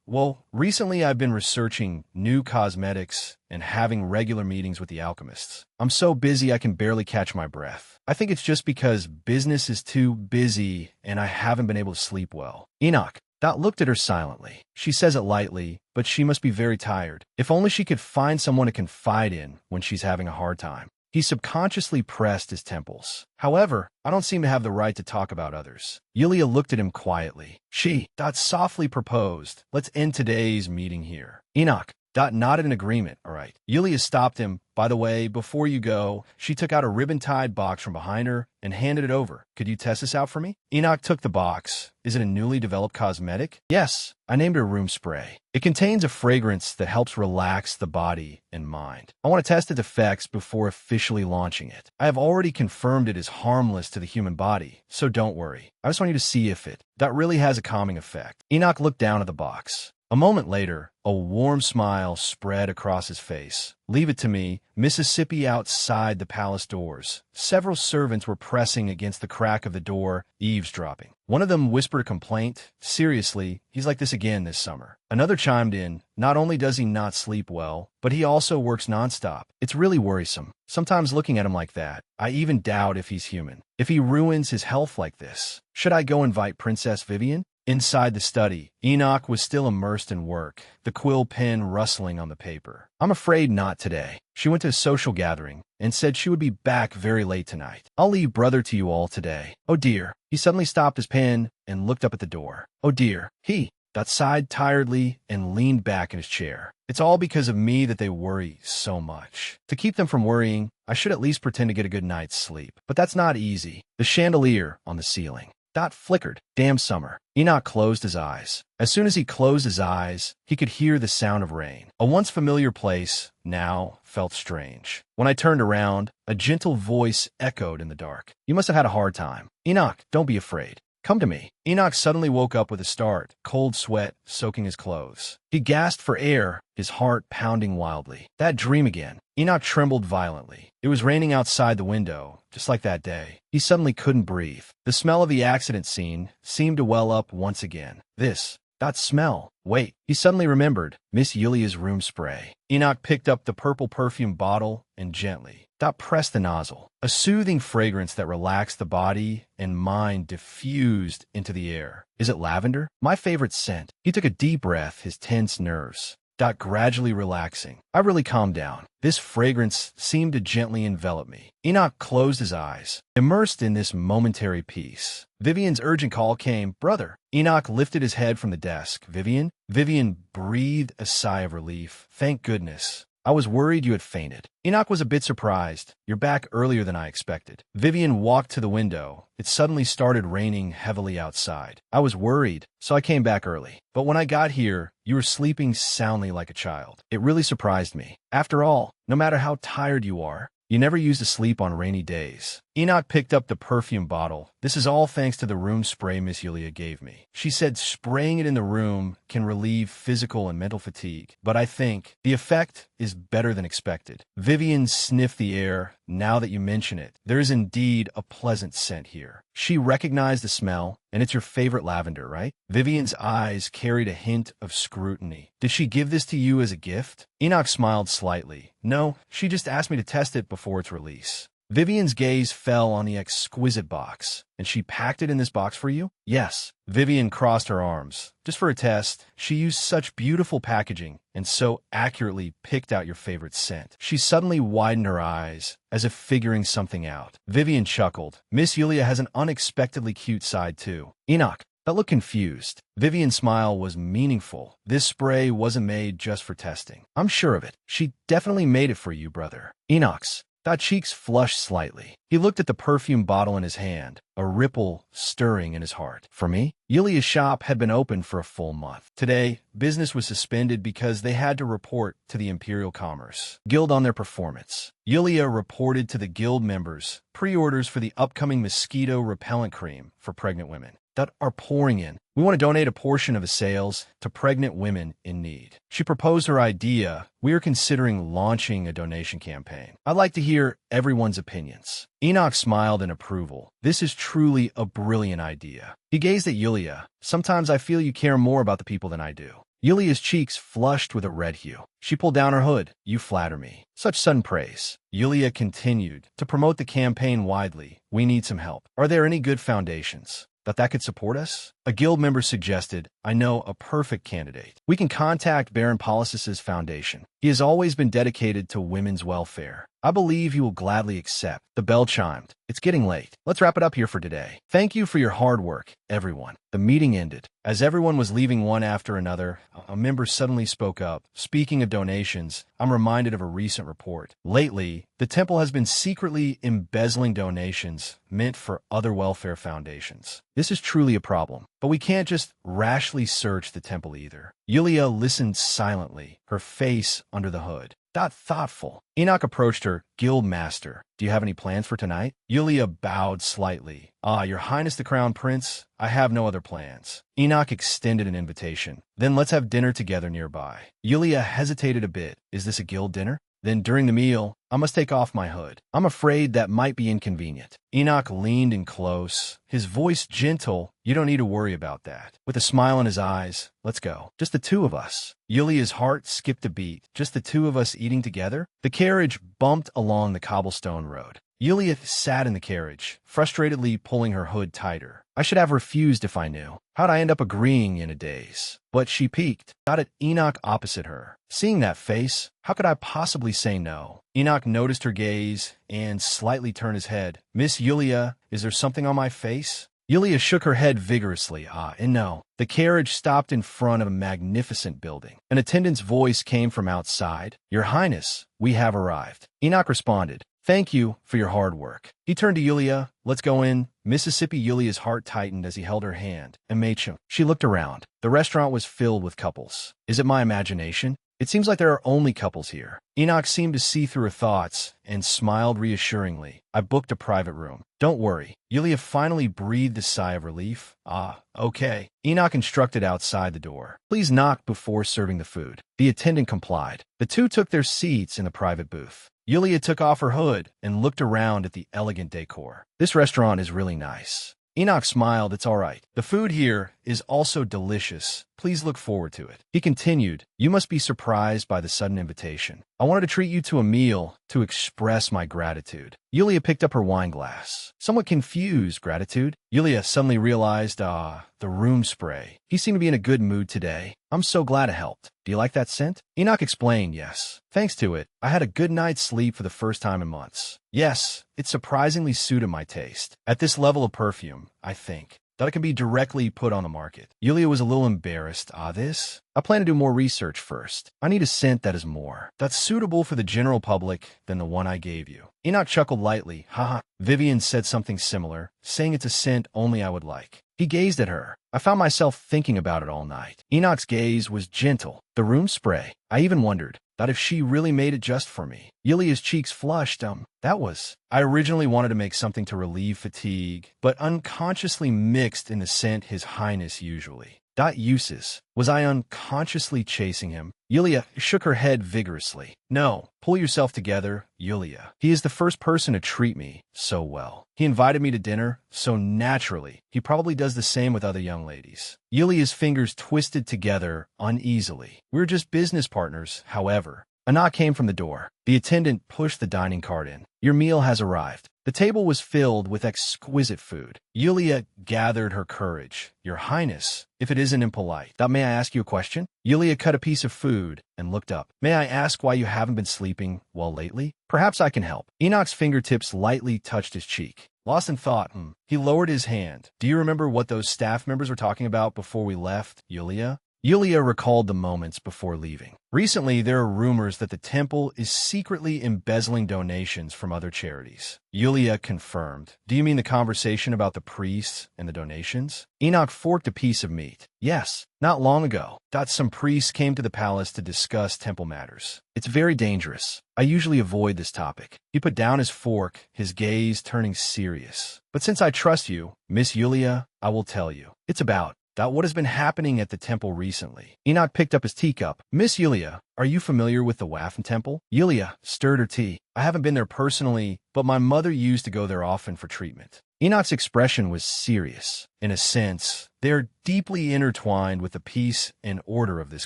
S1: Well, recently I've been researching new cosmetics and having regular meetings with the alchemists. I'm so busy I can barely catch my breath. I think it's just because business is too busy and I haven't been able to sleep well. Enoch looked at her silently. She says it lightly, but she must be very tired. If only she could find someone to confide in when she's having a hard time. He subconsciously pressed his temples. However, I don't seem to have the right to talk about others. Yulia looked at him quietly. She softly proposed, let's end today's meeting here. Enoch nodded in agreement. All right. Yulia stopped him. By the way, before you go, she took out a ribbon-tied box from behind her and handed it over. Could you test this out for me? Enoch took the box. Is it a newly developed cosmetic? Yes. I named it a room spray. It contains a fragrance that helps relax the body and mind. I want to test its effects before officially launching it. I have already confirmed it is harmless to the human body, so don't worry. I just want you to see if it really has a calming effect. Enoch looked down at the box. A moment later, a warm smile spread across his face. Leave it to me. Mississippi outside the palace doors. Several servants were pressing against the crack of the door, eavesdropping. One of them whispered a complaint. Seriously, he's like this again this summer. Another chimed in. Not only does he not sleep well, but he also works nonstop. It's really worrisome. Sometimes looking at him like that, I even doubt if he's human. If he ruins his health like this, should I go invite Princess Vivian? Inside the study, Enoch was still immersed in work, the quill pen rustling on the paper. I'm afraid not today. She went to a social gathering and said she would be back very late tonight. I'll leave brother to you all today. Oh dear. He suddenly stopped his pen and looked up at the door. Oh dear. He sighed tiredly and leaned back in his chair. It's all because of me that they worry so much. To keep them from worrying, I should at least pretend to get a good night's sleep. But that's not easy. The chandelier on the ceiling flickered. Damn summer. Enoch closed his eyes. As soon as he closed his eyes, he could hear the sound of rain. A once familiar place now felt strange. When I turned around, a gentle voice echoed in the dark. You must have had a hard time. Enoch, don't be afraid. come to me. Enoch suddenly woke up with a start, cold sweat soaking his clothes. He gasped for air, his heart pounding wildly. That dream again. Enoch trembled violently. It was raining outside the window, just like that day. He suddenly couldn't breathe. The smell of the accident scene seemed to well up once again. That smell. Wait, he suddenly remembered Miss Yulia's room spray. Enoch picked up the purple perfume bottle and gently pressed the nozzle. A soothing fragrance that relaxed the body and mind diffused into the air. Is it lavender? My favorite scent. He took a deep breath, his tense nerves gradually relaxing. I really calmed down. This fragrance seemed to gently envelop me. Enoch closed his eyes, immersed in this momentary peace. Vivian's urgent call came. Brother. Enoch lifted his head from the desk. Vivian? Vivian breathed a sigh of relief. Thank goodness. I was worried you had fainted. Enoch was a bit surprised. You're back earlier than I expected. Vivian walked to the window. It suddenly started raining heavily outside. I was worried, so I came back early. But when I got here, you were sleeping soundly like a child. It really surprised me. After all, no matter how tired you are, you never used to sleep on rainy days. Enoch picked up the perfume bottle. This is all thanks to the room spray Miss Yulia gave me. She said spraying it in the room can relieve physical and mental fatigue. But I think the effect is better than expected. Vivian sniffed the air. Now that you mention it, there is indeed a pleasant scent here. She recognized the smell, and it's your favorite lavender, right? Vivian's eyes carried a hint of scrutiny. Did she give this to you as a gift? Enoch smiled slightly. No, she just asked me to test it before its release. Vivian's gaze fell on the exquisite box. And she packed it in this box for you? Yes. Vivian crossed her arms. Just for a test, she used such beautiful packaging and so accurately picked out your favorite scent. She suddenly widened her eyes, as if figuring something out. Vivian chuckled. Miss Yulia has an unexpectedly cute side, too. Enoch, that looked confused. Vivian's smile was meaningful. This spray wasn't made just for testing. I'm sure of it. She definitely made it for you, brother. Enoch's cheeks flushed slightly. He looked at the perfume bottle in his hand, a ripple stirring in his heart. For me? Yulia's shop had been open for a full month. Today, business was suspended because they had to report to the Imperial Commerce Guild on their performance. Yulia reported to the guild members pre-orders for the upcoming mosquito repellent cream for pregnant women that are pouring in. We want to donate a portion of the sales to pregnant women in need. She proposed her idea. We are considering launching a donation campaign. I'd like to hear everyone's opinions. Enoch smiled in approval. This is truly a brilliant idea. He gazed at Yulia. Sometimes I feel you care more about the people than I do. Yulia's cheeks flushed with a red hue. She pulled down her hood. You flatter me. Such sudden praise. Yulia continued. To promote the campaign widely, we need some help. Are there any good foundations that could support us? A guild member suggested, I know a perfect candidate. We can contact Baron Polis's foundation. He has always been dedicated to women's welfare. I believe he will gladly accept. The bell chimed. It's getting late. Let's wrap it up here for today. Thank you for your hard work, everyone. The meeting ended. As everyone was leaving one after another, a member suddenly spoke up. Speaking of donations, I'm reminded of a recent report. Lately, the temple has been secretly embezzling donations meant for other welfare foundations. This is truly a problem. But we can't just rashly search the temple either. Yulia listened silently, her face under the hood. Thoughtful. Enoch approached her. Guild Master, do you have any plans for tonight? Yulia bowed slightly. Your Highness the Crown Prince, I have no other plans. Enoch extended an invitation. Then let's have dinner together nearby. Yulia hesitated a bit. Is this a guild dinner? Then during the meal, I must take off my hood. I'm afraid that might be inconvenient. Enoch leaned in close, his voice gentle. You don't need to worry about that. With a smile in his eyes, let's go. Just the two of us. Yulia's heart skipped a beat. Just the two of us eating together? The carriage bumped along the cobblestone road. Yulia sat in the carriage, frustratedly pulling her hood tighter. I should have refused if I knew. How'd I end up agreeing in a daze? But she peeked, got at Enoch opposite her. Seeing that face, how could I possibly say no? Enoch noticed her gaze and slightly turned his head. Miss Yulia, is there something on my face? Yulia shook her head vigorously. And no. The carriage stopped in front of a magnificent building. An attendant's voice came from outside. Your Highness, we have arrived. Enoch responded. Thank you for your hard work. He turned to Yulia. Let's go in. Mississippi Yulia's heart tightened as he held her hand. Amachum. She looked around. The restaurant was filled with couples. Is it my imagination? It seems like there are only couples here. Enoch seemed to see through her thoughts and smiled reassuringly. I booked a private room. Don't worry. Yulia finally breathed a sigh of relief. Ah, okay. Enoch instructed outside the door. Please knock before serving the food. The attendant complied. The two took their seats in the private booth. Yulia took off her hood and looked around at the elegant decor. This restaurant is really nice. Enoch smiled. It's all right. The food here is also delicious. Please look forward to it. He continued, you must be surprised by the sudden invitation. I wanted to treat you to a meal to express my gratitude. Yulia picked up her wine glass. Somewhat confused, gratitude. Yulia suddenly realized, the room spray. He seemed to be in a good mood today. I'm so glad it helped. Do you like that scent? Enoch explained, yes. Thanks to it, I had a good night's sleep for the first time in months. Yes, it surprisingly suited my taste. At this level of perfume, I think that it can be directly put on the market. Yulia was a little embarrassed. This? I plan to do more research first. I need a scent that is more. That's suitable for the general public than the one I gave you. Enoch chuckled lightly. Haha. Vivian said something similar, saying it's a scent only I would like. He gazed at her. I found myself thinking about it all night. Enoch's gaze was gentle. The room spray. I even wondered that if she really made it just for me. Yulia's cheeks flushed. I originally wanted to make something to relieve fatigue, but unconsciously mixed in the scent His Highness usually. Uses. Was I unconsciously chasing him? Yulia shook her head vigorously. No, pull yourself together, Yulia. He is the first person to treat me so well. He invited me to dinner, so naturally, he probably does the same with other young ladies. Yulia's fingers twisted together uneasily. We're just business partners, however. A knock came from the door. The attendant pushed the dining cart in. Your meal has arrived. The table was filled with exquisite food. Yulia gathered her courage. Your Highness, if it isn't impolite, may I ask you a question? Yulia cut a piece of food and looked up. May I ask why you haven't been sleeping well lately? Perhaps I can help. Enoch's fingertips lightly touched his cheek. Lost in thought, He lowered his hand. Do you remember what those staff members were talking about before we left, Yulia? Yulia recalled the moments before leaving. Recently, there are rumors that the temple is secretly embezzling donations from other charities. Yulia confirmed. Do you mean the conversation about the priests and the donations? Enoch forked a piece of meat. Yes, not long ago. Some priests came to the palace to discuss temple matters. It's very dangerous. I usually avoid this topic. He put down his fork, his gaze turning serious. But since I trust you, Miss Yulia, I will tell you. It's about what has been happening at the temple recently. Enoch picked up his teacup. Miss Yulia, are you familiar with the Waffen Temple? Yulia stirred her tea. I haven't been there personally, but my mother used to go there often for treatment. Enoch's expression was serious. In a sense, they are deeply intertwined with the peace and order of this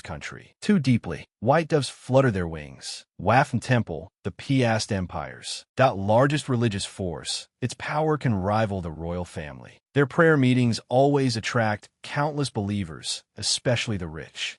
S1: country. Too deeply. White doves flutter their wings. Waffen Temple, the Piast Empires, that largest religious force, its power can rival the royal family. Their prayer meetings always attract countless believers, especially the rich.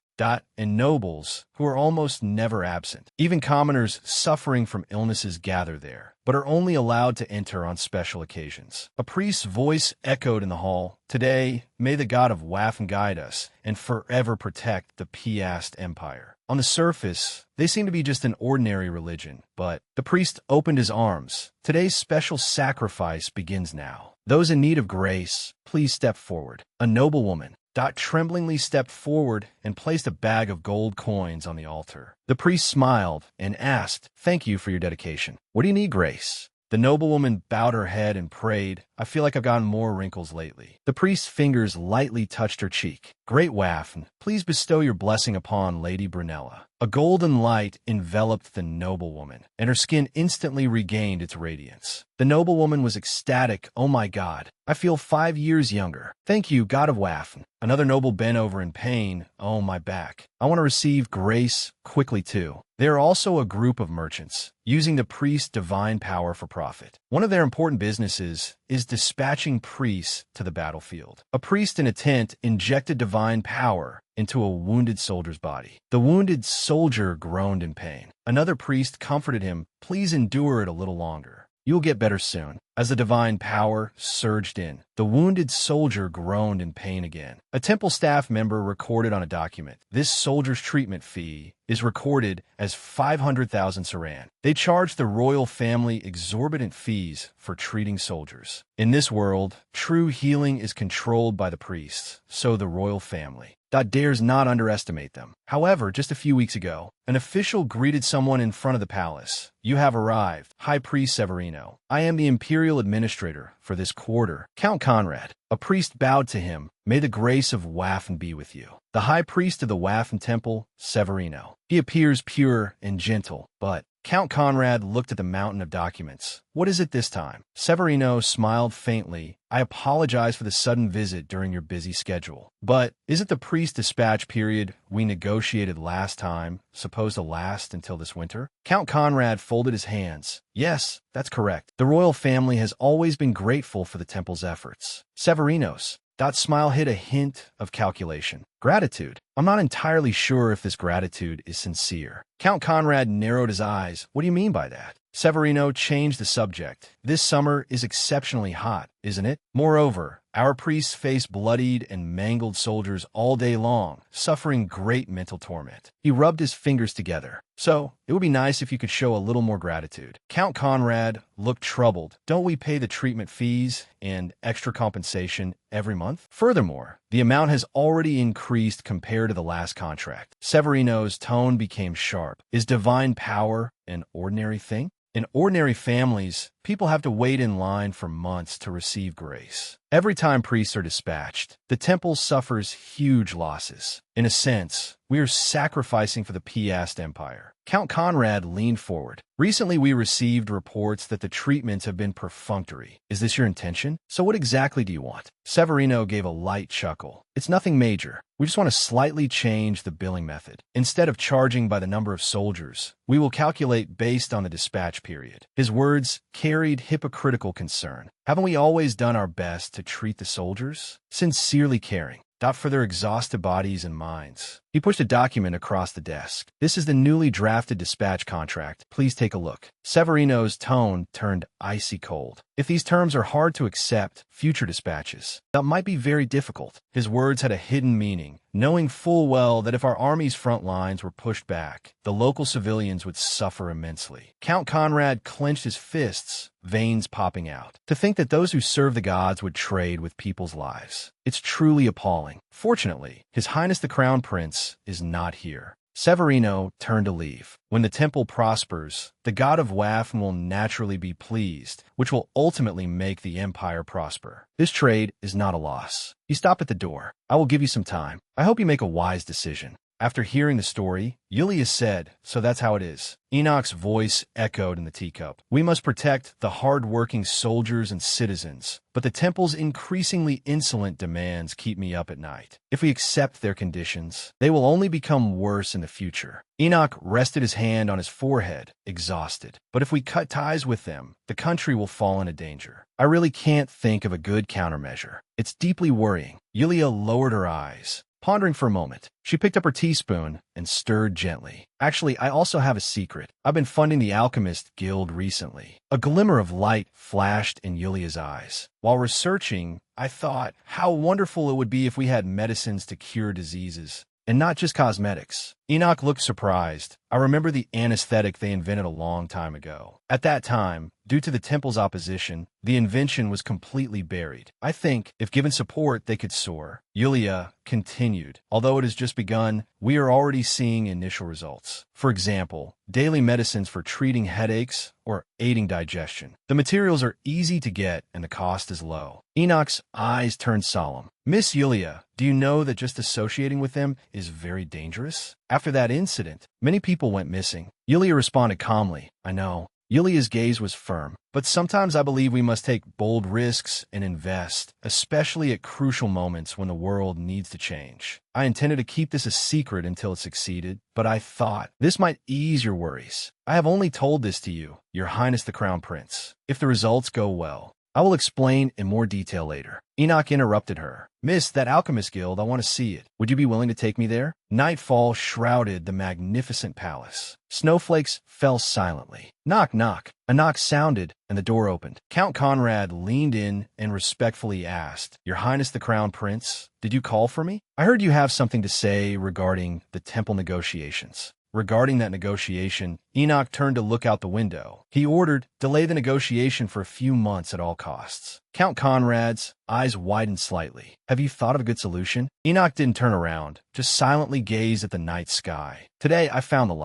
S1: And nobles, who are almost never absent. Even commoners suffering from illnesses gather there, but are only allowed to enter on special occasions. A priest's voice echoed in the hall. Today, may the god of Waffen guide us and forever protect the Piast Empire. On the surface, they seem to be just an ordinary religion, but the priest opened his arms. Today's special sacrifice begins now. Those in need of grace, please step forward. A noble woman, tremblingly stepped forward and placed a bag of gold coins on the altar. The priest smiled and asked, Thank you for your dedication. What do you need, Grace? The noblewoman bowed her head and prayed, I feel like I've gotten more wrinkles lately. The priest's fingers lightly touched her cheek. Great Waffen, please bestow your blessing upon Lady Brunella. A golden light enveloped the noblewoman, and her skin instantly regained its radiance. The noblewoman was ecstatic. Oh my God, I feel 5 years younger. Thank you, God of Waffen. Another noble bent over in pain. Oh, my back. I want to receive grace quickly too. They are also a group of merchants, using the priest's divine power for profit. One of their important businesses is dispatching priests to the battlefield. A priest in a tent injected divine power into a wounded soldier's body. The wounded soldier groaned in pain. Another priest comforted him, Please endure it a little longer. You'll get better soon. As the divine power surged in, the wounded soldier groaned in pain again. A temple staff member recorded on a document, This soldier's treatment fee is recorded as 500,000 saran. They charge the royal family exorbitant fees for treating soldiers. In this world, true healing is controlled by the priests, so the royal family. Dares not underestimate them. However, just a few weeks ago, an official greeted someone in front of the palace. "You have arrived, High Priest Severino. I am the Imperial Administrator for this quarter, Count Conrad." A priest bowed to him. "May the grace of Waffen be with you." The High Priest of the Waffen Temple, Severino. He appears pure and gentle, but Count Conrad looked at the mountain of documents. "What is it this time?" Severino smiled faintly. "I apologize for the sudden visit during your busy schedule. But isn't the priest dispatch period we negotiated last time supposed to last until this winter?" Count Conrad folded his hands. "Yes, that's correct. The royal family has always been grateful for the temple's efforts." Severinos. That smile hid a hint of calculation. "Gratitude? I'm not entirely sure if this gratitude is sincere." Count Conrad narrowed his eyes. "What do you mean by that?" Severino changed the subject. "This summer is exceptionally hot, isn't it? Moreover, our priests face bloodied and mangled soldiers all day long, suffering great mental torment." He rubbed his fingers together. "So, it would be nice if you could show a little more gratitude." Count Conrad looked troubled. "Don't we pay the treatment fees and extra compensation every month? Furthermore, the amount has already increased compared to the last contract." Severino's tone became sharp. "Is divine power an ordinary thing? In ordinary families, people have to wait in line for months to receive grace. Every time priests are dispatched, the temple suffers huge losses. In a sense, we are sacrificing for the Piast Empire." Count Conrad leaned forward. "Recently we received reports that the treatments have been perfunctory. Is this your intention? So what exactly do you want?" Severino gave a light chuckle. "It's nothing major. We just want to slightly change the billing method. Instead of charging by the number of soldiers, we will calculate based on the dispatch period." His words carried hypocritical concern. "Haven't we always done our best to treat the soldiers? Sincerely caring. Not for their exhausted bodies and minds." He pushed a document across the desk. "This is the newly drafted dispatch contract. Please take a look." Severino's tone turned icy cold. "If these terms are hard to accept, future dispatches, that might be very difficult." His words had a hidden meaning, knowing full well that if our army's front lines were pushed back, the local civilians would suffer immensely. Count Conrad clenched his fists, veins popping out. To think that those who serve the gods would trade with people's lives. It's truly appalling. Fortunately, His Highness the Crown Prince is not here. Severino turned to leave. "When the temple prospers, the god of Waffen will naturally be pleased, which will ultimately make the empire prosper. This trade is not a loss." He stopped at the door. "I will give you some time. I hope you make a wise decision." After hearing the story, Yulia said, "So that's how it is." Enoch's voice echoed in the teacup. "We must protect the hard-working soldiers and citizens, but the temple's increasingly insolent demands keep me up at night. If we accept their conditions, they will only become worse in the future." Enoch rested his hand on his forehead, exhausted. "But if we cut ties with them, the country will fall into danger. I really can't think of a good countermeasure. It's deeply worrying." Yulia lowered her eyes. Pondering for a moment, she picked up her teaspoon and stirred gently. "Actually, I also have a secret. I've been funding the Alchemist Guild recently." A glimmer of light flashed in Yulia's eyes. "While researching, I thought how wonderful it would be if we had medicines to cure diseases, and not just cosmetics." Enoch looked surprised. "I remember the anesthetic they invented a long time ago. At that time, due to the temple's opposition, the invention was completely buried. I think, if given support, they could soar." Yulia continued, "Although it has just begun, we are already seeing initial results. For example, daily medicines for treating headaches or aiding digestion. The materials are easy to get and the cost is low." Enoch's eyes turned solemn. "Miss Yulia, do you know that just associating with them is very dangerous? After that incident, many people went missing." Yulia responded calmly, "I know." Yulia's gaze was firm. "But sometimes I believe we must take bold risks and invest, especially at crucial moments when the world needs to change. I intended to keep this a secret until it succeeded, but I thought this might ease your worries. I have only told this to you, Your Highness the Crown Prince. If the results go well, I will explain in more detail later." Enoch interrupted her. "Miss, that Alchemist Guild, I want to see it. Would you be willing to take me there?" Nightfall shrouded the magnificent palace. Snowflakes fell silently. Knock, knock. A knock sounded, and the door opened. Count Conrad leaned in and respectfully asked, "Your Highness the Crown Prince, did you call for me? I heard you have something to say regarding the temple negotiations." "Regarding that negotiation, Enoch turned to look out the window. He ordered, delay the negotiation for a few months at all costs. Count Conrad's eyes widened slightly. Have you thought of a good solution? Enoch didn't turn around, just silently gazed at the night sky. Today I found the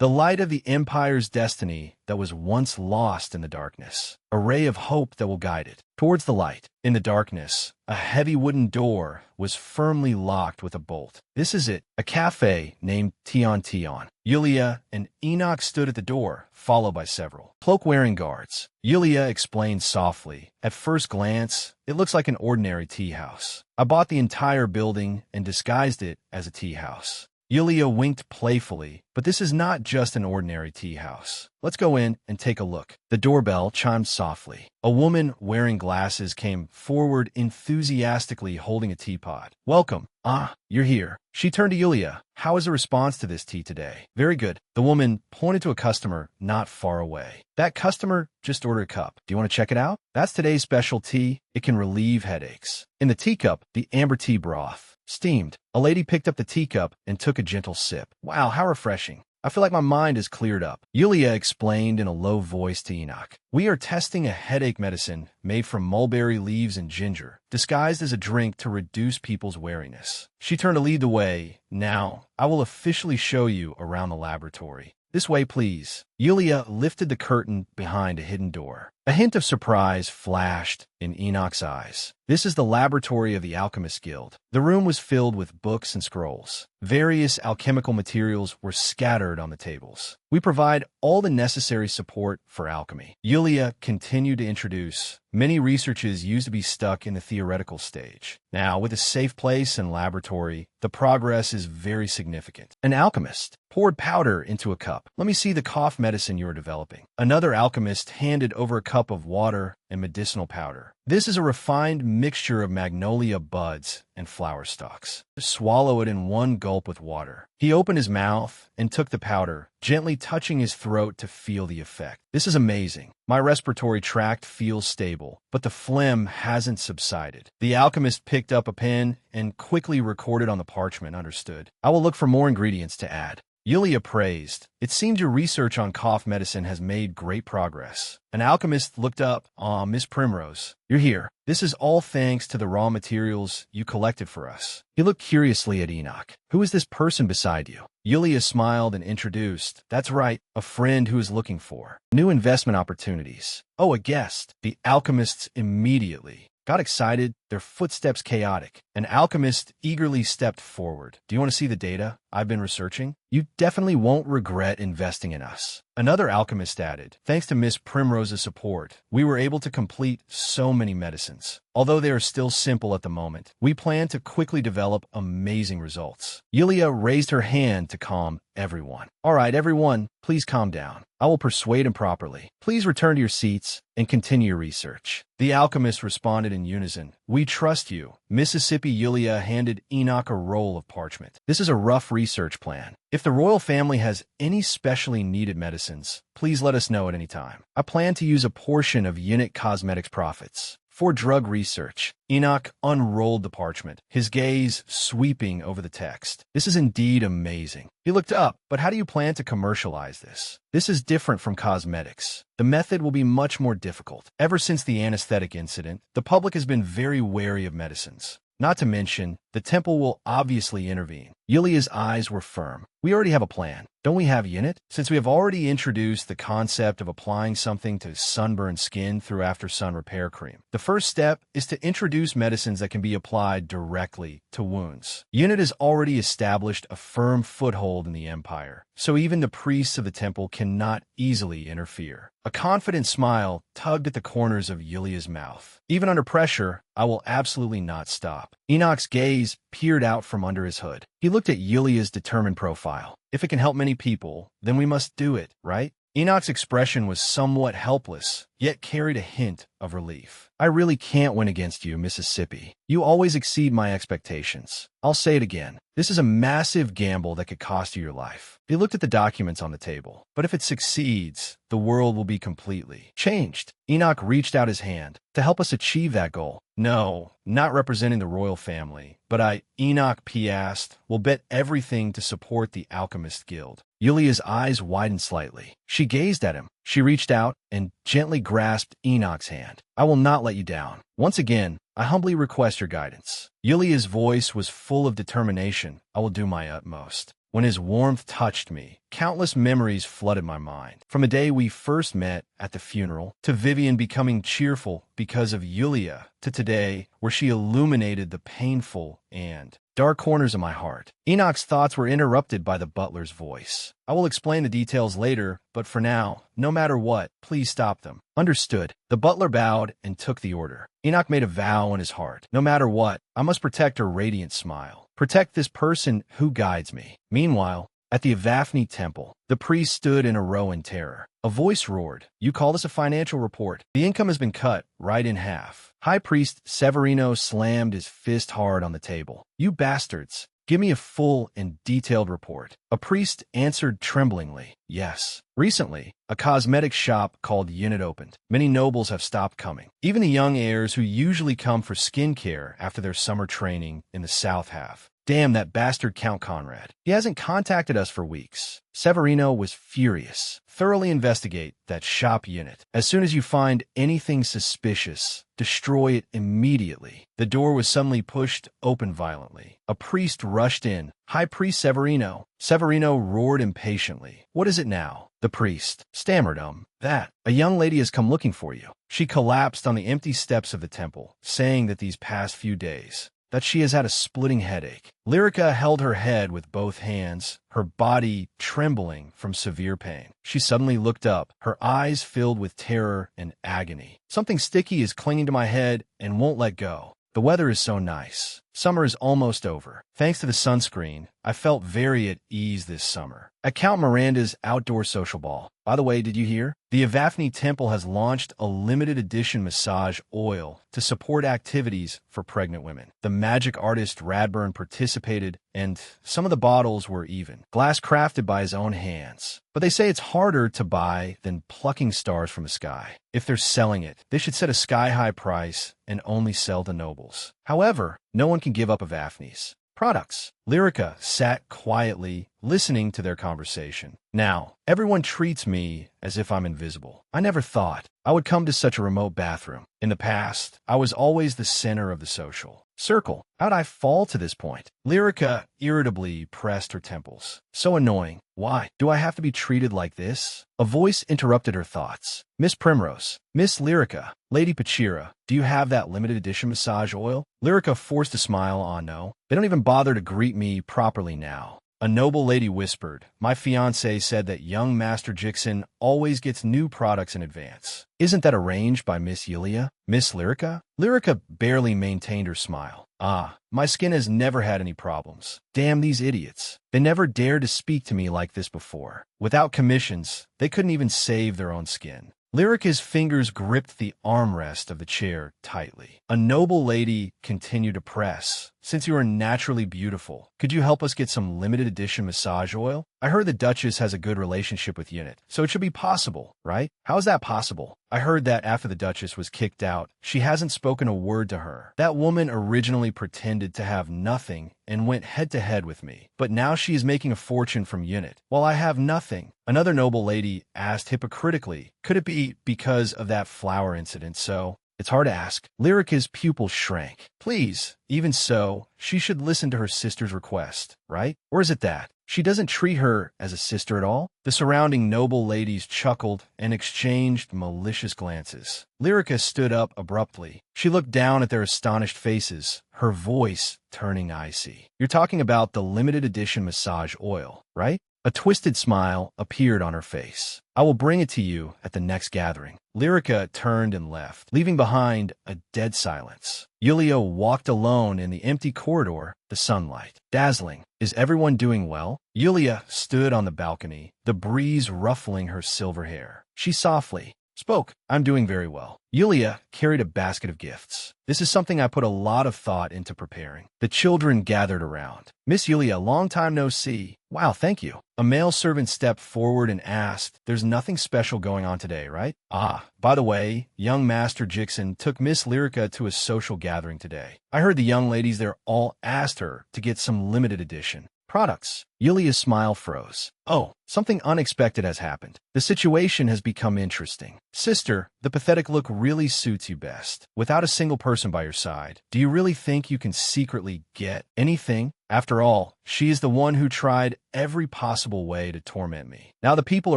S1: light of the Empire's destiny that was once lost in the darkness. A ray of hope that will guide it towards the light. In the darkness, a heavy wooden door was firmly locked with a bolt. This is it, a cafe named Tion Tion. Yulia and Enoch stood at the door, followed by several cloak-wearing guards. Yulia explained softly. At first glance, it looks like an ordinary tea house. I bought the entire building and disguised it as a tea house. Yulia winked playfully, but this is not just an ordinary tea house. Let's go in and take a look. The doorbell chimed softly. A woman wearing glasses came forward enthusiastically holding a teapot. Welcome. Ah, you're here. She turned to Yulia. How is the response to this tea today? Very good. The woman pointed to a customer not far away. That customer just ordered a cup. Do you want to check it out? That's today's special tea. It can relieve headaches. In the teacup, the amber tea broth steamed. A lady picked up the teacup and took a gentle sip. Wow, how refreshing. I feel like my mind is cleared up. Yulia explained in a low voice to Enoch. We are testing a headache medicine made from mulberry leaves and ginger, disguised as a drink to reduce people's wariness. She turned to lead the way. Now, I will officially show you around the laboratory. This way, please. Yulia lifted the curtain behind a hidden door. A hint of surprise flashed in Enoch's eyes. This is the laboratory of the Alchemist Guild. The room was filled with books and scrolls. Various alchemical materials were scattered on the tables. We provide all the necessary support for alchemy. Yulia continued to introduce. Many researches used to be stuck in the theoretical stage. Now, with a safe place and laboratory, the progress is very significant. An alchemist poured powder into a cup. Let me see the cough medicine you are developing. Another alchemist handed over a cup of water and medicinal powder. This is a refined mixture of magnolia buds and flower stalks. Swallow it in one gulp with water. He opened his mouth and took the powder, gently touching his throat to feel the effect. This is amazing. My respiratory tract feels stable, but the phlegm hasn't subsided. The alchemist picked up a pen and quickly recorded on the parchment. Understood. I will look for more ingredients to add. Yulia praised. It seems your research on cough medicine has made great progress. An alchemist looked up. Miss Primrose, you're here. This is all thanks to the raw materials you collected for us. He looked curiously at Enoch. Who is this person beside you? Yulia smiled and introduced. That's right, a friend who is looking for new investment opportunities. Oh, a guest. The alchemists immediately got excited, their footsteps chaotic. An alchemist eagerly stepped forward. Do you want to see the data I've been researching? You definitely won't regret investing in us. Another alchemist added, thanks to Miss Primrose's support, we were able to complete so many medicines. Although they are still simple at the moment, we plan to quickly develop amazing results. Yulia raised her hand to calm everyone. All right, everyone, please calm down. I will persuade him properly. Please return to your seats and continue your research. The alchemists responded in unison. We trust you. Mississippi Yulia handed Enoch a roll of parchment. This is a rough research plan. If the royal family has any specially needed medicines, please let us know at any time. I plan to use a portion of Unit Cosmetics profits for drug research. Enoch unrolled the parchment, his gaze sweeping over the text. This is indeed amazing. He looked up. But how do you plan to commercialize this? This is different from cosmetics. The method will be much more difficult. Ever since the anesthetic incident, the public has been very wary of medicines. Not to mention, the temple will obviously intervene. Yulia's eyes were firm. We already have a plan. Don't we have Unit? Since we have already introduced the concept of applying something to sunburned skin through after-sun repair cream, the first step is to introduce medicines that can be applied directly to wounds. Unit has already established a firm foothold in the Empire, so even the priests of the temple cannot easily interfere. A confident smile tugged at the corners of Yulia's mouth. Even under pressure, I will absolutely not stop. Enoch's gaze peered out from under his hood. He looked at Yulia's determined profile. If it can help many people, then we must do it, right? Enoch's expression was somewhat helpless yet carried a hint of relief. I really can't win against you, Mississippi. You always exceed my expectations. I'll say it again. This is a massive gamble that could cost you your life. He looked at the documents on the table. But if it succeeds, the world will be completely changed. Enoch reached out his hand to help us achieve that goal. No, not representing the royal family, but Enoch P. asked, will bet everything to support the Alchemist Guild. Yulia's eyes widened slightly. She gazed at him. She reached out and gently grasped Enoch's hand. I will not let you down. Once again, I humbly request your guidance. Yulia's voice was full of determination. I will do my utmost. When his warmth touched me, countless memories flooded my mind. From the day we first met at the funeral, to Vivian becoming cheerful because of Yulia, to today, where she illuminated the painful and dark corners of my heart. Enoch's thoughts were interrupted by the butler's voice. I will explain the details later, but for now, no matter what, please stop them. Understood. The butler bowed and took the order. Enoch made a vow in his heart. No matter what, I must protect her radiant smile. Protect this person who guides me. Meanwhile, at the Avafni temple, the priest stood in a row in terror. A voice roared, "You call this a financial report? The income has been cut right in half." High Priest Severino slammed his fist hard on the table. "You bastards! Give me a full and detailed report." A priest answered tremblingly, "Yes. Recently, a cosmetic shop called Unit opened. Many nobles have stopped coming. Even the young heirs who usually come for skincare after their summer training in the south have. Damn that bastard Count Conrad. He hasn't contacted us for weeks." Severino was furious. "Thoroughly investigate that shop Unit. As soon as you find anything suspicious, destroy it immediately." The door was suddenly pushed open violently. A priest rushed in. "High Priest Severino." Severino roared impatiently. "What is it now?" The priest stammered, that. A young lady has come looking for you." She collapsed on the empty steps of the temple, saying that these past few days, that she has had a splitting headache. Lyrica held her head with both hands, her body trembling from severe pain. She suddenly looked up, her eyes filled with terror and agony. "Something sticky is clinging to my head and won't let go. The weather is so nice. Summer is almost over. Thanks to the sunscreen, I felt very at ease this summer." At Count Miranda's outdoor social ball. By the way, did you hear? The Avafni Temple has launched a limited edition massage oil to support activities for pregnant women. The magic artist Radburn participated, and some of the bottles were even glass crafted by his own hands. But they say it's harder to buy than plucking stars from the sky. If they're selling it, they should set a sky-high price and only sell to nobles. However, no one can give up Avafni's products. Lyrica sat quietly, listening to their conversation. "Now, everyone treats me as if I'm invisible. I never thought I would come to such a remote bathroom. In the past, I was always the center of the social circle. How'd I fall to this point?" Lyrica irritably pressed her temples. "So annoying. Why do I have to be treated like this?" A voice interrupted her thoughts. "Miss Primrose, Miss Lyrica, Lady Pachira, do you have that limited edition massage oil?" Lyrica forced a smile on. "No. They don't even bother to greet me properly now." A noble lady whispered, "My fiancé said that young Master Jixon always gets new products in advance. Isn't that arranged by Miss Yulia?" "Miss Lyrica?" Lyrica barely maintained her smile. My skin has never had any problems. Damn these idiots. They never dared to speak to me like this before. Without commissions, they couldn't even save their own skin." Lyrica's fingers gripped the armrest of the chair tightly. A noble lady continued to press. "Since you are naturally beautiful, could you help us get some limited edition massage oil? I heard the Duchess has a good relationship with Unit, so it should be possible, right?" "How is that possible?" "I heard that after the Duchess was kicked out, she hasn't spoken a word to her. That woman originally pretended to have nothing and went head-to-head with me, but now she is making a fortune from Unit, while I have nothing." Another noble lady asked hypocritically, "Could it be because of that flower incident?" "So it's hard to ask." Lyrica's pupils shrank. "Please, even so, she should listen to her sister's request, right? Or is it that she doesn't treat her as a sister at all?" The surrounding noble ladies chuckled and exchanged malicious glances. Lyrica stood up abruptly. She looked down at their astonished faces, her voice turning icy. "You're talking about the limited edition massage oil, right?" A twisted smile appeared on her face. "I will bring it to you at the next gathering." Lyrica turned and left, leaving behind a dead silence. Yulia walked alone in the empty corridor, the sunlight dazzling. "Is everyone doing well?" Yulia stood on the balcony, the breeze ruffling her silver hair. She softly spoke. I'm doing very well. Yulia carried a basket of gifts. This is something I put a lot of thought into preparing. The children gathered around. Miss Yulia, long time no see. Wow, thank you. A male servant stepped forward and asked, there's nothing special going on today, right? Ah, by the way, young Master Jixon took Miss Lyrica to a social gathering today. I heard the young ladies there all asked her to get some limited edition products. Yulia's smile froze. Oh, something unexpected has happened. The situation has become interesting. Sister, the pathetic look really suits you best. Without a single person by your side, do you really think you can secretly get anything? After all, she is the one who tried every possible way to torment me. Now the people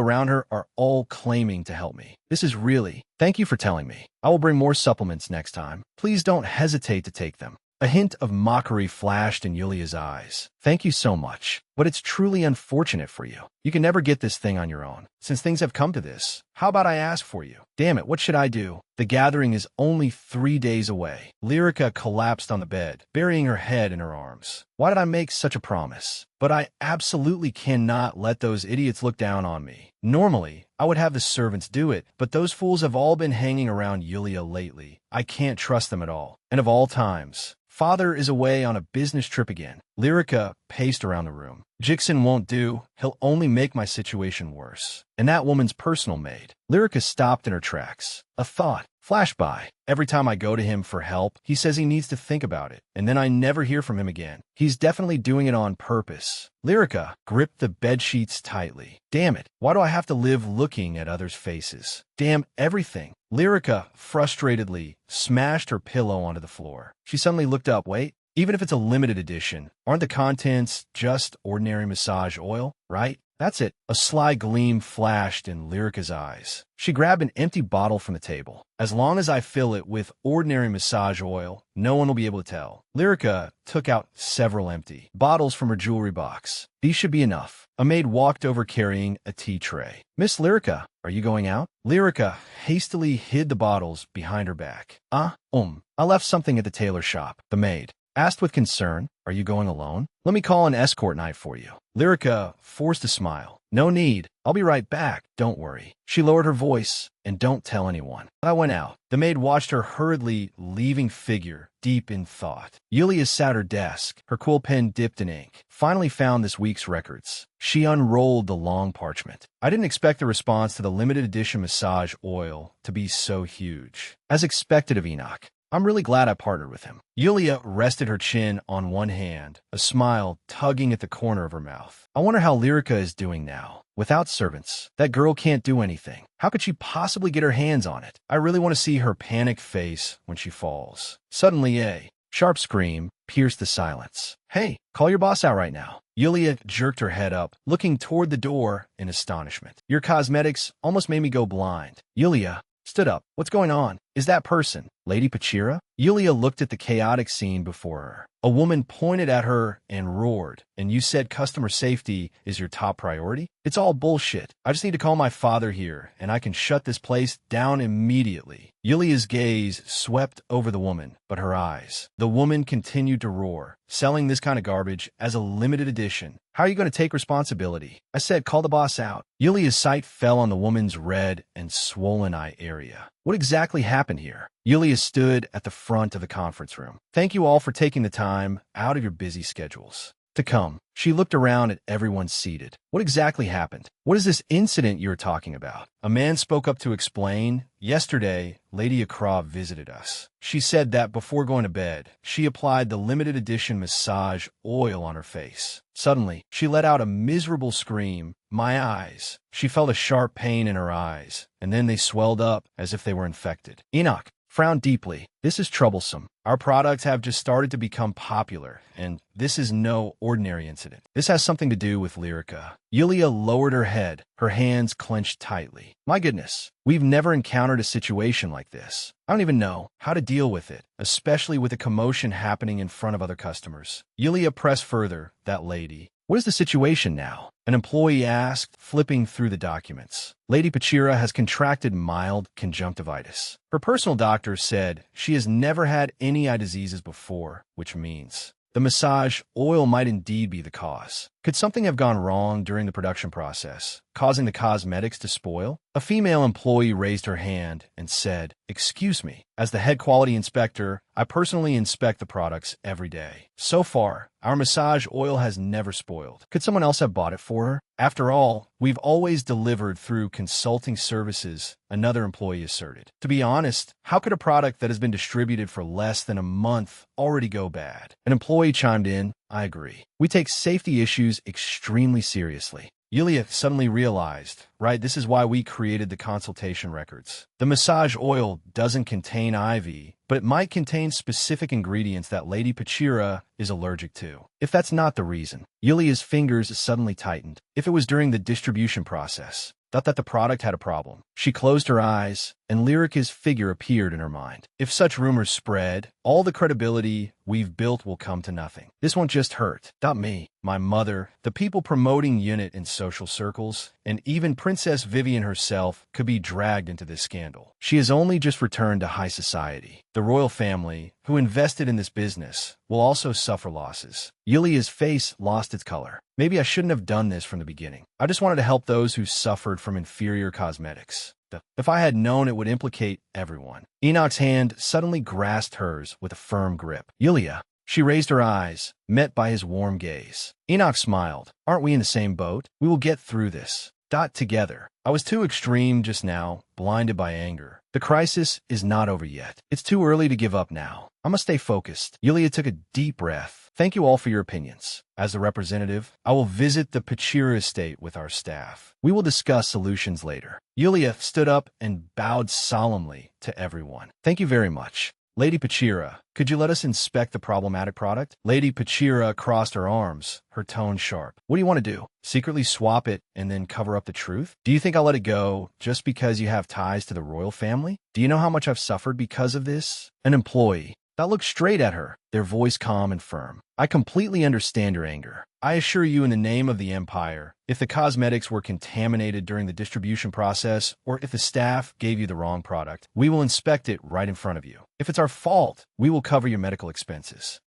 S1: around her are all claiming to help me. This is really... Thank you for telling me. I will bring more supplements next time. Please don't hesitate to take them. A hint of mockery flashed in Yulia's eyes. Thank you so much, but it's truly unfortunate for you. You can never get this thing on your own. Since things have come to this, how about I ask for you? Damn it, what should I do? The gathering is only 3 days away. Lyrica collapsed on the bed, burying her head in her arms. Why did I make such a promise? But I absolutely cannot let those idiots look down on me. Normally, I would have the servants do it, but those fools have all been hanging around Yulia lately. I can't trust them at all. And of all times, Father is away on a business trip again. Lyrica paced around the room. Jixon won't do. He'll only make my situation worse. And that woman's personal maid. Lyrica stopped in her tracks. A thought flashed by. Every time I go to him for help, he says he needs to think about it, and then I never hear from him again. He's definitely doing it on purpose. Lyrica gripped the bedsheets tightly. Damn it, why do I have to live looking at others' faces? Damn everything. Lyrica frustratedly smashed her pillow onto the floor. She suddenly looked up. Wait, even if it's a limited edition, aren't the contents just ordinary massage oil, right? That's it. A sly gleam flashed in Lyrica's eyes. She grabbed an empty bottle from the table. As long as I fill it with ordinary massage oil, no one will be able to tell. Lyrica took out several empty bottles from her jewelry box. These should be enough. A maid walked over carrying a tea tray. Miss Lyrica, are you going out? Lyrica hastily hid the bottles behind her back. I left something at the tailor shop. The maid asked with concern, are you going alone? Let me call an escort knight for you. Lyrica forced a smile. No need. I'll be right back. Don't worry. She lowered her voice. And don't tell anyone. I went out. The maid watched her hurriedly leaving figure, deep in thought. Yulia sat at her desk, her quill pen dipped in ink. Finally found this week's records. She unrolled the long parchment. I didn't expect the response to the limited edition massage oil to be so huge. As expected of Enoch, I'm really glad I partnered with him. Yulia rested her chin on one hand, a smile tugging at the corner of her mouth. I wonder how Lyrica is doing now. Without servants, that girl can't do anything. How could she possibly get her hands on it? I really want to see her panicked face when she falls. Suddenly, a sharp scream pierced the silence. Hey, call your boss out right now. Yulia jerked her head up, looking toward the door in astonishment. Your cosmetics almost made me go blind. Yulia stood up. What's going on? Is that person Lady Pachira? Yulia looked at the chaotic scene before her. A woman pointed at her and roared, and you said customer safety is your top priority? It's all bullshit. I just need to call my father here, and I can shut this place down immediately. Yulia's gaze swept over the woman, but her eyes. The woman continued to roar, selling this kind of garbage as a limited edition. How are you going to take responsibility? I said call the boss out. Yulia's sight fell on the woman's red and swollen eye area. What exactly happened here? Yulia stood at the front of the conference room. Thank you all for taking the time out of your busy schedules to come. She looked around at everyone seated. What exactly happened? What is this incident you're talking about? A man spoke up to explain. Yesterday, Lady Akra visited us. She said that before going to bed, she applied the limited edition massage oil on her face. Suddenly, she let out a miserable scream. My eyes. She felt a sharp pain in her eyes, and then they swelled up as if they were infected. Enoch frowned deeply. This is troublesome. Our products have just started to become popular, and this is no ordinary incident. This has something to do with Lyrica. Yulia lowered her head, her hands clenched tightly. My goodness, we've never encountered a situation like this. I don't even know how to deal with it, especially with a commotion happening in front of other customers. Yulia pressed further. That lady. What is the situation now? An employee asked, flipping through the documents. Lady Pachira has contracted mild conjunctivitis. Her personal doctor said she has never had any eye diseases before, which means the massage oil might indeed be the cause. Could something have gone wrong during the production process, causing the cosmetics to spoil? A female employee raised her hand and said, "Excuse me, as the head quality inspector, I personally inspect the products every day. So far, our massage oil has never spoiled. Could someone else have bought it for her? After all, we've always delivered through consulting services," another employee asserted. To be honest, how could a product that has been distributed for less than a month already go bad? An employee chimed in, "I agree. We take safety issues extremely seriously." Yulia suddenly realized, right, this is why we created the consultation records. The massage oil doesn't contain IV, but it might contain specific ingredients that Lady Pachira is allergic to. If that's not the reason, Yulia's fingers suddenly tightened. If it was during the distribution process, thought that the product had a problem. She closed her eyes, and Lyrica's figure appeared in her mind. If such rumors spread, all the credibility we've built will come to nothing. This won't just hurt. Not me, my mother, the people promoting Unit in social circles, and even Princess Vivian herself could be dragged into this scandal. She has only just returned to high society. The royal family, who invested in this business, will also suffer losses. Yulia's face lost its color. Maybe I shouldn't have done this from the beginning. I just wanted to help those who suffered from inferior cosmetics. If I had known it would implicate everyone. Enoch's hand suddenly grasped hers with a firm grip. Yulia. She raised her eyes, met by his warm gaze. Enoch smiled. Aren't we in the same boat? We will get through this. Together. I was too extreme just now, blinded by anger. The crisis is not over yet. It's too early to give up now. I must stay focused. Yulia took a deep breath. Thank you all for your opinions. As the representative, I will visit the Pachira estate with our staff. We will discuss solutions later. Yulia stood up and bowed solemnly to everyone. Thank you very much. Lady Pachira, could you let us inspect the problematic product? Lady Pachira crossed her arms, her tone sharp. What do you want to do? Secretly swap it and then cover up the truth? Do you think I'll let it go just because you have ties to the royal family? Do you know how much I've suffered because of this? An employee. That looked straight at her, their voice calm and firm. I completely understand your anger. I assure you in the name of the Empire, if the cosmetics were contaminated during the distribution process or if the staff gave you the wrong product, we will inspect it right in front of you. If it's our fault, we will cover your medical expenses.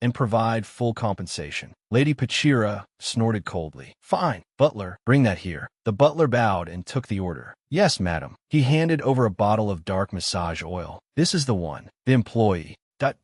S1: And provide full compensation. Lady Pachira snorted coldly. Fine. Butler, bring that here. The butler bowed and took the order. Yes, madam. He handed over a bottle of dark massage oil. This is the one. The employee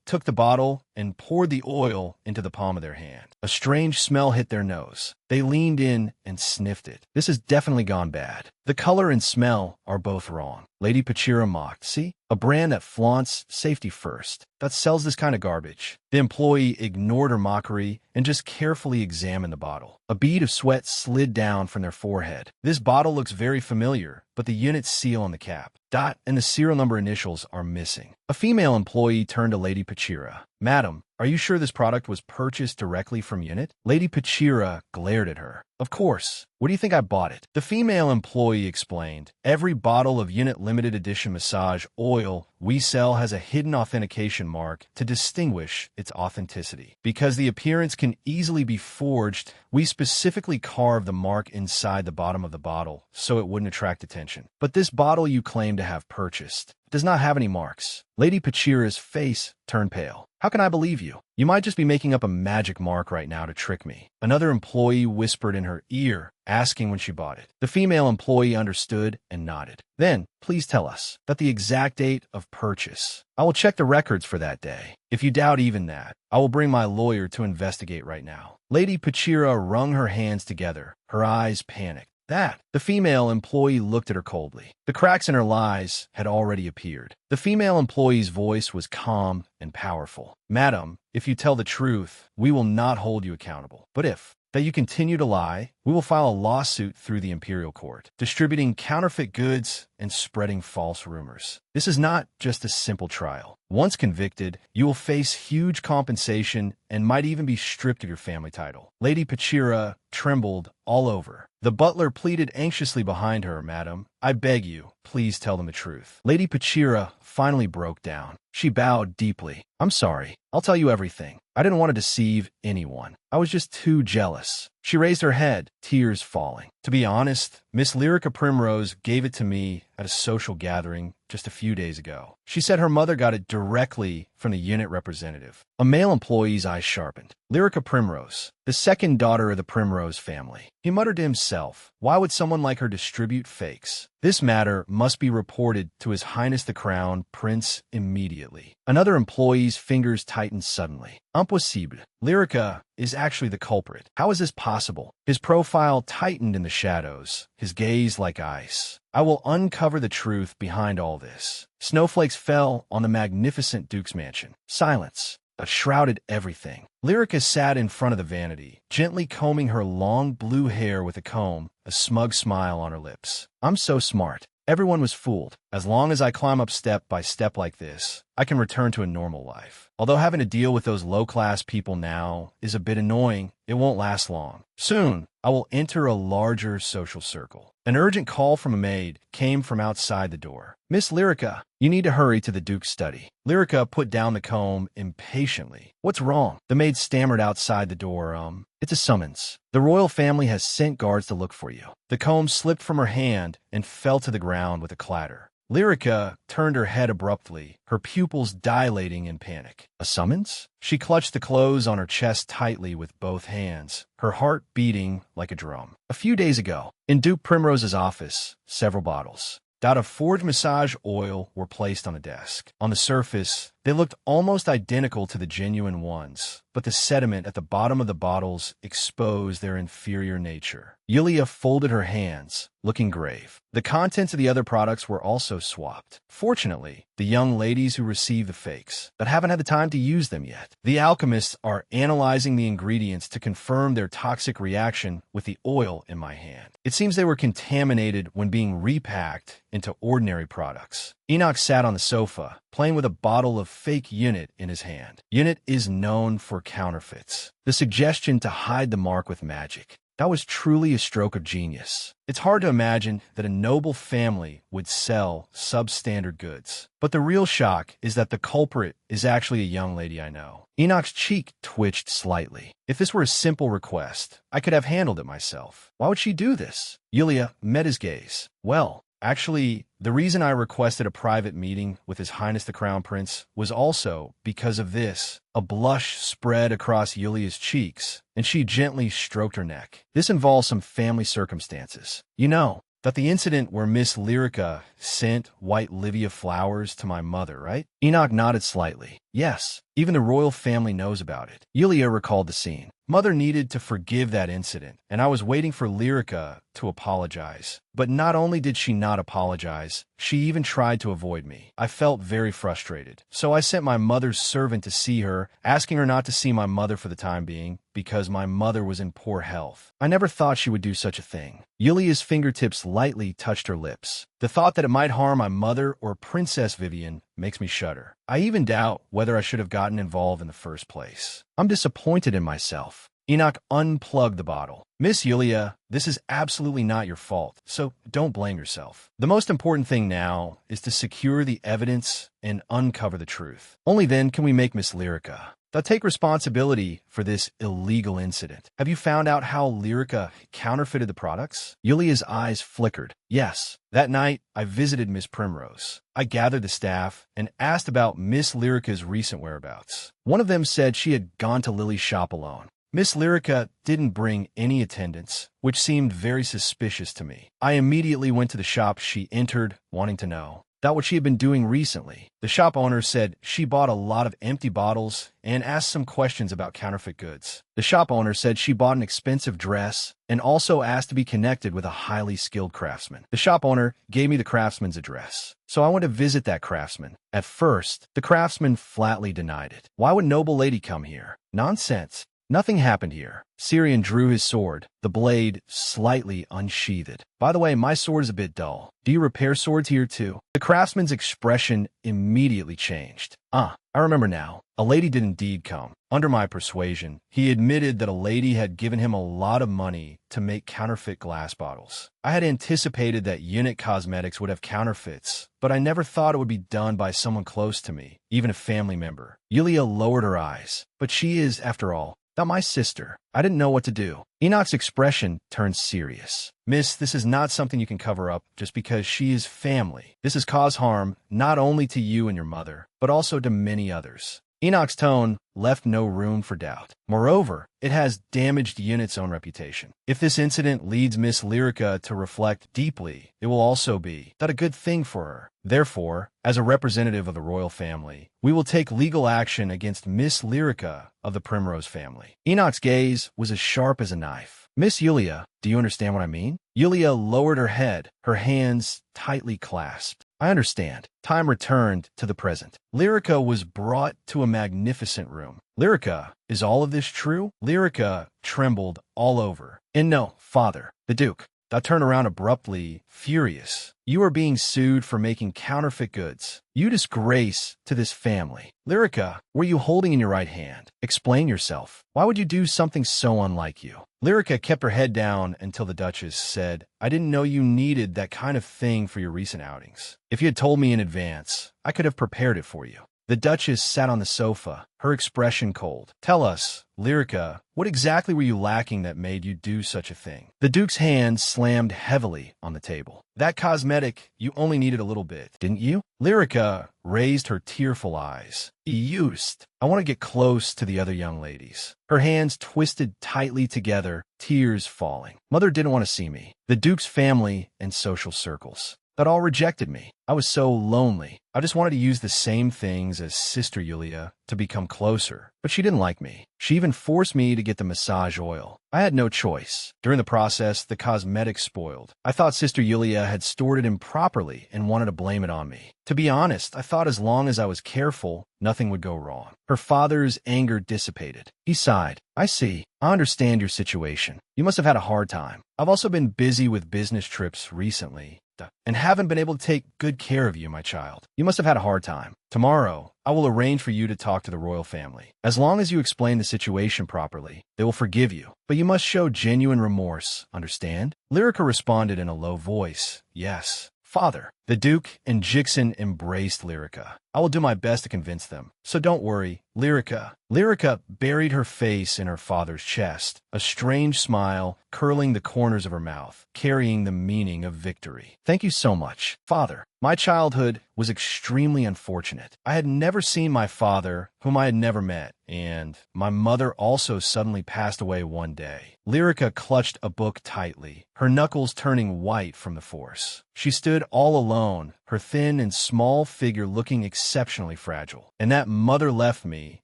S1: took the bottle and poured the oil into the palm of their hand. A strange smell hit their nose. They leaned in and sniffed it. This has definitely gone bad. The color and smell are both wrong. Lady Pachira mocked. See? A brand that flaunts safety first, that sells this kind of garbage. The employee ignored her mockery and just carefully examined the bottle. A bead of sweat slid down from their forehead. This bottle looks very familiar, but the unit seal on the cap, and the serial number initials are missing. A female employee turned to Lady Pachira. Madam, are you sure this product was purchased directly from Unit? Lady Pachira glared at her. Of course. What do you think I bought it? The female employee explained. Every bottle of Unit limited edition massage oil we sell has a hidden authentication mark to distinguish its authenticity. Because the appearance can easily be forged, we specifically carved the mark inside the bottom of the bottle so it wouldn't attract attention. But this bottle you claim to have purchased does not have any marks. Lady Pachira's face turned pale. How can I believe you? You might just be making up a magic mark right now to trick me. Another employee whispered in her ear, asking when she bought it. The female employee understood and nodded. Then, please tell us that the exact date of purchase. I will check the records for that day. If you doubt even that, I will bring my lawyer to investigate right now. Lady Pachira wrung her hands together, her eyes panicked. The female employee looked at her coldly. The cracks in her lies had already appeared. The female employee's voice was calm and powerful. Madam, if you tell the truth, we will not hold you accountable. But if that you continue to lie, we will file a lawsuit through the imperial court, distributing counterfeit goods and spreading false rumors. This is not just a simple trial. Once convicted, you will face huge compensation and might even be stripped of your family title. Lady Pachira trembled all over. The butler pleaded anxiously behind her. Madam, I beg you, please tell them the truth. Lady Pachira finally broke down. She bowed deeply. I'm sorry. I'll tell you everything. I didn't want to deceive anyone. I was just too jealous. She raised her head, tears falling. To be honest, Miss Lyrica Primrose gave it to me at a social gathering just a few days ago. She said her mother got it directly from from the unit representative. A male employee's eyes sharpened. Lyrica Primrose, the second daughter of the Primrose family. He muttered to himself, why would someone like her distribute fakes? This matter must be reported to His Highness the Crown Prince immediately. Another employee's fingers tightened suddenly. Impossible. Lyrica is actually the culprit. How is this possible? His profile tightened in the shadows, his gaze like ice. I will uncover the truth behind all this. Snowflakes fell on the magnificent Duke's mansion. Silence shrouded everything. Lyrica sat in front of the vanity, gently combing her long blue hair with a comb, a smug smile on her lips. I'm so smart. Everyone was fooled. As long as I climb up step by step like this, I can return to a normal life. Although having to deal with those low-class people now is a bit annoying, it won't last long. Soon, I will enter a larger social circle. An urgent call from a maid came from outside the door. Miss Lyrica, you need to hurry to the Duke's study. Lyrica put down the comb impatiently. What's wrong? The maid stammered outside the door. It's a summons. The royal family has sent guards to look for you. The comb slipped from her hand and fell to the ground with a clatter. Lyrica turned her head abruptly, her pupils dilating in panic. A summons? She clutched the clothes on her chest tightly with both hands, her heart beating like a drum. A few days ago, in Duke Primrose's office, several bottles of forged massage oil were placed on the desk. On the surface, they looked almost identical to the genuine ones, but the sediment at the bottom of the bottles exposed their inferior nature. Yulia folded her hands, looking grave. The contents of the other products were also swapped. Fortunately, the young ladies who received the fakes, but haven't had the time to use them yet. The alchemists are analyzing the ingredients to confirm their toxic reaction with the oil in my hand. It seems they were contaminated when being repacked into ordinary products. Enoch sat on the sofa, playing with a bottle of fake unit in his hand. Unit is known for counterfeits. The suggestion to hide the mark with magic. That was truly a stroke of genius. It's hard to imagine that a noble family would sell substandard goods. But the real shock is that the culprit is actually a young lady I know. Enoch's cheek twitched slightly. If this were a simple request, I could have handled it myself. Why would she do this? Yulia met his gaze. Well, actually, the reason I requested a private meeting with His Highness the Crown Prince was also because of this. A blush spread across Yulia's cheeks, and she gently stroked her neck. This involves some family circumstances. You know, that the incident where Miss Lyrica sent white Livia flowers to my mother, right? Enoch nodded slightly. Yes, even the royal family knows about it. Yulia recalled the scene. Mother needed to forgive that incident, and I was waiting for Lyrica to apologize. But not only did she not apologize, she even tried to avoid me. I felt very frustrated. So I sent my mother's servant to see her, asking her not to see my mother for the time being, because my mother was in poor health. I never thought she would do such a thing. Yulia's fingertips lightly touched her lips. The thought that it might harm my mother or Princess Vivian makes me shudder. I even doubt whether I should have gotten involved in the first place. I'm disappointed in myself. Enoch unplugged the bottle. Miss Yulia, this is absolutely not your fault, so don't blame yourself. The most important thing now is to secure the evidence and uncover the truth. Only then can we make Miss Lyrica. They'll take responsibility for this illegal incident. Have you found out how Lyrica counterfeited the products? Yulia's eyes flickered. Yes. That night, I visited Miss Primrose. I gathered the staff and asked about Miss Lyrica's recent whereabouts. One of them said she had gone to Lily's shop alone. Miss Lyrica didn't bring any attendants, which seemed very suspicious to me. I immediately went to the shop she entered, wanting to know what she had been doing recently. The shop owner said she bought a lot of empty bottles and asked some questions about counterfeit goods. The shop owner said she bought an expensive dress and also asked to be connected with a highly skilled craftsman. The shop owner gave me the craftsman's address, so I went to visit that craftsman. At first, the craftsman flatly denied it. Why would noble lady come here? Nonsense. Nothing happened here. Syrian drew his sword, the blade slightly unsheathed. By the way, my sword is a bit dull. Do you repair swords here too? The craftsman's expression immediately changed. I remember now. A lady did indeed come. Under my persuasion, he admitted that a lady had given him a lot of money to make counterfeit glass bottles. I had anticipated that Unit Cosmetics would have counterfeits, but I never thought it would be done by someone close to me, even a family member. Yulia lowered her eyes. But she is, after all, Not my sister. I didn't know what to do. Enoch's expression turned serious. Miss, this is not something you can cover up just because she is family. This has caused harm not only to you and your mother, but also to many others. Enoch's tone left no room for doubt. Moreover, it has damaged Unit's own reputation. If this incident leads Miss Lyrica to reflect deeply, it will also be not a good thing for her. Therefore, as a representative of the royal family, we will take legal action against Miss Lyrica of the Primrose family. Enoch's gaze was as sharp as a knife. Miss Yulia, do you understand what I mean? Yulia lowered her head, her hands tightly clasped. I understand. Time returned to the present. Lyrica was brought to a magnificent room. Lyrica, is all of this true? Lyrica trembled all over. And no, father, the Duke. I turned around abruptly, furious. You are being sued for making counterfeit goods. You disgrace to this family. Lyrica, what are you holding in your right hand? Explain yourself. Why would you do something so unlike you? Lyrica kept her head down until the Duchess said, I didn't know you needed that kind of thing for your recent outings. If you had told me in advance, I could have prepared it for you. The Duchess sat on the sofa, her expression cold. Tell us, Lyrica, what exactly were you lacking that made you do such a thing? The Duke's hand slammed heavily on the table. That cosmetic, you only needed a little bit, didn't you? Lyrica raised her tearful eyes. Used. I want to get close to the other young ladies. Her hands twisted tightly together, tears falling. Mother didn't want to see me. The Duke's family and social circles. That all rejected me. I was so lonely. I just wanted to use the same things as Sister Yulia to become closer, but she didn't like me. She even forced me to get the massage oil. I had no choice. During the process, the cosmetics spoiled. I thought Sister Yulia had stored it improperly and wanted to blame it on me. To be honest, I thought as long as I was careful, nothing would go wrong. Her father's anger dissipated. He sighed. I see. I understand your situation. You must have had a hard time. I've also been busy with business trips recently and haven't been able to take good care of you, my child. You must have had a hard time. Tomorrow, I will arrange for you to talk to the royal family. As long as you explain the situation properly, they will forgive you. But you must show genuine remorse, understand? Lyrica responded in a low voice, yes. Father. The Duke and Jixon embraced Lyrica. I will do my best to convince them, so don't worry, Lyrica. Lyrica buried her face in her father's chest, a strange smile curling the corners of her mouth, carrying the meaning of victory. Thank you so much, Father. My childhood was extremely unfortunate. I had never seen my father, whom I had never met, and my mother also suddenly passed away one day. Lyrica clutched a book tightly, her knuckles turning white from the force. She stood all alone, her thin and small figure looking exceptionally fragile. And that mother left me,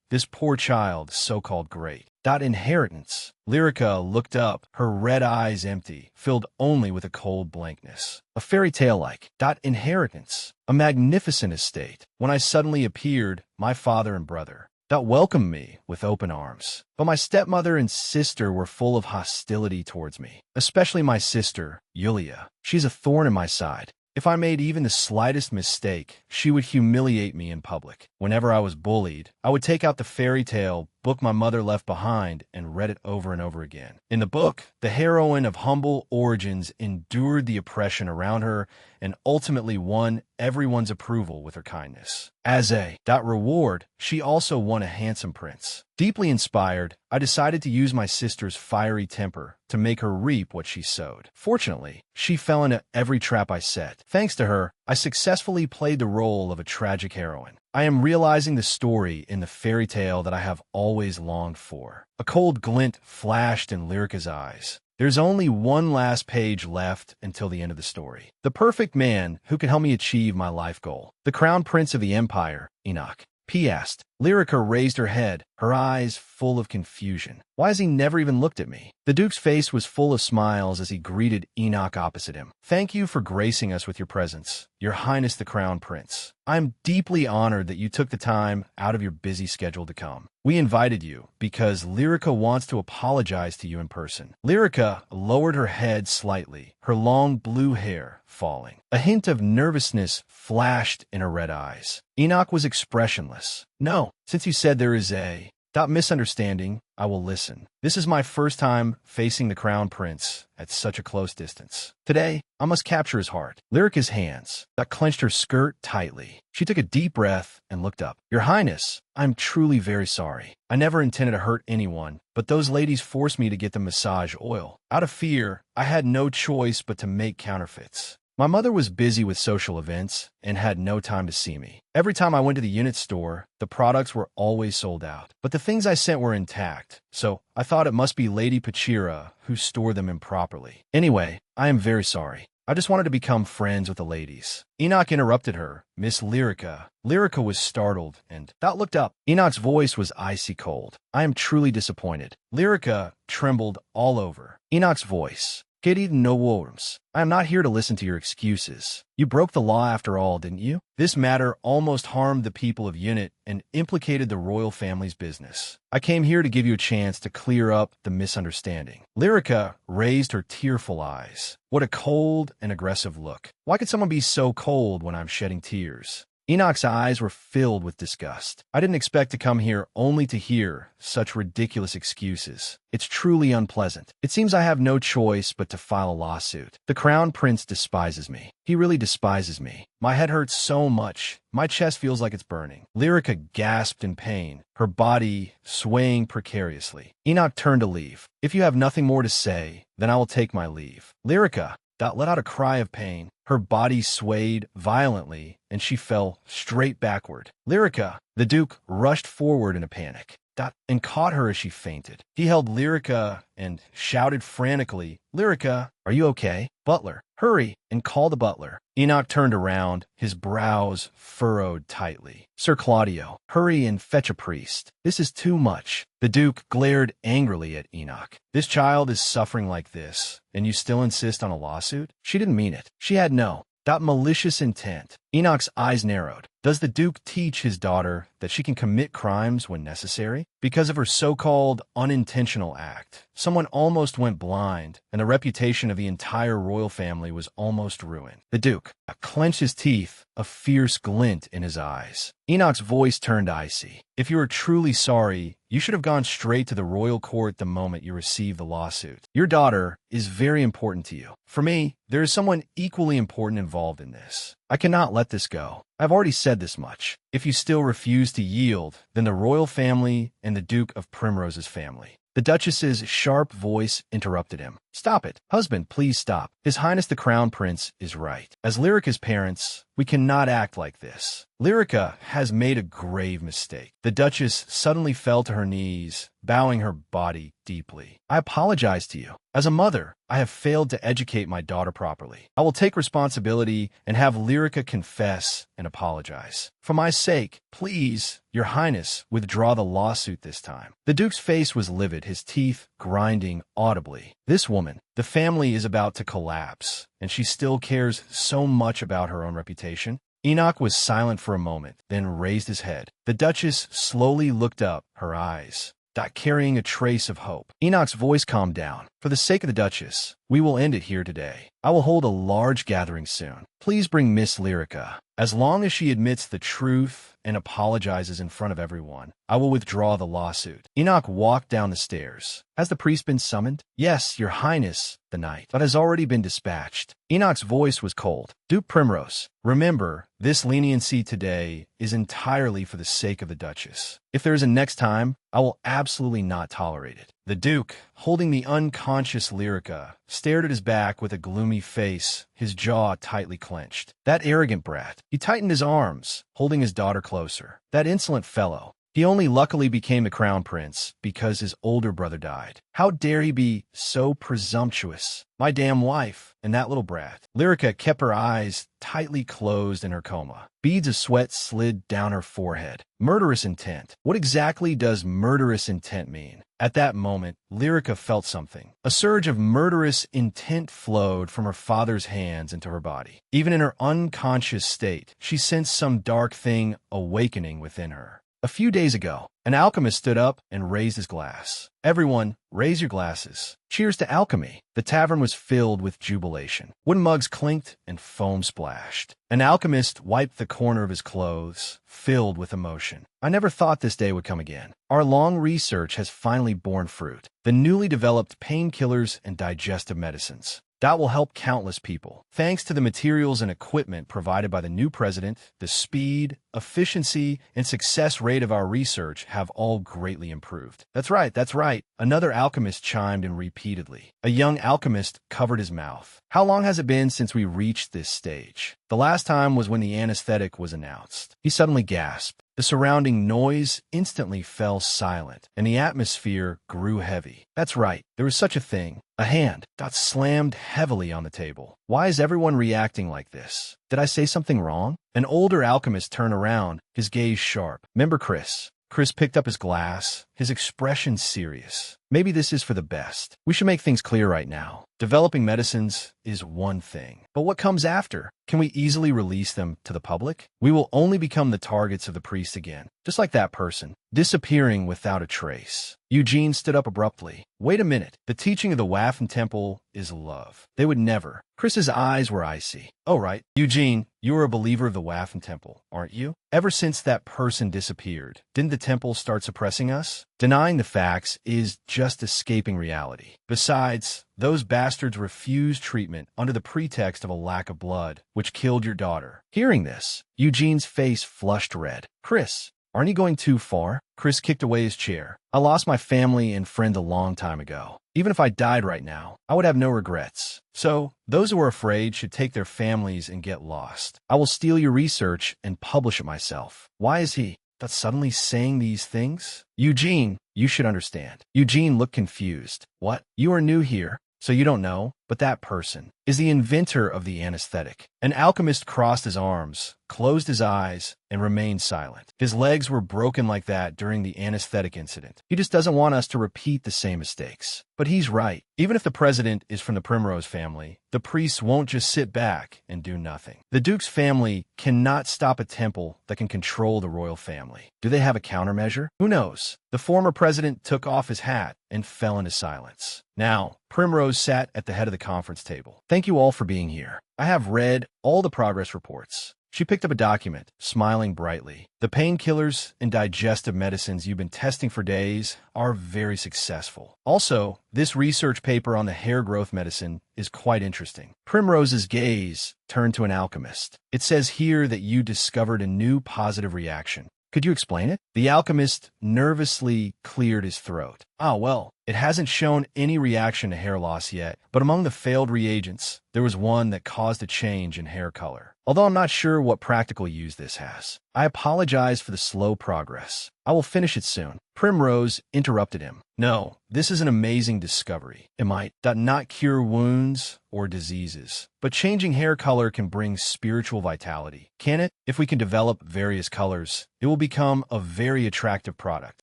S1: this poor child, so-called great. Inheritance. Lyrica looked up, her red eyes empty, filled only with a cold blankness. A fairy tale like. Inheritance. A magnificent estate. When I suddenly appeared, my father and brother welcomed me with open arms. But my stepmother and sister were full of hostility towards me, especially my sister, Yulia. She's a thorn in my side. If I made even the slightest mistake, she would humiliate me in public. Whenever I was bullied, I would take out the fairy tale book my mother left behind and read it over and over again. In the book, the heroine of humble origins endured the oppression around her and ultimately won everyone's approval with her kindness. As a reward, she also won a handsome prince. Deeply inspired, I decided to use my sister's fiery temper to make her reap what she sowed. Fortunately, she fell into every trap I set. Thanks to her, I successfully played the role of a tragic heroine. I am realizing the story in the fairy tale that I have always longed for. A cold glint flashed in Lyrica's eyes. There's only one last page left until the end of the story. The perfect man who can help me achieve my life goal. The crown prince of the empire, Enoch. P.S. Lyrica raised her head, her eyes full of confusion. Why has he never even looked at me? The Duke's face was full of smiles as he greeted Enoch opposite him. Thank you for gracing us with your presence, Your Highness the Crown Prince. I'm deeply honored that you took the time out of your busy schedule to come. We invited you because Lyrica wants to apologize to you in person. Lyrica lowered her head slightly, her long blue hair falling. A hint of nervousness flashed in her red eyes. Enoch was expressionless. No, since you said there is a Without misunderstanding, I will listen. This is my first time facing the crown prince at such a close distance. Today, I must capture his heart. Lyrica's hands that clenched her skirt tightly. She took a deep breath and looked up. Your Highness, I'm truly very sorry. I never intended to hurt anyone, but those ladies forced me to get the massage oil. Out of fear, I had no choice but to make counterfeits. My mother was busy with social events and had no time to see me. Every time I went to the unit store, the products were always sold out. But the things I sent were intact, so I thought it must be Lady Pachira who stored them improperly. Anyway, I am very sorry. I just wanted to become friends with the ladies. Enoch interrupted her. Miss Lyrica. Lyrica was startled and looked up. Enoch's voice was icy cold. I am truly disappointed. Lyrica trembled all over. Enoch's voice. Querido, no words. I am not here to listen to your excuses. You broke the law after all, didn't you? This matter almost harmed the people of Unit and implicated the royal family's business. I came here to give you a chance to clear up the misunderstanding. Lyrica raised her tearful eyes. What a cold and aggressive look. Why could someone be so cold when I'm shedding tears? Enoch's eyes were filled with disgust. I didn't expect to come here only to hear such ridiculous excuses. It's truly unpleasant. It seems I have no choice but to file a lawsuit. The crown prince despises me. He really despises me. My head hurts so much. My chest feels like it's burning. Lyrica gasped in pain, her body swaying precariously. Enoch turned to leave. If you have nothing more to say, then I will take my leave. Lyrica let out a cry of pain. Her body swayed violently, and she fell straight backward. Lyrica, the Duke, rushed forward in a panic and caught her as she fainted. He held Lyrica and shouted frantically, Lyrica, are you okay? Butler, hurry and call the butler. Enoch turned around, his brows furrowed tightly. Sir Claudio, hurry and fetch a priest. This is too much. The Duke glared angrily at Enoch. This child is suffering like this, and you still insist on a lawsuit? She didn't mean it. She had no malicious intent. Enoch's eyes narrowed. Does the Duke teach his daughter that she can commit crimes when necessary? Because of her so-called unintentional act, someone almost went blind, and the reputation of the entire royal family was almost ruined. The Duke clenched his teeth, a fierce glint in his eyes. Enoch's voice turned icy. If you are truly sorry, you should have gone straight to the royal court the moment you received the lawsuit. Your daughter is very important to you. For me, there is someone equally important involved in this. I cannot let this go. I've already said this much. If you still refuse to yield, then the royal family and the Duke of Primrose's family. The Duchess's sharp voice interrupted him. Stop it. Husband, please stop. His Highness the Crown Prince is right. As Lyrica's parents, we cannot act like this. Lyrica has made a grave mistake. The Duchess suddenly fell to her knees, bowing her body deeply. I apologize to you. As a mother, I have failed to educate my daughter properly. I will take responsibility and have Lyrica confess and apologize. For my sake, please, Your Highness, withdraw the lawsuit this time. The Duke's face was livid, his teeth grinding audibly. This woman, the family is about to collapse, and she still cares so much about her own reputation. Enoch was silent for a moment, then raised his head. The Duchess slowly looked up, her eyes carrying a trace of hope. Enoch's voice calmed down. For the sake of the Duchess, we will end it here today. I will hold a large gathering soon. Please bring Miss Lyrica. As long as she admits the truth and apologizes in front of everyone, I will withdraw the lawsuit. Enoch walked down the stairs. Has the priest been summoned? Yes, Your Highness, the knight, but has already been dispatched. Enoch's voice was cold. Duke Primrose, remember, this leniency today is entirely for the sake of the Duchess. If there is a next time, I will absolutely not tolerate it. The Duke, holding the unconscious Lyrica, stared at his back with a gloomy face, his jaw tightly clenched. That arrogant brat. He tightened his arms, holding his daughter closer. That insolent fellow. He only luckily became the crown prince because his older brother died. How dare he be so presumptuous? My damn wife and that little brat. Lyrica kept her eyes tightly closed in her coma. Beads of sweat slid down her forehead. Murderous intent. What exactly does murderous intent mean? At that moment, Lyrica felt something. A surge of murderous intent flowed from her father's hands into her body. Even in her unconscious state, she sensed some dark thing awakening within her. A few days ago, an alchemist stood up and raised his glass. Everyone, raise your glasses. Cheers to alchemy. The tavern was filled with jubilation. Wooden mugs clinked and foam splashed. An alchemist wiped the corner of his clothes, filled with emotion. I never thought this day would come again. Our long research has finally borne fruit. The newly developed painkillers and digestive medicines that will help countless people. Thanks to the materials and equipment provided by the new president, the speed, efficiency, and success rate of our research have all greatly improved. That's right. Another alchemist chimed in repeatedly. A young alchemist covered his mouth. How long has it been since we reached this stage? The last time was when the anesthetic was announced. He suddenly gasped. The surrounding noise instantly fell silent, and the atmosphere grew heavy. That's right, there was such a thing. A hand got slammed heavily on the table. Why is everyone reacting like this? Did I say something wrong? An older alchemist turned around, his gaze sharp. Remember Chris? Chris picked up his glass, his expression serious. Maybe this is for the best. We should make things clear right now. Developing medicines is one thing, but what comes after? Can we easily release them to the public? We will only become the targets of the priest again, just like that person, disappearing without a trace. Eugene stood up abruptly. Wait a minute. The teaching of the Waffen Temple is love. They would never. Chris's eyes were icy. Oh, right. Eugene, you are a believer of the Waffen Temple, aren't you? Ever since that person disappeared, didn't the temple start suppressing us? Denying the facts is just escaping reality. Besides, those bastards refused treatment under the pretext of a lack of blood, which killed your daughter. Hearing this, Eugene's face flushed red. Chris, aren't you going too far? Chris kicked away his chair. I lost my family and friend a long time ago. Even if I died right now, I would have no regrets. So, those who are afraid should take their families and get lost. I will steal your research and publish it myself. Why is he that's suddenly saying these things? Eugene, you should understand. Eugene looked confused. What? You are new here, so you don't know? But that person is the inventor of the anesthetic. An alchemist crossed his arms, closed his eyes, and remained silent. His legs were broken like that during the anesthetic incident. He just doesn't want us to repeat the same mistakes. But he's right. Even if the president is from the Primrose family, the priests won't just sit back and do nothing. The Duke's family cannot stop a temple that can control the royal family. Do they have a countermeasure? Who knows? The former president took off his hat and fell into silence. Now, Primrose sat at the head of the conference table. Thank you all for being here. I have read all the progress reports. She picked up a document, smiling brightly. The painkillers and digestive medicines you've been testing for days are very successful. Also, this research paper on the hair growth medicine is quite interesting. Primrose's gaze turned to an alchemist. It says here that you discovered a new positive reaction. Could you explain it? The alchemist nervously cleared his throat. Well, it hasn't shown any reaction to hair loss yet, but among the failed reagents, there was one that caused a change in hair color. Although I'm not sure what practical use this has. I apologize for the slow progress. I will finish it soon. Primrose interrupted him. No, this is an amazing discovery. It might not cure wounds or diseases, but changing hair color can bring spiritual vitality. Can it? If we can develop various colors, it will become a very attractive product.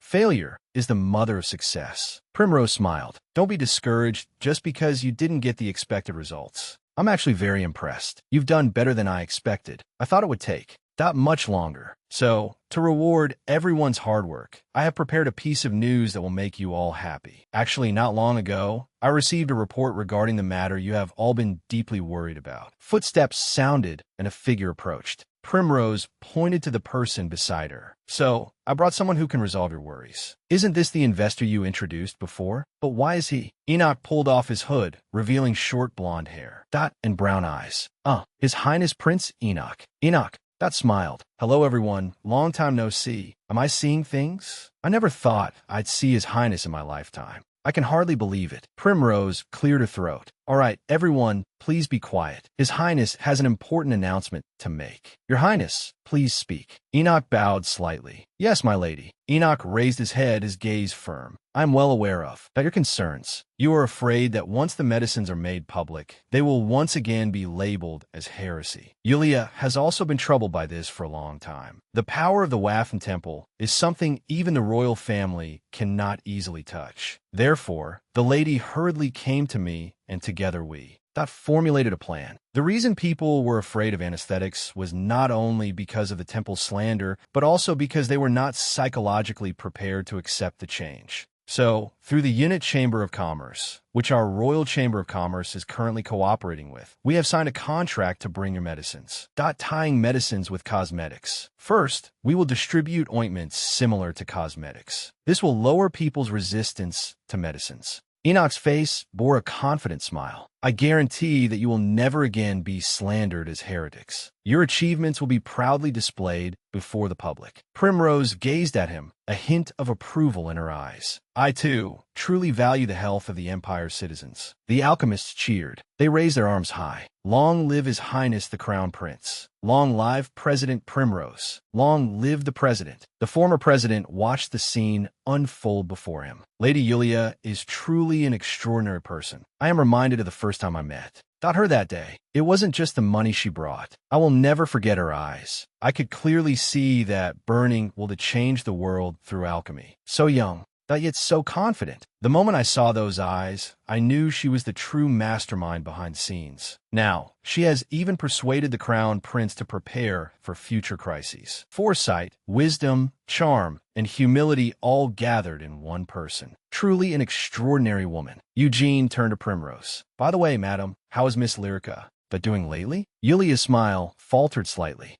S1: Failure is the mother of success. Primrose smiled. Don't be discouraged just because you didn't get the expected results. I'm actually very impressed. You've done better than I expected. I thought it would take that much longer. So, to reward everyone's hard work, I have prepared a piece of news that will make you all happy. Actually, not long ago, I received a report regarding the matter you have all been deeply worried about. Footsteps sounded and a figure approached. Primrose pointed to the person beside her. So, I brought someone who can resolve your worries. Isn't this the investor you introduced before? But why is he? Enoch pulled off his hood, revealing short blonde hair, and brown eyes. His Highness Prince Enoch. Enoch smiled. Hello everyone, long time no see. Am I seeing things? I never thought I'd see His Highness in my lifetime. I can hardly believe it. Primrose cleared her throat. All right, everyone, please be quiet. His Highness has an important announcement to make. Your Highness, please speak. Enoch bowed slightly. Yes, my lady. Enoch raised his head, his gaze firm. I am well aware of your concerns. You are afraid that once the medicines are made public, they will once again be labeled as heresy. Yulia has also been troubled by this for a long time. The power of the Waffen Temple is something even the royal family cannot easily touch. Therefore, the lady hurriedly came to me, and together we formulated a plan. The reason people were afraid of anesthetics was not only because of the temple's slander, but also because they were not psychologically prepared to accept the change. So, through the Unit Chamber of Commerce, which our Royal Chamber of Commerce is currently cooperating with, we have signed a contract to bring your medicines. Tying medicines with cosmetics. First, we will distribute ointments similar to cosmetics. This will lower people's resistance to medicines. Enoch's face bore a confident smile. I guarantee that you will never again be slandered as heretics. Your achievements will be proudly displayed before the public. Primrose gazed at him, a hint of approval in her eyes. I, too, truly value the health of the Empire's citizens. The alchemists cheered. They raised their arms high. Long live His Highness the Crown Prince. Long live President Primrose. Long live the President. The former president watched the scene unfold before him. Lady Yulia is truly an extraordinary person. I am reminded of the first time I met her that day. It wasn't just the money she brought. I will never forget her eyes. I could clearly see that burning will to change the world through alchemy. So young, yet so confident. The moment I saw those eyes, I knew she was the true mastermind behind the scenes. Now, she has even persuaded the Crown Prince to prepare for future crises. Foresight, wisdom, charm, and humility all gathered in one person. Truly an extraordinary woman. Eugene turned to Primrose. By the way, madam, how is Miss Lyrica doing lately? Yulia's smile faltered slightly.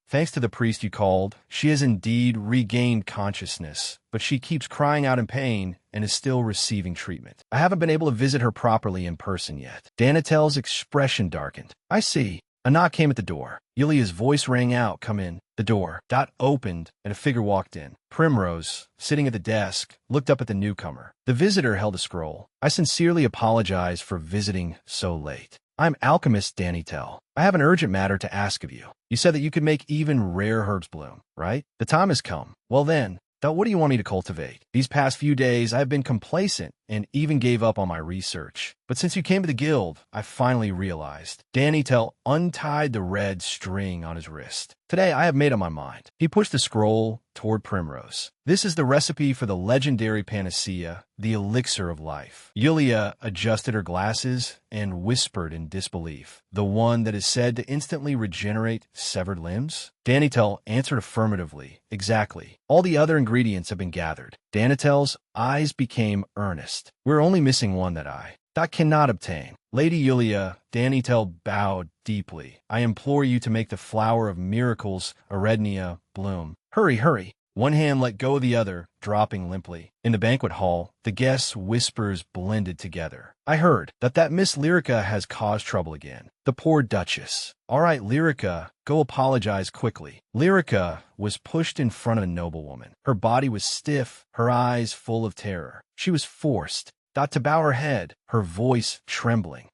S1: Thanks to the priest you called, she has indeed regained consciousness, but she keeps crying out in pain and is still receiving treatment. I haven't been able to visit her properly in person yet. Danitel's expression darkened. I see. A knock came at the door. Yulia's voice rang out, "Come in." The door opened, and a figure walked in. Primrose, sitting at the desk, looked up at the newcomer. The visitor held a scroll. I sincerely apologize for visiting so late. I'm alchemist Danitel. I have an urgent matter to ask of you. You said that you could make even rare herbs bloom, right? The time has come. Well then, what do you want me to cultivate? These past few days, I have been complacent and even gave up on my research. But since you came to the guild, I finally realized. Danitel untied the red string on his wrist. Today, I have made up my mind. He pushed the scroll toward Primrose. This is the recipe for the legendary panacea, the elixir of life. Yulia adjusted her glasses and whispered in disbelief. The one that is said to instantly regenerate severed limbs? Danitel answered affirmatively. Exactly. All the other ingredients have been gathered. Danitel's eyes became earnest. We're only missing one that cannot obtain. Lady Yulia, Danitel bowed deeply. I implore you to make the flower of miracles, Arednia, bloom. Hurry. One hand let go of the other, dropping limply. In the banquet hall, the guests' whispers blended together. I heard that Miss Lyrica has caused trouble again. The poor Duchess. All right, Lyrica, go apologize quickly. Lyrica was pushed in front of a noblewoman. Her body was stiff, her eyes full of terror. She was forced to bow her head, her voice trembling.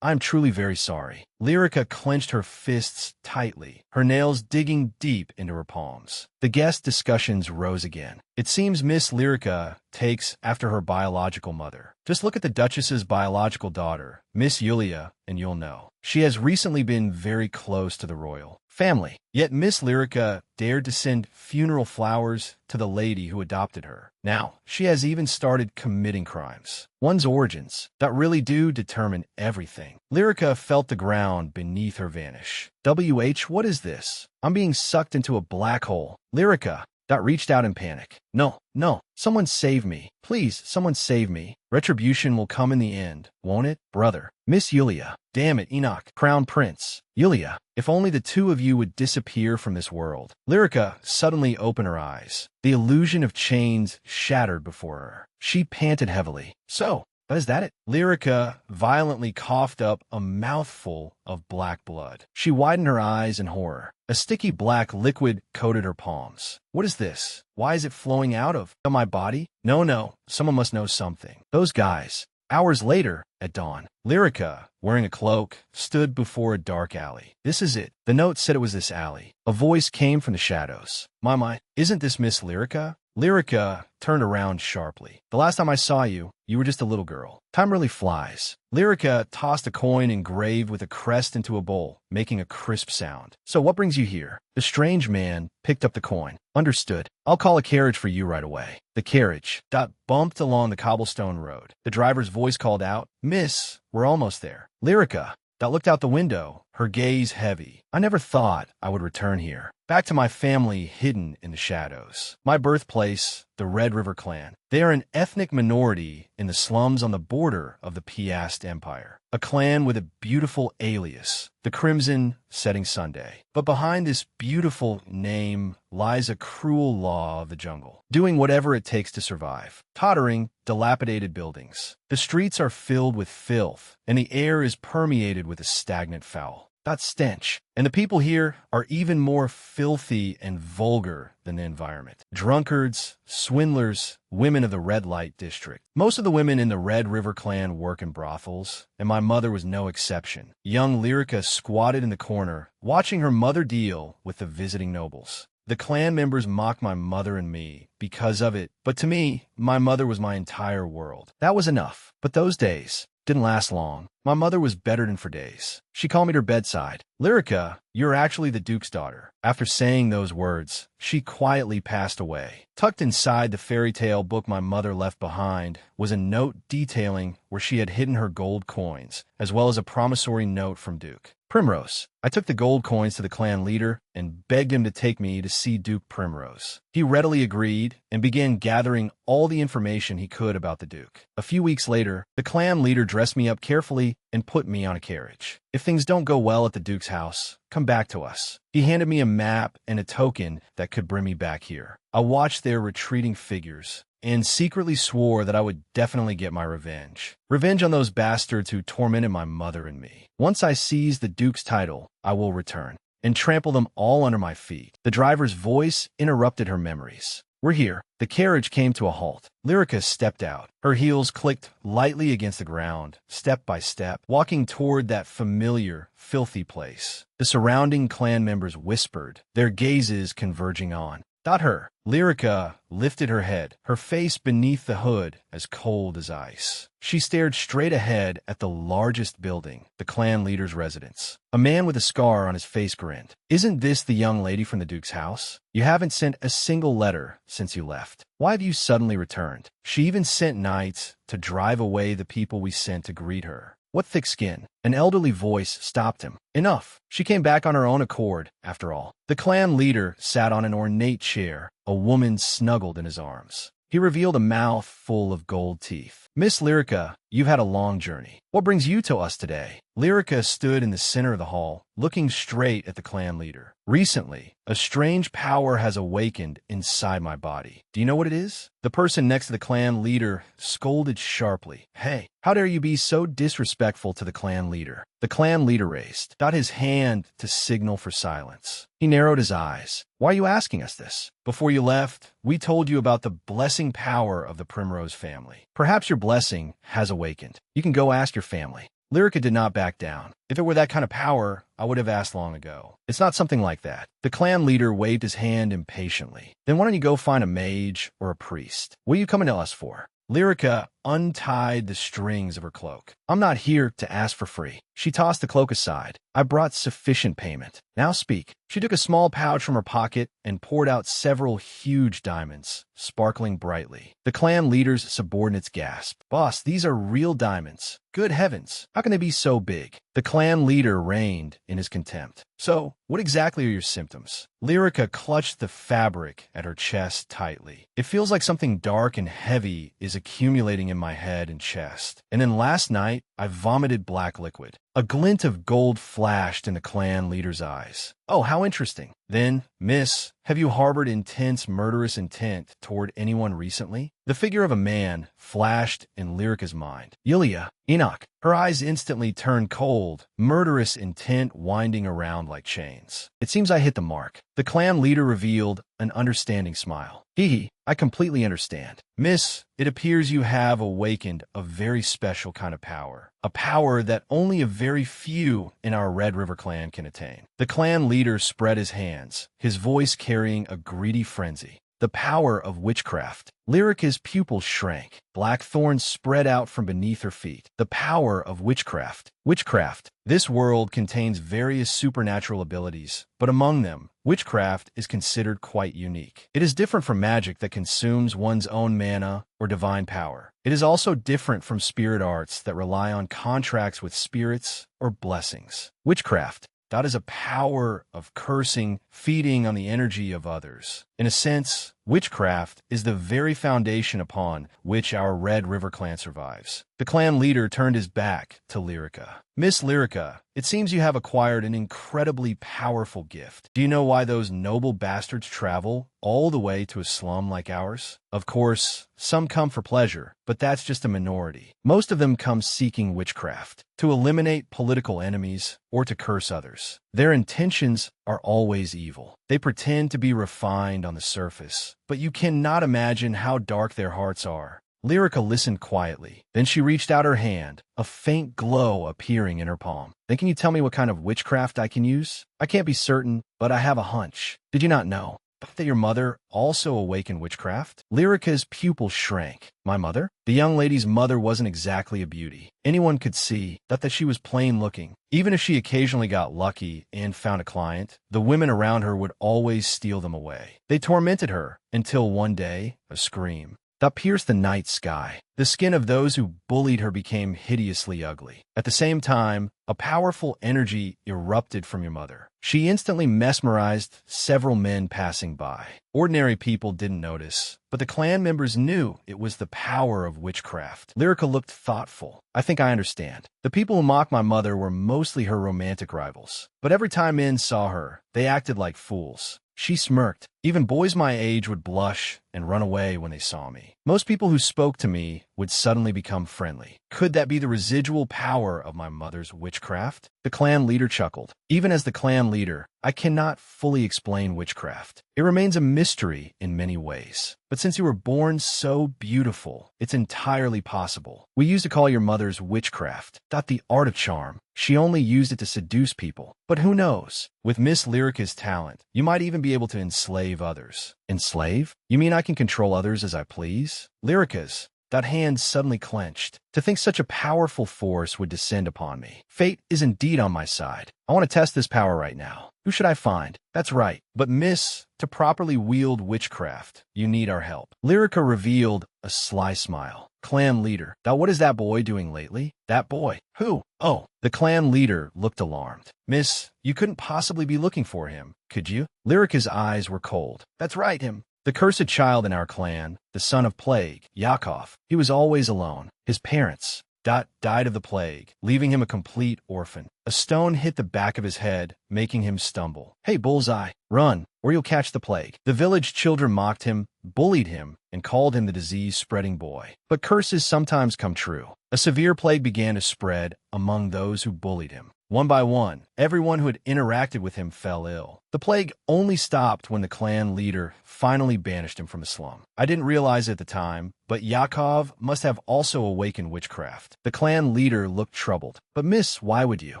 S1: I'm truly very sorry. Lyrica clenched her fists tightly, her nails digging deep into her palms. The guest discussions rose again. It seems Miss Lyrica takes after her biological mother. Just look at the Duchess's biological daughter, Miss Yulia, and you'll know. She has recently been very close to the royal family. Yet Miss Lyrica dared to send funeral flowers to the lady who adopted her. Now, she has even started committing crimes. One's origins that really do determine everything. Lyrica felt the ground beneath her vanish. What is this? I'm being sucked into a black hole. Lyrica reached out in panic. No, someone save me. Please, someone save me. Retribution will come in the end, won't it, brother? Miss Yulia. Damn it, Enoch. Crown Prince. Yulia. If only the two of you would disappear from this world. Lyrica suddenly opened her eyes. The illusion of chains shattered before her. She panted heavily. So, is that it? Lyrica violently coughed up a mouthful of black blood. She widened her eyes in horror. A sticky black liquid coated her palms. What is this? Why is it flowing out of my body? No, someone must know something. Those guys. Hours later, at dawn, Lyrica, wearing a cloak, stood before a dark alley. This is it. The note said it was this alley. A voice came from the shadows. My, isn't this Miss Lyrica? Lyrica turned around sharply. The last time I saw you, you were just a little girl. Time really flies. Lyrica tossed a coin engraved with a crest into a bowl, making a crisp sound. So what brings you here? The strange man picked up the coin. Understood. I'll call a carriage for you right away. The carriage bumped along the cobblestone road. The driver's voice called out, Miss, we're almost there. Lyrica looked out the window, her gaze heavy. I never thought I would return here, back to my family hidden in the shadows. My birthplace, the Red River Clan. They are an ethnic minority in the slums on the border of the Piast Empire. A clan with a beautiful alias, the Crimson Setting Sunday. But behind this beautiful name lies a cruel law of the jungle, doing whatever it takes to survive. Tottering, dilapidated buildings. The streets are filled with filth, and the air is permeated with a stagnant foul. That stench. And the people here are even more filthy and vulgar than the environment. Drunkards, swindlers, women of the red light district. Most of the women in the Red River Clan work in brothels, and my mother was no exception. Young Lyrica squatted in the corner, watching her mother deal with the visiting nobles. The clan members mock my mother and me because of it, but to me, my mother was my entire world. That was enough. But those days didn't last long. My mother was bedridden for days. She called me to her bedside. Lyrica, you're actually the Duke's daughter. After saying those words, she quietly passed away. Tucked inside the fairy tale book my mother left behind was a note detailing where she had hidden her gold coins, as well as a promissory note from Duke Primrose. I took the gold coins to the clan leader and begged him to take me to see Duke Primrose. He readily agreed and began gathering all the information he could about the Duke. A few weeks later, the clan leader dressed me up carefully and put me on a carriage. If things don't go well at the Duke's house, come back to us. He handed me a map and a token that could bring me back here. I watched their retreating figures and secretly swore that I would definitely get my revenge. Revenge on those bastards who tormented my mother and me. Once I seize the Duke's title, I will return and trample them all under my feet. The driver's voice interrupted her memories. We're here. The carriage came to a halt. Lyrica stepped out. Her heels clicked lightly against the ground, step by step, walking toward that familiar, filthy place. The surrounding clan members whispered, their gazes converging on. Not her. Lyrica lifted her head, her face beneath the hood as cold as ice. She stared straight ahead at the largest building, the clan leader's residence. A man with a scar on his face grinned. Isn't this the young lady from the Duke's house? You haven't sent a single letter since you left. Why have you suddenly returned? She even sent knights to drive away the people we sent to greet her. What thick skin? An elderly voice stopped him. Enough. She came back on her own accord, after all. The clan leader sat on an ornate chair. A woman snuggled in his arms. He revealed a mouth full of gold teeth. Miss Lyrica, you've had a long journey. What brings you to us today? Lyrica stood in the center of the hall, looking straight at the clan leader. Recently, a strange power has awakened inside my body. Do you know what it is? The person next to the clan leader scolded sharply. Hey, how dare you be so disrespectful to the clan leader? The clan leader raised, got his hand to signal for silence. He narrowed his eyes. Why are you asking us this? Before you left, we told you about the blessing power of the Primrose family. Perhaps your blessing has awakened. You can go ask your family. Lyrica did not back down. If it were that kind of power, I would have asked long ago. It's not something like that. The clan leader waved his hand impatiently. Then why don't you go find a mage or a priest? What are you coming to us for? Lyrica untied the strings of her cloak. I'm not here to ask for free. She tossed the cloak aside. I brought sufficient payment. Now speak. She took a small pouch from her pocket and poured out several huge diamonds, sparkling brightly. The clan leader's subordinates gasped. Boss, these are real diamonds. Good heavens, how can they be so big? The clan leader reigned in his contempt. So, what exactly are your symptoms? Lyrica clutched the fabric at her chest tightly. It feels like something dark and heavy is accumulating in my head and chest. And then last night, I vomited black liquid. A glint of gold flashed in the clan leader's eyes. Oh, how interesting. Then, miss, have you harbored intense murderous intent toward anyone recently? The figure of a man flashed in Lyrica's mind. Yulia, Enoch. Her eyes instantly turned cold, murderous intent winding around like chains. It seems I hit the mark. The clan leader revealed an understanding smile. Hee, I completely understand. Miss, it appears you have awakened a very special kind of power. A power that only a very few in our Red River clan can attain. The clan leader spread his hands, his voice carrying a greedy frenzy. The power of witchcraft. Lyrica's pupils shrank. Black thorns spread out from beneath her feet. The power of witchcraft. Witchcraft. This world contains various supernatural abilities, but among them, witchcraft is considered quite unique. It is different from magic that consumes one's own mana or divine power. It is also different from spirit arts that rely on contracts with spirits or blessings. Witchcraft. That is a power of cursing, feeding on the energy of others. In a sense, witchcraft is the very foundation upon which our Red River clan survives. The clan leader turned his back to Lyrica. Miss Lyrica, it seems you have acquired an incredibly powerful gift. Do you know why those noble bastards travel all the way to a slum like ours? Of course, some come for pleasure, but that's just a minority. Most of them come seeking witchcraft, to eliminate political enemies or to curse others. Their intentions are always evil. They pretend to be refined on the surface, but you cannot imagine how dark their hearts are. Lyrica listened quietly. Then she reached out her hand, a faint glow appearing in her palm. Then can you tell me what kind of witchcraft I can use? I can't be certain, but I have a hunch. Did you not know that your mother also awakened witchcraft? Lyrica's pupils shrank. My mother? The young lady's mother wasn't exactly a beauty. Anyone could see that she was plain looking. Even if she occasionally got lucky and found a client, the women around her would always steal them away. They tormented her until one day, a scream that pierced the night sky. The skin of those who bullied her became hideously ugly. At the same time, a powerful energy erupted from your mother. She instantly mesmerized several men passing by. Ordinary people didn't notice, but the clan members knew it was the power of witchcraft. Lyrica looked thoughtful. I think I understand. The people who mocked my mother were mostly her romantic rivals. But every time men saw her, they acted like fools. She smirked. Even boys my age would blush and run away when they saw me. Most people who spoke to me would suddenly become friendly. Could that be the residual power of my mother's witchcraft? The clan leader chuckled. Even as the clan leader, I cannot fully explain witchcraft. It remains a mystery in many ways. But since you were born so beautiful, it's entirely possible. We used to call your mother's witchcraft, the art of charm. She only used it to seduce people. But who knows? With Miss Lyrica's talent, you might even be able to enslave others. Enslave? You mean I can control others as I please? Lyrica's. That hand suddenly clenched. To think such a powerful force would descend upon me. Fate is indeed on my side. I want to test this power right now. Who should I find? That's right. But miss, to properly wield witchcraft, you need our help. Lyrica revealed a sly smile. Clan leader. Now what is that boy doing lately? That boy. Who? Oh, the clan leader looked alarmed. Miss, you couldn't possibly be looking for him, could you? Lyrica's eyes were cold. That's right, him. The cursed child in our clan, the son of plague, Yakov. He was always alone. His parents, died of the plague, leaving him a complete orphan. A stone hit the back of his head, making him stumble. Hey, Bullseye, run, or you'll catch the plague. The village children mocked him, bullied him, and called him the disease-spreading boy. But curses sometimes come true. A severe plague began to spread among those who bullied him. One by one, everyone who had interacted with him fell ill. The plague only stopped when the clan leader finally banished him from the slum. I didn't realize it at the time, but Yakov must have also awakened witchcraft. The clan leader looked troubled. But miss, why would you?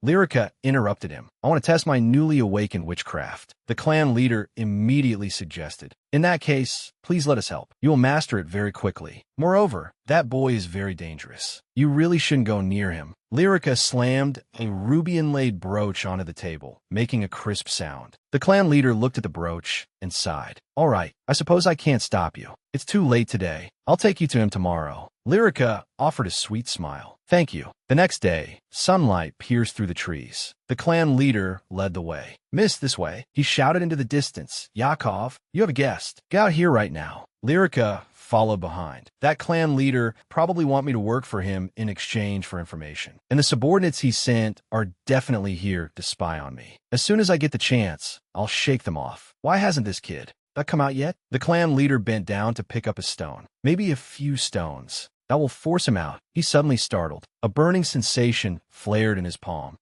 S1: Lyrica interrupted him. I want to test my newly awakened witchcraft. The clan leader immediately suggested. In that case, please let us help. You will master it very quickly. Moreover, that boy is very dangerous. You really shouldn't go near him. Lyrica slammed a ruby-inlaid brooch onto the table, making a crisp sound. The clan leader looked at the brooch and sighed. All right, I suppose I can't stop you. It's too late today. I'll take you to him tomorrow. Lyrica offered a sweet smile. Thank you. The next day, sunlight pierced through the trees. The clan leader led the way. Miss, this way. He shouted into the distance. Yakov, you have a guest. Get out here right now. Lyrica followed behind. That clan leader probably want me to work for him in exchange for information. And the subordinates he sent are definitely here to spy on me. As soon as I get the chance, I'll shake them off. Why hasn't this kid that come out yet? The clan leader bent down to pick up a stone. Maybe a few stones. That will force him out. He suddenly startled. A burning sensation flared in his palm.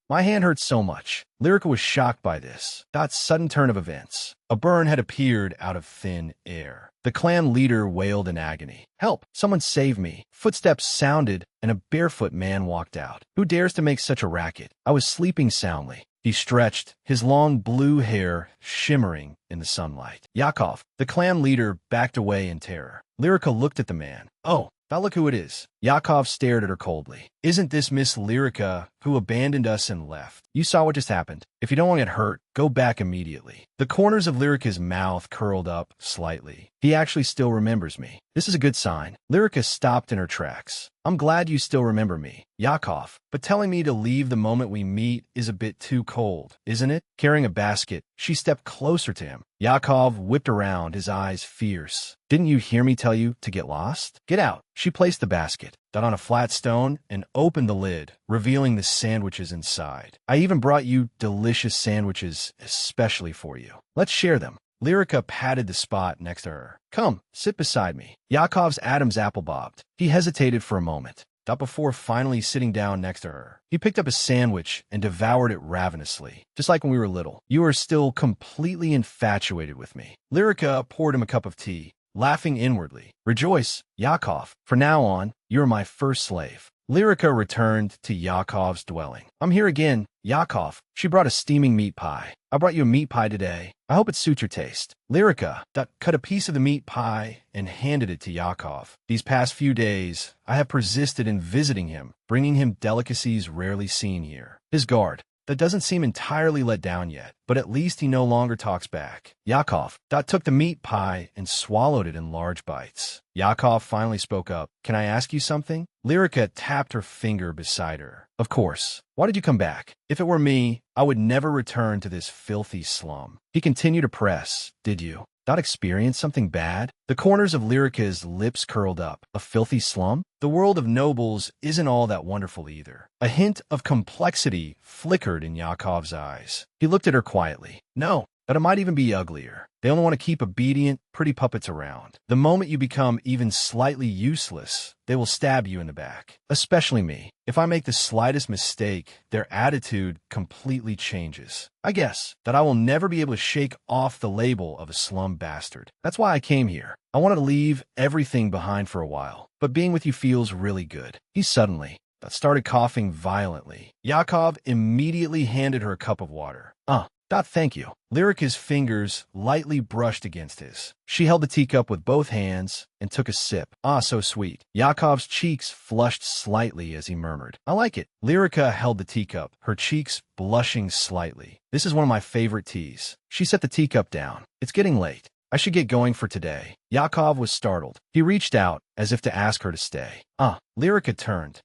S1: My hand hurt so much. Lyrica was shocked by this. That sudden turn of events. A burn had appeared out of thin air. The clan leader wailed in agony. Help! Someone save me! Footsteps sounded, and a barefoot man walked out. Who dares to make such a racket? I was sleeping soundly. He stretched, his long blue hair shimmering in the sunlight. Yakov, the clan leader, backed away in terror. Lyrica looked at the man. Oh, now look who it is. Yakov stared at her coldly. Isn't this Miss Lyrica who abandoned us and left? You saw what just happened. If you don't want to get hurt, go back immediately. The corners of Lyrica's mouth curled up slightly. He actually still remembers me. This is a good sign. Lyrica stopped in her tracks. I'm glad you still remember me, Yakov, but telling me to leave the moment we meet is a bit too cold, isn't it? Carrying a basket, she stepped closer to him. Yakov whipped around, his eyes fierce. Didn't you hear me tell you to get lost? Get out. She placed the basket, got on a flat stone, and opened the lid, revealing the sandwiches inside. I even brought you delicious sandwiches especially for you. Let's share them. Lyrica patted the spot next to her. Come, sit beside me. Yakov's Adam's apple bobbed. He hesitated for a moment, not before finally sitting down next to her. He picked up a sandwich and devoured it ravenously, just like when we were little. You are still completely infatuated with me. Lyrica poured him a cup of tea, laughing inwardly. Rejoice, Yakov. From now on, you are my first slave. Lyrica returned to Yakov's dwelling. I'm here again, Yakov. She brought a steaming meat pie. I brought you a meat pie today. I hope it suits your taste. Lyrica cut a piece of the meat pie and handed it to Yakov. These past few days, I have persisted in visiting him, bringing him delicacies rarely seen here. His guard that doesn't seem entirely let down yet, but at least he no longer talks back. Yakov took the meat pie and swallowed it in large bites. Yakov finally spoke up. Can I ask you something? Lyrica tapped her finger beside her. Of course. Why did you come back? If it were me, I would never return to this filthy slum. He continued to press. Did you not experience something bad? The corners of Lyrica's lips curled up. A filthy slum? The world of nobles isn't all that wonderful either. A hint of complexity flickered in Yakov's eyes. He looked at her quietly. No, but it might even be uglier. They only want to keep obedient, pretty puppets around. The moment you become even slightly useless, they will stab you in the back. Especially me. If I make the slightest mistake, their attitude completely changes. I guess that I will never be able to shake off the label of a slum bastard. That's why I came here. I wanted to leave everything behind for a while, but being with you feels really good. He suddenly started coughing violently. Yakov immediately handed her a cup of water. Thank you. Lyrica's fingers lightly brushed against his. She held the teacup with both hands and took a sip. So sweet. Yakov's cheeks flushed slightly as he murmured, I like it. Lyrica held the teacup, her cheeks blushing slightly. This is one of my favorite teas. She set the teacup down. It's getting late. I should get going for today. Yakov was startled. He reached out as if to ask her to stay. Lyrica turned.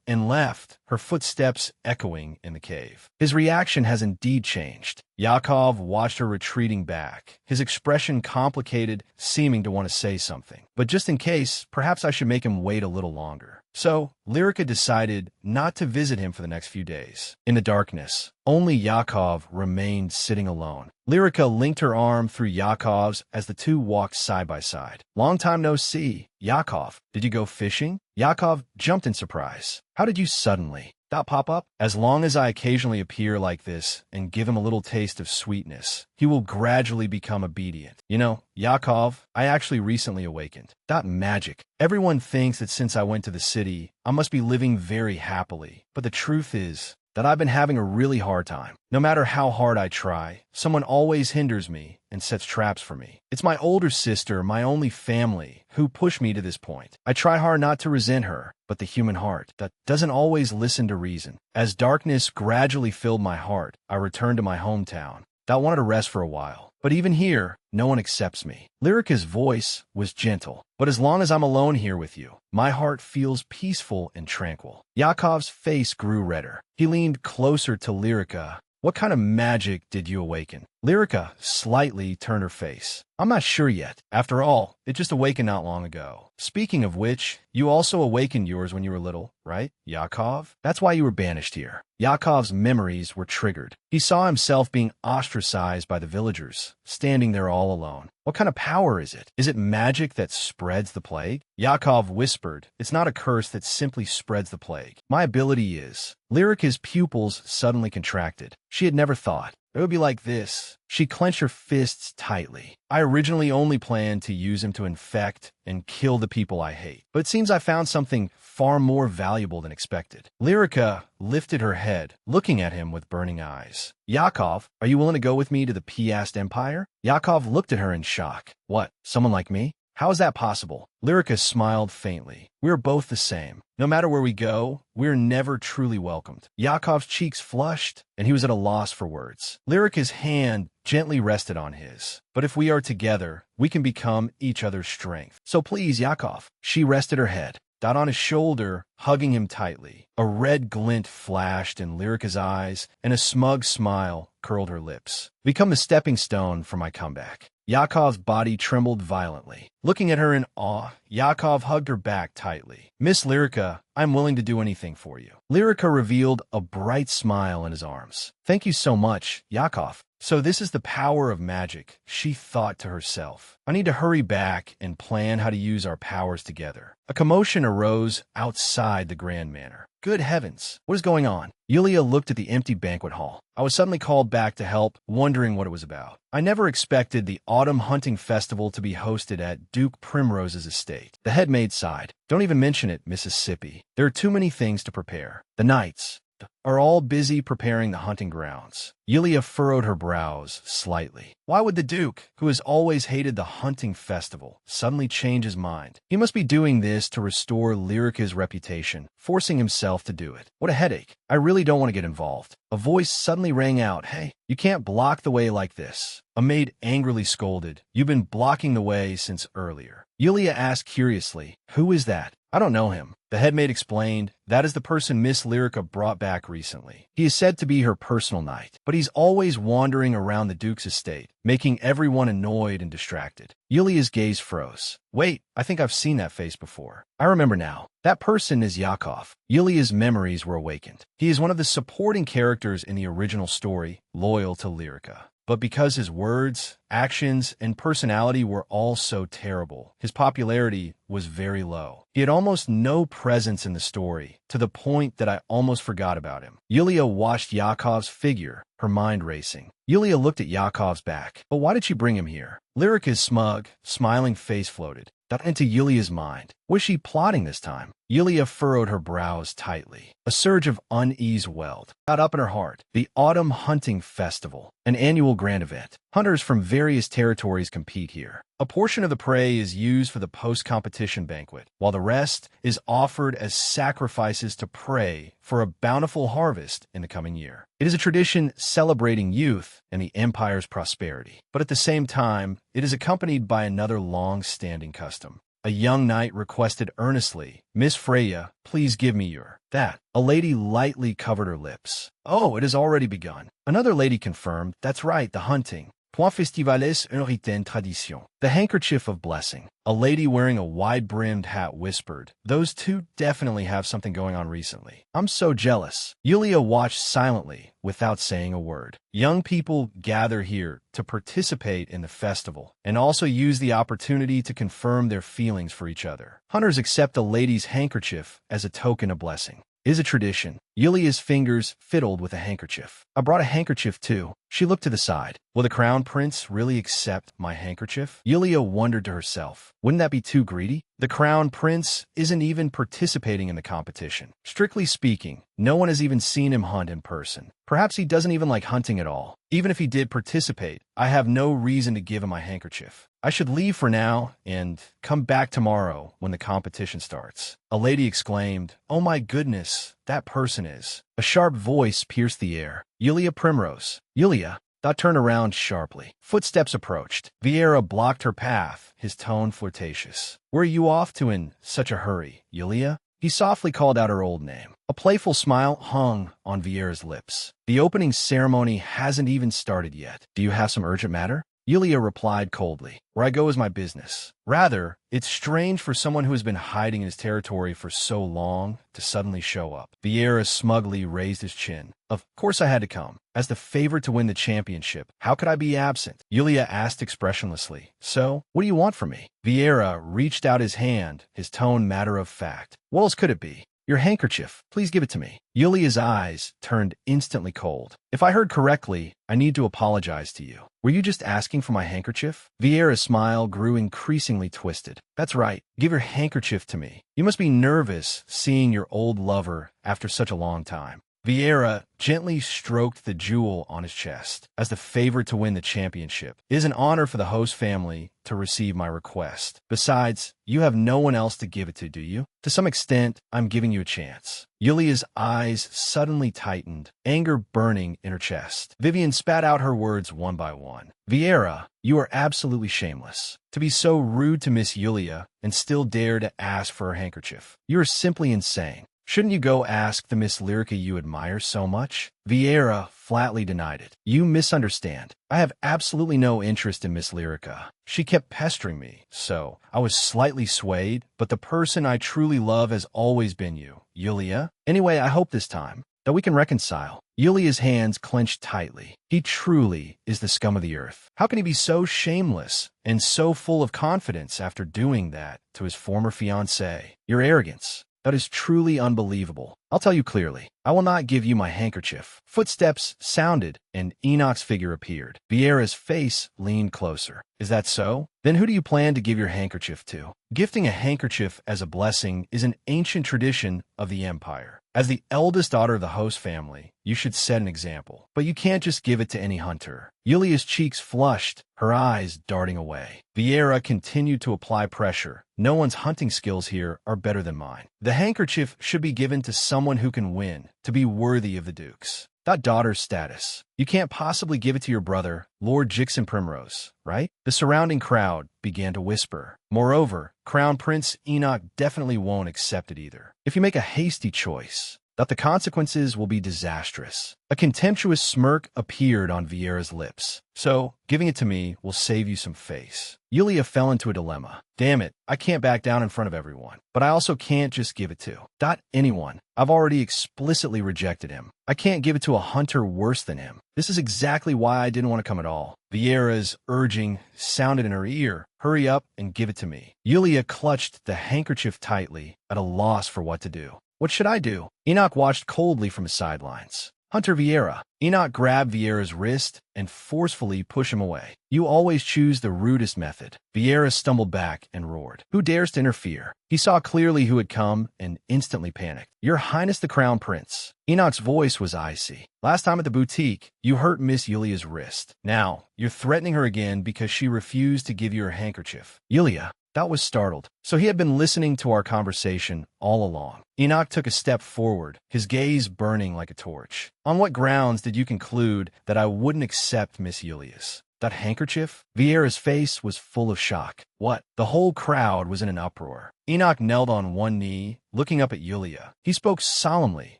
S1: And left, her footsteps echoing in the cave. His reaction has indeed changed. Yakov watched her retreating back, his expression complicated, seeming to want to say something. But just in case, perhaps I should make him wait a little longer. So, Lyrica decided not to visit him for the next few days. In the darkness, only Yakov remained sitting alone. Lyrica linked her arm through Yakov's as the two walked side by side. Long time no see. Yakov, did you go fishing? Yakov jumped in surprise. How did you suddenly pop up? As long as I occasionally appear like this and give him a little taste of sweetness, he will gradually become obedient. You know, Yakov, I actually recently awakened. Magic. Everyone thinks that since I went to the city, I must be living very happily. But the truth is that I've been having a really hard time. No matter how hard I try, someone always hinders me and sets traps for me. It's my older sister, my only family, who pushed me to this point. I try hard not to resent her, but the human heart that doesn't always listen to reason. As darkness gradually filled my heart, I returned to my hometown. I wanted to rest for a while. But even here, no one accepts me. Lyrica's voice was gentle. But as long as I'm alone here with you, my heart feels peaceful and tranquil. Yakov's face grew redder. He leaned closer to Lyrica. What kind of magic did you awaken? Lyrica slightly turned her face. I'm not sure yet. After all, it just awakened not long ago. Speaking of which, you also awakened yours when you were little, right, Yakov? That's why you were banished here. Yakov's memories were triggered. He saw himself being ostracized by the villagers, standing there all alone. What kind of power is it? Is it magic that spreads the plague? Yakov whispered, it's not a curse that simply spreads the plague. My ability is. Lyrica's pupils suddenly contracted. She had never thought It would be like this. She clenched her fists tightly. I originally only planned to use him to infect and kill the people I hate, but it seems I found something far more valuable than expected. Lyrica lifted her head, looking at him with burning eyes. Yakov, are you willing to go with me to the Piast Empire? Yakov looked at her in shock. What, someone like me? How is that possible? Lyrica smiled faintly. We're both the same. No matter where we go, we're never truly welcomed. Yakov's cheeks flushed, and he was at a loss for words. Lyrica's hand gently rested on his. But if we are together, we can become each other's strength. So please, Yakov. She rested her head on his shoulder, hugging him tightly. A red glint flashed in Lyrica's eyes, and a smug smile curled her lips. Become the stepping stone for my comeback. Yakov's body trembled violently. Looking at her in awe, Yakov hugged her back tightly. Miss Lyrica, I'm willing to do anything for you. Lyrica revealed a bright smile in his arms. Thank you so much, Yakov. So this is the power of magic, she thought to herself. I need to hurry back and plan how to use our powers together. A commotion arose outside the Grand Manor. Good heavens, what is going on? Yulia looked at the empty banquet hall. I was suddenly called back to help, wondering what it was about. I never expected the Autumn Hunting Festival to be hosted at Duke Primrose's estate. The head maid sighed. Don't even mention it, Mississippi. There are too many things to prepare. The knights are all busy preparing the hunting grounds. Yulia furrowed her brows slightly. Why would the Duke, who has always hated the hunting festival, suddenly change his mind? He must be doing this to restore Lyrica's reputation, forcing himself to do it. What a headache. I really don't want to get involved. A voice suddenly rang out. Hey, you can't block the way like this. A maid angrily scolded. You've been blocking the way since earlier. Yulia asked curiously, who is that? I don't know him. The headmaid explained, that is the person Miss Lyrica brought back recently. He is said to be her personal knight, but he's always wandering around the Duke's estate, making everyone annoyed and distracted. Yulia's gaze froze. Wait, I think I've seen that face before. I remember now. That person is Yakov. Yulia's memories were awakened. He is one of the supporting characters in the original story, loyal to Lyrica. But because his words, actions, and personality were all so terrible, his popularity was very low. He had almost no presence in the story, to the point that I almost forgot about him. Yulia watched Yakov's figure, her mind racing. Yulia looked at Yakov's back. But why did she bring him here? Lyrica's smug, smiling face floated into Yulia's mind. Was she plotting this time? Yulia furrowed her brows tightly. A surge of unease welled up in her heart. The Autumn Hunting Festival, an annual grand event. Hunters from various territories compete here. A portion of the prey is used for the post-competition banquet, while the rest is offered as sacrifices to pray for a bountiful harvest in the coming year. It is a tradition celebrating youth and the empire's prosperity. But at the same time, it is accompanied by another long-standing custom. A young knight requested earnestly, Miss Freya, please give me your that. A lady lightly covered her lips. Oh, it has already begun. Another lady confirmed, that's right, the hunting. Point festivales un riten tradition. The handkerchief of blessing. A lady wearing a wide-brimmed hat whispered, those two definitely have something going on recently. I'm so jealous. Yulia watched silently, without saying a word. Young people gather here to participate in the festival, and also use the opportunity to confirm their feelings for each other. Hunters accept a lady's handkerchief as a token of blessing. It is a tradition. Yulia's fingers fiddled with a handkerchief. I brought a handkerchief too. She looked to the side. Will the crown prince really accept my handkerchief? Yulia wondered to herself. Wouldn't that be too greedy? The crown prince isn't even participating in the competition. Strictly speaking, no one has even seen him hunt in person. Perhaps he doesn't even like hunting at all. Even if he did participate, I have no reason to give him my handkerchief. I should leave for now and come back tomorrow when the competition starts. A lady exclaimed, oh my goodness, that person is. A sharp voice pierced the air. Yulia Primrose. Yulia. Dot turned around sharply. Footsteps approached. Vieira blocked her path, his tone flirtatious. Where are you off to in such a hurry, Yulia? He softly called out her old name. A playful smile hung on Vieira's lips. The opening ceremony hasn't even started yet. Do you have some urgent matter? Yulia replied coldly. Where I go is my business. Rather, it's strange for someone who has been hiding in his territory for so long to suddenly show up. Vieira smugly raised his chin. Of course I had to come. As the favorite to win the championship, how could I be absent? Yulia asked expressionlessly. So, what do you want from me? Vieira reached out his hand, his tone matter of fact. What else could it be? Your handkerchief. Please give it to me. Yulia's eyes turned instantly cold. If I heard correctly, I need to apologize to you. Were you just asking for my handkerchief? Vieira's smile grew increasingly twisted. That's right. Give your handkerchief to me. You must be nervous seeing your old lover after such a long time. Vieira gently stroked the jewel on his chest. As the favorite to win the championship, it is an honor for the host family to receive my request. Besides, you have no one else to give it to, do you? To some extent, I'm giving you a chance. Yulia's eyes suddenly tightened, anger burning in her chest. Vivian spat out her words one by one. Vieira, you are absolutely shameless. To be so rude to Miss Yulia and still dare to ask for her handkerchief. You are simply insane. Shouldn't you go ask the Miss Lyrica you admire so much? Vieira flatly denied it. You misunderstand. I have absolutely no interest in Miss Lyrica. She kept pestering me, so I was slightly swayed, but the person I truly love has always been you, Yulia. Anyway, I hope this time that we can reconcile. Yulia's hands clenched tightly. He truly is the scum of the earth. How can he be so shameless and so full of confidence after doing that to his former fiancée? Your arrogance. That is truly unbelievable. I'll tell you clearly. I will not give you my handkerchief. Footsteps sounded, and Enoch's figure appeared. Vieira's face leaned closer. Is that so? Then who do you plan to give your handkerchief to? Gifting a handkerchief as a blessing is an ancient tradition of the empire. As the eldest daughter of the host family, you should set an example. But you can't just give it to any hunter. Yulia's cheeks flushed, her eyes darting away. Vieira continued to apply pressure. No one's hunting skills here are better than mine. The handkerchief should be given to someone who can win, to be worthy of the dukes. That daughter's status. You can't possibly give it to your brother, Lord Jixon Primrose, right? The surrounding crowd began to whisper. Moreover, Crown Prince Enoch definitely won't accept it either. If you make a hasty choice, that the consequences will be disastrous. A contemptuous smirk appeared on Vieira's lips. So, giving it to me will save you some face. Yulia fell into a dilemma. Damn it, I can't back down in front of everyone. But I also can't just give it to anyone. I've already explicitly rejected him. I can't give it to a hunter worse than him. This is exactly why I didn't want to come at all. Vieira's urging sounded in her ear. Hurry up and give it to me. Yulia clutched the handkerchief tightly, at a loss for what to do. What should I do? Enoch watched coldly from his sidelines. Hunter Vieira. Enoch grabbed Vieira's wrist and forcefully pushed him away. You always choose the rudest method. Vieira stumbled back and roared. Who dares to interfere? He saw clearly who had come and instantly panicked. Your Highness the Crown Prince. Enoch's voice was icy. Last time at the boutique, you hurt Miss Yulia's wrist. Now, you're threatening her again because she refused to give you her handkerchief. Yulia. That was startled. So he had been listening to our conversation all along. Enoch took a step forward, his gaze burning like a torch. On what grounds did you conclude that I wouldn't accept Miss Yulia's? That handkerchief? Vieira's face was full of shock. What? The whole crowd was in an uproar. Enoch knelt on one knee, looking up at Yulia. He spoke solemnly.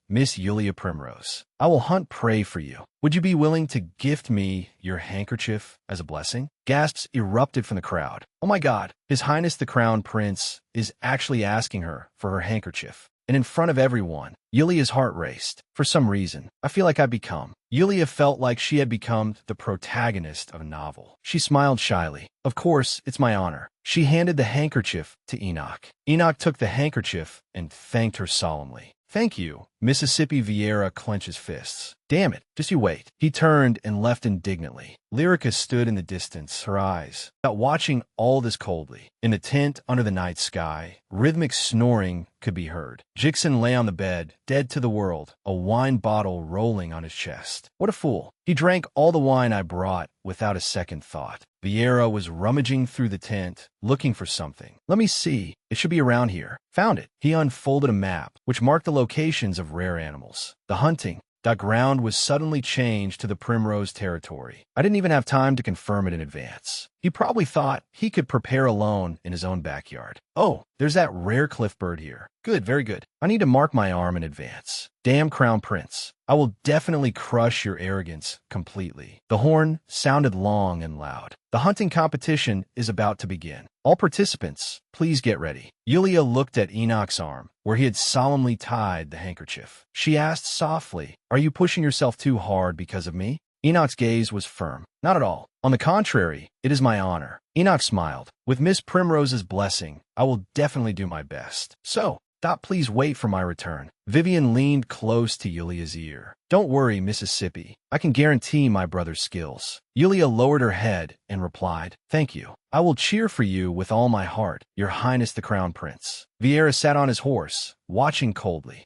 S1: Miss Yulia Primrose, I will hunt prey for you. Would you be willing to gift me your handkerchief as a blessing? Gasps erupted from the crowd. Oh my God, His Highness the Crown Prince is actually asking her for her handkerchief. And in front of everyone, Yulia's heart raced. For some reason, I feel like I've become. Yulia felt like she had become the protagonist of a novel. She smiled shyly. Of course, it's my honor. She handed the handkerchief to Enoch. Enoch took the handkerchief and thanked her solemnly. Thank you. Mississippi Vieira clenched his fists. Damn it, just you wait. He turned and left indignantly. Lyrica stood in the distance, her eyes, not watching all this coldly. In the tent under the night sky, rhythmic snoring could be heard. Jixon lay on the bed, dead to the world, a wine bottle rolling on his chest. What a fool. He drank all the wine I brought without a second thought. Vieira was rummaging through the tent, looking for something. Let me see. It should be around here. Found it. He unfolded a map, which marked the locations of rare animals. The hunting. That ground was suddenly changed to the Primrose territory. I didn't even have time to confirm it in advance. He probably thought he could prepare alone in his own backyard. Oh, there's that rare cliff bird here. Good, very good. I need to mark my arm in advance. Damn Crown Prince. I will definitely crush your arrogance completely. The horn sounded long and loud. The hunting competition is about to begin. All participants, please get ready. Yulia looked at Enoch's arm, where he had solemnly tied the handkerchief. She asked softly, Are you pushing yourself too hard because of me? Enoch's gaze was firm. Not at all. On the contrary, it is my honor. Enoch smiled. With Miss Primrose's blessing, I will definitely do my best. So, Please wait for my return. Vivian leaned close to Yulia's ear. Don't worry, Mississippi. I can guarantee my brother's skills. Yulia lowered her head and replied, Thank you. I will cheer for you with all my heart, Your Highness the Crown Prince. Vieira sat on his horse, watching coldly,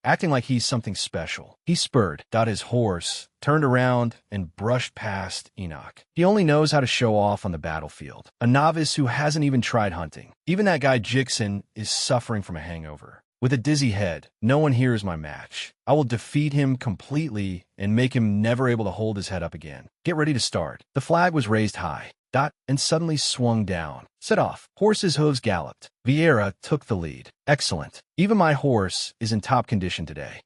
S1: acting like he's something special. He spurred, his horse, turned around, and brushed past Enoch. He only knows how to show off on the battlefield. A novice who hasn't even tried hunting. Even that guy Jixon is suffering from a hangover. With a dizzy head, no one here is my match. I will defeat him completely and make him never able to hold his head up again. Get ready to start. The flag was raised high, and suddenly swung down. Set off. Horse's hooves galloped. Vieira took the lead. Excellent. Even my horse is in top condition today.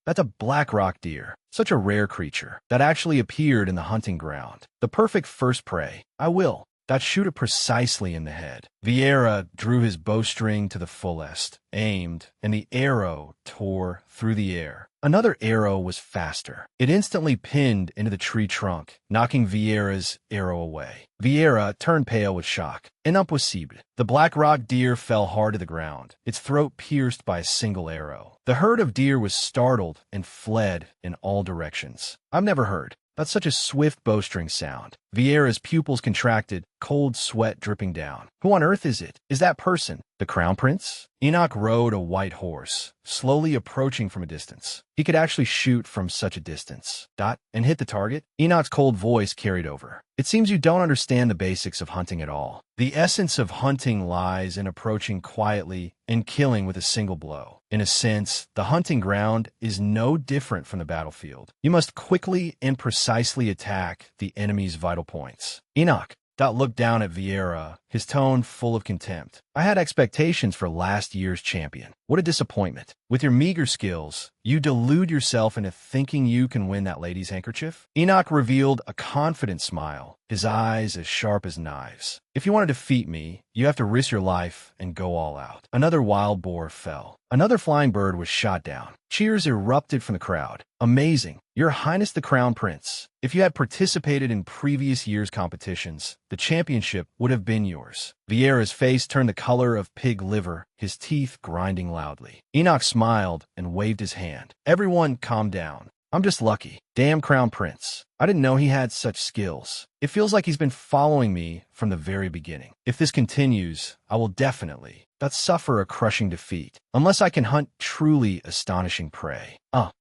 S1: That's a black rock deer. Such a rare creature that actually appeared in the hunting ground. The perfect first prey. I will. Shoot it precisely in the head. Vieira drew his bowstring to the fullest, aimed, and the arrow tore through the air. Another arrow was faster. It instantly pinned into the tree trunk, knocking Vieira's arrow away. Vieira turned pale with shock. Impossible. The black rock deer fell hard to the ground, its throat pierced by a single arrow. The herd of deer was startled and fled in all directions. I've never heard. That's such a swift bowstring sound. Vieira's pupils contracted, cold sweat dripping down. Who on earth is it? Is that person the Crown Prince? Enoch rode a white horse, slowly approaching from a distance. He could actually shoot from such a distance. And hit the target? Enoch's cold voice carried over. It seems you don't understand the basics of hunting at all. The essence of hunting lies in approaching quietly and killing with a single blow. In a sense, the hunting ground is no different from the battlefield. You must quickly and precisely attack the enemy's vital points. Enoch looked down at Vieira, his tone full of contempt. I had expectations for last year's champion. What a disappointment. With your meager skills, you delude yourself into thinking you can win that lady's handkerchief? Enoch revealed a confident smile, his eyes as sharp as knives. If you want to defeat me, you have to risk your life and go all out. Another wild boar fell. Another flying bird was shot down. Cheers erupted from the crowd. Amazing. Your Highness the Crown Prince. If you had participated in previous year's competitions, the championship would have been yours. Vieira's face turned the color of pig liver, his teeth grinding loudly. Enoch smiled and waved his hand. Everyone calm down. I'm just lucky. Damn Crown Prince. I didn't know he had such skills. It feels like he's been following me from the very beginning. If this continues, I will definitely suffer a crushing defeat, unless I can hunt truly astonishing prey.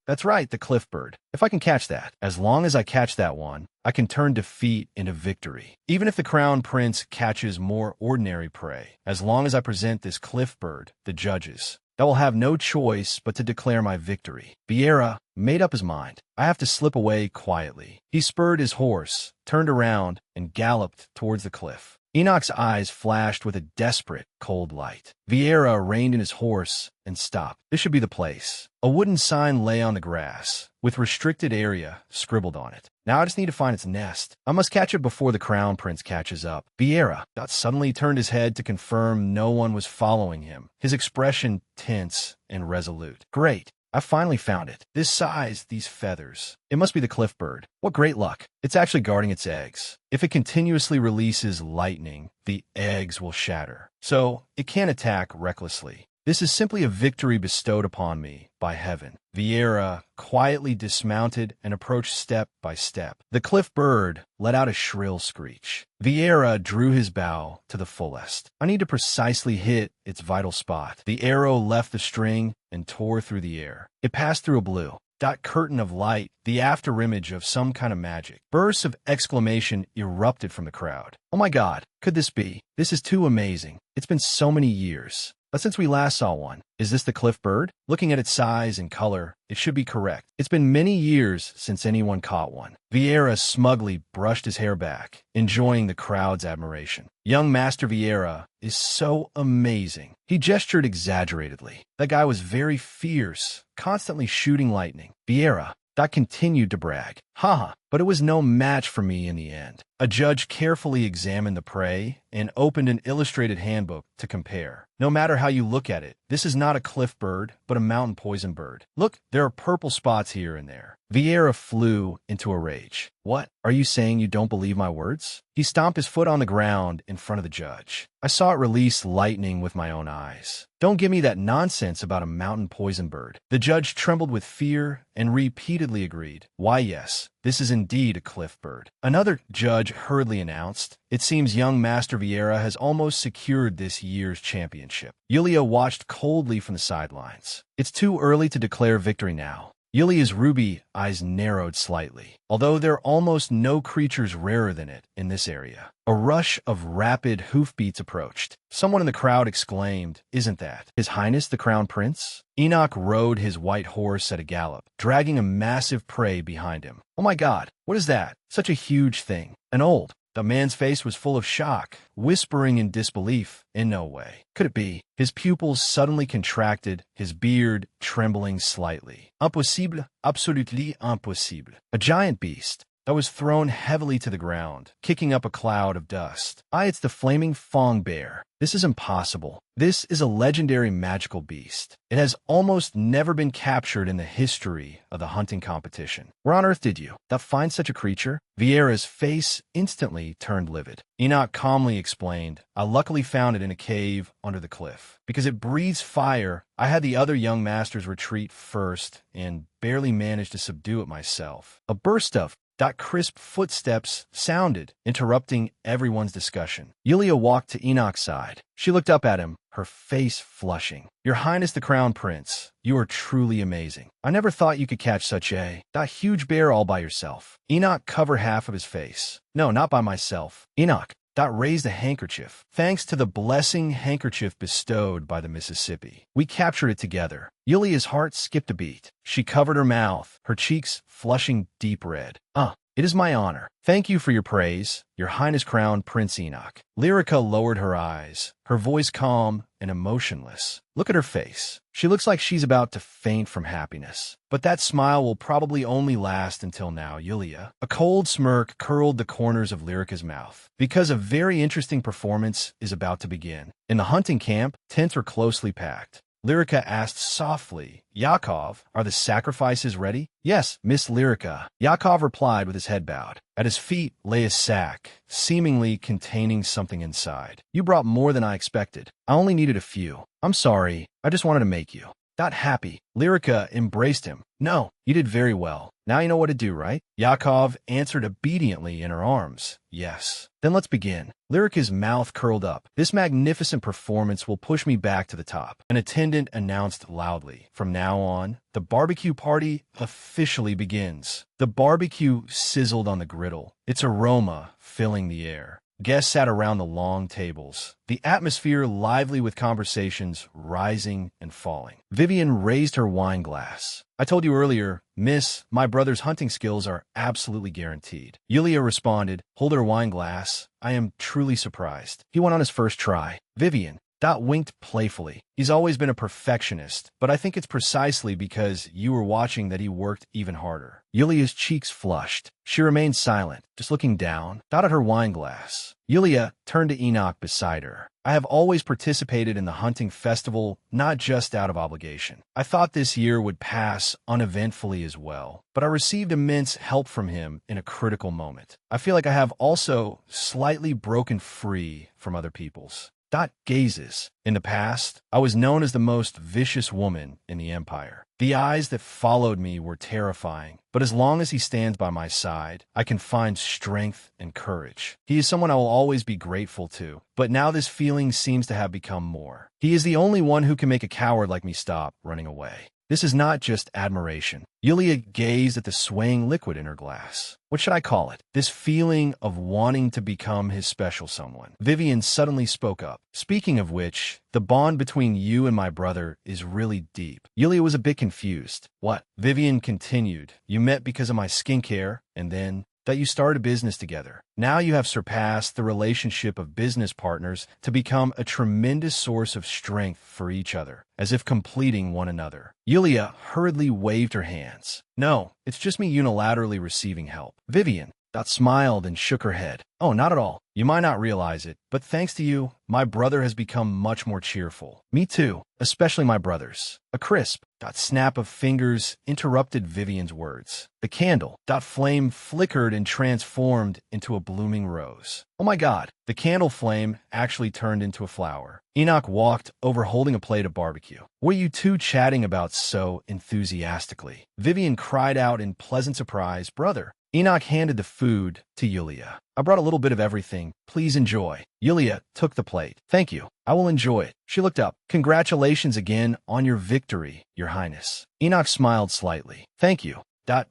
S1: That's right, the cliff bird. If I can catch that, as long as I catch that one, I can turn defeat into victory. Even if the Crown Prince catches more ordinary prey, as long as I present this cliff bird, the judges, I will have no choice but to declare my victory. Vieira made up his mind. I have to slip away quietly. He spurred his horse, turned around, and galloped towards the cliff. Enoch's eyes flashed with a desperate, cold light. Vieira reined in his horse and stopped. This should be the place. A wooden sign lay on the grass, with restricted area scribbled on it. Now I just need to find its nest. I must catch it before the Crown Prince catches up. Vieira suddenly turned his head to confirm no one was following him, his expression tense and resolute. Great. I finally found it. This size, these feathers. It must be the cliff bird. What great luck. It's actually guarding its eggs. If it continuously releases lightning, the eggs will shatter. So it can't attack recklessly. This is simply a victory bestowed upon me by heaven. Vieira quietly dismounted and approached step by step. The cliff bird let out a shrill screech. Vieira drew his bow to the fullest. I need to precisely hit its vital spot. The arrow left the string and tore through the air. It passed through a blue curtain of light, the afterimage of some kind of magic. Bursts of exclamation erupted from the crowd. Oh my God, could this be? This is too amazing. It's been so many years. But since we last saw one, is this the cliff bird? Looking at its size and color, it should be correct. It's been many years since anyone caught one. Vieira smugly brushed his hair back, enjoying the crowd's admiration. Young Master Vieira is so amazing. He gestured exaggeratedly. That guy was very fierce, constantly shooting lightning. Vieira continued to brag. Haha, but it was no match for me in the end. A judge carefully examined the prey and opened an illustrated handbook to compare. No matter how you look at it, this is not a cliff bird, but a mountain poison bird. Look, there are purple spots here and there. Vieira flew into a rage. What? Are you saying you don't believe my words? He stomped his foot on the ground in front of the judge. I saw it release lightning with my own eyes. Don't give me that nonsense about a mountain poison bird. The judge trembled with fear and repeatedly agreed. Why, yes, this is indeed a cliff bird. Another judge hurriedly announced, it seems young Master Vieira has almost secured this year's championship. Yulia watched coldly from the sidelines. It's too early to declare victory now. Yulia's ruby eyes narrowed slightly, although there are almost no creatures rarer than it in this area. A rush of rapid hoofbeats approached. Someone in the crowd exclaimed, isn't that His Highness the Crown Prince? Enoch rode his white horse at a gallop, dragging a massive prey behind him. Oh my God, what is that? Such a huge thing. An old. The man's face was full of shock, whispering in disbelief. In no way could it be. His pupils suddenly contracted, his beard trembling slightly. Impossible, absolutely impossible. A giant beast that was thrown heavily to the ground, kicking up a cloud of dust. It's the flaming Fong bear. This is impossible. This is a legendary magical beast. It has almost never been captured in the history of the hunting competition. Where on earth did you find such a creature? Vieira's face instantly turned livid. Enoch calmly explained, I luckily found it in a cave under the cliff. Because it breathes fire, I had the other young masters retreat first and barely managed to subdue it myself. A burst of crisp footsteps sounded, interrupting everyone's discussion. Yulia walked to Enoch's side. She looked up at him, her face flushing. Your Highness the Crown Prince, you are truly amazing. I never thought you could catch such a huge bear all by yourself. Enoch covered half of his face. No, not by myself. Enoch raised a handkerchief. Thanks to the blessing handkerchief bestowed by the Mississippi, we captured it together. Yulia's heart skipped a beat. She covered her mouth, her cheeks flushing deep red. It is my honor. Thank you for your praise, Your Highness Crown Prince Enoch. Lyrica lowered her eyes, her voice calm and emotionless. Look at her face. She looks like she's about to faint from happiness. But that smile will probably only last until now, Yulia. A cold smirk curled the corners of Lyrica's mouth. Because a very interesting performance is about to begin. In the hunting camp, tents were closely packed. Lyrica asked softly, Yakov, are the sacrifices ready? Yes, Miss Lyrica. Yakov replied with his head bowed. At his feet lay a sack, seemingly containing something inside. You brought more than I expected. I only needed a few. I'm sorry. I just wanted to make you happy. Lyrica embraced him. No, you did very well. Now you know what to do, right? Yakov answered obediently in her arms. Yes. Then let's begin. Lyrica's mouth curled up. This magnificent performance will push me back to the top. An attendant announced loudly. From now on, the barbecue party officially begins. The barbecue sizzled on the griddle, its aroma filling the air. Guests sat around the long tables, the atmosphere lively with conversations rising and falling. Vivian raised her wine glass. I told you earlier, Miss, my brother's hunting skills are absolutely guaranteed. Yulia responded, hold her wine glass. I am truly surprised. He went on his first try. Vivian winked playfully. He's always been a perfectionist, but I think it's precisely because you were watching that he worked even harder. Yulia's cheeks flushed. She remained silent, just looking down, at her wine glass. Yulia turned to Enoch beside her. I have always participated in the hunting festival, not just out of obligation. I thought this year would pass uneventfully as well, but I received immense help from him in a critical moment. I feel like I have also slightly broken free from other people's gazes. In the past, I was known as the most vicious woman in the empire. The eyes that followed me were terrifying, but as long as he stands by my side, I can find strength and courage. He is someone I will always be grateful to, but now this feeling seems to have become more. He is the only one who can make a coward like me stop running away. This is not just admiration. Yulia gazed at the swaying liquid in her glass. What should I call it? This feeling of wanting to become his special someone. Vivian suddenly spoke up. Speaking of which, the bond between you and my brother is really deep. Yulia was a bit confused. What? Vivian continued. You met because of my skincare, and then that you started a business together. Now you have surpassed the relationship of business partners to become a tremendous source of strength for each other, as if completing one another. Yulia hurriedly waved her hands. No, it's just me unilaterally receiving help. Vivian smiled and shook her head. Oh, not at all. You might not realize it, but thanks to you, my brother has become much more cheerful. Me too, especially my brothers. A crisp snap of fingers interrupted Vivian's words. The candle flame flickered and transformed into a blooming rose. Oh my God, the candle flame actually turned into a flower. Enoch walked over holding a plate of barbecue. What are you two chatting about so enthusiastically? Vivian cried out in pleasant surprise. Brother. Enoch handed the food to Yulia. I brought a little bit of everything. Please enjoy. Yulia took the plate. Thank you. I will enjoy it. She looked up. Congratulations again on your victory, Your Highness. Enoch smiled slightly. Thank you.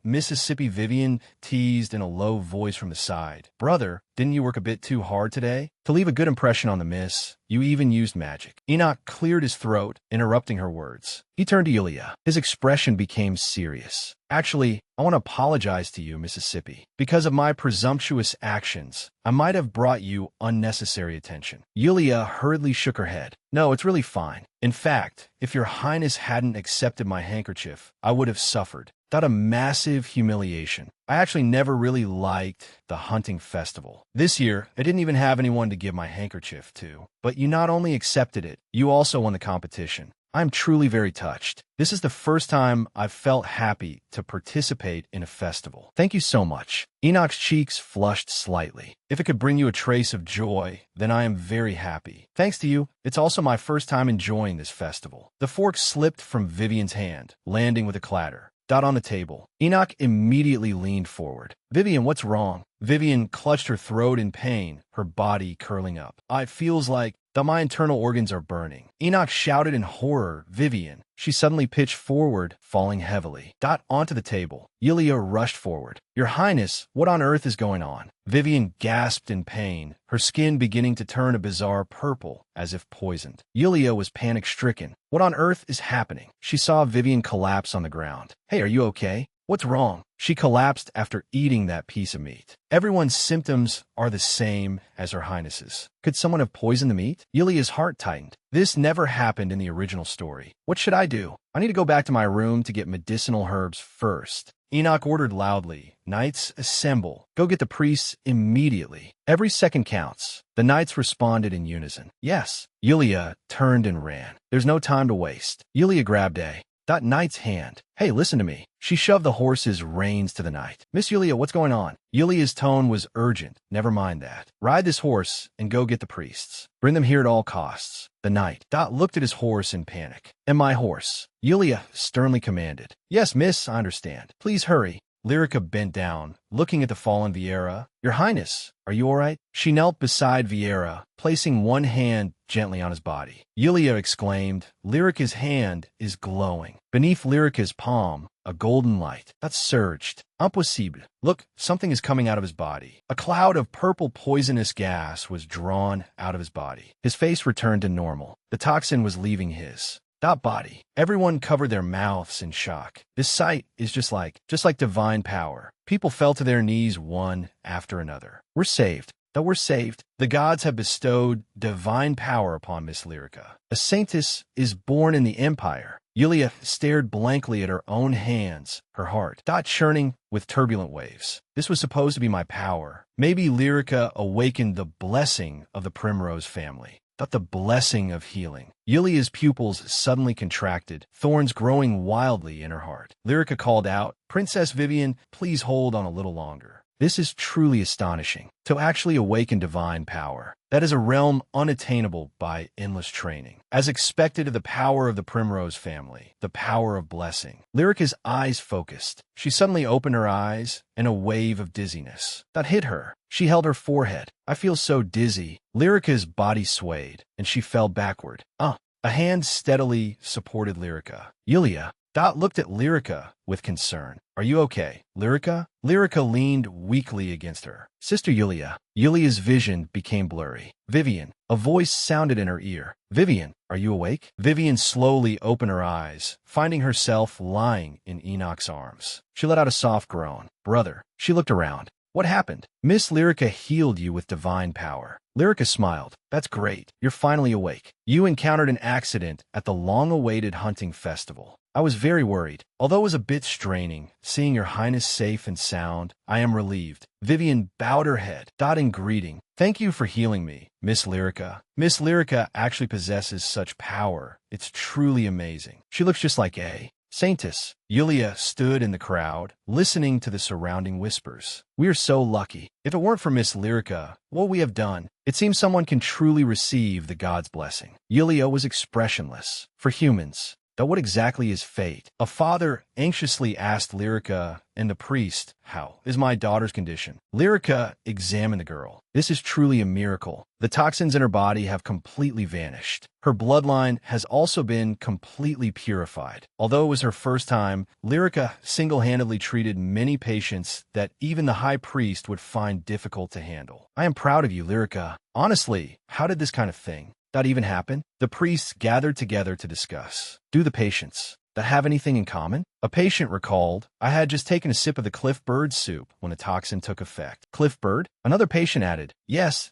S1: Mississippi Vivian teased in a low voice from the side. Brother, didn't you work a bit too hard today? To leave a good impression on the miss, you even used magic. Enoch cleared his throat, interrupting her words. He turned to Yulia. His expression became serious. Actually, I want to apologize to you, Mississippi. Because of my presumptuous actions, I might have brought you unnecessary attention. Yulia hurriedly shook her head. No, it's really fine. In fact, if your highness hadn't accepted my handkerchief, I would have suffered. A massive humiliation. I actually never really liked the hunting festival. This year, I didn't even have anyone to give my handkerchief to. But you not only accepted it, you also won the competition. I'm truly very touched. This is the first time I've felt happy to participate in a festival. Thank you so much. Enoch's cheeks flushed slightly. If it could bring you a trace of joy, then I am very happy. Thanks to you, it's also my first time enjoying this festival. The fork slipped from Vivian's hand, landing with a clatter. On the table. Enoch immediately leaned forward. Vivian, what's wrong? Vivian clutched her throat in pain, her body curling up. It feels like my internal organs are burning. Enoch shouted in horror. Vivian. She suddenly pitched forward, falling heavily. Onto the table. Yulia rushed forward. Your Highness, what on earth is going on? Vivian gasped in pain, her skin beginning to turn a bizarre purple, as if poisoned. Yulia was panic-stricken. What on earth is happening? She saw Vivian collapse on the ground. Hey, are you okay? What's wrong? She collapsed after eating that piece of meat. Everyone's symptoms are the same as Her Highness's. Could someone have poisoned the meat? Yulia's heart tightened. This never happened in the original story. What should I do? I need to go back to my room to get medicinal herbs first. Enoch ordered loudly. Knights, assemble. Go get the priests immediately. Every second counts. The knights responded in unison. Yes. Yulia turned and ran. There's no time to waste. Yulia grabbed a knight's hand. Hey, listen to me. She shoved the horse's reins to the knight. Miss Yulia, what's going on? Yulia's tone was urgent. Never mind that. Ride this horse and go get the priests. Bring them here at all costs. The knight looked at his horse in panic. And my horse? Yulia sternly commanded. Yes, miss, I understand. Please hurry. Lyrica bent down, looking at the fallen Vieira. Your Highness, are you all right? She knelt beside Vieira, placing one hand gently on his body. Yulia exclaimed. Lyrica's hand is glowing. Beneath Lyrica's palm, a golden light surged. Impossible. Look, something is coming out of his body. A cloud of purple poisonous gas was drawn out of his body. His face returned to normal. The toxin was leaving his body. Everyone covered their mouths in shock. This sight is just like divine power. People fell to their knees one after another. We're saved. We're saved. The gods have bestowed divine power upon Miss Lyrica. A saintess is born in the Empire. Yulia stared blankly at her own hands, her heart churning with turbulent waves. This was supposed to be my power. Maybe Lyrica awakened the blessing of the Primrose family. The blessing of healing. Yulia's pupils suddenly contracted, thorns growing wildly in her heart. Lyrica called out, Princess Vivian, please hold on a little longer. This is truly astonishing. To actually awaken divine power. That is a realm unattainable by endless training. As expected of the power of the Primrose family, the power of blessing. Lyrica's eyes focused. She suddenly opened her eyes, and a wave of dizziness hit her. She held her forehead. I feel so dizzy. Lyrica's body swayed, and she fell backward. A hand steadily supported Lyrica. Yulia looked at Lyrica with concern. Are you okay, Lyrica? Lyrica leaned weakly against her. Sister Yulia. Yulia's vision became blurry. Vivian. A voice sounded in her ear. Vivian, are you awake? Vivian slowly opened her eyes, finding herself lying in Enoch's arms. She let out a soft groan. Brother. She looked around. What happened? Miss Lyrica healed you with divine power. Lyrica smiled. That's great. You're finally awake. You encountered an accident at the long-awaited hunting festival. I was very worried. Although it was a bit straining, seeing your highness safe and sound, I am relieved. Vivian bowed her head, in greeting. Thank you for healing me, Miss Lyrica. Miss Lyrica actually possesses such power. It's truly amazing. She looks just like a saintess. Yulia stood in the crowd, listening to the surrounding whispers. We are so lucky. If it weren't for Miss Lyrica, what we have done, it seems someone can truly receive the god's blessing. Yulia was expressionless. For humans, though, what exactly is fate? A father anxiously asked Lyrica and the priest, how is my daughter's condition? Lyrica examined the girl. This is truly a miracle. The toxins in her body have completely vanished. Her bloodline has also been completely purified. Although it was her first time, Lyrica single-handedly treated many patients that even the high priest would find difficult to handle. I am proud of you, Lyrica. Honestly, how did this kind of thing that even happen? The priests gathered together to discuss. Do the patients that have anything in common? A patient recalled, I had just taken a sip of the cliff bird soup when the toxin took effect. Cliff bird? Another patient added, yes.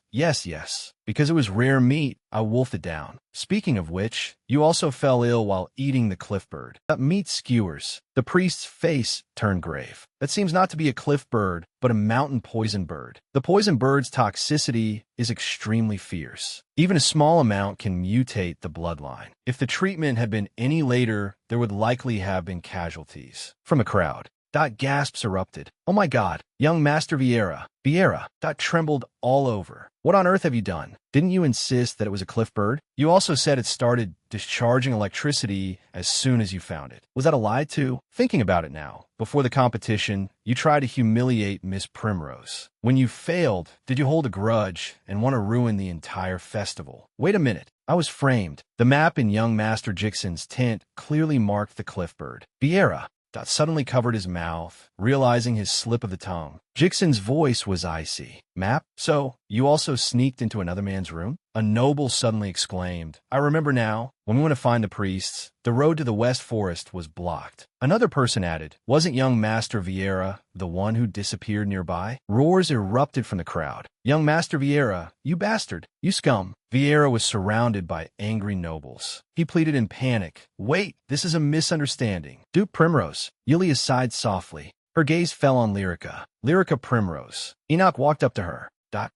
S1: Because it was rare meat, I wolfed it down. Speaking of which, you also fell ill while eating the cliff bird. That meat skewers. The priest's face turned grave. That seems not to be a cliff bird, but a mountain poison bird. The poison bird's toxicity is extremely fierce. Even a small amount can mutate the bloodline. If the treatment had been any later, there would likely have been casualties. From the crowd, gasps erupted. Oh my God, young Master Vieira. Vieira. Trembled all over. What on earth have you done? Didn't you insist that it was a cliff bird? You also said it started discharging electricity as soon as you found it. Was that a lie too? Thinking about it now, before the competition, you tried to humiliate Miss Primrose. When you failed, did you hold a grudge and want to ruin the entire festival? Wait a minute. I was framed. The map in young Master Jixon's tent clearly marked the cliff bird. Vieira. Suddenly covered his mouth, realizing his slip of the tongue. Jixon's voice was icy. Map? So, you also sneaked into another man's room? A noble suddenly exclaimed. I remember now. When we went to find the priests, the road to the West Forest was blocked. Another person added, wasn't young Master Vieira the one who disappeared nearby? Roars erupted from the crowd. Young Master Vieira, you bastard, you scum. Vieira was surrounded by angry nobles. He pleaded in panic. Wait, this is a misunderstanding. Duke Primrose. Yulia sighed softly. Her gaze fell on Lyrica. Lyrica Primrose. Enoch walked up to her,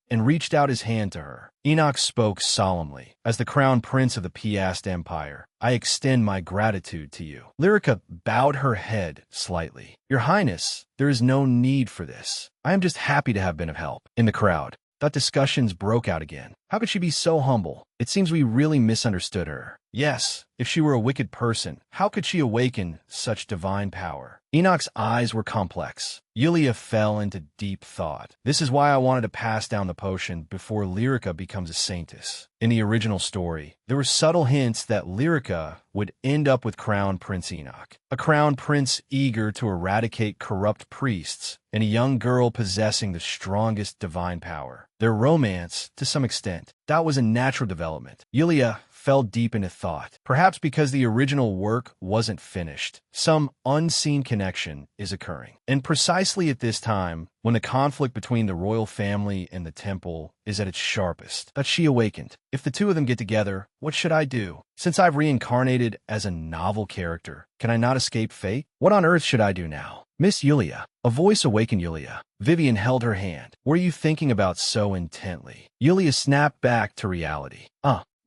S1: and reached out his hand to her. Enoch spoke solemnly. As the crown prince of the Piast Empire, I extend my gratitude to you. Lyrica bowed her head slightly. Your Highness, there is no need for this. I am just happy to have been of help. In the crowd, discussions broke out again. How could she be so humble? It seems we really misunderstood her. Yes, if she were a wicked person, how could she awaken such divine power? Enoch's eyes were complex. Yulia fell into deep thought. This is why I wanted to pass down the potion before Lyrica becomes a saintess. In the original story, there were subtle hints that Lyrica would end up with Crown Prince Enoch, a crown prince eager to eradicate corrupt priests, and a young girl possessing the strongest divine power. Their romance, to some extent, that was a natural development. Yulia fell deep into thought. Perhaps because the original work wasn't finished, some unseen connection is occurring. And precisely at this time, when the conflict between the royal family and the temple is at its sharpest, that she awakened. If the two of them get together, what should I do? Since I've reincarnated as a novel character, can I not escape fate? What on earth should I do now? Miss Yulia. A voice awakened Yulia. Vivian held her hand. What are you thinking about so intently? Yulia snapped back to reality.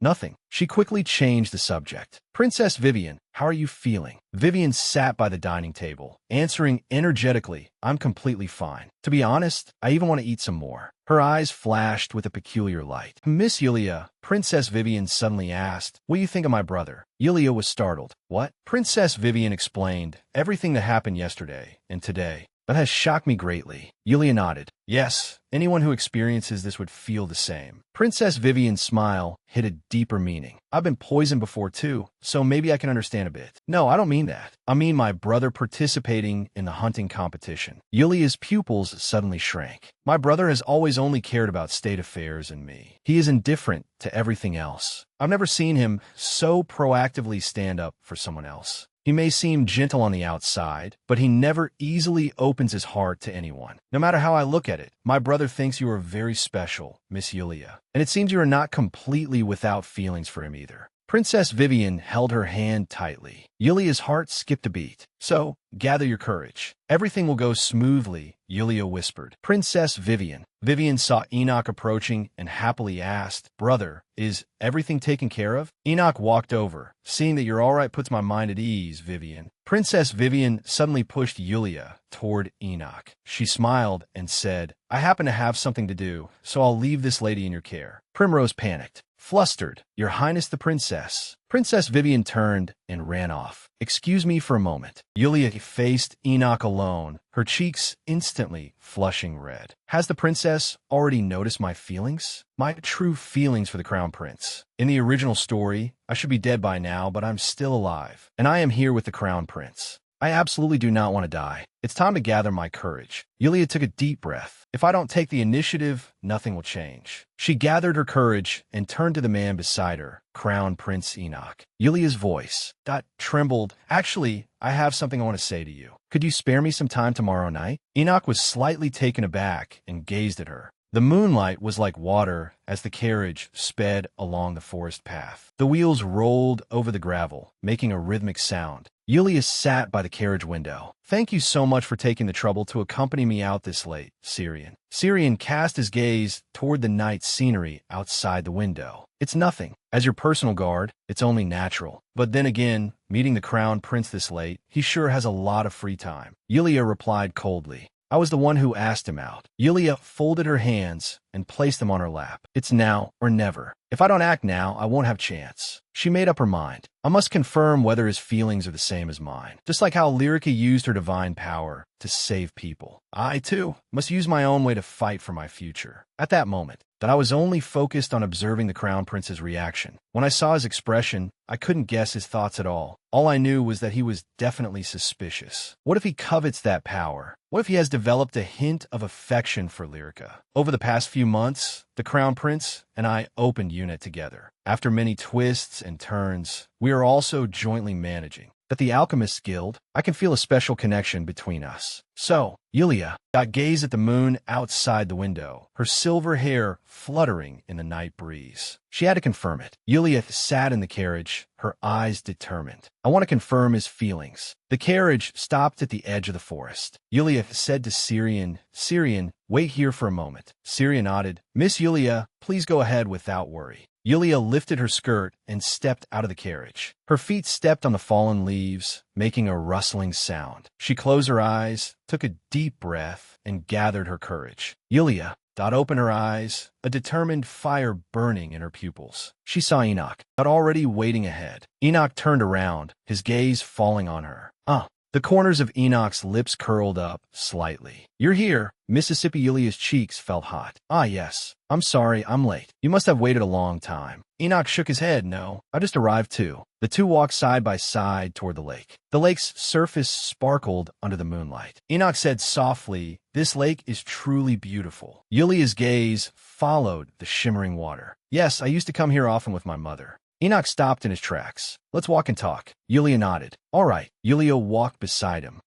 S1: Nothing. She quickly changed the subject. Princess Vivian, how are you feeling? Vivian sat by the dining table, answering energetically, I'm completely fine. To be honest, I even want to eat some more. Her eyes flashed with a peculiar light. Miss Yulia, Princess Vivian suddenly asked, what do you think of my brother? Yulia was startled. What? Princess Vivian explained, everything that happened yesterday and today. That has shocked me greatly. Yulia nodded. Yes, anyone who experiences this would feel the same. Princess Vivian's smile hid a deeper meaning. I've been poisoned before too, so maybe I can understand a bit. No, I don't mean that. I mean my brother participating in the hunting competition. Yulia's pupils suddenly shrank. My brother has always only cared about state affairs and me. He is indifferent to everything else. I've never seen him so proactively stand up for someone else. He may seem gentle on the outside, but he never easily opens his heart to anyone. No matter how I look at it, my brother thinks you are very special, Miss Yulia. And it seems you are not completely without feelings for him either. Princess Vivian held her hand tightly. Yulia's heart skipped a beat. So, gather your courage. Everything will go smoothly, Yulia whispered. Princess Vivian. Vivian saw Enoch approaching and happily asked, Brother, is everything taken care of? Enoch walked over. Seeing that you're all right puts my mind at ease, Vivian. Princess Vivian suddenly pushed Yulia toward Enoch. She smiled and said, I happen to have something to do, so I'll leave this lady in your care. Primrose panicked. Flustered, Your Highness the Princess. Princess Vivian turned and ran off. Excuse me for a moment. Yulia faced Enoch alone, her cheeks instantly flushing red. Has the princess already noticed my feelings? My true feelings for the crown prince. In the original story, I should be dead by now, but I'm still alive, and I am here with the crown prince. I absolutely do not want to die. It's time to gather my courage. Yulia took a deep breath. If I don't take the initiative, nothing will change. She gathered her courage and turned to the man beside her, Crown Prince Enoch. Yulia's voice trembled. Actually, I have something I want to say to you. Could you spare me some time tomorrow night? Enoch was slightly taken aback and gazed at her. The moonlight was like water as the carriage sped along the forest path. The wheels rolled over the gravel, making a rhythmic sound. Yulia sat by the carriage window. Thank you so much for taking the trouble to accompany me out this late, Syrian. Syrian cast his gaze toward the night scenery outside the window. It's nothing. As your personal guard, it's only natural. But then again, meeting the crown prince this late, he sure has a lot of free time. Yulia replied coldly. I was the one who asked him out. Yulia folded her hands and placed them on her lap. It's now or never. If I don't act now, I won't have chance. She made up her mind. I must confirm whether his feelings are the same as mine. Just like how Lyrica used her divine power to save people. I, too, must use my own way to fight for my future. At that moment, that I was only focused on observing the crown prince's reaction. When I saw his expression, I couldn't guess his thoughts at all. All I knew was that he was definitely suspicious. What if he covets that power? What if he has developed a hint of affection for Lyrica? Over the past few months, the crown prince and I opened unit together. After many twists and turns, we are also jointly managing. At the Alchemist's Guild, I can feel a special connection between us. So, Yulia gazed at the moon outside the window, her silver hair fluttering in the night breeze. She had to confirm it. Yulia sat in the carriage, her eyes determined. I want to confirm his feelings. The carriage stopped at the edge of the forest. Yulia said to Syrian, Syrian, wait here for a moment. Syrian nodded. Miss Yulia, please go ahead without worry. Yulia lifted her skirt and stepped out of the carriage. Her feet stepped on the fallen leaves, making a rustling sound. She closed her eyes, took a deep breath, and gathered her courage. Yulia opened her eyes, a determined fire burning in her pupils. She saw Enoch, already waiting ahead. Enoch turned around, his gaze falling on her. The corners of Enoch's lips curled up slightly. You're here. Mississippi Yulia's cheeks felt hot. Yes. I'm sorry, I'm late. You must have waited a long time. Enoch shook his head. No, I just arrived too. The two walked side by side toward the lake. The lake's surface sparkled under the moonlight. Enoch said softly, this lake is truly beautiful. Yulia's gaze followed the shimmering water. Yes, I used to come here often with my mother. Enoch stopped in his tracks. Let's walk and talk. Yulia nodded. All right. Yulia walked beside him.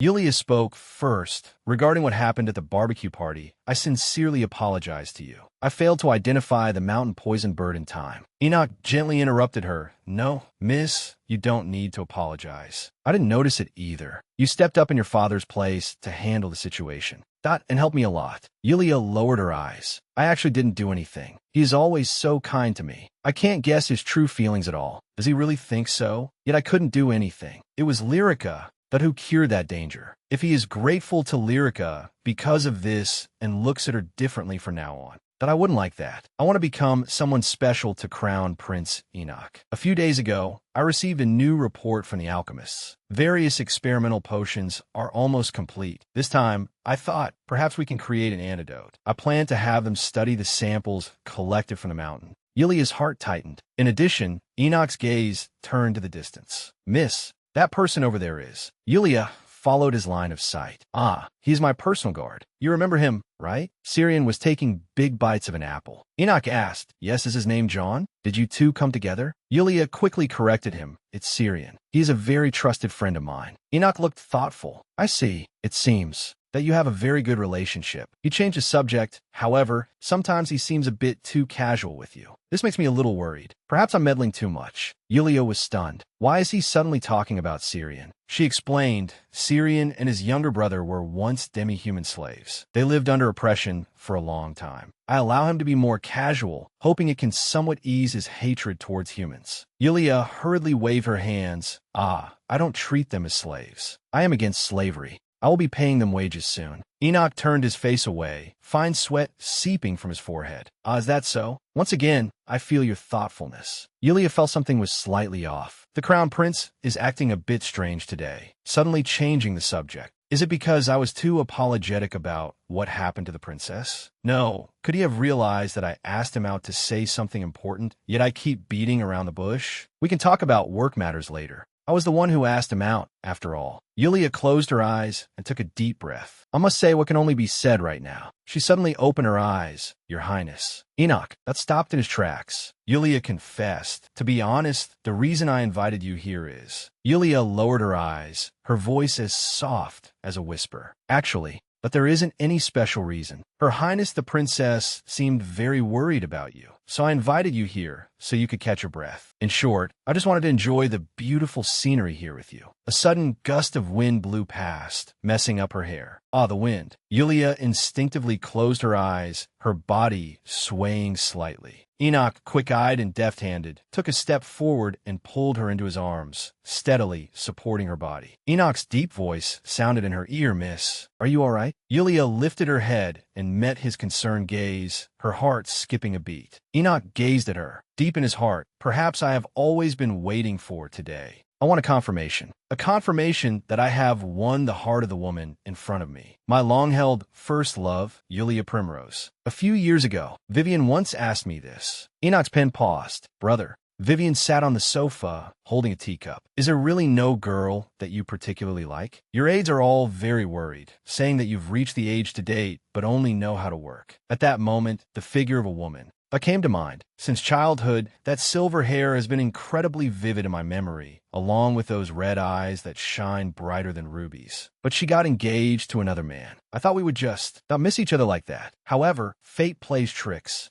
S1: Yulia spoke first. Regarding what happened at the barbecue party, I sincerely apologize to you. I failed to identify the mountain poison bird in time. Enoch gently interrupted her. No, miss, you don't need to apologize. I didn't notice it either. You stepped up in your father's place to handle the situation. And helped me a lot. Yulia lowered her eyes. I actually didn't do anything. He is always so kind to me. I can't guess his true feelings at all. Does he really think so? Yet I couldn't do anything. It was Lyrica who cured that danger. If he is grateful to Lyrica because of this and looks at her differently from now on, I wouldn't like that. I want to become someone special to Crown Prince Enoch. A few days ago, I received a new report from the alchemists. Various experimental potions are almost complete. This time, I thought perhaps we can create an antidote. I plan to have them study the samples collected from the mountain. Yulia's heart tightened. In addition, Enoch's gaze turned to the distance. Miss, that person over there is. Yulia followed his line of sight. Ah, he's my personal guard. You remember him, right? Syrian was taking big bites of an apple. Enoch asked, yes, is his name John? Did you two come together? Yulia quickly corrected him. It's Syrian. He is a very trusted friend of mine. Enoch looked thoughtful. I see. It seems that you have a very good relationship. He changed his subject. However, sometimes he seems a bit too casual with you. This makes me a little worried. Perhaps I'm meddling too much. Yulia was stunned. Why is he suddenly talking about Syrian? She explained, Syrian and his younger brother were once demi-human slaves. They lived under oppression for a long time. I allow him to be more casual, hoping it can somewhat ease his hatred towards humans. Yulia hurriedly waved her hands. Ah, I don't treat them as slaves. I am against slavery. I will be paying them wages soon. Enoch turned his face away, fine sweat seeping from his forehead. Ah, is that so? Once again, I feel your thoughtfulness. Yulia felt something was slightly off. The crown prince is acting a bit strange today, suddenly changing the subject. Is it because I was too apologetic about what happened to the princess? No. Could he have realized that I asked him out to say something important, yet I keep beating around the bush? We can talk about work matters later. I was the one who asked him out, after all. Yulia closed her eyes and took a deep breath. I must say what can only be said right now. She suddenly opened her eyes. Your Highness. Enoch, that stopped in his tracks. Yulia confessed. To be honest, the reason I invited you here is... Yulia lowered her eyes, her voice as soft as a whisper. Actually, but there isn't any special reason. Her Highness the Princess seemed very worried about you, so I invited you here so you could catch your breath. In short, I just wanted to enjoy the beautiful scenery here with you. A sudden gust of wind blew past, messing up her hair. Ah, the wind. Yulia instinctively closed her eyes, her body swaying slightly. Enoch, quick-eyed and deft-handed, took a step forward and pulled her into his arms, steadily supporting her body. Enoch's deep voice sounded in her ear, Miss. Are you all right? Yulia lifted her head and met his concerned gaze, her heart skipping a beat. Enoch gazed at her, deep in his heart. Perhaps I have always been waiting for today. I want a confirmation that I have won the heart of the woman in front of me. My long-held first love, Yulia Primrose. A few years ago, Vivian once asked me this. Enoch's pen paused. Brother. Vivian sat on the sofa, holding a teacup. Is there really no girl that you particularly like? Your aides are all very worried, saying that you've reached the age to date, but only know how to work. At that moment, the figure of a woman came to mind. Since childhood, that silver hair has been incredibly vivid in my memory, along with those red eyes that shine brighter than rubies. But she got engaged to another man. I thought we would just not miss each other like that. However, fate plays tricks.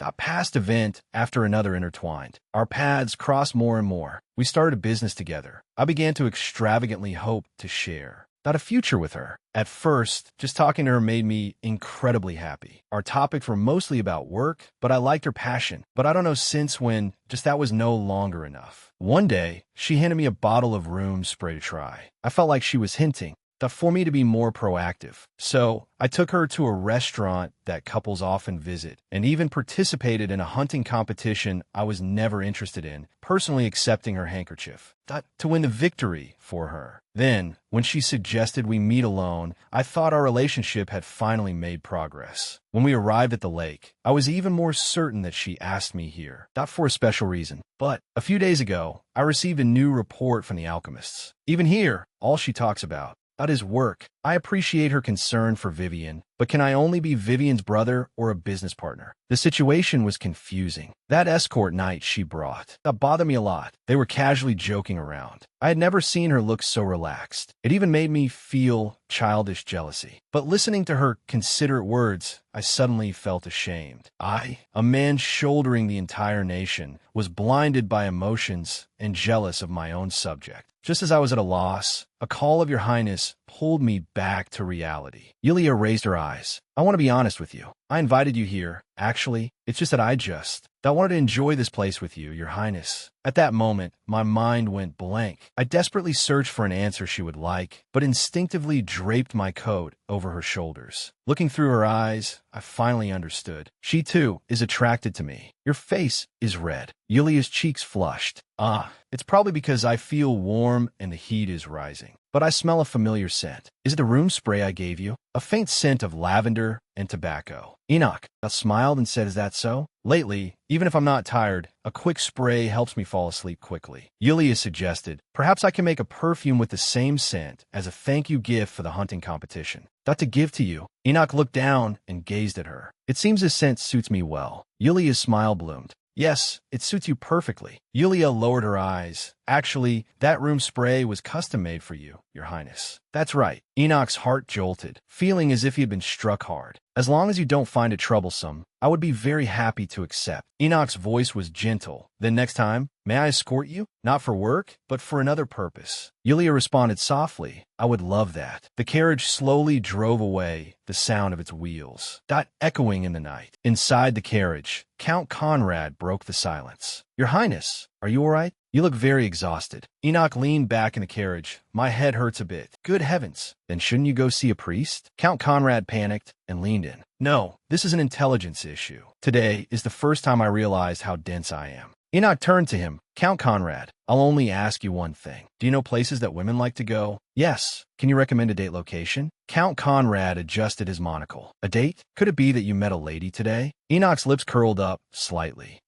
S1: A past event after another intertwined. Our paths crossed more and more. We started a business together. I began to extravagantly hope to share a future with her. At first, just talking to her made me incredibly happy. Our topics were mostly about work, but I liked her passion. But I don't know since when, just that was no longer enough. One day, she handed me a bottle of room spray to try. I felt like she was hinting that for me to be more proactive. So I took her to a restaurant that couples often visit and even participated in a hunting competition I was never interested in, personally accepting her handkerchief. Thought to win the victory for her. Then, when she suggested we meet alone, I thought our relationship had finally made progress. When we arrived at the lake, I was even more certain that she asked me here, not for a special reason. But a few days ago, I received a new report from the alchemists. Even here, all she talks about is work. I appreciate her concern for Vivian, but can I only be Vivian's brother or a business partner? The situation was confusing. That escort night she brought, that bothered me a lot. They were casually joking around. I had never seen her look so relaxed. It even made me feel childish jealousy. But listening to her considerate words, I suddenly felt ashamed. I, a man shouldering the entire nation, was blinded by emotions and jealous of my own subject. Just as I was at a loss, a call of Your Highness pulled me back to reality. Yulia raised her eyes. I want to be honest with you. I invited you here. Actually, it's just that I wanted to enjoy this place with you, Your Highness. At that moment, my mind went blank. I desperately searched for an answer she would like, but instinctively draped my coat over her shoulders. Looking through her eyes, I finally understood. She, too, is attracted to me. Your face is red. Yulia's cheeks flushed. Ah, it's probably because I feel warm and the heat is rising. anything, but I smell a familiar scent. Is it the room spray I gave you? A faint scent of lavender and tobacco. Enoch smiled and said, is that so? Lately, even if I'm not tired, a quick spray helps me fall asleep quickly. Yulia suggested, perhaps I can make a perfume with the same scent as a thank you gift for the hunting competition. That to give to you. Enoch looked down and gazed at her. It seems this scent suits me well. Yulia's smile bloomed. Yes, it suits you perfectly. Yulia lowered her eyes. Actually, that room spray was custom-made for you, Your Highness. That's right. Enoch's heart jolted, feeling as if he had been struck hard. As long as you don't find it troublesome, I would be very happy to accept. Enoch's voice was gentle. Then next time, may I escort you? Not for work, but for another purpose. Yulia responded softly. I would love that. The carriage slowly drove away, the sound of its wheels echoing in the night. Inside the carriage, Count Conrad broke the silence. Your Highness, are you all right? You look very exhausted. Enoch leaned back in the carriage. My head hurts a bit. Good heavens. Then shouldn't you go see a priest? Count Conrad panicked and leaned in. No, this is an intelligence issue. Today is the first time I realized how dense I am. Enoch turned to him. Count Conrad, I'll only ask you one thing. Do you know places that women like to go? Yes. Can you recommend a date location? Count Conrad adjusted his monocle. A date? Could it be that you met a lady today? Enoch's lips curled up slightly.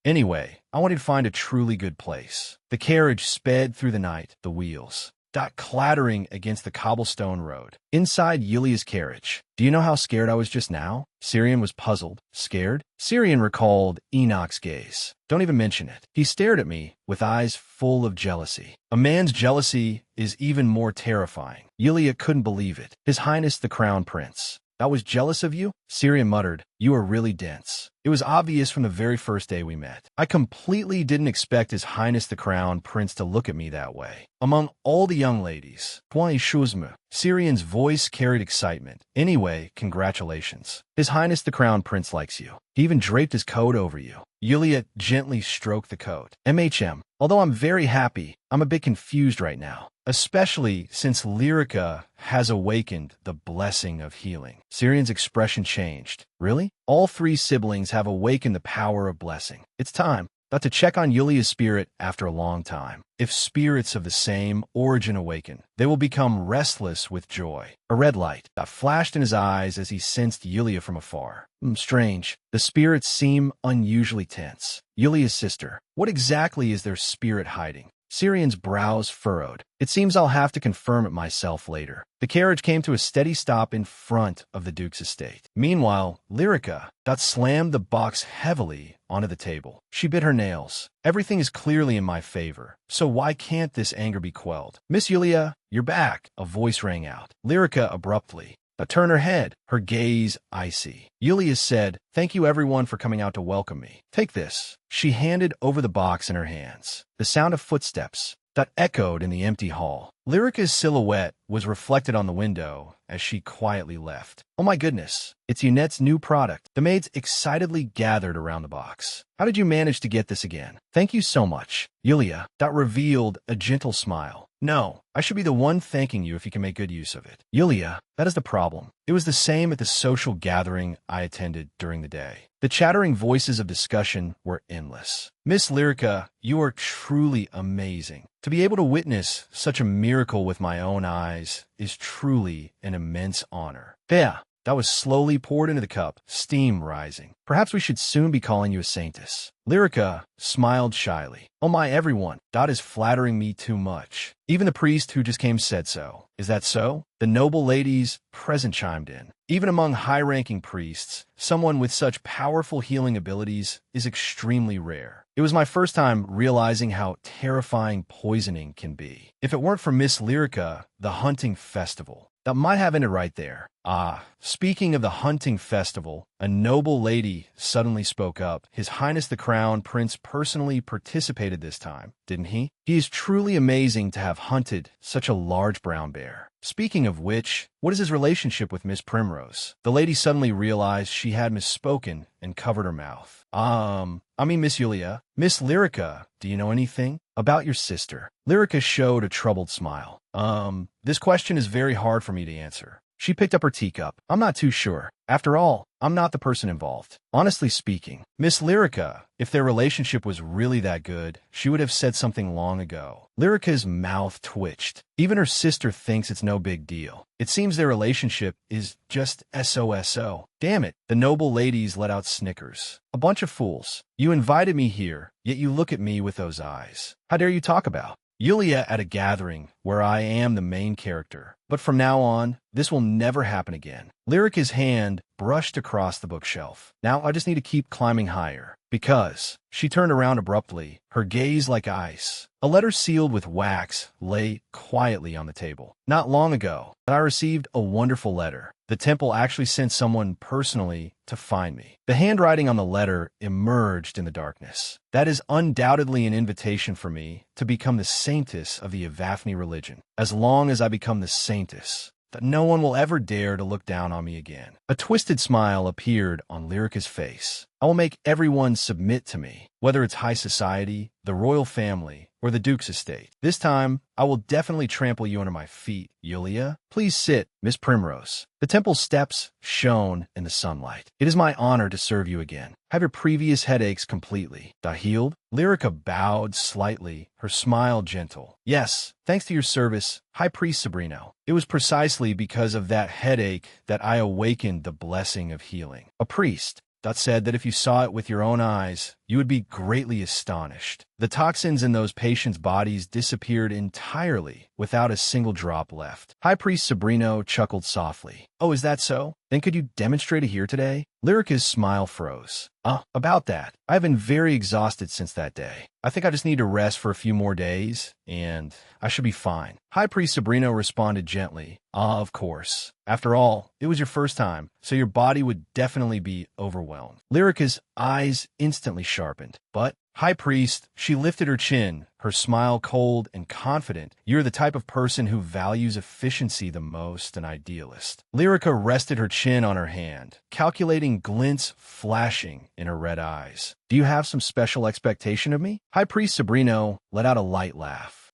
S1: Anyway, I wanted to find a truly good place. The carriage sped through the night, the wheels clattering against the cobblestone road. Inside Yulia's carriage. Do you know how scared I was just now? Syrian was puzzled. Scared? Syrian recalled Enoch's gaze. Don't even mention it. He stared at me with eyes full of jealousy. A man's jealousy is even more terrifying. Yulia couldn't believe it. His Highness the Crown Prince. I was jealous of you? Syrian muttered. You are really dense. It was obvious from the very first day we met. I completely didn't expect His Highness the Crown Prince to look at me that way. Among all the young ladies, Syrian's voice carried excitement. Anyway, congratulations. His Highness the Crown Prince likes you. He even draped his coat over you. Yulia gently stroked the coat. Although I'm very happy, I'm a bit confused right now. Especially since Lyrica has awakened the blessing of healing. Syrian's expression changed. Really? All three siblings have awakened the power of blessing. It's time. To check on Yulia's spirit after a long time. If spirits of the same origin awaken, they will become restless with joy. A red light flashed in his eyes as he sensed Yulia from afar. Strange. The spirits seem unusually tense. Yulia's sister. What exactly is their spirit hiding? Syrian's brows furrowed. It seems I'll have to confirm it myself later. The carriage came to a steady stop in front of the Duke's estate. Meanwhile, Lyrica slammed the box heavily onto the table. She bit her nails. Everything is clearly in my favor, so why can't this anger be quelled? Miss Yulia, you're back, a voice rang out. Lyrica abruptly turned her head, her gaze icy. Yulia said, thank you everyone for coming out to welcome me. Take this. She handed over the box in her hands. The sound of footsteps echoed in the empty hall. Lyrica's silhouette was reflected on the window as she quietly left. Oh my goodness, it's Yunette's new product. The maids excitedly gathered around the box. How did you manage to get this again? Thank you so much. Yulia revealed a gentle smile. No, I should be the one thanking you if you can make good use of it. Yulia, that is the problem. It was the same at the social gathering I attended during the day. The chattering voices of discussion were endless. Miss Lyrica, you are truly amazing. To be able to witness such a miracle with my own eyes is truly an immense honor. That was slowly poured into the cup, steam rising. Perhaps we should soon be calling you a saintess. Lyrica smiled shyly. Oh my everyone, that is flattering me too much. Even the priest who just came said so. Is that so? The noble ladies present chimed in. Even among high-ranking priests, someone with such powerful healing abilities is extremely rare. It was my first time realizing how terrifying poisoning can be. If it weren't for Miss Lyrica, the hunting festival, that might have ended right there. Speaking of the hunting festival, a noble lady suddenly spoke up. His Highness the Crown Prince personally participated this time, didn't he? He is truly amazing to have hunted such a large brown bear. Speaking of which, what is his relationship with Miss Primrose? The lady suddenly realized she had misspoken and covered her mouth. Miss Yulia. Miss Lyrica, do you know anything about your sister? Lyrica showed a troubled smile. This question is very hard for me to answer. She picked up her teacup. I'm not too sure. After all, I'm not the person involved. Honestly speaking, Miss Lyrica, if their relationship was really that good, she would have said something long ago. Lyrica's mouth twitched. Even her sister thinks it's no big deal. It seems their relationship is just SOSO. Damn it, the noble ladies let out snickers. A bunch of fools. You invited me here, yet you look at me with those eyes. How dare you talk about Yulia at a gathering where I am the main character? But from now on, this will never happen again. Lyrica's hand brushed across the bookshelf. Now I just need to keep climbing higher. Because she turned around abruptly, her gaze like ice. A letter sealed with wax lay quietly on the table. Not long ago, I received a wonderful letter. The temple actually sent someone personally to find me. The handwriting on the letter emerged in the darkness. That is undoubtedly an invitation for me to become the saintess of the Evafni religion. As long as I become the saintess, that no one will ever dare to look down on me again. A twisted smile appeared on Lyrica's face. I will make everyone submit to me, whether it's high society, the royal family, or the Duke's estate. This time, I will definitely trample you under my feet, Yulia. Please sit, Miss Primrose. The temple steps shone in the sunlight. It is my honor to serve you again. Have your previous headaches completely healed? Lyrica bowed slightly, her smile gentle. Yes, thanks to your service, High Priest Sabrino. It was precisely because of that headache that I awakened the blessing of healing. A priest that said that if you saw it with your own eyes, you would be greatly astonished. The toxins in those patients' bodies disappeared entirely without a single drop left. High Priest Sabrino chuckled softly. Oh, is that so? Then could you demonstrate it here today? Lyrica's smile froze. About that. I've been very exhausted since that day. I think I just need to rest for a few more days, and I should be fine. High Priest Sabrino responded gently. Of course. After all, it was your first time, so your body would definitely be overwhelmed. Lyrica's eyes instantly sharpened. But, High Priest, she lifted her chin, her smile cold and confident. You're the type of person who values efficiency the most, an idealist. Lyrica rested her chin on her hand, calculating glints flashing in her red eyes. Do you have some special expectation of me? High Priest Sabrino let out a light laugh.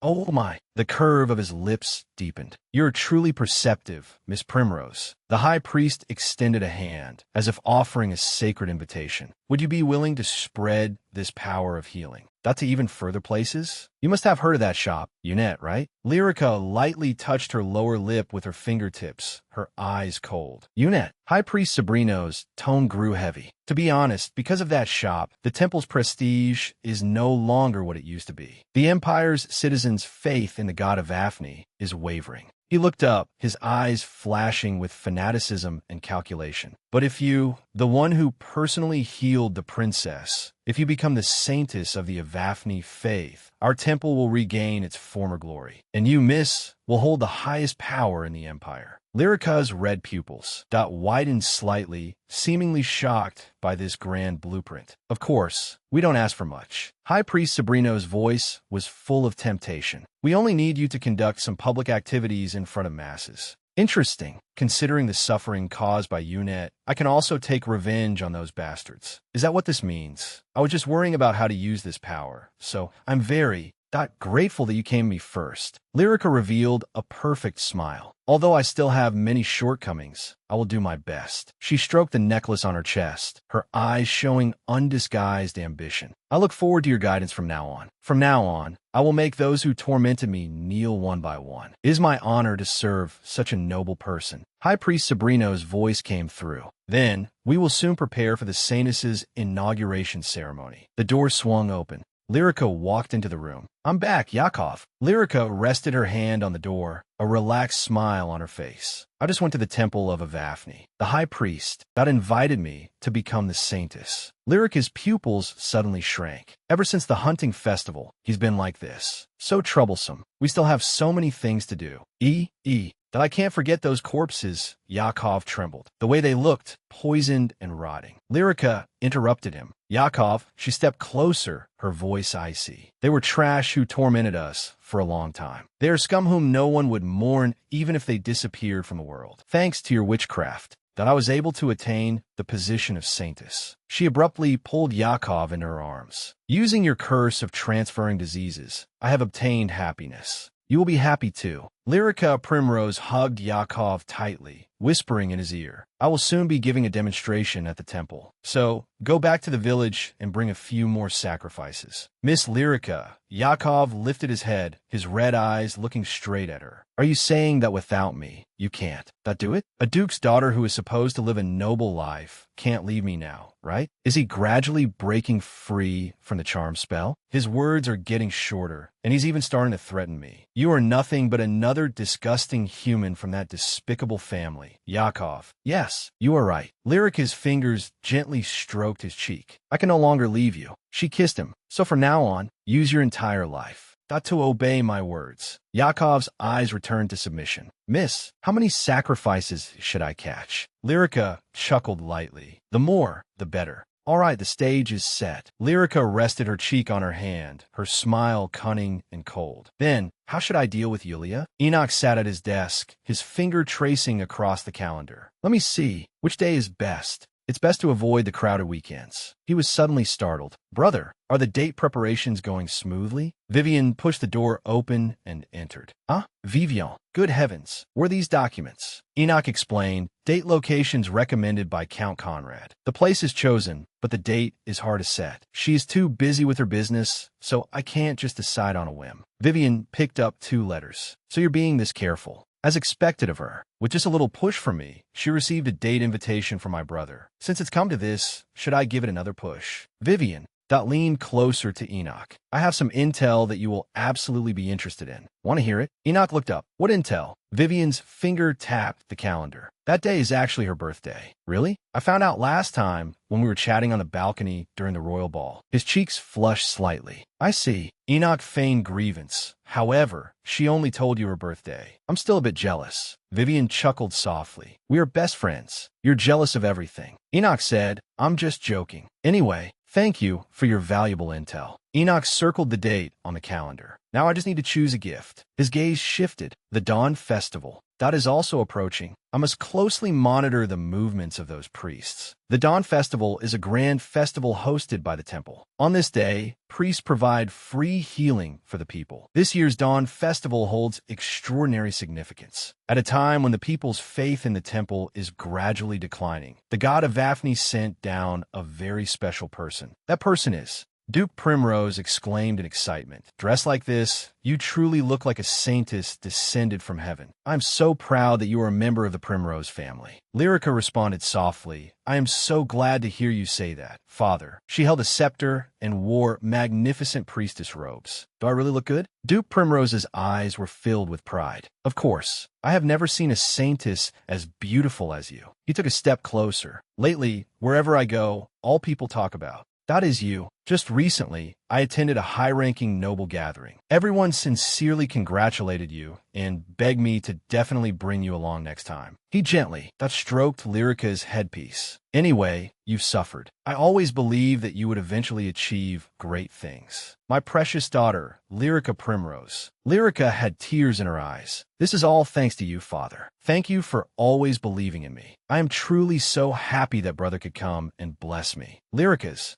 S1: Oh my. The curve of his lips deepened. You're truly perceptive, Miss Primrose. The High Priest extended a hand, as if offering a sacred invitation. Would you be willing to spread this power of healing? That to even further places? You must have heard of that shop, Unette, right? Lyrica lightly touched her lower lip with her fingertips, her eyes cold. Unette. High Priest Sabrino's tone grew heavy. To be honest, because of that shop, the temple's prestige is no longer what it used to be. The Empire's citizens' faith in the god of Afni is wavering. He looked up, his eyes flashing with fanaticism and calculation. But if you, the one who personally healed the princess, if you become the saintess of the Evafni faith, our temple will regain its former glory. And you, miss, will hold the highest power in the Empire. Lyrica's red pupils widened slightly, seemingly shocked by this grand blueprint. Of course, we don't ask for much. High Priest Sabrino's voice was full of temptation. We only need you to conduct some public activities in front of masses. Interesting. Considering the suffering caused by Unette, I can also take revenge on those bastards. Is that what this means? I was just worrying about how to use this power, so I'm very grateful that you came to me first. Lyrica revealed a perfect smile. Although I still have many shortcomings, I will do my best. She stroked the necklace on her chest, her eyes showing undisguised ambition. I look forward to your guidance from now on. From now on, I will make those who tormented me kneel one by one. It is my honor to serve such a noble person. High Priest Sabrino's voice came through. Then, we will soon prepare for the saintess's inauguration ceremony. The door swung open. Lyrica walked into the room. I'm back, Yakov. Lyrica rested her hand on the door, a relaxed smile on her face. I just went to the temple of Evafni. The high priest invited me to become the saintess. Lyrica's pupils suddenly shrank. Ever since the hunting festival, he's been like this. So troublesome. We still have so many things to do. That I can't forget those corpses. Yakov trembled. The way they looked, poisoned and rotting. Lyrica interrupted him. Yakov, she stepped closer, her voice icy. They were trash who tormented us for a long time. They are scum whom no one would mourn even if they disappeared from the world. Thanks to your witchcraft, that I was able to attain the position of saintess. She abruptly pulled Yakov in her arms. Using your curse of transferring diseases, I have obtained happiness. You will be happy too. Lyrica Primrose hugged Yakov tightly, whispering in his ear, I will soon be giving a demonstration at the temple. So, go back to the village and bring a few more sacrifices. Miss Lyrica, Yakov lifted his head, his red eyes looking straight at her. Are you saying that without me, you can't? That do it? A duke's daughter who is supposed to live a noble life can't leave me now, right? Is he gradually breaking free from the charm spell? His words are getting shorter, and he's even starting to threaten me. You are nothing but another disgusting human from that despicable family. Yakov. Yes, you are right. Lyrica's fingers gently stroked his cheek. I can no longer leave you. She kissed him. So from now on, use your entire life. Got to obey my words. Yakov's eyes returned to submission. Miss, how many sacrifices should I catch? Lyrica chuckled lightly. The more, the better. All right, the stage is set. Lyrica rested her cheek on her hand, her smile cunning and cold. Then, how should I deal with Yulia? Enoch sat at his desk, his finger tracing across the calendar. Let me see. Which day is best? It's best to avoid the crowded weekends. He was suddenly startled. Brother, are the date preparations going smoothly? Vivian pushed the door open and entered. Vivian, good heavens, were these documents? Enoch explained, date locations recommended by Count Conrad. The place is chosen, but the date is hard to set. She is too busy with her business, so I can't just decide on a whim. Vivian picked up 2 letters. So you're being this careful. As expected of her, with just a little push from me, she received a date invitation from my brother. Since it's come to this, should I give it another push? Vivian leaned closer to Enoch. I have some intel that you will absolutely be interested in. Want to hear it? Enoch looked up. What intel? Vivian's finger tapped the calendar. That day is actually her birthday. Really? I found out last time when we were chatting on the balcony during the royal ball. His cheeks flushed slightly. I see. Enoch feigned grievance. However, she only told you her birthday. I'm still a bit jealous. Vivian chuckled softly. We are best friends. You're jealous of everything. Enoch said, I'm just joking. Anyway, thank you for your valuable intel. Enoch circled the date on the calendar. Now I just need to choose a gift. His gaze shifted. The Dawn Festival. That is also approaching. I must closely monitor the movements of those priests. The Dawn Festival is a grand festival hosted by the temple. On this day, priests provide free healing for the people. This year's Dawn Festival holds extraordinary significance. At a time when the people's faith in the temple is gradually declining, the god of Daphne sent down a very special person. That person is Duke Primrose exclaimed in excitement. Dressed like this, you truly look like a saintess descended from heaven. I'm so proud that you are a member of the Primrose family. Lyrica responded softly. I am so glad to hear you say that, Father. She held a scepter and wore magnificent priestess robes. Do I really look good? Duke Primrose's eyes were filled with pride. Of course. I have never seen a saintess as beautiful as you. He took a step closer. Lately, wherever I go, all people talk about. That is you. Just recently, I attended a high-ranking noble gathering. Everyone sincerely congratulated you and begged me to definitely bring you along next time. He gently stroked Lyrica's headpiece. Anyway, you've suffered. I always believed that you would eventually achieve great things. My precious daughter, Lyrica Primrose. Lyrica had tears in her eyes. This is all thanks to you, Father. Thank you for always believing in me. I am truly so happy that brother could come and bless me. Lyrica's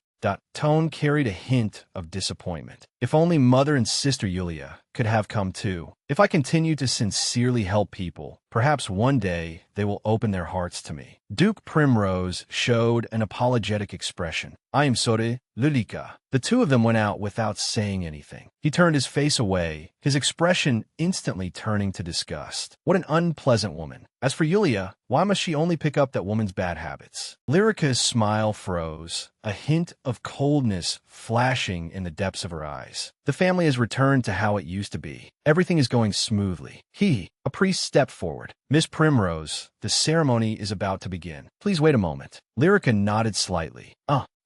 S1: tone carried a hint of disappointment. If only mother and sister Yulia could have come too. If I continue to sincerely help people, perhaps one day they will open their hearts to me. Duke Primrose showed an apologetic expression. I am sorry, Lulika. The two of them went out without saying anything. He turned his face away, his expression instantly turning to disgust. What an unpleasant woman. As for Yulia, why must she only pick up that woman's bad habits? Lyrica's smile froze, a hint of coldness flashing in the depths of her eyes. The family has returned to how it used to be. Everything is going smoothly. A priest stepped forward. Miss Primrose, the ceremony is about to begin. Please wait a moment. Lyrica nodded slightly.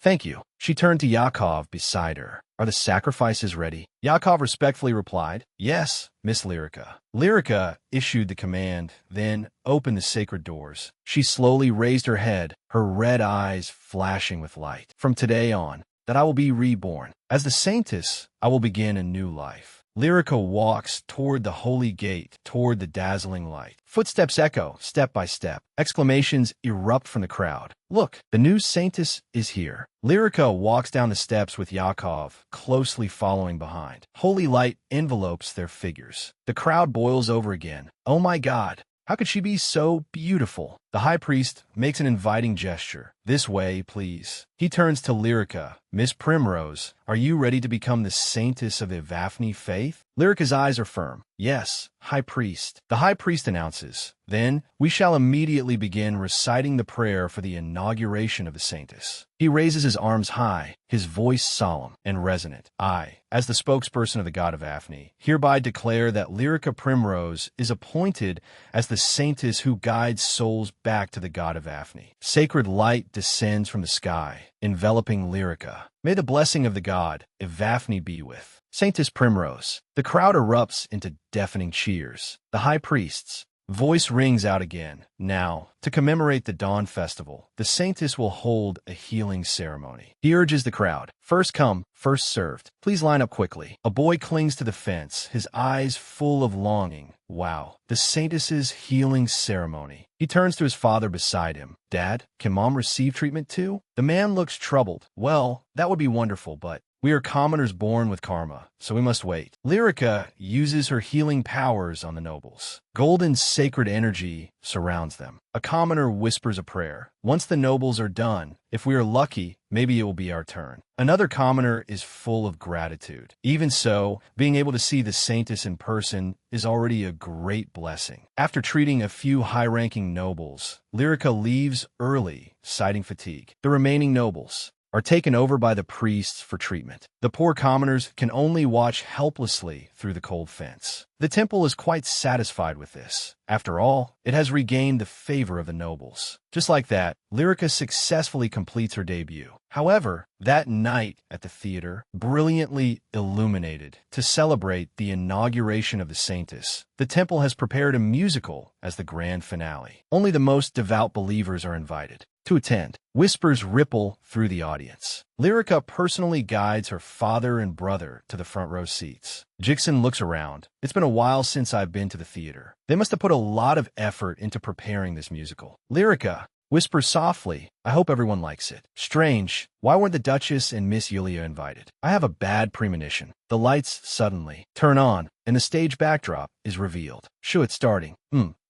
S1: Thank you. She turned to Yakov beside her. Are the sacrifices ready? Yakov respectfully replied, Yes, Miss Lyrica. Lyrica issued the command, then opened the sacred doors. She slowly raised her head, her red eyes flashing with light. From today on, that I will be reborn. As the saintess, I will begin a new life. Lyrica walks toward the holy gate, toward the dazzling light. Footsteps echo, step by step. Exclamations erupt from the crowd. Look, the new saintess is here. Lyrica walks down the steps with Yakov closely following behind. Holy light envelopes their figures. The crowd boils over again. Oh my God! How could she be so beautiful? The high priest makes an inviting gesture. This way, please. He turns to Lyrica. Miss Primrose, are you ready to become the saintess of the Evafni faith? Lyrica's eyes are firm. Yes, high priest. The high priest announces. Then we shall immediately begin reciting the prayer for the inauguration of the saintess. He raises his arms high, his voice solemn and resonant. I, as the spokesperson of the god of Evafni, hereby declare that Lyrica Primrose is appointed as the saintess who guides souls back to the god of Evafni. Sacred light descends from the sky, enveloping Lyrica. May the blessing of the god Evafni be with Saintess Primrose. The crowd erupts into deafening cheers. The high priest's voice rings out again. Now, to commemorate the Dawn Festival, the saintess will hold a healing ceremony. He urges the crowd. First come, first served. Please line up quickly. A boy clings to the fence, his eyes full of longing. Wow, the saintess's healing ceremony. He turns to his father beside him. Dad, can Mom receive treatment too? The man looks troubled. Well, that would be wonderful, but we are commoners born with karma, so we must wait. Lyrica uses her healing powers on the nobles. Golden sacred energy surrounds them. A commoner whispers a prayer. Once the nobles are done, if we are lucky, maybe it will be our turn. Another commoner is full of gratitude. Even so, being able to see the saintess in person is already a great blessing. After treating a few high-ranking nobles, Lyrica leaves early, citing fatigue. The remaining nobles are taken over by the priests for treatment. The poor commoners can only watch helplessly through the cold fence. The temple is quite satisfied with this. After all, it has regained the favor of the nobles. Just like that, Lyrica successfully completes her debut. However, that night at the theater, brilliantly illuminated to celebrate the inauguration of the saintess, the temple has prepared a musical as the grand finale. Only the most devout believers are invited to attend. Whispers ripple through the audience. Lyrica personally guides her father and brother to the front row seats. Jixon looks around. It's been a while since I've been to the theater. They must have put a lot of effort into preparing this musical. Lyrica whispers softly, I hope everyone likes it. Strange, why weren't the Duchess and Miss Yulia invited? I have a bad premonition. The lights suddenly turn on, and the stage backdrop is revealed. Shoo, it's starting.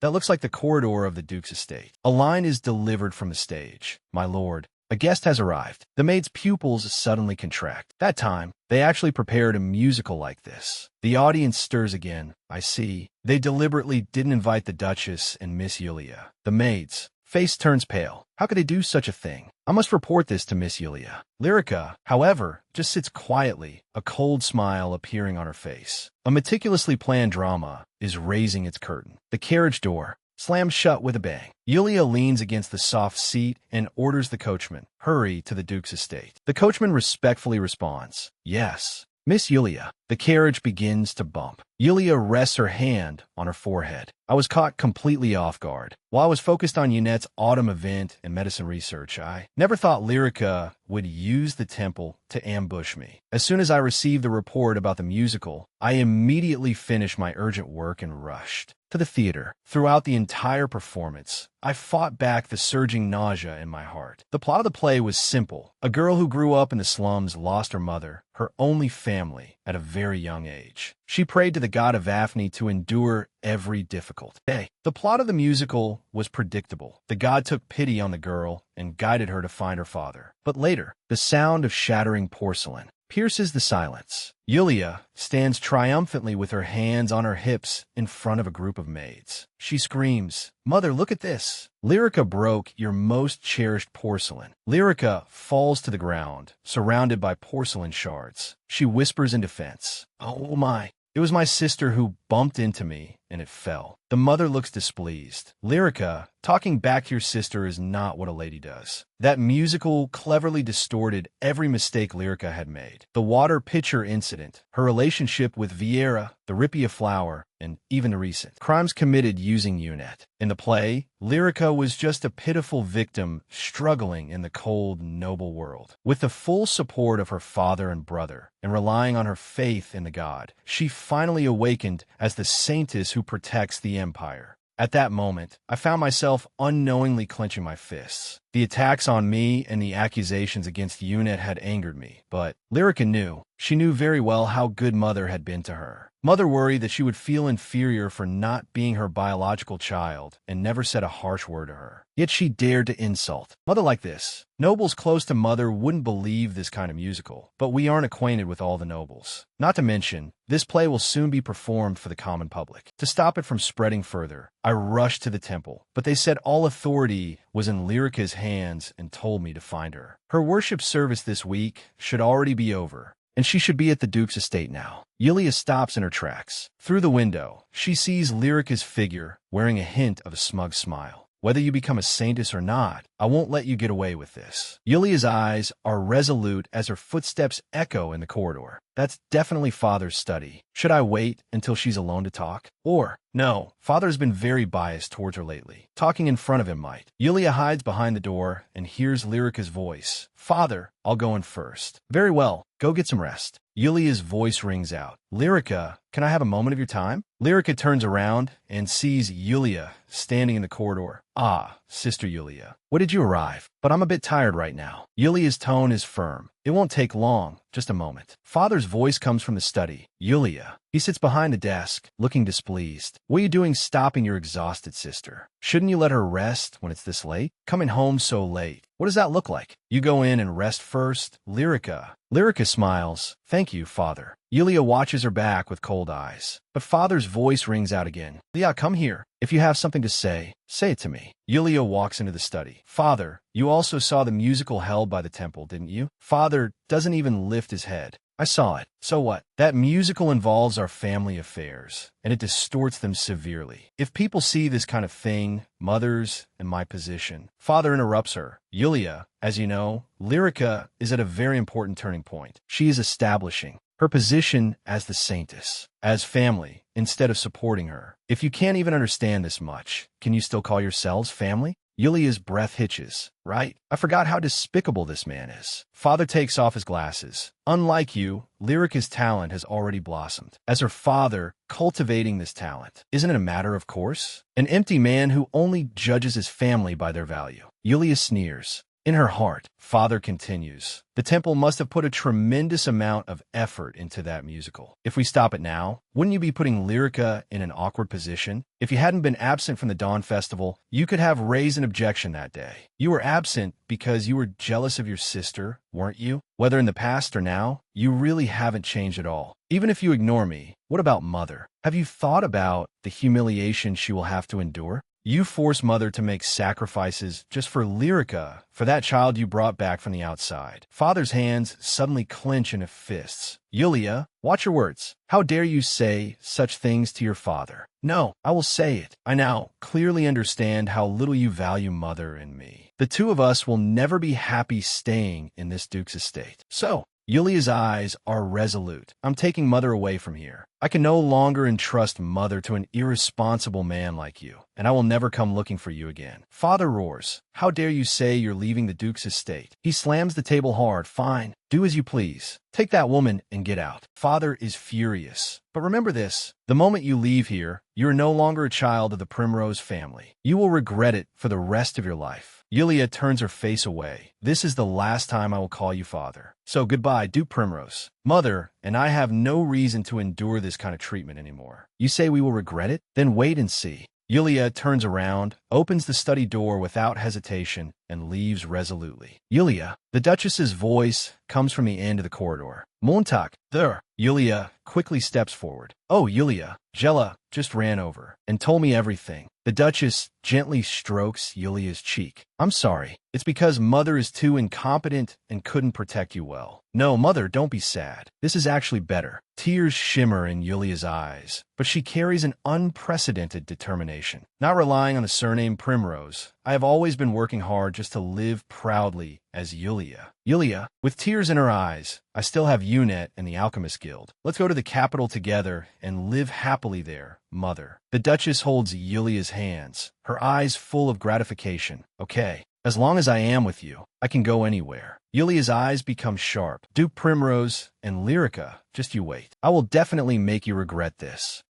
S1: That looks like the corridor of the Duke's estate. A line is delivered from the stage. My lord, a guest has arrived. The maid's pupils suddenly contract. That time, they actually prepared a musical like this. The audience stirs again. I see. They deliberately didn't invite the Duchess and Miss Yulia. The maid's face turns pale. How could they do such a thing? I must report this to Miss Yulia. Lyrica, however, just sits quietly, a cold smile appearing on her face. A meticulously planned drama is raising its curtain. The carriage door slams shut with a bang. Yulia leans against the soft seat and orders the coachman, hurry to the Duke's estate. The coachman respectfully responds, yes. Miss Yulia. The carriage begins to bump. Yulia rests her hand on her forehead. I was caught completely off guard. While I was focused on Yunette's autumn event and medicine research, I never thought Lyrica would use the temple to ambush me. As soon as I received the report about the musical, I immediately finished my urgent work and rushed to the theater. Throughout the entire performance, I fought back the surging nausea in my heart. The plot of the play was simple. A girl who grew up in the slums lost her mother, her only family, at a very young age. She prayed to the god of Evafni to endure every difficult day. The plot of the musical was predictable. The god took pity on the girl and guided her to find her father. But later, the sound of shattering porcelain pierces the silence. Yulia stands triumphantly with her hands on her hips in front of a group of maids. She screams, Mother, look at this. Lyrica broke your most cherished porcelain. Lyrica falls to the ground, surrounded by porcelain shards. She whispers in defense, Oh my. It was my sister who bumped into me, and it fell. The mother looks displeased. Lyrica, talking back to your sister is not what a lady does. That musical cleverly distorted every mistake Lyrica had made. The water pitcher incident, her relationship with Vieira, the Ripia flower, and even the recent crimes committed using UNET. In the play, Lyrica was just a pitiful victim struggling in the cold, noble world. With the full support of her father and brother, and relying on her faith in the god, she finally awakened as the saintess who protects the empire. At that moment, I found myself unknowingly clenching my fists. The attacks on me and the accusations against UNET had angered me, but Lyrica knew. She knew very well how good Mother had been to her. Mother worried that she would feel inferior for not being her biological child and never said a harsh word to her. Yet she dared to insult Mother like this. Nobles close to Mother wouldn't believe this kind of musical, but we aren't acquainted with all the nobles. Not to mention, this play will soon be performed for the common public. To stop it from spreading further, I rushed to the temple, but they said all authority was in Lyrica's hands and told me to find her. Her worship service this week should already be over, and she should be at the Duke's estate now. Yulia stops in her tracks. Through the window, she sees Lyrica's figure, wearing a hint of a smug smile. Whether you become a saintess or not, I won't let you get away with this. Yulia's eyes are resolute as her footsteps echo in the corridor. That's definitely Father's study. Should I wait until she's alone to talk? Or, no, Father's been very biased towards her lately. Talking in front of him might. Yulia hides behind the door and hears Lyrica's voice. Father, I'll go in first. Very well, go get some rest. Yulia's voice rings out. Lyrica, can I have a moment of your time? Lyrica turns around and sees Yulia standing in the corridor. Ah, Sister Yulia, when did you arrive? But I'm a bit tired right now. Yulia's tone is firm. It won't take long, just a moment. Father's voice comes from the study. Yulia. He sits behind the desk, looking displeased. What are you doing stopping your exhausted sister? Shouldn't you let her rest when it's this late? Coming home so late. What does that look like? You go in and rest first, Lyrica. Lyrica smiles. Thank you, Father. Yulia watches her back with cold eyes. But Father's voice rings out again. Leah, come here. If you have something to say it to me. Yulia walks into the study. Father, you also saw the musical held by the temple, didn't you? Father doesn't even lift his head. I saw it. So what? That musical involves our family affairs, and it distorts them severely. If people see this kind of thing, mothers in my position. Father interrupts her. Yulia, as you know, Lyrica is at a very important turning point. She is establishing her position as the saintess, as family, instead of supporting her. If you can't even understand this much, can you still call yourselves family? Yulia's breath hitches. Right? I forgot how despicable this man is. Father takes off his glasses. Unlike you, Lyrica's talent has already blossomed. As her father, cultivating this talent. Isn't it a matter of course? An empty man who only judges his family by their value. Yulia sneers. In her heart, Father continues. The temple must have put a tremendous amount of effort into that musical. If we stop it now, wouldn't you be putting Lyrica in an awkward position? If you hadn't been absent from the Dawn Festival, you could have raised an objection that day. You were absent because you were jealous of your sister, weren't you? Whether in the past or now, you really haven't changed at all. Even if you ignore me, what about Mother? Have you thought about the humiliation she will have to endure? You force Mother to make sacrifices just for Lyrica, for that child you brought back from the outside. Father's hands suddenly clench into fists. Yulia, watch your words. How dare you say such things to your father? No, I will say it. I now clearly understand how little you value Mother and me. The two of us will never be happy staying in this Duke's estate. So, Yulia's eyes are resolute. I'm taking Mother away from here. I can no longer entrust Mother to an irresponsible man like you, and I will never come looking for you again. Father roars. How dare you say you're leaving the Duke's estate? He slams the table hard. Fine. Do as you please. Take that woman and get out. Father is furious. But remember this. The moment you leave here, you are no longer a child of the Primrose family. You will regret it for the rest of your life. Yulia turns her face away. This is the last time I will call you Father. So goodbye, Duke Primrose. Mother and I have no reason to endure this kind of treatment anymore. You say we will regret it? Then wait and see. Yulia turns around, opens the study door without hesitation, and leaves resolutely. Yulia. The Duchess's voice comes from the end of the corridor. Montag, there. Yulia quickly steps forward. Oh, Yulia. Jella just ran over and told me everything. The Duchess gently strokes Yulia's cheek. I'm sorry. It's because Mother is too incompetent and couldn't protect you well. No, Mother, don't be sad. This is actually better. Tears shimmer in Yulia's eyes, but she carries an unprecedented determination. Not relying on the surname Primrose, I have always been working hard just to live proudly as Yulia. Yulia, with tears in her eyes, I still have UNET and the Alchemist Guild. Let's go to the capital together and live happily there, Mother. The Duchess holds Yulia's hands, her eyes full of gratification. Okay, as long as I am with you, I can go anywhere. Yulia's eyes become sharp. Duke Primrose and Lyrica, just you wait. I will definitely make you regret this.